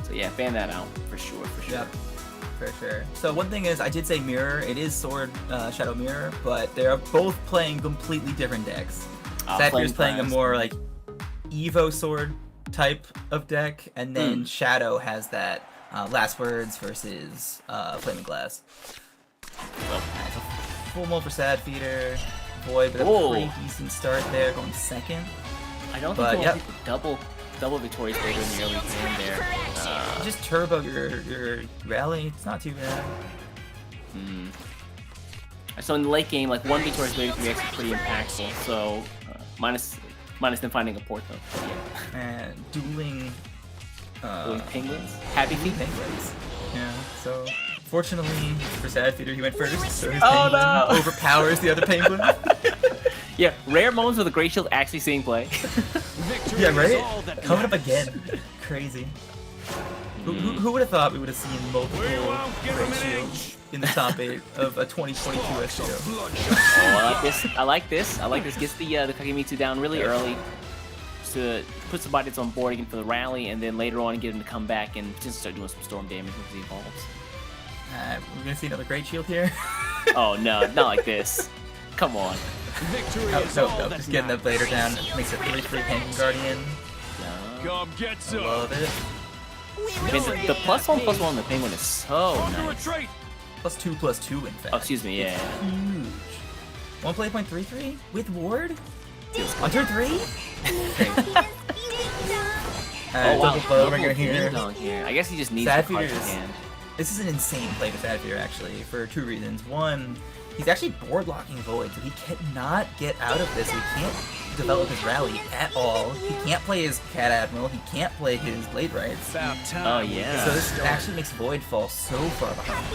So yeah, ban that out for sure. Yep, for sure. So one thing is, I did say mirror. It is Sword Shadow Mirror, but they're both playing completely different decks. Sadfeeder's playing a more Evo Sword type of deck, and then Shadow has that Last Words versus Flaming Glass. Well, so full mode for Sadfeeder. Void, but a pretty decent start there, going second. I don't think we'll get double victorious later in the early game there. Just turbo your rally, it's not too bad. So in the late game, one victorious wave can be actually pretty impactful. So minus them finding a port though. Yeah. And dueling penguins, happy feet penguins. Yeah. So fortunately for Sadfeeder, he went first, so his penguin overpowers the other penguin. Yeah, rare moments with a Great Shield actually seeing play. Yeah, right? Coming up again. Crazy. Who would have thought we would have seen multiple Great Shields in the top 8 of a 2022 SGO? Oh, I like this. Gets the Kagemitsu down really early to put some bodies on board again for the rally, and then later on get him to come back and just start doing some storm damage once he evolves. We're gonna see another Great Shield here. Oh no, not like this. Come on. No, just getting that Blader down. Makes it 3-3 Penguin Guardian. Come get some. I love it. I mean, the +1/+1 on the Penguin is so nice. +2/+2 in fact. Oh, excuse me, yeah. It's huge. One play point 3-3 with Ward? On turn 3? Oh wow, double bow double ringer here. ding-dong here. I guess he just needs Sad the cards in Feeder's- hand. This is an insane play to Sadfear, actually, for two reasons. One, he's actually board locking Void, so he cannot get out of this. He can't develop his rally at all. He can't play his Cat Admiral. He can't play his Blade Rights. About time. Oh yeah. So this actually makes Void fall so far behind.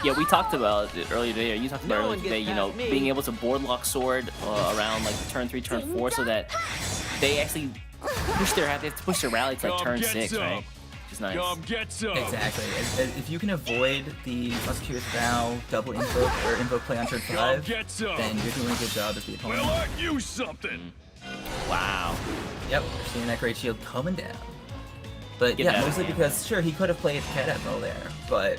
Yeah, we talked about it earlier today, or you talked about No it one earlier today, gets you know, past me. being able to board lock Sword around like turn 3, turn 4, so that they actually push they have to push their rally to like Come turn get 6, some. right? Which is nice. Come get some. Exactly. If you can avoid the Musketeer's Vow, double invoke, or invoke play on turn Come 5, get some. then you're doing a good job as the opponent. Well, I knew something. Wow. Yep, we're seeing that Great Shield coming down. But Get yeah, that mostly down. because, sure, he could have played Cat Admiral there, but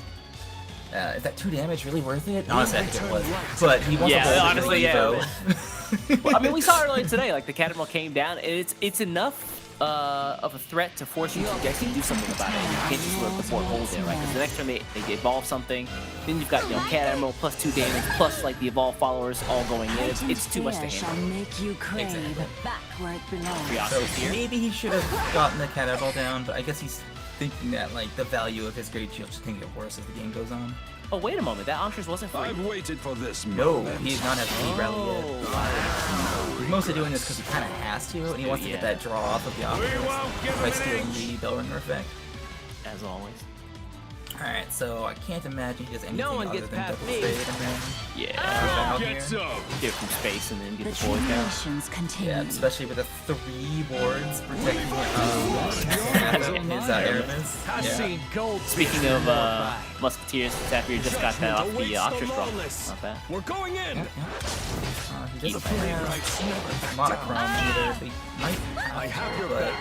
is that 2 damage really worth it? Honestly, I think it was. But he wants Yeah, to hold honestly, it yeah. for Evo. Well, I mean, we saw earlier today, like the Cat Admiral came down, and it's enough of a threat to force you to actually do something about it. You can't just let the board hold there, right? Because the next turn they evolve something, then you've got Cat Admiral plus 2 damage, plus like the evolved followers all going in. It's too much to Fear shall handle. make you crave Exactly. back where it belongs. Free So options here. maybe he should have gotten the Cat Admiral down, but I guess he's thinking that like the value of his Great Shield just gonna get worse as the game goes on. Oh wait a moment, that Anshers wasn't free. I've waited for this No, moment. he does not have speed rally yet. He's mostly doing this because he kind of has to, and he wants to get Yeah. that draw off of the We offense won't get by a stealing thing. the Bellringer effect. As always. Alright, so I can't imagine he does anything No one other gets than past double me. fade and then Yeah. out Come here. get some. Get from space and then get The the boys down. tribulations continue. Yeah, especially with the 3 wards protecting his Aramis. I've Yeah. seen gold. Speaking of Musketeers, Sapphire just got that off the Octors draw. Not bad. We're going in. He doesn't have Monochrome either. They might I have have your to, but back.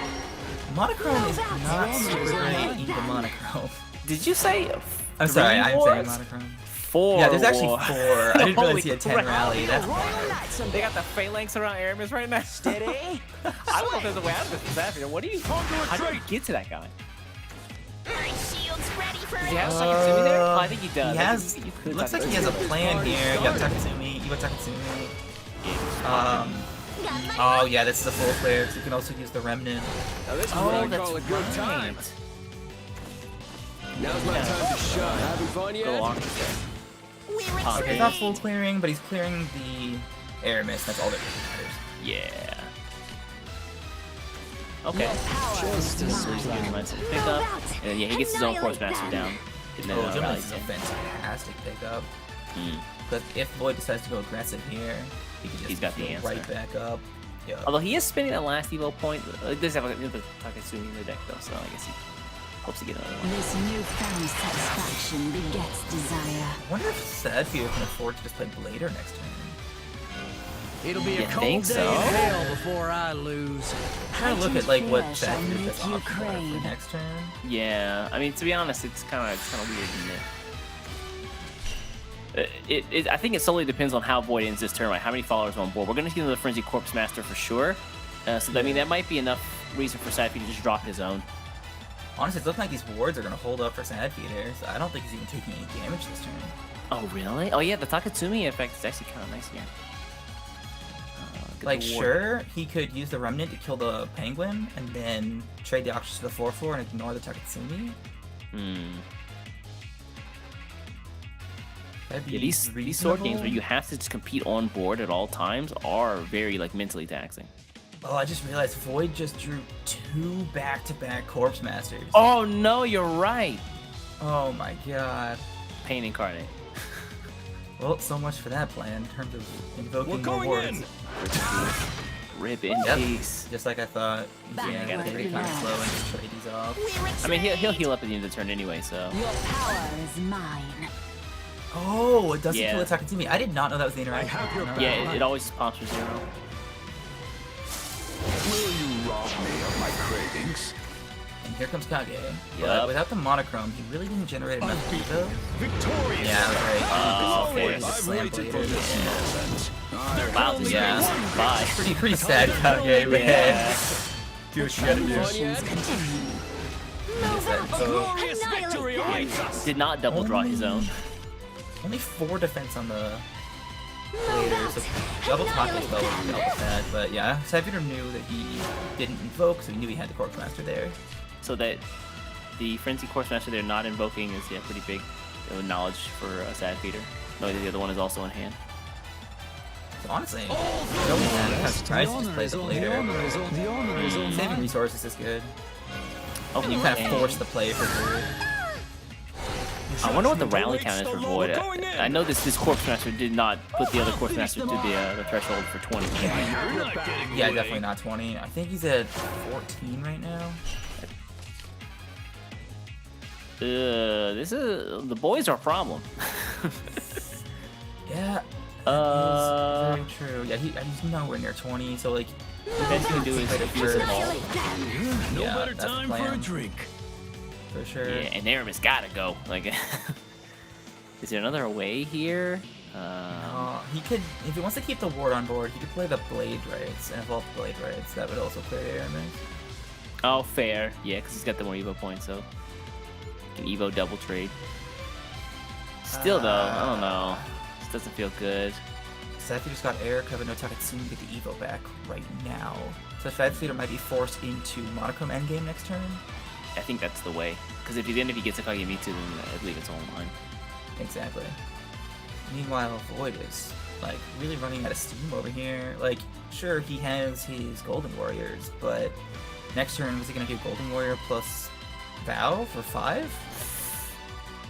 Monochrome is not super great into Monochrome. Did you say? I'm sorry, I'm saying wards? Monochrome. 4. Yeah, there's actually war. 4. I didn't Holy realize he had 10 crap. rally. That's wild. They got the phalanx around Aramis right now. Steady. I don't know if there's a way out of this for Sapphire. What do you? How do you get to that guy? My shield's ready for Does he have Takatsumi there? Oh, I think he does. He I has. think you could Looks like Takatsumi. he has a plan here. You got Takatsumi. You got Takatsumi. Oh yeah, this is a full player. So you can also use the Remnant. Now this is what Oh, I that's call a good time. right. Now's my time to shine. Having fun Go yet? on. Oh, Okay, not full clearing, but he's clearing the Aramis. That's all that really matters. Yeah. Okay. Just a So he's getting nice little pickup. And then, yeah, he gets his own Force Master down. And then Oh, rallies Gentleman's is a in. fantastic pickup. Hmm. But if Void decides to go aggressive here, he can just He's got the heal answer. right back up. Yeah. Although he is spinning that last Evo point. He does have a Takatsumi in the deck though, so I guess he hopes to get another one. This newfound satisfaction begets desire. I wonder if Sadfield can afford to just play Blader next turn. It'll be You a cold think day so? in hell before I lose. Trying to look at like what Fear shall Sadfield make does you option for crave. next turn. Yeah, I mean to be honest, it's kind of weird, isn't it? I think it solely depends on how Void ends this turn, right? How many followers are on board? We're gonna see another Frenzy Corpse Master for sure. So I mean that might be enough reason for Sadfi to just drop his own. Honestly, it's looking like these wards are gonna hold up for Sadfeeder, so I don't think he's even taking any damage this turn. Oh really? Oh yeah, the Takatsumi effect is actually kind of nice here. Get Like, the ward. sure, he could use the Remnant to kill the Penguin, and then trade the Octors to the 4/4 and ignore the Takatsumi. Hmm. That'd be Yeah, these sword reasonable. games where you have to just compete on board at all times are very like mentally taxing. Oh, I just realized Void just drew 2 back-to-back Corpse Masters. Oh no, you're right. Oh my god. Pain incarnate. Well, so much for that plan in terms of invoking We're more going wards. in. Rip in Yep. peace. Just like I thought. Back Yeah, I gotta where take it it kind of belongs. slow and just trade these off. I mean, he'll heal up at the end of the turn anyway, so. Your power is mine. Oh, it doesn't Yeah. kill the Takatsumi. I did not know that was the interaction. have your No. back. Yeah, it always spawns for 0. Will you rob me of my cravings? And here comes Kage. Yup. But without the monochrome, he really didn't generate enough Evo. Victorious. Yeah, I was right. Oh, He yeah. just I've slam waited for bladed. this moment. I Wow, only this Yeah. yeah. one Bye. Pretty sad Kage, but Yeah. do what you gotta do. Tribulations continue. Yes, that- so glorious victory awaits us. Did not double draw his own. only 4 defense on the later, so double Taco spell would help with that. But yeah, Cypher knew that he didn't invoke, so he knew he had the Corpse Master there. So that the Frenzy Course Master they're not invoking is pretty big knowledge for Sad Feeder. No, the other one is also in hand. So honestly, I'm kind of surprised he just plays it later. Saving resources is good. Oh, And you kind of force the play for Druid. I wonder what the rally count is for Void. I know this Corpse Master did not put the other Corpse Master to the threshold for 20. Yeah, definitely not 20. I think he's at 14 right now. This is the boys are a problem. Yeah. That is very true. Yeah, he's nowhere near 20, so like The best thing to do is defuse the ball. No Yeah, better that's the time for a plan. drink. For sure. Yeah, and Aramis gotta go. Like, is there another way here? He could, if he wants to keep the ward on board, he could play the Blade Rights and evolve the Blade Rights. That would also clear Aramis. Oh, fair. Yeah, because he's got the more Evo points, so he can Evo double trade. Still, though, I don't know. This doesn't feel good. Cypher just got air cover, no Taketsumi get the Evo back right now. So Cypher might be forced into Monochrome endgame next turn. I think that's the way. Because if he gets a Kagemitsu, then I believe it's online. Exactly. Meanwhile, Void is like really running out of steam over here. Like, sure, he has his Golden Warriors, but next turn was he gonna do Golden Warrior plus Vow for 5?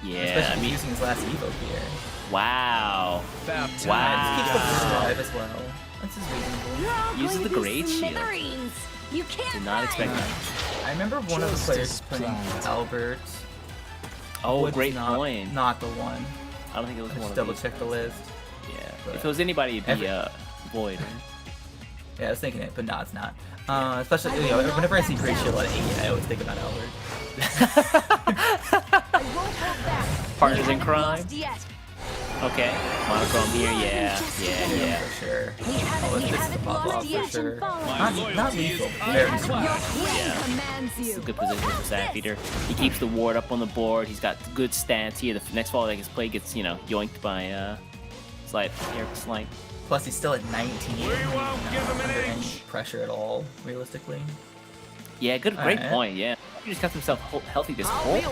Yeah, Especially I mean, using his last Evo here. wow. Keeps the Wow. alive as well. This is reasonable. Uses the Great Shield. You can't Did not expect that. I remember one of the players putting Albert. Oh, Wood's great not, point. Not the one. I don't think it was I one just of double these check the guys. list. Yeah. But If it was anybody, it'd be every- Void. Right? Yeah, I was thinking it, but no, it's not. Especially, you know, whenever I see Great Shield on 80, I always think about Albert. Partners in crime. Okay. Monochrome here. Yeah. For sure. Oh, this is a pop off for sure. Not lethal, but very strong. It's a good position for Sapphire. He keeps the ward up on the board. He's got good stats here. The next fall that his play gets, yoinked by Slight. Eric Slight. Plus, he's still at 19. Under any pressure at all, realistically. Yeah, great Alright. point. Yeah, he just kept himself healthy this whole game.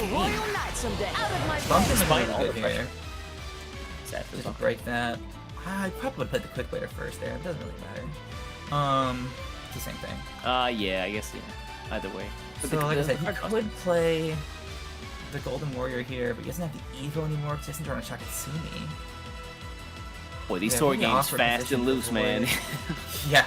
Bumping is Despite really all the good here. pressure. Sapphire. Just break that. I probably would have played the quick later first there. It doesn't really matter. It's the same thing. Yeah, I guess either way. But So, like I said, he card cost- could play the Golden Warrior here, but he doesn't have the Evo anymore because he doesn't turn on Shakatsumi. Boy, these Yeah, sword really games awkward fast position and for loose, man. Void. Yeah.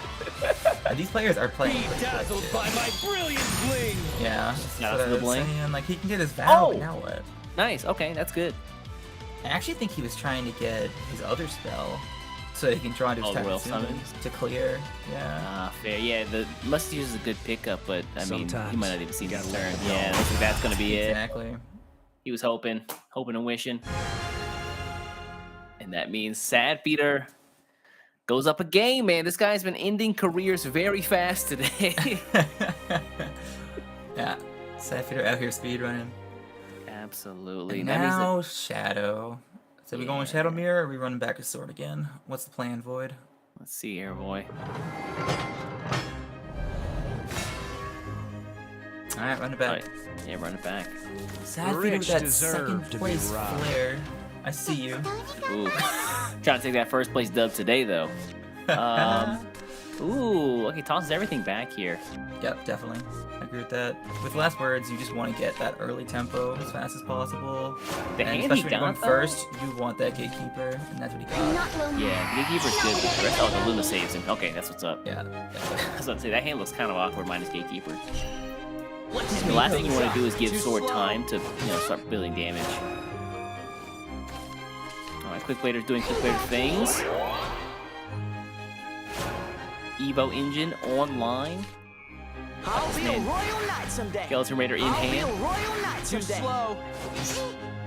These players are playing pretty quick, Dazzled too. by my brilliant bling. Yeah, that's Yeah, what that's I the was bling. saying. Like, he can get his Vow, Oh! but now what? Nice. Okay, that's good. I actually think he was trying to get his other spell so he can draw into his Oh, Royal Takatsumi Summons? to clear. Yeah. Ah, fair. Yeah, the Must Use is a good pickup, but I mean, he Sometimes might not even see you this gotta turn. let it go. Yeah, I think that's gonna be it. Exactly. He was hoping and wishing, and that means Sad Peter goes up a game, man. This guy's been ending careers very fast today. Yeah. Sapphire out here speedrunning. Absolutely. And That means that- now Shadow. So we going Shadow Mirror or are we running back to Sword again? What's the plan, Void? let's see here, boy. Alright, run it All back. right. Yeah, run it back. Sapphire rich with that deserve second to be place robbed. flare. I see you. Ooh. Trying to take that first place dub today, though. Ooh. Okay, tosses everything back here. Yep, definitely. I agree with that. With last words, you just want to get that early tempo as fast as possible. The And hand especially he when you're going got, though? first, you want that Gatekeeper, and that's what he got. Yeah, Gatekeeper's good, but the rest of the Luna saves him. Okay, that's what's up. Yeah. I was about to say, that hand looks kind of awkward minus Gatekeeper. The last thing you want to do is give Sword time to, start building damage. Alright, Quick Blader's doing Quick Blader things. Evo Engine online. I'll be a name? royal knight someday. Skeleton Raider in I'll be a hand. royal knight Too someday. slow.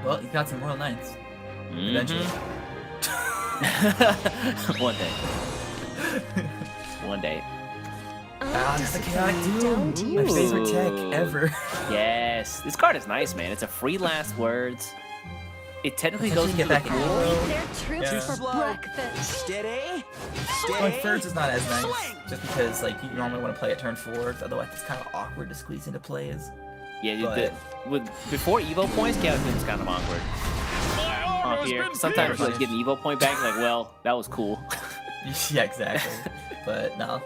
Well, you got some Royal Knights. Mhm. Eventually. One day. One day. Ah, it's the Chaotic Doom! My favorite tech Ooh. ever. Yes. This card is nice, man. It's a free last words. it technically goes Potentially into get the back in pool. Evo. Their troops Yeah. for Slow. breakfast. Steady. Going Steady. first is not as nice, Swing. just because like you normally want to play at turn 4, otherwise it's kind of awkward to squeeze into plays. Yeah, But- with before Evo points, Galaxy was kind of awkward. Here, sometimes you like get an Evo point back, like, well, that was cool. Yeah, exactly. But no.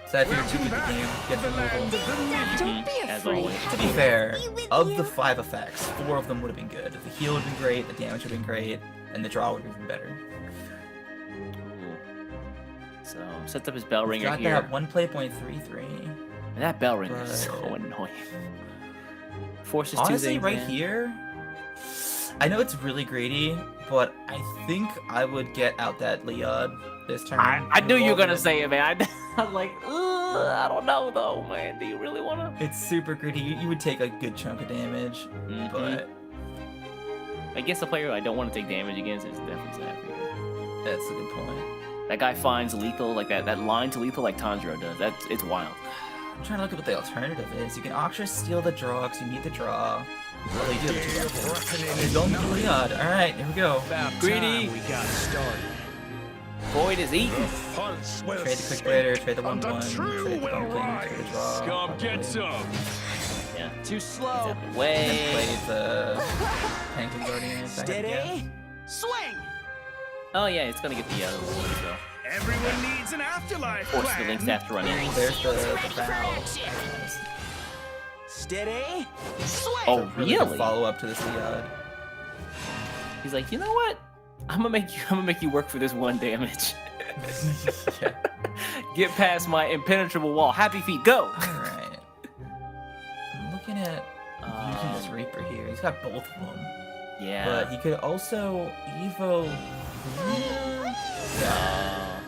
Sad for your 2 beat the game, get the removal. Don't be As afraid. always. To be fair, of the 5 effects, 4 of them would have been good. The heal would have been great, the damage would have been great, and the draw would have been better. So sets up his bell ringer Got here. that 1 play point 3-3. And that bell ringer is so But- annoying. Forces Honestly, Tuesday, right man. here, I know it's really greedy, but I think I would get out that Liad this turn. I knew you were gonna Involvement. say it, man. I'm like, I don't know though, man. Do you really wanna? It's super greedy. You would take a good chunk of damage, Mhm. but I guess the player I don't want to take damage against is definitely Zafir. that's a good point. That guy finds lethal like that line to lethal like Tanjiro does. It's wild. I'm trying to look at what the alternative is. You can Oxus steal the draw because you need the draw. Well, you do have 2 weapons. You're going to Liad. Alright, here we go. Greedy. We got started. Void is eaten. Punch will Trade the quick raider, trade the 1-1, the true trade the will bumpkin, rise. trade the draw. Come probably. get some. Yeah. Too He's slow. out the And then way. play the Penguin Guardian. if I had to guess. Steady. Swing. Oh yeah, it's gonna get the other one. So Everyone needs an afterlife force the plan. links to have to run in. There's the bow. Nice. Steady. Swing. Oh Really good really? follow-up to this Liad. He's like, you know what? I'm gonna make you work for this 1 damage. Yeah. Get past my impenetrable wall. Happy feet, go. Alright. I'm looking at using this Reaper here. He's got both of them. Yeah. But he could also Evo. Yeah.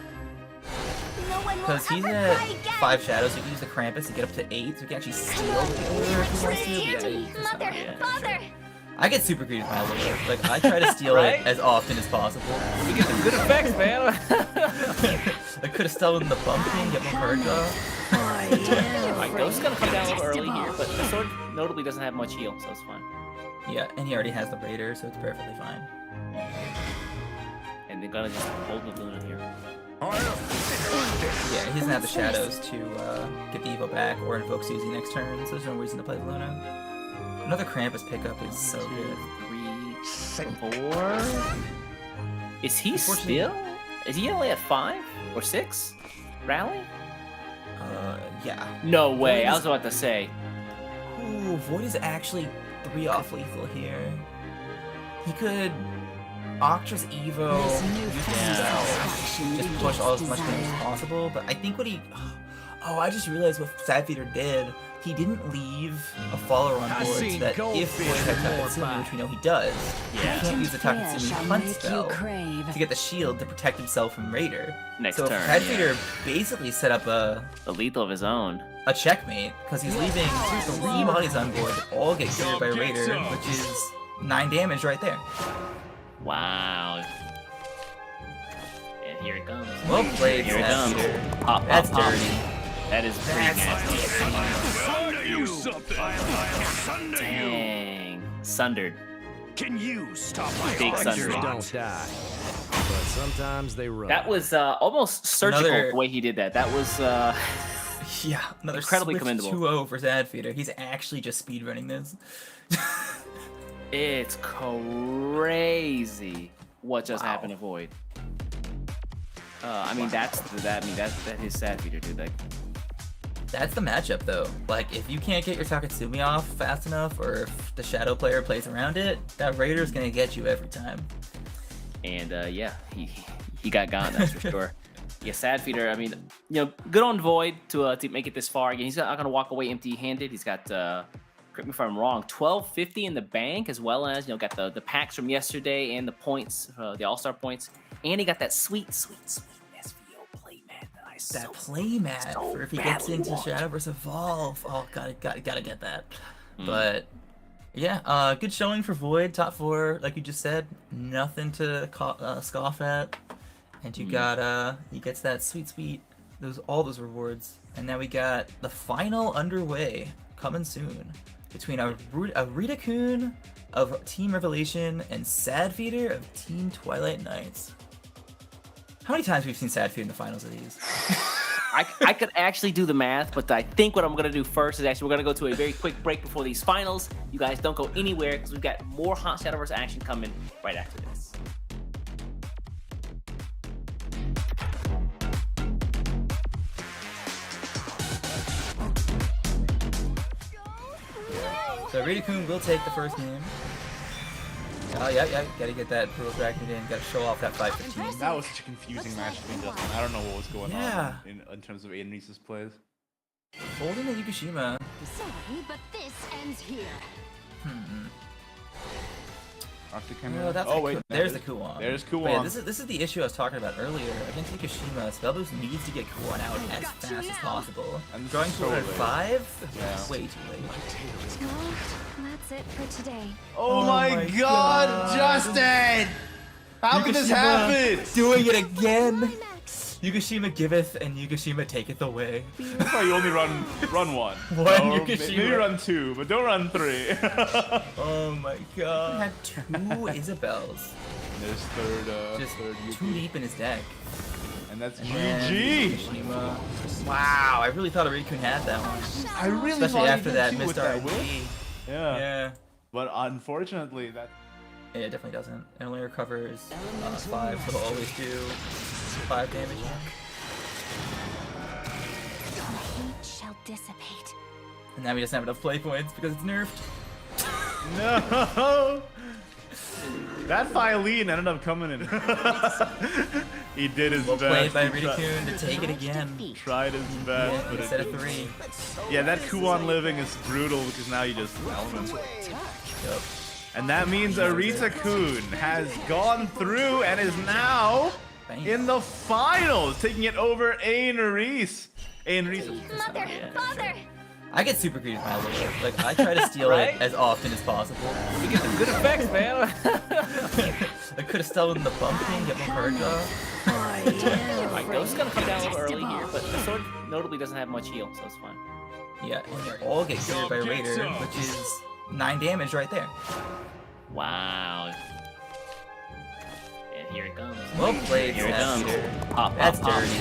No one will Because he's ever at cry again. 5 shadows, so he can use the Krampus to get up to 8, so he can actually steal the Allure if he wants to. Yeah, Andy, he's just mother, not- yeah, father. sure. I get super greedy with my Allure. Like, I try to steal Right? it as often as possible. We get some good effects, man. I could have stolen the Bumpkin, get more cards off. Alright, Ghost is gonna come down a little early here, but the sword notably doesn't have much heal, so it's fine. Yeah, and he already has the Raider, so it's perfectly fine. And they're gonna just hold the Luna here. Yeah, he doesn't have the shadows to get the Evo back or invoke Suzy next turn, so there's no reason to play Luna. Another Krampus pickup is so good. 3, 4. Is he still? Is he only at 5 or 6? Rally? Yeah. No way. I was about to say. Ooh, Void is actually 3 off lethal here. He could Octress Evo, This use newfound the spell, satisfaction just push all as begets much damage as desire. possible, but I think what he... Oh, I just realized what Sadfeeder did. He didn't leave a follower on I board so seen that if goldfish Void had with more Takatsumi, fire. which we know he does, he can't use the Fear Takatsumi shall Hunt make you spell crave. to get the shield to protect himself from Raider. Next so turn, Sadfeeder basically set up A lethal of his own. a checkmate because he's leaving 3 bodies on board that all get cleared by Raider, which is 9 damage right there. Wow. And here it comes. Well played, Here it comes. Sadfeeder. Pop, That's pop, pop. dirty. That is pretty nasty. Sunder you something. I'll sunder you. Dang. Sundered. Can you stop my Big onslaught? sunder. don't die, but sometimes they run. That was almost surgical Another- the way he did that. That was Yeah, another Incredibly Swift commendable. 2-0 for Sadfeeder. He's actually just speedrunning this. it's crazy what just happened to Void. I mean that's his sad feeder, dude. Like, That's the matchup, though. Like, if you can't get your Takatsumi off fast enough, or if the Shadow player plays around it, that Raider's gonna get you every time. and yeah, he got gone, that's for sure. Yeah, sad feeder. I mean, you know, good on Void to make it this far. Again, he's not gonna walk away empty-handed. He's got, correct me if I'm wrong, 1250 in the bank, as well as got the packs from yesterday and the points, the All-Star points, and he got that sweet SVO playmat that I That so playmat so for if he gets badly into want. Shadow vs. Evolve. Oh, gotta get that. But yeah, good showing for Void. Top 4, like you just said, nothing to scoff at. And you got he gets that sweet all those rewards. And now we got the final underway coming soon. between a Rita-kun of Team Revelation and Sad Feeder of Team Twilight Knights. How many times we've seen Sad Feeder in the finals of these? I could actually do the math, but I think what I'm gonna do first is actually we're gonna go to a very quick break before these finals. You guys don't go anywhere because we've got more Hot Shadowverse action coming right after this. So Rita-kun will take the first game. Oh yeah, gotta get that Pearl Dragon in, gotta show off that 515. That was such a confusing match to me, Justin. I don't know what was going on in terms of Aiden Reese's plays. Holding the Yukushima. Sorry, but this ends here. Arctic No, that's there's the Kuon. There's Kuon. But yeah, this is the issue I was talking about earlier. Against Yukushima, Spellboost needs to get Kuon out as fast as possible. And drawing so Kuon at late. 5? Yeah. Way too late. Well, that's it for today. Oh, Oh my my god, God. Justin! How could this Yukushima happen? Doing it again! Yukushima giveth and Yukushima taketh away. That's why you only run one. One Or Yukushima. maybe run 2, but don't run 3. Oh my god. He had 2 Isabels. There's third Just Yuki. too deep in his deck. And that's And then GG! Yukushima. Wow, I really thought Rita-kun had that one. I really Especially thought after he that did too missed with that RNG. whip. Yeah. Yeah. But unfortunately, that Yeah, it definitely doesn't. It only recovers 5, so it'll always do 5 damage. Heat shall dissipate. And now he doesn't have enough play points because it's nerfed. No! That Phylene ended up coming in. He did his Well best. played by He tried- Rita-kun to take it again. Tried his best, Yeah, but instead it of 3. Yeah, that Kuon living is brutal because now you just element. Yup. And that means Arita-kun has gone through and is now Bam. in the finals, taking it over Ain Reese. Ain Reese. Mother, father! I get super greedy with my lure. Like, I try to steal Right? it as often as possible. You get some good effects, man. I could have stolen the bumping, get more card draw. My ghost's gonna come down a little early here, but the sword notably doesn't have much heal, so it's fine. Yeah, and they all get cleared by Raider, which is 9 damage right there. Wow. And here it comes. Well played, Here it Sad comes. Feeder. Pop, That's pop, pop. dirty.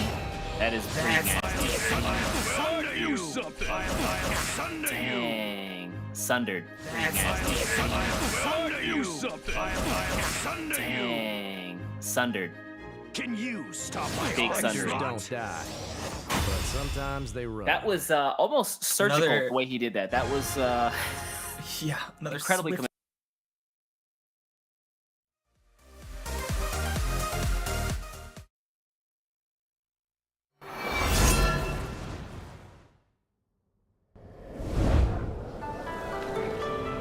That is pretty nasty. Sunder you something. I'll sunder you. Dang. Sundered. Pretty nasty. Sunder you something. I'll sunder you. Dang. Sundered. Can you stop my Big Monsters Sunder. don't die, but sometimes they run. That was almost surgical Another- the way he did that. That was Yeah, another incredibly swift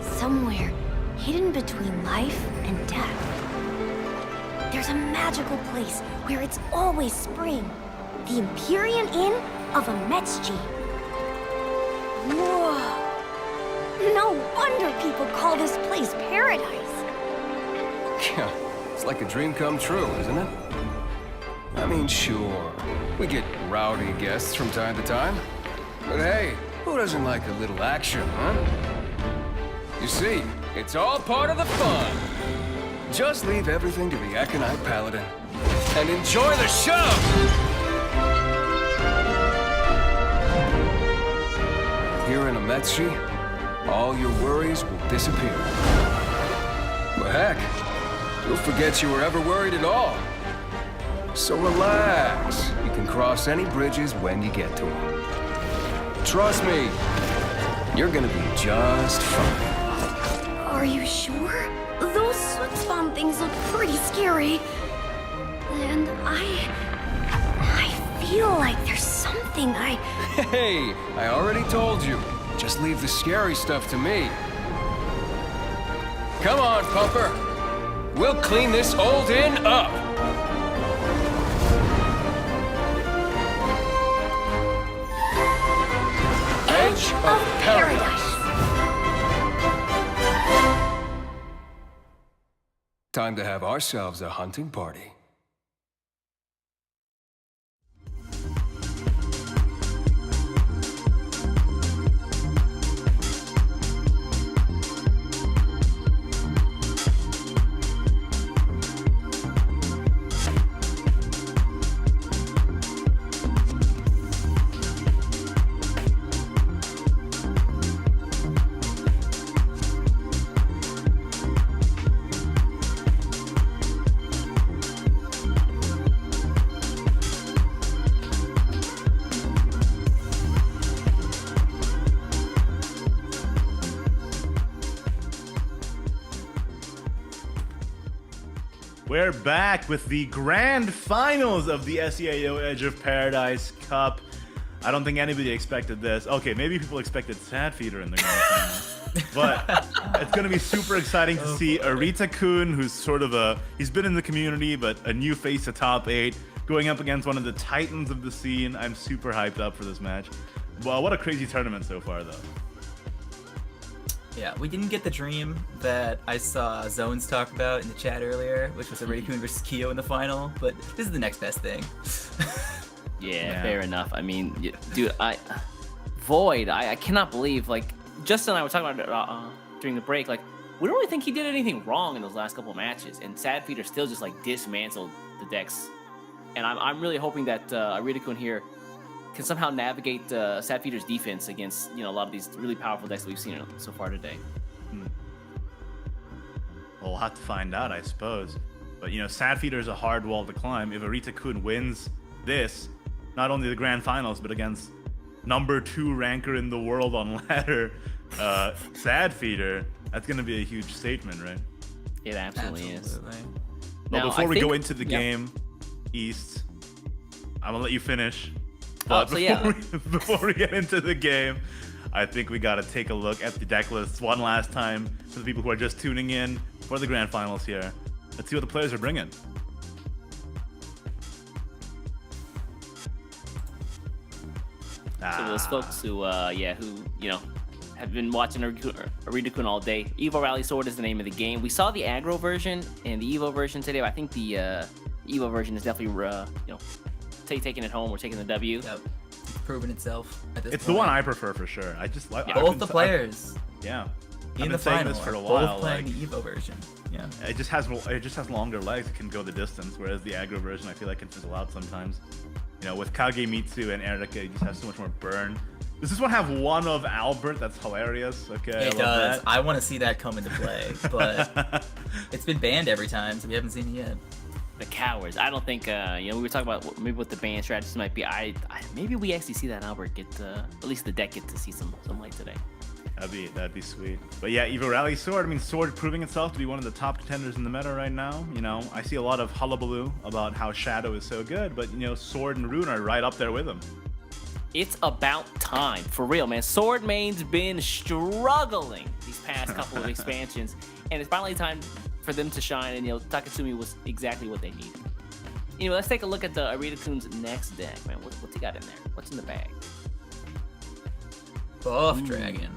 Somewhere, hidden between life and death, there's a magical place where it's always spring. The Empyrean Inn of Ametsuji. Whoa! No wonder people call this place paradise. Yeah, it's like a dream come true, isn't it? I mean, sure, we get rowdy guests from time to time. But hey, who doesn't like a little action, huh? You see, it's all part of the fun. Just leave everything to the Aconite Paladin and enjoy the show! Here in Ametsuji, all your worries will disappear. But heck, you'll forget you were ever worried at all. So relax. You can cross any bridges when you get to them. Trust me, you're gonna be just fine. Are you sure? Those soot bomb things look pretty scary. And I feel like there's something I... Hey, I already told you. Just leave the scary stuff to me. Come on, Pumper. We'll clean this old inn up. Edge of Paradise. Time to have ourselves a hunting party. We're back with the grand finals of the SEAO Edge of Paradise Cup. I don't think anybody expected this. Okay, maybe people expected Sad Feeder in the grand finals. But it's going to be super exciting to see Arita-kun, who's sort of he's been in the community, but a new face to top 8, going up against one of the titans of the scene. I'm super hyped up for this match. Well, what a crazy tournament so far, though. Yeah, we didn't get the dream that I saw Zones talk about in the chat earlier, which was Arita-kun versus Kyo in the final, but this is the next best thing. Yeah, fair enough. I mean, dude, Void, I cannot believe, like, Justin and I were talking about it during the break, like, we don't really think he did anything wrong in those last couple of matches, and Sad Feeder still just, like, dismantled the decks. And I'm really hoping that Arita-kun here can somehow navigate Sad Feeder's defense against, a lot of these really powerful decks that we've seen so far today. Well, we'll have to find out, I suppose. But, Sad Feeder is a hard wall to climb. If Arita-kun wins this, not only the grand finals, but against number 2 ranker in the world on ladder, Sad Feeder, that's going to be a huge statement, right? It absolutely is. Well, before we go into the game, East, I'm going to let you finish. But before we get into the game, I think we got to take a look at the deck lists one last time for the people who are just tuning in for the grand finals here. Let's see what the players are bringing. So those folks who have been watching Arita-kun all day. Evo Rally Sword is the name of the game. We saw the aggro version and the Evo version today. I think the Evo version is definitely taking it home. We're taking the W. Yep. It's proven itself at this It's point. the one I prefer for sure. I just like both the players. Yeah. In I've the been saying final this for a are while. both playing the Evo version. Yeah. It just has longer legs. It can go the distance, whereas the aggro version I feel like can fizzle out sometimes. With Kagemitsu and Erika, you just have so much more burn. Does this one have one of Albert? That's hilarious. Okay. It does. I want to see that come into play, but it's been banned every time, so we haven't seen it yet. The cowards. I don't think. We were talking about maybe what the ban strategies might be. Maybe we actually see that Albert get at least the deck get to see some light today. That'd be sweet. But yeah, Evo Rally Sword. I mean, Sword proving itself to be one of the top contenders in the meta right now. I see a lot of hullabaloo about how Shadow is so good, but Sword and Rune are right up there with him. It's about time, for real, man. Sword main's been struggling these past couple of expansions, and it's finally time for them to shine. And Takasumi was exactly what they needed. Let's take a look at the Arita-kun's next deck, man. What's he got in there? What's in the bag? Buff Dragon.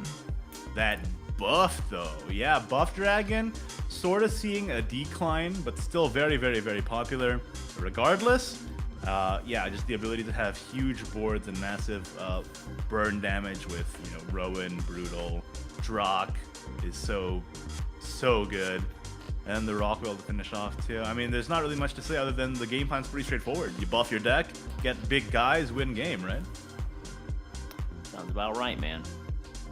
That buff, though. Yeah, Buff Dragon, sort of seeing a decline, but still very, very, very popular. Regardless, just the ability to have huge boards and massive burn damage with, Rowan, Brutal, Drak is so good. And the Rockwell to finish off, too. I mean, there's not really much to say other than the game plan's pretty straightforward. You buff your deck, get big guys, win game, right? Sounds about right, man.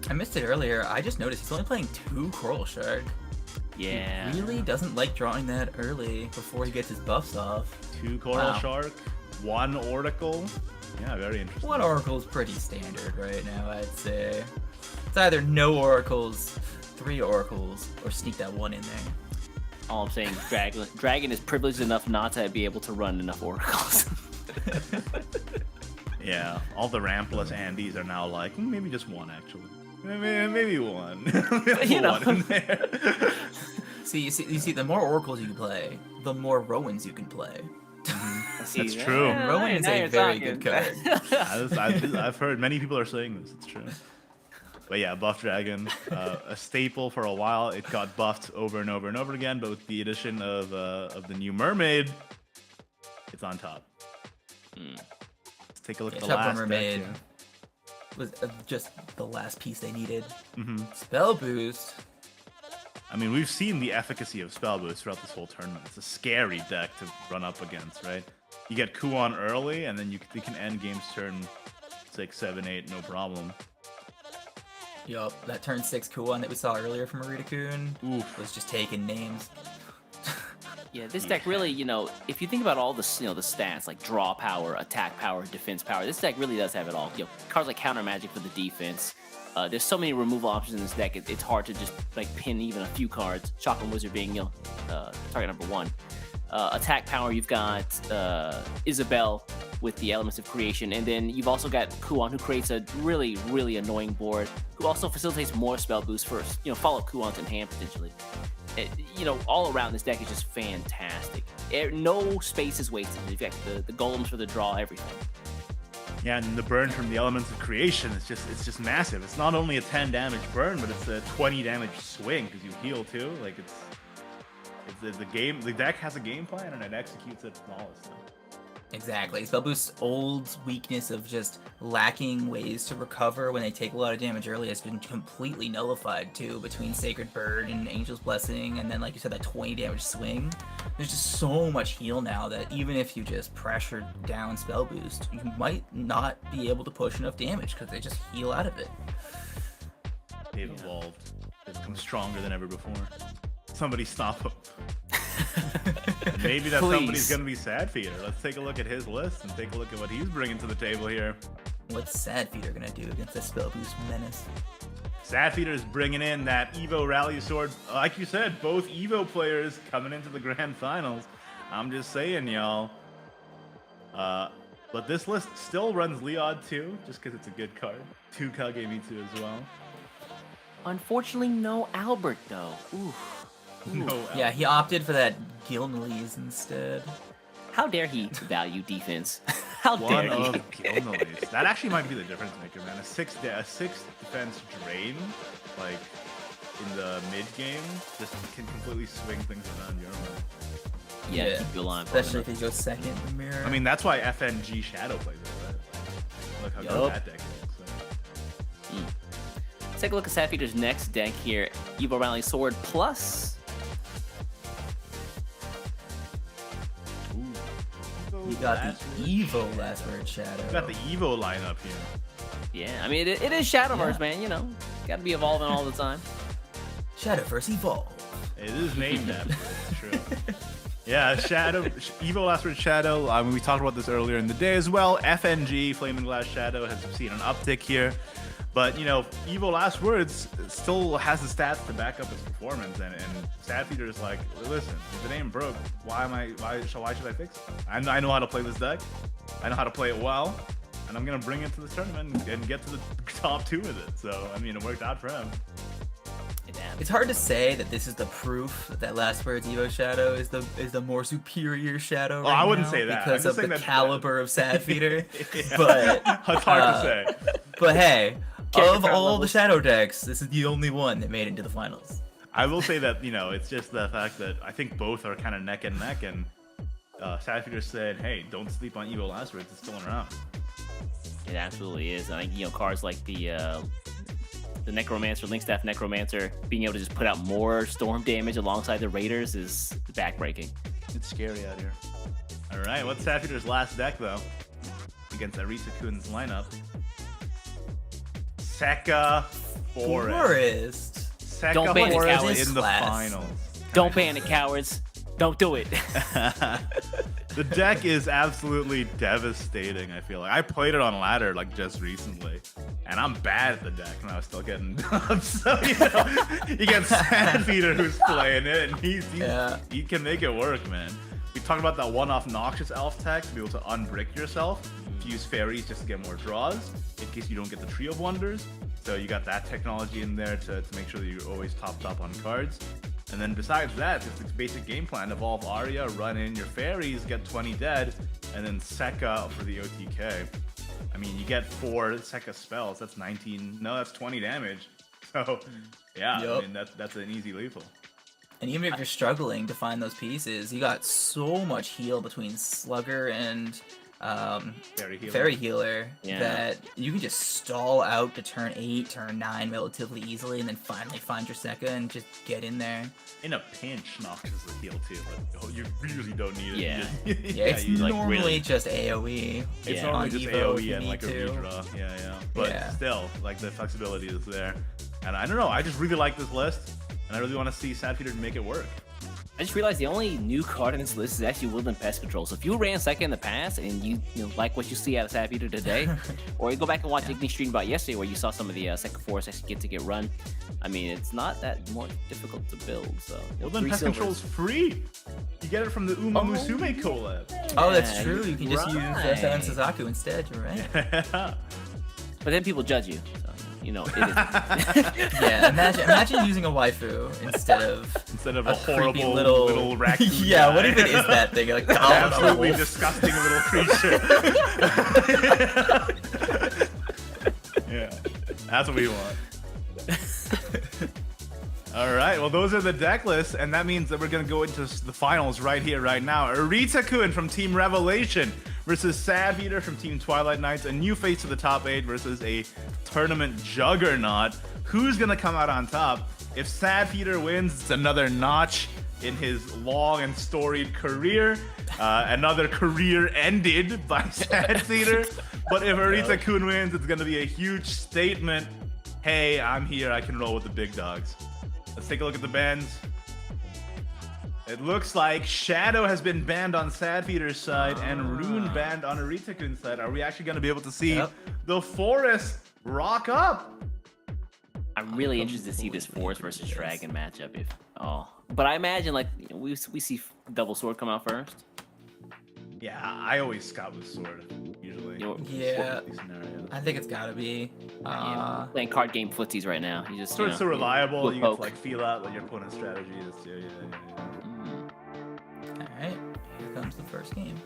I missed it earlier. I just noticed he's only playing 2 Coral Shark. Yeah. He really doesn't like drawing that early before he gets his buffs off. 2 Coral Shark, 1 Oracle. Yeah, very interesting. 1 Oracle is pretty standard right now, I'd say. It's either no Oracles, 3 Oracles, or sneak that 1 in there. All I'm saying, Dragon is privileged enough not to be able to run enough Oracles. Yeah, all the rampless Andes are now like, maybe just 1 actually. Maybe 1. One in there. You see, the more Oracles you can play, the more Rowans you can play. That's true. Rowan is a very good card. I've heard many people are saying this. It's true. But yeah, Buff Dragon, a staple for a while. It got buffed over and over and over again, but with the addition of the new Mermaid, it's on top. Let's take a look at the last Mermaid. deck here. Was just the last piece they needed. Spell Boost. I mean, we've seen the efficacy of Spell Boost throughout this whole tournament. It's a scary deck to run up against, right? You get Kuon early, and then you can end games turn 6, 7, 8, no problem. Yup, that turn 6 Kuon that we saw earlier from Arita-kun was just taking names. Yeah, this deck really, if you think about all the stats like draw power, attack power, defense power, this deck really does have it all. Cards like Counter Magic for the defense. There's so many removal options in this deck. It's hard to just pin even a few cards. Chocolate Wizard being target number 1. attack power, you've got Isabelle with the elements of creation, and then you've also got Kuon, who creates a really, really annoying board, who also facilitates more spell boosts for, follow Kuon's in hand potentially. All around this deck is just fantastic. No space is wasted. You've got the golems for the draw, everything. Yeah, and the burn from the elements of creation is just massive. It's not only a 10 damage burn, but it's a 20 damage swing because you heal too. Like it's the deck has a game plan and it executes it flawlessly. Exactly. Spell Boost's old weakness of just lacking ways to recover when they take a lot of damage early has been completely nullified too, between Sacred Bird and Angel's Blessing, and then like you said, that 20 damage swing. There's just so much heal now that even if you just pressure down Spell Boost, you might not be able to push enough damage because they just heal out of it. They've evolved. They've become stronger than ever before. Somebody stop them. Maybe that somebody's gonna be Sadfeeder. Let's take a look at his list and take a look at what he's bringing to the table here. What's Sadfeeder gonna do against this Spell Boost menace? Sadfeeder is bringing in that Evo Rally Sword. Like you said, both Evo players coming into the Grand Finals. I'm just saying, y'all. But this list still runs Leod too, just because it's a good card. 2 Kagemitsu as well. Unfortunately, no Albert though. Oof. No. Yeah, he opted for that Gilnelise instead. How dare he value defense? How dare One he? of Gilnelise. That actually might be the difference maker, man. A 6 defense drain, like in the mid game, just can completely swing things around your mind. Yeah, keep you alive. Especially if he goes second in the mirror. I mean, that's why FNG Shadow plays it, right? Look how good that deck is. So. Let's take a look at Sadfeeder's next deck here. Evo Rally Sword Plus. You got the Evo Last Word Shadow. You got the Evo lineup here. Yeah, I mean, it is Shadowverse, man. Got to be evolving all the time. Shadowverse Evolve. It is named after it, it's true. Yeah, Evo Last Word Shadow. I mean, we talked about this earlier in the day as well. FNG, Flaming Glass Shadow, has seen an uptick here. But, Evo Last Words still has the stats to back up its performance. And Sadfeeder is like, listen, if the name broke, why should I fix it? I know how to play this deck. I know how to play it well. And I'm going to bring it to this tournament and get to the top 2 with it. So, I mean, it worked out for him. It's hard to say that this is the proof that Last Word's Evo Shadow is the more superior Shadow. Well, I wouldn't say that because of the caliber of Sadfeeder. Yeah. But it's hard to say. But hey, of all the Shadow decks, this is the only one that made it into the finals. I will say that it's just the fact that I think both are kind of neck and neck, and Sadfeeder said, "Hey, don't sleep on Evo Last Words. It's still around." It absolutely is. I think cards like the Necromancer, Linkstaff Necromancer, being able to just put out more storm damage alongside the Raiders is backbreaking. It's scary out here. All right, what's Sadfeeder's last deck though? Against Arisa Kun's lineup. Sekka Forest. Sekka Don't ban it, Forest cowards. in the finals. Don't ban it, cowards. Don't do it. The deck is absolutely devastating, I feel like. I played it on ladder just recently, and I'm bad at the deck, and I was still getting dumped. So, you get Sadfeeder who's playing it, and he can make it work, man. We talked about that one-off Noxious Elf tech to be able to unbrick yourself, to use fairies just to get more draws, in case you don't get the Tree of Wonders. So you got that technology in there to make sure that you're always topped up on cards. And then besides that, just its basic game plan: evolve Arya, run in your fairies, get 20 dead, and then Sekka for the OTK. I mean, you get 4 Sekka spells. That's 19. No, that's 20 damage. So, yeah, I mean that's an easy lethal. And even if you're struggling to find those pieces, you got so much heal between Slugger and Fairy Healer that you can just stall out to turn 8, turn 9 relatively easily, and then finally find your Sekka and just get in there. In a pinch, Noxious will heal too, but you really don't need it. Yeah. It's normally just AoE. It's normally just AoE and a redraw. Yeah. But still, the flexibility is there. And I don't know, I just really like this list, and I really want to see Sadfeeder make it work. I just realized the only new card in this list is actually Woodland Pest Control. So if you ran second in the past and you like what you see out of Sad Feeder today, or you go back and watch Igni stream about yesterday where you saw some of the second forests actually get run, I mean, it's not that more difficult to build. So Woodland Pest Control is free. You get it from the Uma Musume collab. Oh, that's true. You can just use right. Seven Suzaku instead. You're right. But then people judge you. So, you know, it is. Yeah, imagine using a waifu instead of a horrible creepy little raccoon. Yeah, guy. what even is that thing? Like Absolutely disgusting little creature. Yeah, that's what we want. All right, well, those are the deck lists, and that means that we're going to go into the finals right here, right now. Arita-kun from Team Revelation versus Sad Feeder from Team Twilight Knights, a new face to the top 8 versus a tournament juggernaut. Who's going to come out on top? If Sad Feeder wins, it's another notch in his long and storied career. Another career ended by Sad Feeder. But if Arita-kun wins, it's going to be a huge statement. Hey, I'm here. I can roll with the big dogs. Let's take a look at the bans. It looks like Shadow has been banned on Sad Feeder's side and Rune banned on Arita-kun's side. Are we actually going to be able to see the Forest rock up? I'm really interested to see this Forest versus Dragon matchup. But I imagine like we see Double Sword come out first. Yeah, I always scout with Sword usually. Yeah, I think it's gotta be. Playing card game footsies right now. You just Sword's so reliable. You poke. can like feel out what your opponent's strategy is. All right, here comes the first game.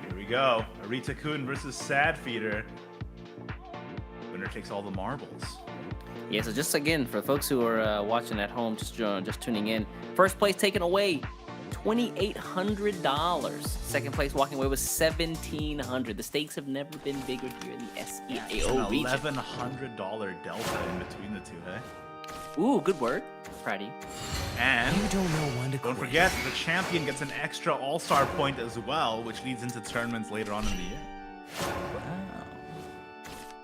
Here we go. Arita-kun versus Sad Feeder. Winner takes all the marbles. Yeah, so just again, for folks who are watching at home, just tuning in, first place taken away, $2,800. Second place walking away was $1,700. The stakes have never been bigger here in the SEAO region. $1,100 delta in between the two, hey? Ooh, good word. Proud of you. And You don't know when to don't quit. forget, the champion gets an extra all-star point as well, which leads into tournaments later on in the year.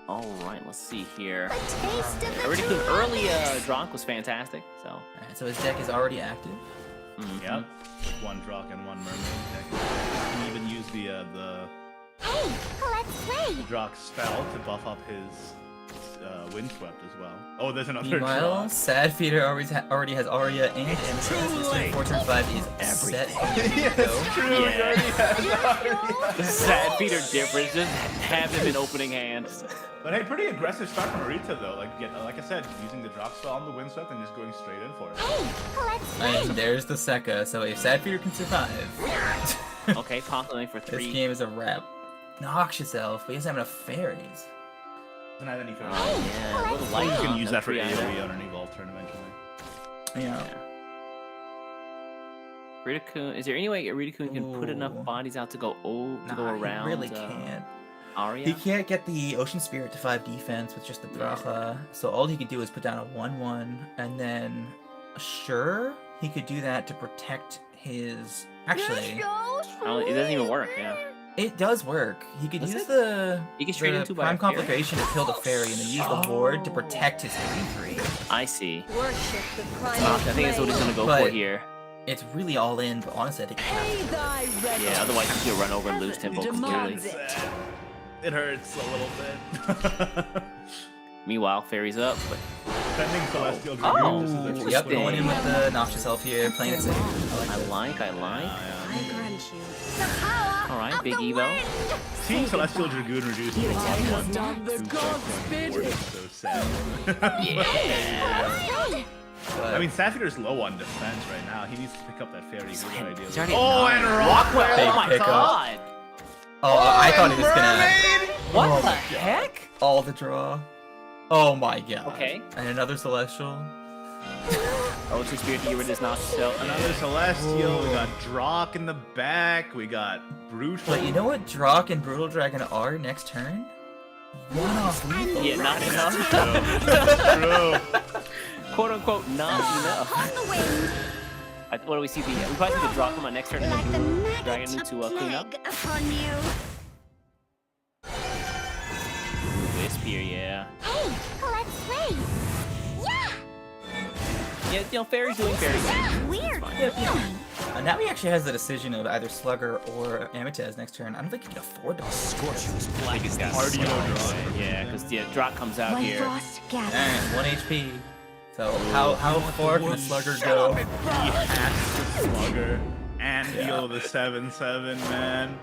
All right, let's see here. A taste of the Already true early colors. Dronk was fantastic. So All right, so his deck is already active. Yep. One Drock and one Mermaid deck. You can even use the Hey, let's play. Drock spell to buff up his Windswept as well. Oh, there's another Meanwhile, Drock. Sad Feeder already has Arya and Amethyst. So 4 turn 5 is set. Yes, true. He already has Sad Feeder difference. Just have him in opening hands. But hey, pretty aggressive start from Arita though. Like I said, using the drop spell on the Windswept and just going straight in for it. Hey, let's play. And there's the Sekka. So if Sad Feeder can survive, Okay, constantly for this 3. game is a wrap. Noxious Elf, but he doesn't have enough fairies. Doesn't have any fairies. Oh yeah, a little light. You can on use the that for free item. AoE on an Evolve turn eventually. Yeah. Arita-kun, is there any way Arita-kun can put enough Ooh. bodies out to go Nah, around? he really can't. Arya? He can't get the Ocean Spirit to 5 defense with just the Dracha, so all he could do is put down a 1/1, and then sure, he could do that to protect his. Actually, Oh, it doesn't even work. Yeah. it does work. He could Does use it? the, He gets straight the into by Prime a fairy. Complication to kill the fairy, and then use the ward to protect his 3/3. I see. Worship the I think that's what he's gonna go for But- here. It's really all in, but honestly, I think Pay thy rent. Yeah, otherwise he'll run over and lose tempo completely. Demands it. It hurts a little bit. Meanwhile, fairy's up, but Defending Celestial Oh. Dragoon. This is a Yep, triple going in with the Noxious Elf here, playing it safe. I like. I grant you. The power All right, of big the Evo. wind. Seeing Celestial Dragoon reduced to I have 1/1 done the to gods check bidding. is so sad. Yeah. Hey, But I mean, Saphir's low on defense right now. He needs to pick up that fairy good idea. He's already Oh, at and 9. Rockwell! Big Oh my pickup. god! oh, I thought he was gonna What Oh the my heck? all the draw. Oh my god. Okay. And another Celestial. Ocean Spirit to get rid of this Noxious Elf. Another Celestial. We got Drock in the back. We got Brutal. But you know what Drock and Brutal Dragon are next turn? One off lethal. Yeah, not enough. True. Quote unquote, not enough. on the wind. What do we see? We probably see the drop on next turn and Like the then maggot Dragon to clean up. plague upon you. Wisp here, yeah. Hey, let's play. Yeah. Yeah, fairy's doing fairy things. Weird feeling. Now he actually has the decision of either Slugger or Ametez next turn. I don't think he can afford to Scorcher's I think it's got Cardio drop. Yeah, because Drock comes out When here. frost gathers. And 1 HP. So how far can a Slugger go? He has to Slugger and heal the 7/7, man.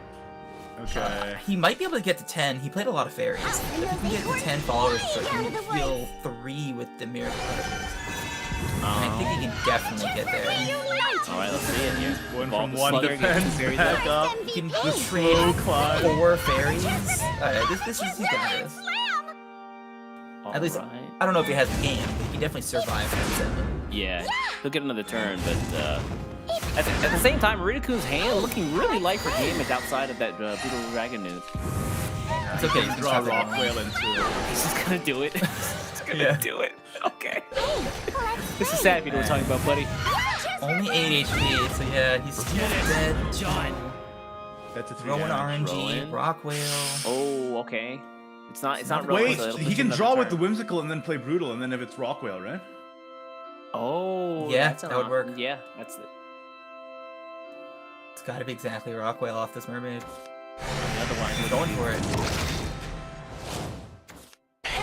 Okay. He might be able to get to 10. He played a lot of fairies. If he can get to 10 followers, so he can heal 3 with the Miracle Cutters. And I think he can definitely get there. Alright, let's see it here. Going Involve from the 1 Slugger, get defense two fairies back up. up. He can The trade slow climb. 4 fairies. This is, he's got this. At least, Alright. I don't know if he has the game, but he can definitely survive for 7. Yeah, he'll get another turn, but at the same time, Ridiku's hand looking really light for damage outside of that Brutal Dragon Newt. It's okay, he's Draw Rockwell into it. He's just gonna do it. He's gonna do it. Okay. This is sad we're talking about, buddy. Only 8 HP, so yeah, he's still dead. That's a 3 Rowan damage. RNG, Rowan. Rockwell. Oh, okay. It's not Rowan, Wait, so it'll he put can you draw another with the turn. Whimsical and then play Brutal, and then if it's Rockwell, right? Oh, Yeah, that's an that would op- work. Yeah, that's it. It's gotta be exactly Rockwell off this mermaid. Another one. We're going for it.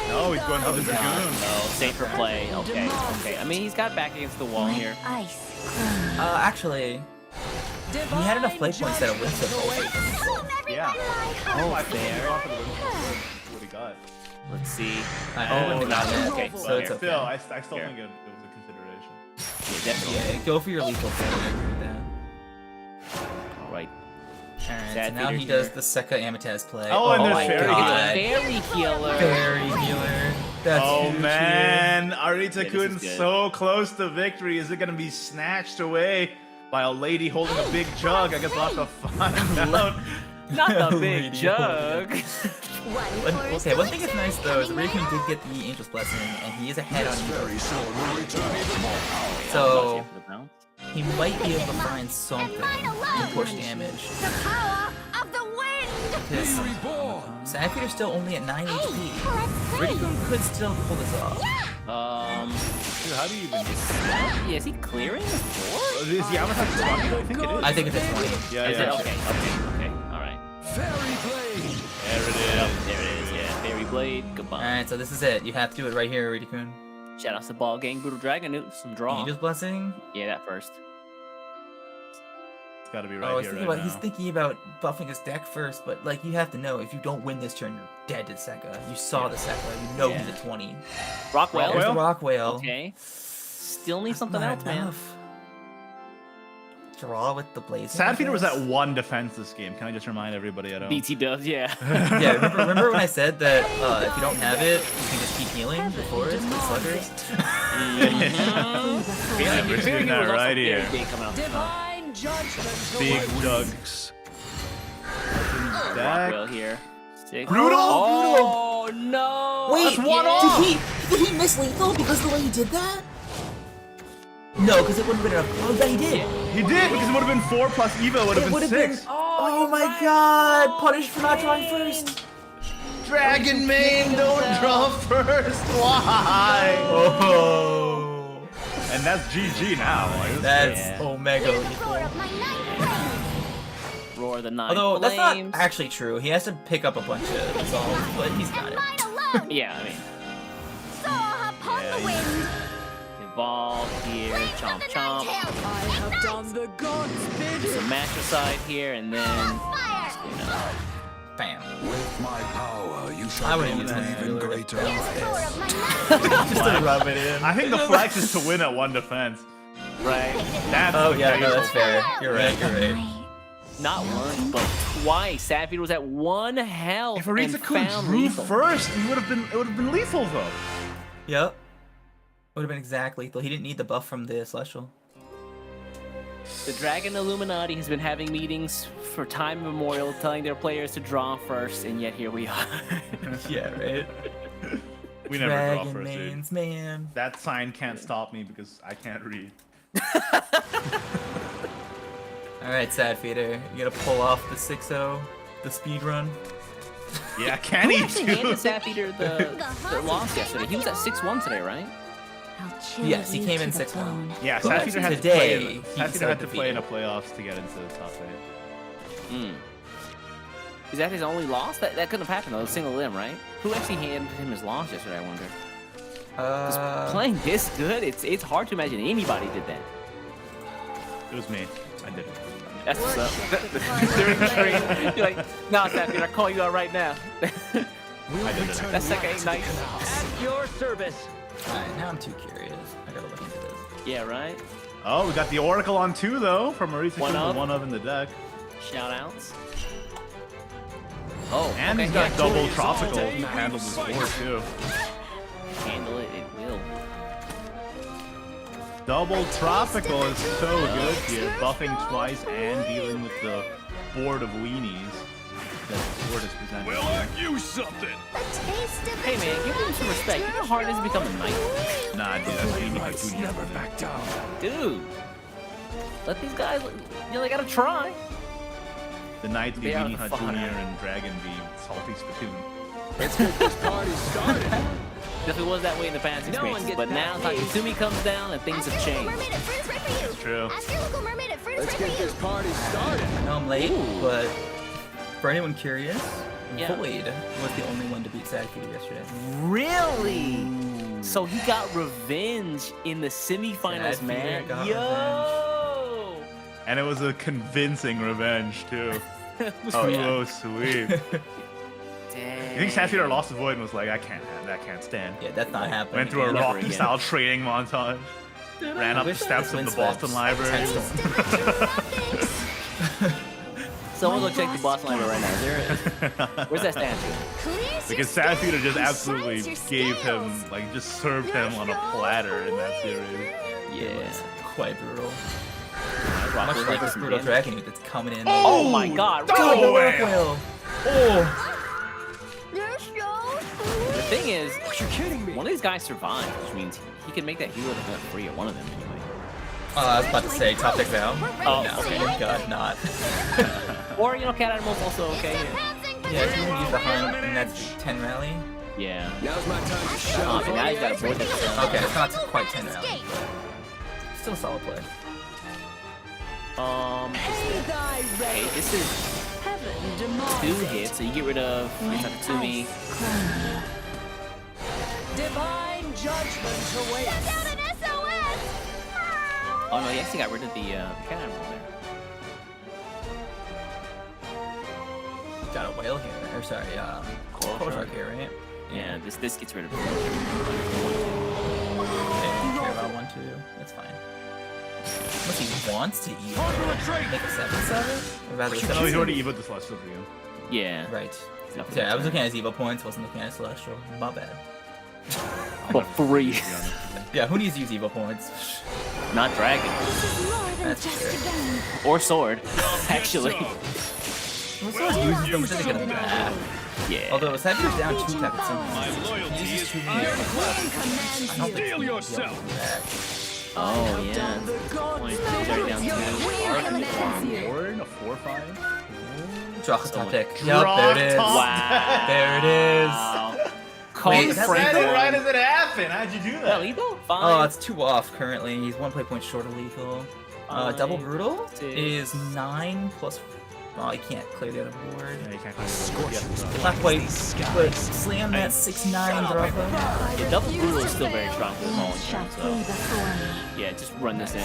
No, he's going for the Dragoon. Oh, safer play. Okay, okay. I mean, he's got back against the wall here. Ice. Actually, he had enough play points that a Whimsical. Yeah. Oh, I think fair. he's off of the Whimsical. What he got. Let's see. Oh, not yet. Okay, so so it's okay. Still, I still Here. think it was a consideration. Yeah, definitely. Yeah, go for your lethal play. I agree with that. All right. Alright, so Sad now he feeder does the Sekka Ametez play. Oh, and there's my Fairy god. Fairy healer. Fairy healer. That's Oh huge man, Arita this is Kun's good. so close to victory. Is it gonna be snatched away by a lady holding a big jug? I guess we'll have to find out. Not the big Lady jug. Okay, one thing that's nice though is Rikun did get the Angel's Blessing, and he is ahead on you. So he might be able to find something and push damage. The power of the wind. Because Sapphir's still only at 9 HP. Rikun could still pull this off. Dude, how do you even? Yeah, is he clearing the floor? Is the Avatar 20? I think it is. I think it's at 20. Yeah, Is yeah. it? Okay. All right. Fairy Blade. There it is. There it is. Yeah, Fairy Blade. Goodbye. Alright, so this is it. You have to do it right here, Rikun. Shout out to Ball Gang, Brutal Dragon, Newt, some draw. Angel's Blessing. Yeah, that first. It's gotta be right Oh, here, he's right thinking about buffing his deck first, but like you have to know if you don't win this turn, you're dead to Sekka. You saw the Sekka, you know he's at 20. Rockwell. There's the Rockwell. Okay. Still need That's something not else, man. enough. Draw with the Blaze. Sadfeeder was at 1 defense this game. Can I just remind everybody at home? BT does, yeah. Yeah, remember when I said that if you don't have it, you can just keep healing the forest and sluggers? Yeah, we're doing that right here. Divine judgment. Big jugs. Rockwell here. Brutal? Oh, no! Wait, That's one off! did he miss lethal because of the way he did that? No, because it wouldn't have been enough. Oh, yeah, he did. He did, because it would have been 4 plus Evo would have been 6. Oh my god! Punished for not drawing first! Dragon Mane, don't draw first. Why? Oh! And that's GG now. Like, That's Yeah. Omega lethal. Roar the Nine Although, that's not Flames. actually true. He has to pick up a bunch of resolves, but he's got it. Yeah, I mean, Soar upon the wind. evolve here, chomp chomp. I have done the gods' bidding. Some matricide here, and then Fire. you know, Bam. With my power, you I shall wouldn't go use to that even really. greater Soar heights. of my night. Just to rub it in. I think the flex is to win at 1 defense. right? That's Oh the yeah, case. no, that's fair. You're right, you're right. Not once, but twice. Sapphire was at 1 health If and Aritza Kun found drew lethal. first, it would have been lethal though. Yep. Would have been exact lethal. He didn't need the buff from the Celestial. The Dragon Illuminati has been having meetings for time immemorial, telling their players to draw first, and yet here we are. Yeah, right? We never draw Dragon first, dude. Manes, man. That sign can't stop me because I can't read. Alright, Sad Feeder. You gotta pull off the 6-0, the speed run. Yeah, can Who he actually handed too? Sapphire the loss yesterday? He was at 6-1 today, right? I'll chill Yes, he you came to in the 6-1. bone. Yeah, But Safeeater had today, to he play. Safeeater started had to play in to the playoffs to get into the top 8. Is that his only loss? That couldn't have happened though. A single limb, right? Who actually handed him his loss yesterday? I wonder. Playing this good, it's hard to imagine anybody did that. It was me. I did it. That's what's up. During the stream, you're like, nah, Sappy, I'll call you out right now. I did it. That second ain't nice. At your service. Alright, now I'm too curious. I gotta look into this. Yeah, right? Oh, we got the Oracle on 2 though from Maurice. One of. One of in the deck. Shout outs. Oh, And okay, he's got yeah, double Julius tropical also to handle this board too. Handle it, it will. Double tropical is so good here, buffing twice and dealing with the board of weenies that the board is presenting. Well, aren't you something? Hey man, give him some respect. You know how hard it is to become a knight? Nah, dude, that's weenie Hakuni. Never back down. Dude. Let these guys, they gotta try. The knights be They are weenie the fun. Hakuni and dragon be salty spittoon. Let's get this party started. Definitely was that way in the past experiences, but now Takitsumi comes down and things have changed. That's true. Let's get this party started. I know I'm late, but for anyone curious, Yeah. Void was the only one to beat Sadkeeter yesterday. Really? So he got revenge in the semifinals, Sad man. Peter got Yo! And it was a convincing revenge too. Oh, Oh, sweet. Dang. You think Safeeater lost to Void and was like, I can't stand. Yeah, that's not happening. Went through a Never Rocky again. style training montage. Ran up the wish steps of Wind the Boston Sweats Library. Someone go check the boss line right now. Where's that statue? Because Safeeater just absolutely gave him, like, just served him on a platter in that series. Yeah. Quite brutal. Rock Much with like it. this brutal dragon youth that's coming in. Oh my god. Double Really? whale! Oh! The thing is, you're kidding me. One of these guys survived, which means he can make that hero event free at one of them anyway. I was about to say top deck Val. Oh, no, okay. thank God not. Or, cat animals also okay. Yeah, if you want to use the hunt, and that's 10 rally. Yeah. Now's my time to Oh, shine. but now you got a board that's Okay, it's not quite 10 rally, but still a solid play. Okay, this is 2 hits, so you get rid of Takitsumi. Divine judgment awaits. Oh no, he actually got rid of the cat animal there. Got a whale here, or sorry, Coral Shark here, right? Yeah, this gets rid of it. Okay, care about 1-2, that's fine. Unless he wants to eat make a 7/7? Or rather, No, he's already evoed the Celestial for you. Yeah. Right. Nothing Yeah, I was else. looking at his Evo points, wasn't looking at his Celestial. My bad. Well, 3. Yeah, who needs to use Evo points? Not dragon. That's true. Or sword, actually. Well, so is using them, but then they get them back. Yeah. Although, if Savior's down 2 Takitsumi, My loyalty is I don't think Steal he'll yourself. do that. Oh, yeah. Point. He's already down 2. Or in a 4-5? Draw the top deck. Yup, there it is. Draw top Wow. There it is. Call Wait, Frank that's Frank Right as it happened. How'd you do Yeah, that? lethal? Fine. Oh, it's 2 off currently. He's 1 play point short of lethal. Double Fine. Brutal 6. is 9 plus. Oh, he can't clear the other board. Yeah, you can't clear Not quite, but slam that 6/9 Draco. Yeah, double brutal is still very strong for the long Shall term, so free the thorny. yeah, just run this in.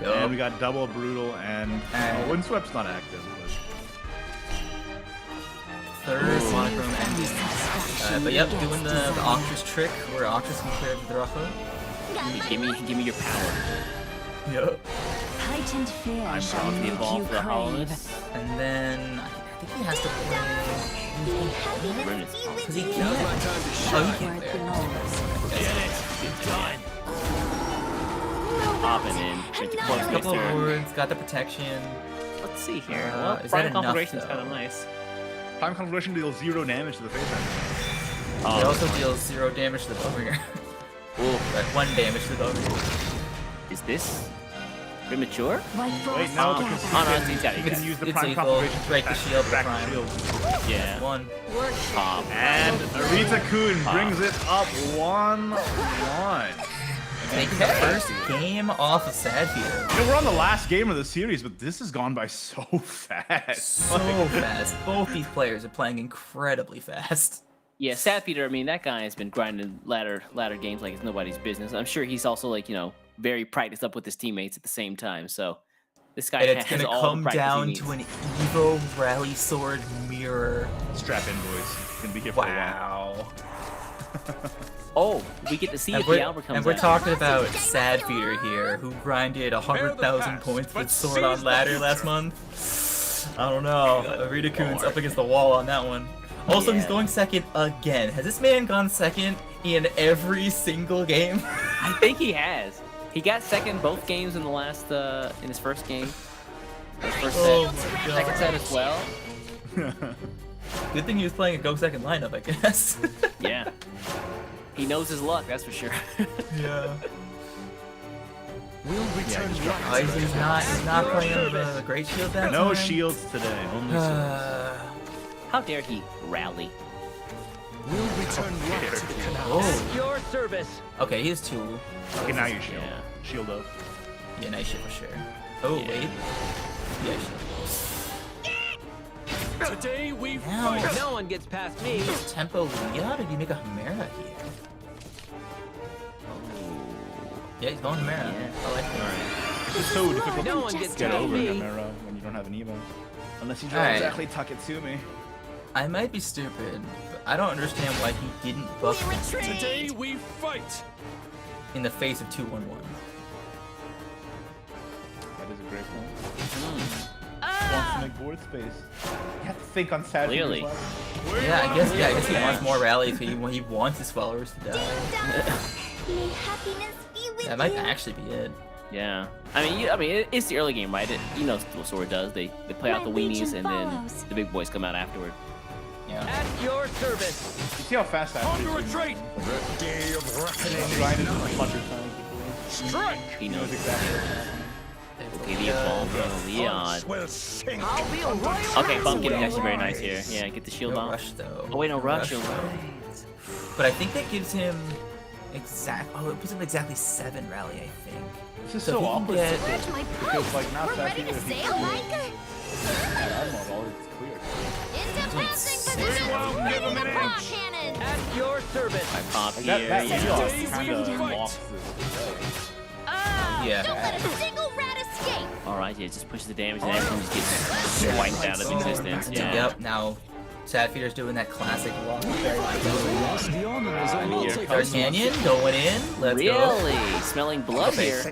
And we got double brutal and Windsweep's not active. Third monochrome and but yep, doing the Octress trick where Octress can clear the Draco. Give me your power. Yep. Heightened fear I'm shall proud to make evolve you for the crave. hollowness. And then I think he has to play. Ruinous. Because he Now's can't. my time to Oh, shine. he can't Where it clear. belongs. Popping in. With the close Couple of mixer. boards, got the protection. Let's see here. Is Well, that Prime enough, Conflagration's though? kind of nice. Prime Conflagration deals 0 damage to the face. It also deals 0 damage to the Bowringer. Ooh, But 1 damage to the Bowringer. is this? Premature? White Wait, frost no, gather. because Oh, no, it's got you it. can use the It's prime lethal. conflagration Break the shield with back prime. shield. Yeah. One. Pop. And Arita-kun brings it up 1-1. Taking the first game off of Sadfier. You know, we're on the last game of the series, but this has gone by so fast. So fast. Both these players are playing incredibly fast. Yeah, Sadfeeder, I mean, that guy has been grinding ladder games like it's nobody's business. I'm sure he's also, like, you know, very practiced up with his teammates at the same time. So this guy And it's has gonna all the come practice he down needs. to an Evo Rally Sword mirror. Strap in, boys. It's gonna be here for a while. Wow. Oh, we get to see And if we're, the Albert comes and we're out. talking about Sadfeeder here, who grinded 100,000 points with Sword on Ladder last month. I don't know. Arita-kun's up against the wall on that one. Also, he's Yeah. going second again. Has this man gone second in every single game? I think he has. He got second both games in the last, in his first game. His first Oh set. my God. Second set as well. Good thing he was playing a go second lineup, I guess. Yeah. He knows his luck, that's for sure. Yeah. We'll return Oh, he's not playing the Great Shield that No time? shields today, only swords. How dare he rally? We'll return right to the canal. Oh. Your service. Okay, he has two. Okay, now you shield. Yeah. Shield up. Yeah, nice shit for sure. Oh, Yeah. wait. Yeah, shield. Today we Now, fight. No one gets past me. Tempo Leon, or did you make a Chimera here? Yeah, he's going Chimera. Yeah. I like it. It's just so difficult No to one gets get past over me. Gamera when you don't have an Evo. Unless you draw Alright. exactly Taketsumi. I might be stupid, but I don't understand why he didn't buff Today we fight. in the face of 2-1-1. That is a great point. Wants to make board space. You have to think on Saturday. Clearly. Yeah, I guess he wants more rallies. He wants his followers to die. May happiness be with That might you. actually be it. Yeah. I mean, it's the early game, right? You know what Sword does. They play out the My weenies, legion and then follows. the big boys come out afterward. Yeah. At your service. You see how fast that On is? the retreat. The day of reckoning. Grinded 100 times before. Strike. He knows Knows exactly what's happening. Okay, the Evolve, Leon. Will sink. I'll be a royal. Okay, Bumpkin is actually very nice here. Yeah, get the shield No off. rush though. Oh wait, no rush. though. You're right. But I think that gives him it puts him exactly 7 rally, I think. This is So so if he can awkward. get- Where's my Because, post? like, now We're Saturday, ready to if you sail, Riker. At Armor, all it's clear. Into passing position. We won't give him an Paw inch. cannon. At your service. I pop Like here. that Yeah. Leon Today kind we of fight. lost this. Yeah. Don't let a single rat escape. All right, yeah, just push the damage, and everyone just gets wiped out of existence. Yeah. Yep, now Sadfeeder's doing that classic walk. The honor is all taken. D'Artagnan going in. Let's go. Really? Smelling blood here.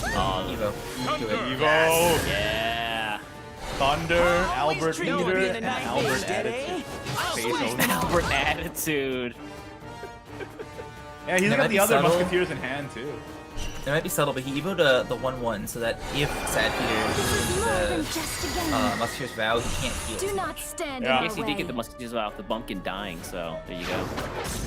Oh, Evo. Do it. Evo, yeah. Thunder, Albert treat you Leader, in a and nice Albert day, Attitude. Face over. Albert attitude. Yeah, he's That got might the be other subtle. Musketeers in hand too. It might be subtle, but he evoed the 1-1 so that if Sadfeeder More than uses just a game. the Musketeer's Vow, he can't heal. Do not stand Yeah. in Yes, our he way. did get the Musketeers off the Bumpkin dying, so there you go.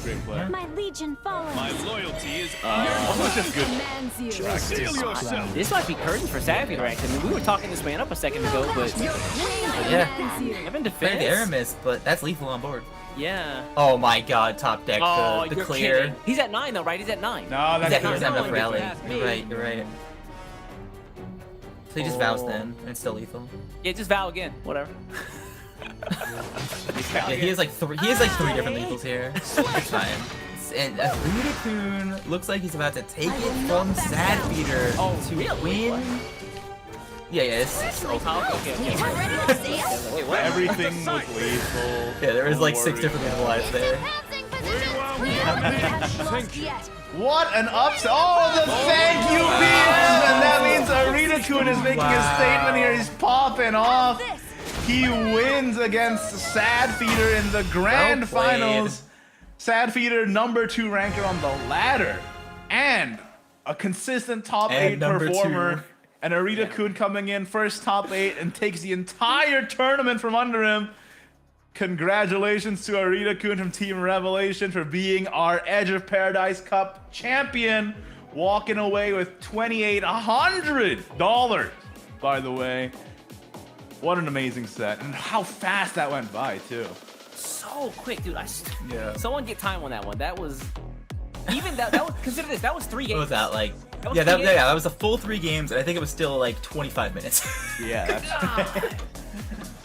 Great play. My legion follows. My loyalty is Almost just good. Commands you. Steel yourself. This might be curtains for Savvy, right? I mean, we were talking this man up a second ago, but Yeah. Evan Playing the defense. Aramis, but that's lethal on board. Yeah. Oh my god, top deck, Oh, the you're clear. kidding. He's at 9 though, right? He's at 9. No, He's that's at, he doesn't have no enough one gets rally. past me. You're right, you're right. So he just vows then, and it's still lethal. Yeah, just vow again. Whatever. Yeah, he has like three different lethals here. It's fine. And Arita-kun looks like he's about to take it from Sadfeeder to win. Yeah, it's Okay. We're ready to sail. Wait, what? everything was lethal. yeah, there was like Don't 6 worry. different lethal lives there. Passing position. We haven't lost yet. What an upset! Oh, the thank you beams! And that means Arita-kun is making a statement here. He's popping off. He wins against Sadfeeder in the grand Well played. finals. Sadfeeder, number 2 ranker on the ladder. And a consistent top And 8 number performer. 2. And Arita-kun coming in first top 8 and takes the entire tournament from under him. Congratulations to Arita-kun from Team Revelation for being our Edge of Paradise Cup champion. walking away with $2,800, by the way. What an amazing set. And how fast that went by, too. So quick, dude. Yeah. Someone get time on that one. That was even that was consider this. That was 3 games. What was that like? was Yeah, three games? that was a full 3 games, and I think it was still like 25 minutes. Yeah,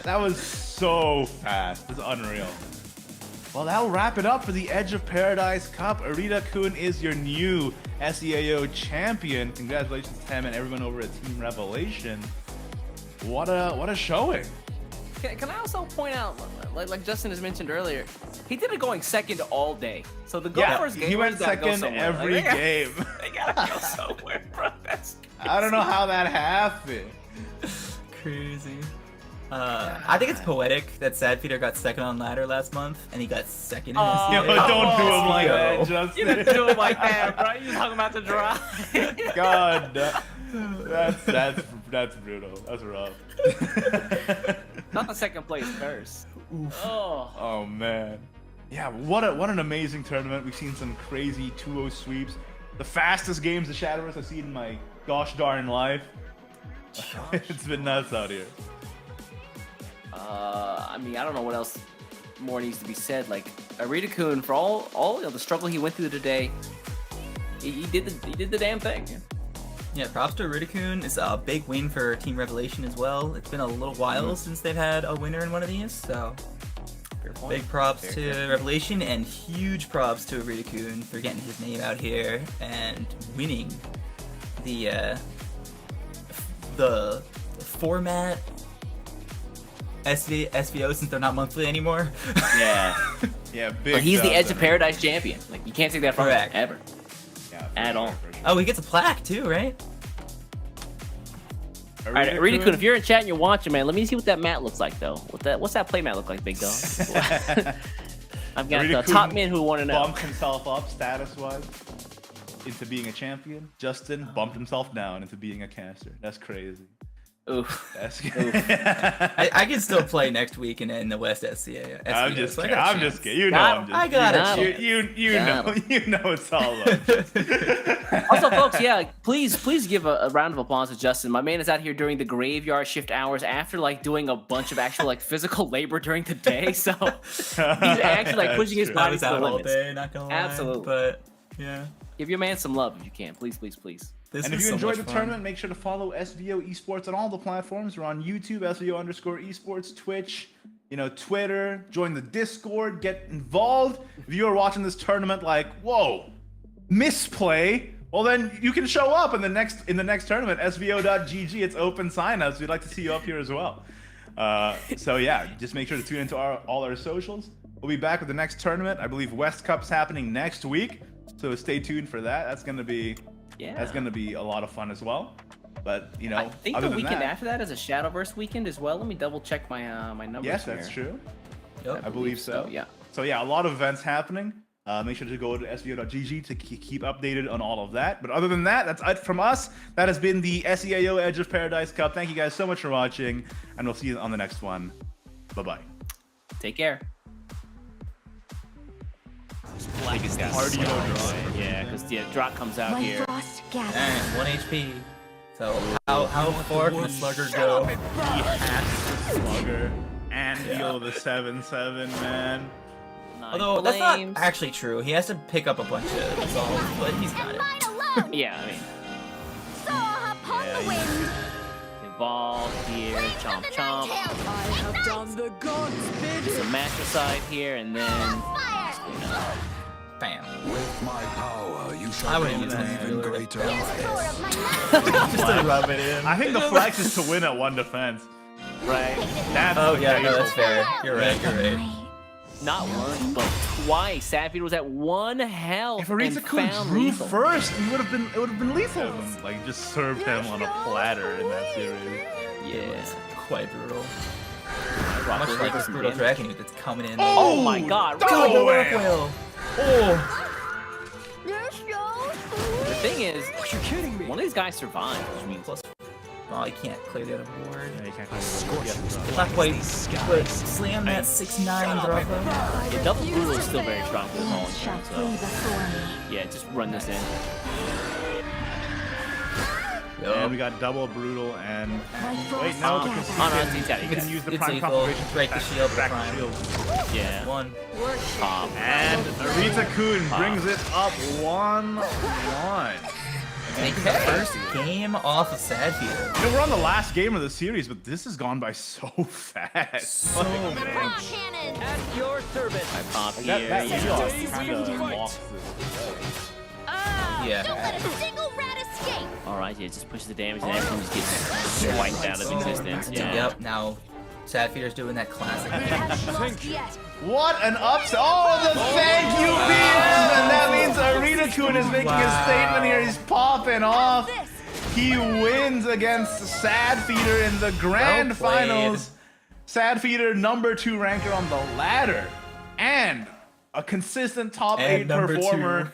that was so fast. It's unreal. Well, that'll wrap it up for the Edge of Paradise Cup. Arita-kun is your new SEAO champion. Congratulations to him and everyone over at Team Revelation. What a showing. Can I also point out, like Justin has mentioned earlier, he did it going second all day. So the first game he went second every game. They gotta go somewhere, bro. That's crazy. I don't know how that happened. Crazy. I think it's poetic that Sadfeeder got second on ladder last month, and he got second in SEAO. Yo, don't do him like that, You Justin. didn't do it like that, bro. You talking about the drive? God, that's brutal. That's rough. Not the second place curse. Oh. Oh man. Yeah, what an amazing tournament. We've seen some crazy 2-0 sweeps. The fastest games the Shadowverse I've seen in my gosh darn life. It's been nuts out here. I mean, I don't know what else more needs to be said. Like Arita-kun, for all the struggle he went through today, he did the damn thing. Yeah, props to Arita-kun. It's a big win for Team Revelation as well. It's been a little while since they've had a winner in one of these, so big props to Revelation and huge props to Arita-kun for getting his name out here and winning the format SVO since they're not monthly anymore. Yeah. Yeah, big. But he's the dubs Edge of in it. Paradise champion. Like you can't take that from him Correct. ever. Yeah, for At sure, all. for sure. Oh, he gets a plaque too, right? All right, Arita-kun, if you're in chat and you're watching, man, let me see what that mat looks like, though. What's that play mat look like, big dog? I've got Arita-kun top men who want to know. bumped himself up status-wise into being a champion. Justin bumped himself down into being a caster. That's crazy. Oof. That's I can still play next week in the West SCA. I'm just so I kidding. got a I'm just chance. kidding. You know Got I'm him. just I got Got it. him. You Got know him. you know it's all love. Also, folks, yeah, please give a round of applause to Justin. My man is out here during the graveyard shift hours after like doing a bunch of actual like physical labor during the day. So he's actually like pushing his That's I body was to the out all limits. day, not gonna lie. Absolutely. But yeah. Give your man some love if you can, please. This And if was you so enjoyed much the fun. tournament, make sure to follow SVO Esports on all the platforms. We're on YouTube, SVO_esports, Twitch, Twitter. Join the Discord, get involved. If you are watching this tournament like, whoa, misplay, well then you can show up in the next tournament, SVO.gg. It's open sign-ups. We'd like to see you up here as well. So yeah, just make sure to tune into all our socials. We'll be back with the next tournament. I believe West Cup's happening next week, so stay tuned for that. That's gonna be a lot of fun as well. But I think other the than weekend that, after that is a Shadowverse weekend as well. Let me double check my my numbers. yes, here. that's true. Yep. I believe so. Yeah. So yeah, a lot of events happening. Make sure to go to SVO.gg to keep updated on all of that. But other than that, that's it from us. That has been the SEAO Edge of Paradise Cup. Thank you guys so much for watching, and we'll see you on the next one. Bye-bye. Take care. Cardio drop. Yeah, because Drock comes out My here. frost gathers. And 1 HP. So how far can the slugger go? Slugger and heal the 7/7, man. Although that's not actually true. He has to pick up a bunch of assaults, but he's got it. Alone. Yeah, I mean, Soar upon the wind. evolve here, chomp chomp. I have done the gods' bidding. Some matricide here, and then Fire. Bam. With my power, you I shall wouldn't build use an that even ruler. greater Here's life. four of my Just to rub it in. I think the flex is to win at one defense. right, That's Oh the yeah, no, case. that's fair. You're right. You're right. not once but twice. Sadfeeder was at 1 health If and Arita-kun found drew lethal. first, it would have been lethal. Like just served him on a platter in that series. Yeah. Quite brutal. Rock Much will like hit this some brutal damage. dragon that's coming in. Oh my god, double really? whale. Oh. The thing is, You're kidding me. one of these guys survived, which means Plus, oh, he can't clear the other board. Yeah, you can't Not quite, but slam that 6/9 Dropper. the double brutal is still very strong for the Holland Shall turn, flee so before me. yeah, just run this in. And we got double brutal and wait, Oh, no, no, because it's lethal. you can use the It's prime lethal. conflagration to Break the shield, crack the prime. shield. Yeah. One. And Arita-kun brings it up 1-1. Taking the first game off of Sad Feeder. You know, we're on the last game of the series, but this has gone by so fast. So much. At your service. I pop That here. shield kind of lost this. Yeah. Don't let a single rat escape! Alright, yeah, just push the damage and everything just gets swiped out of existence. Yeah. Yep. Now, Sad Feeder's doing that classic. Lost yet. What an upset! Oh, the thank you beams! And that means Arita-kun is making a statement here. He's popping off. He wins against Sad Feeder in the grand Well played. finals. Sad Feeder, number 2 ranker on the ladder. And a consistent top 8 number performer. 2.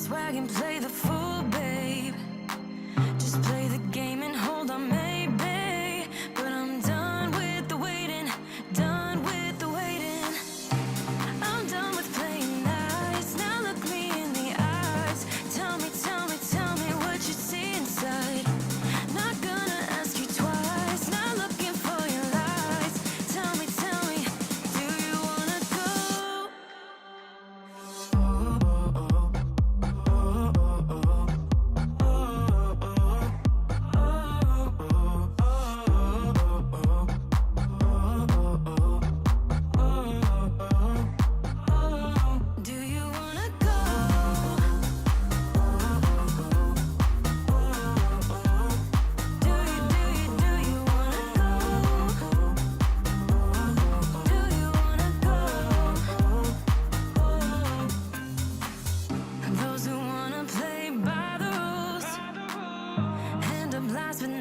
swag and play the fool, babe. Just play the game and hold on, maybe. But I'm done with the waiting, done with the waiting. I'm done with playing nice. Now look me in the eyes. Tell me, tell me, tell me what you see inside. Not gonna ask you twice. Not looking for your lies. Tell me, do you wanna go?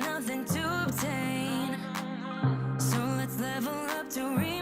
nothing to obtain. So let's level up to reach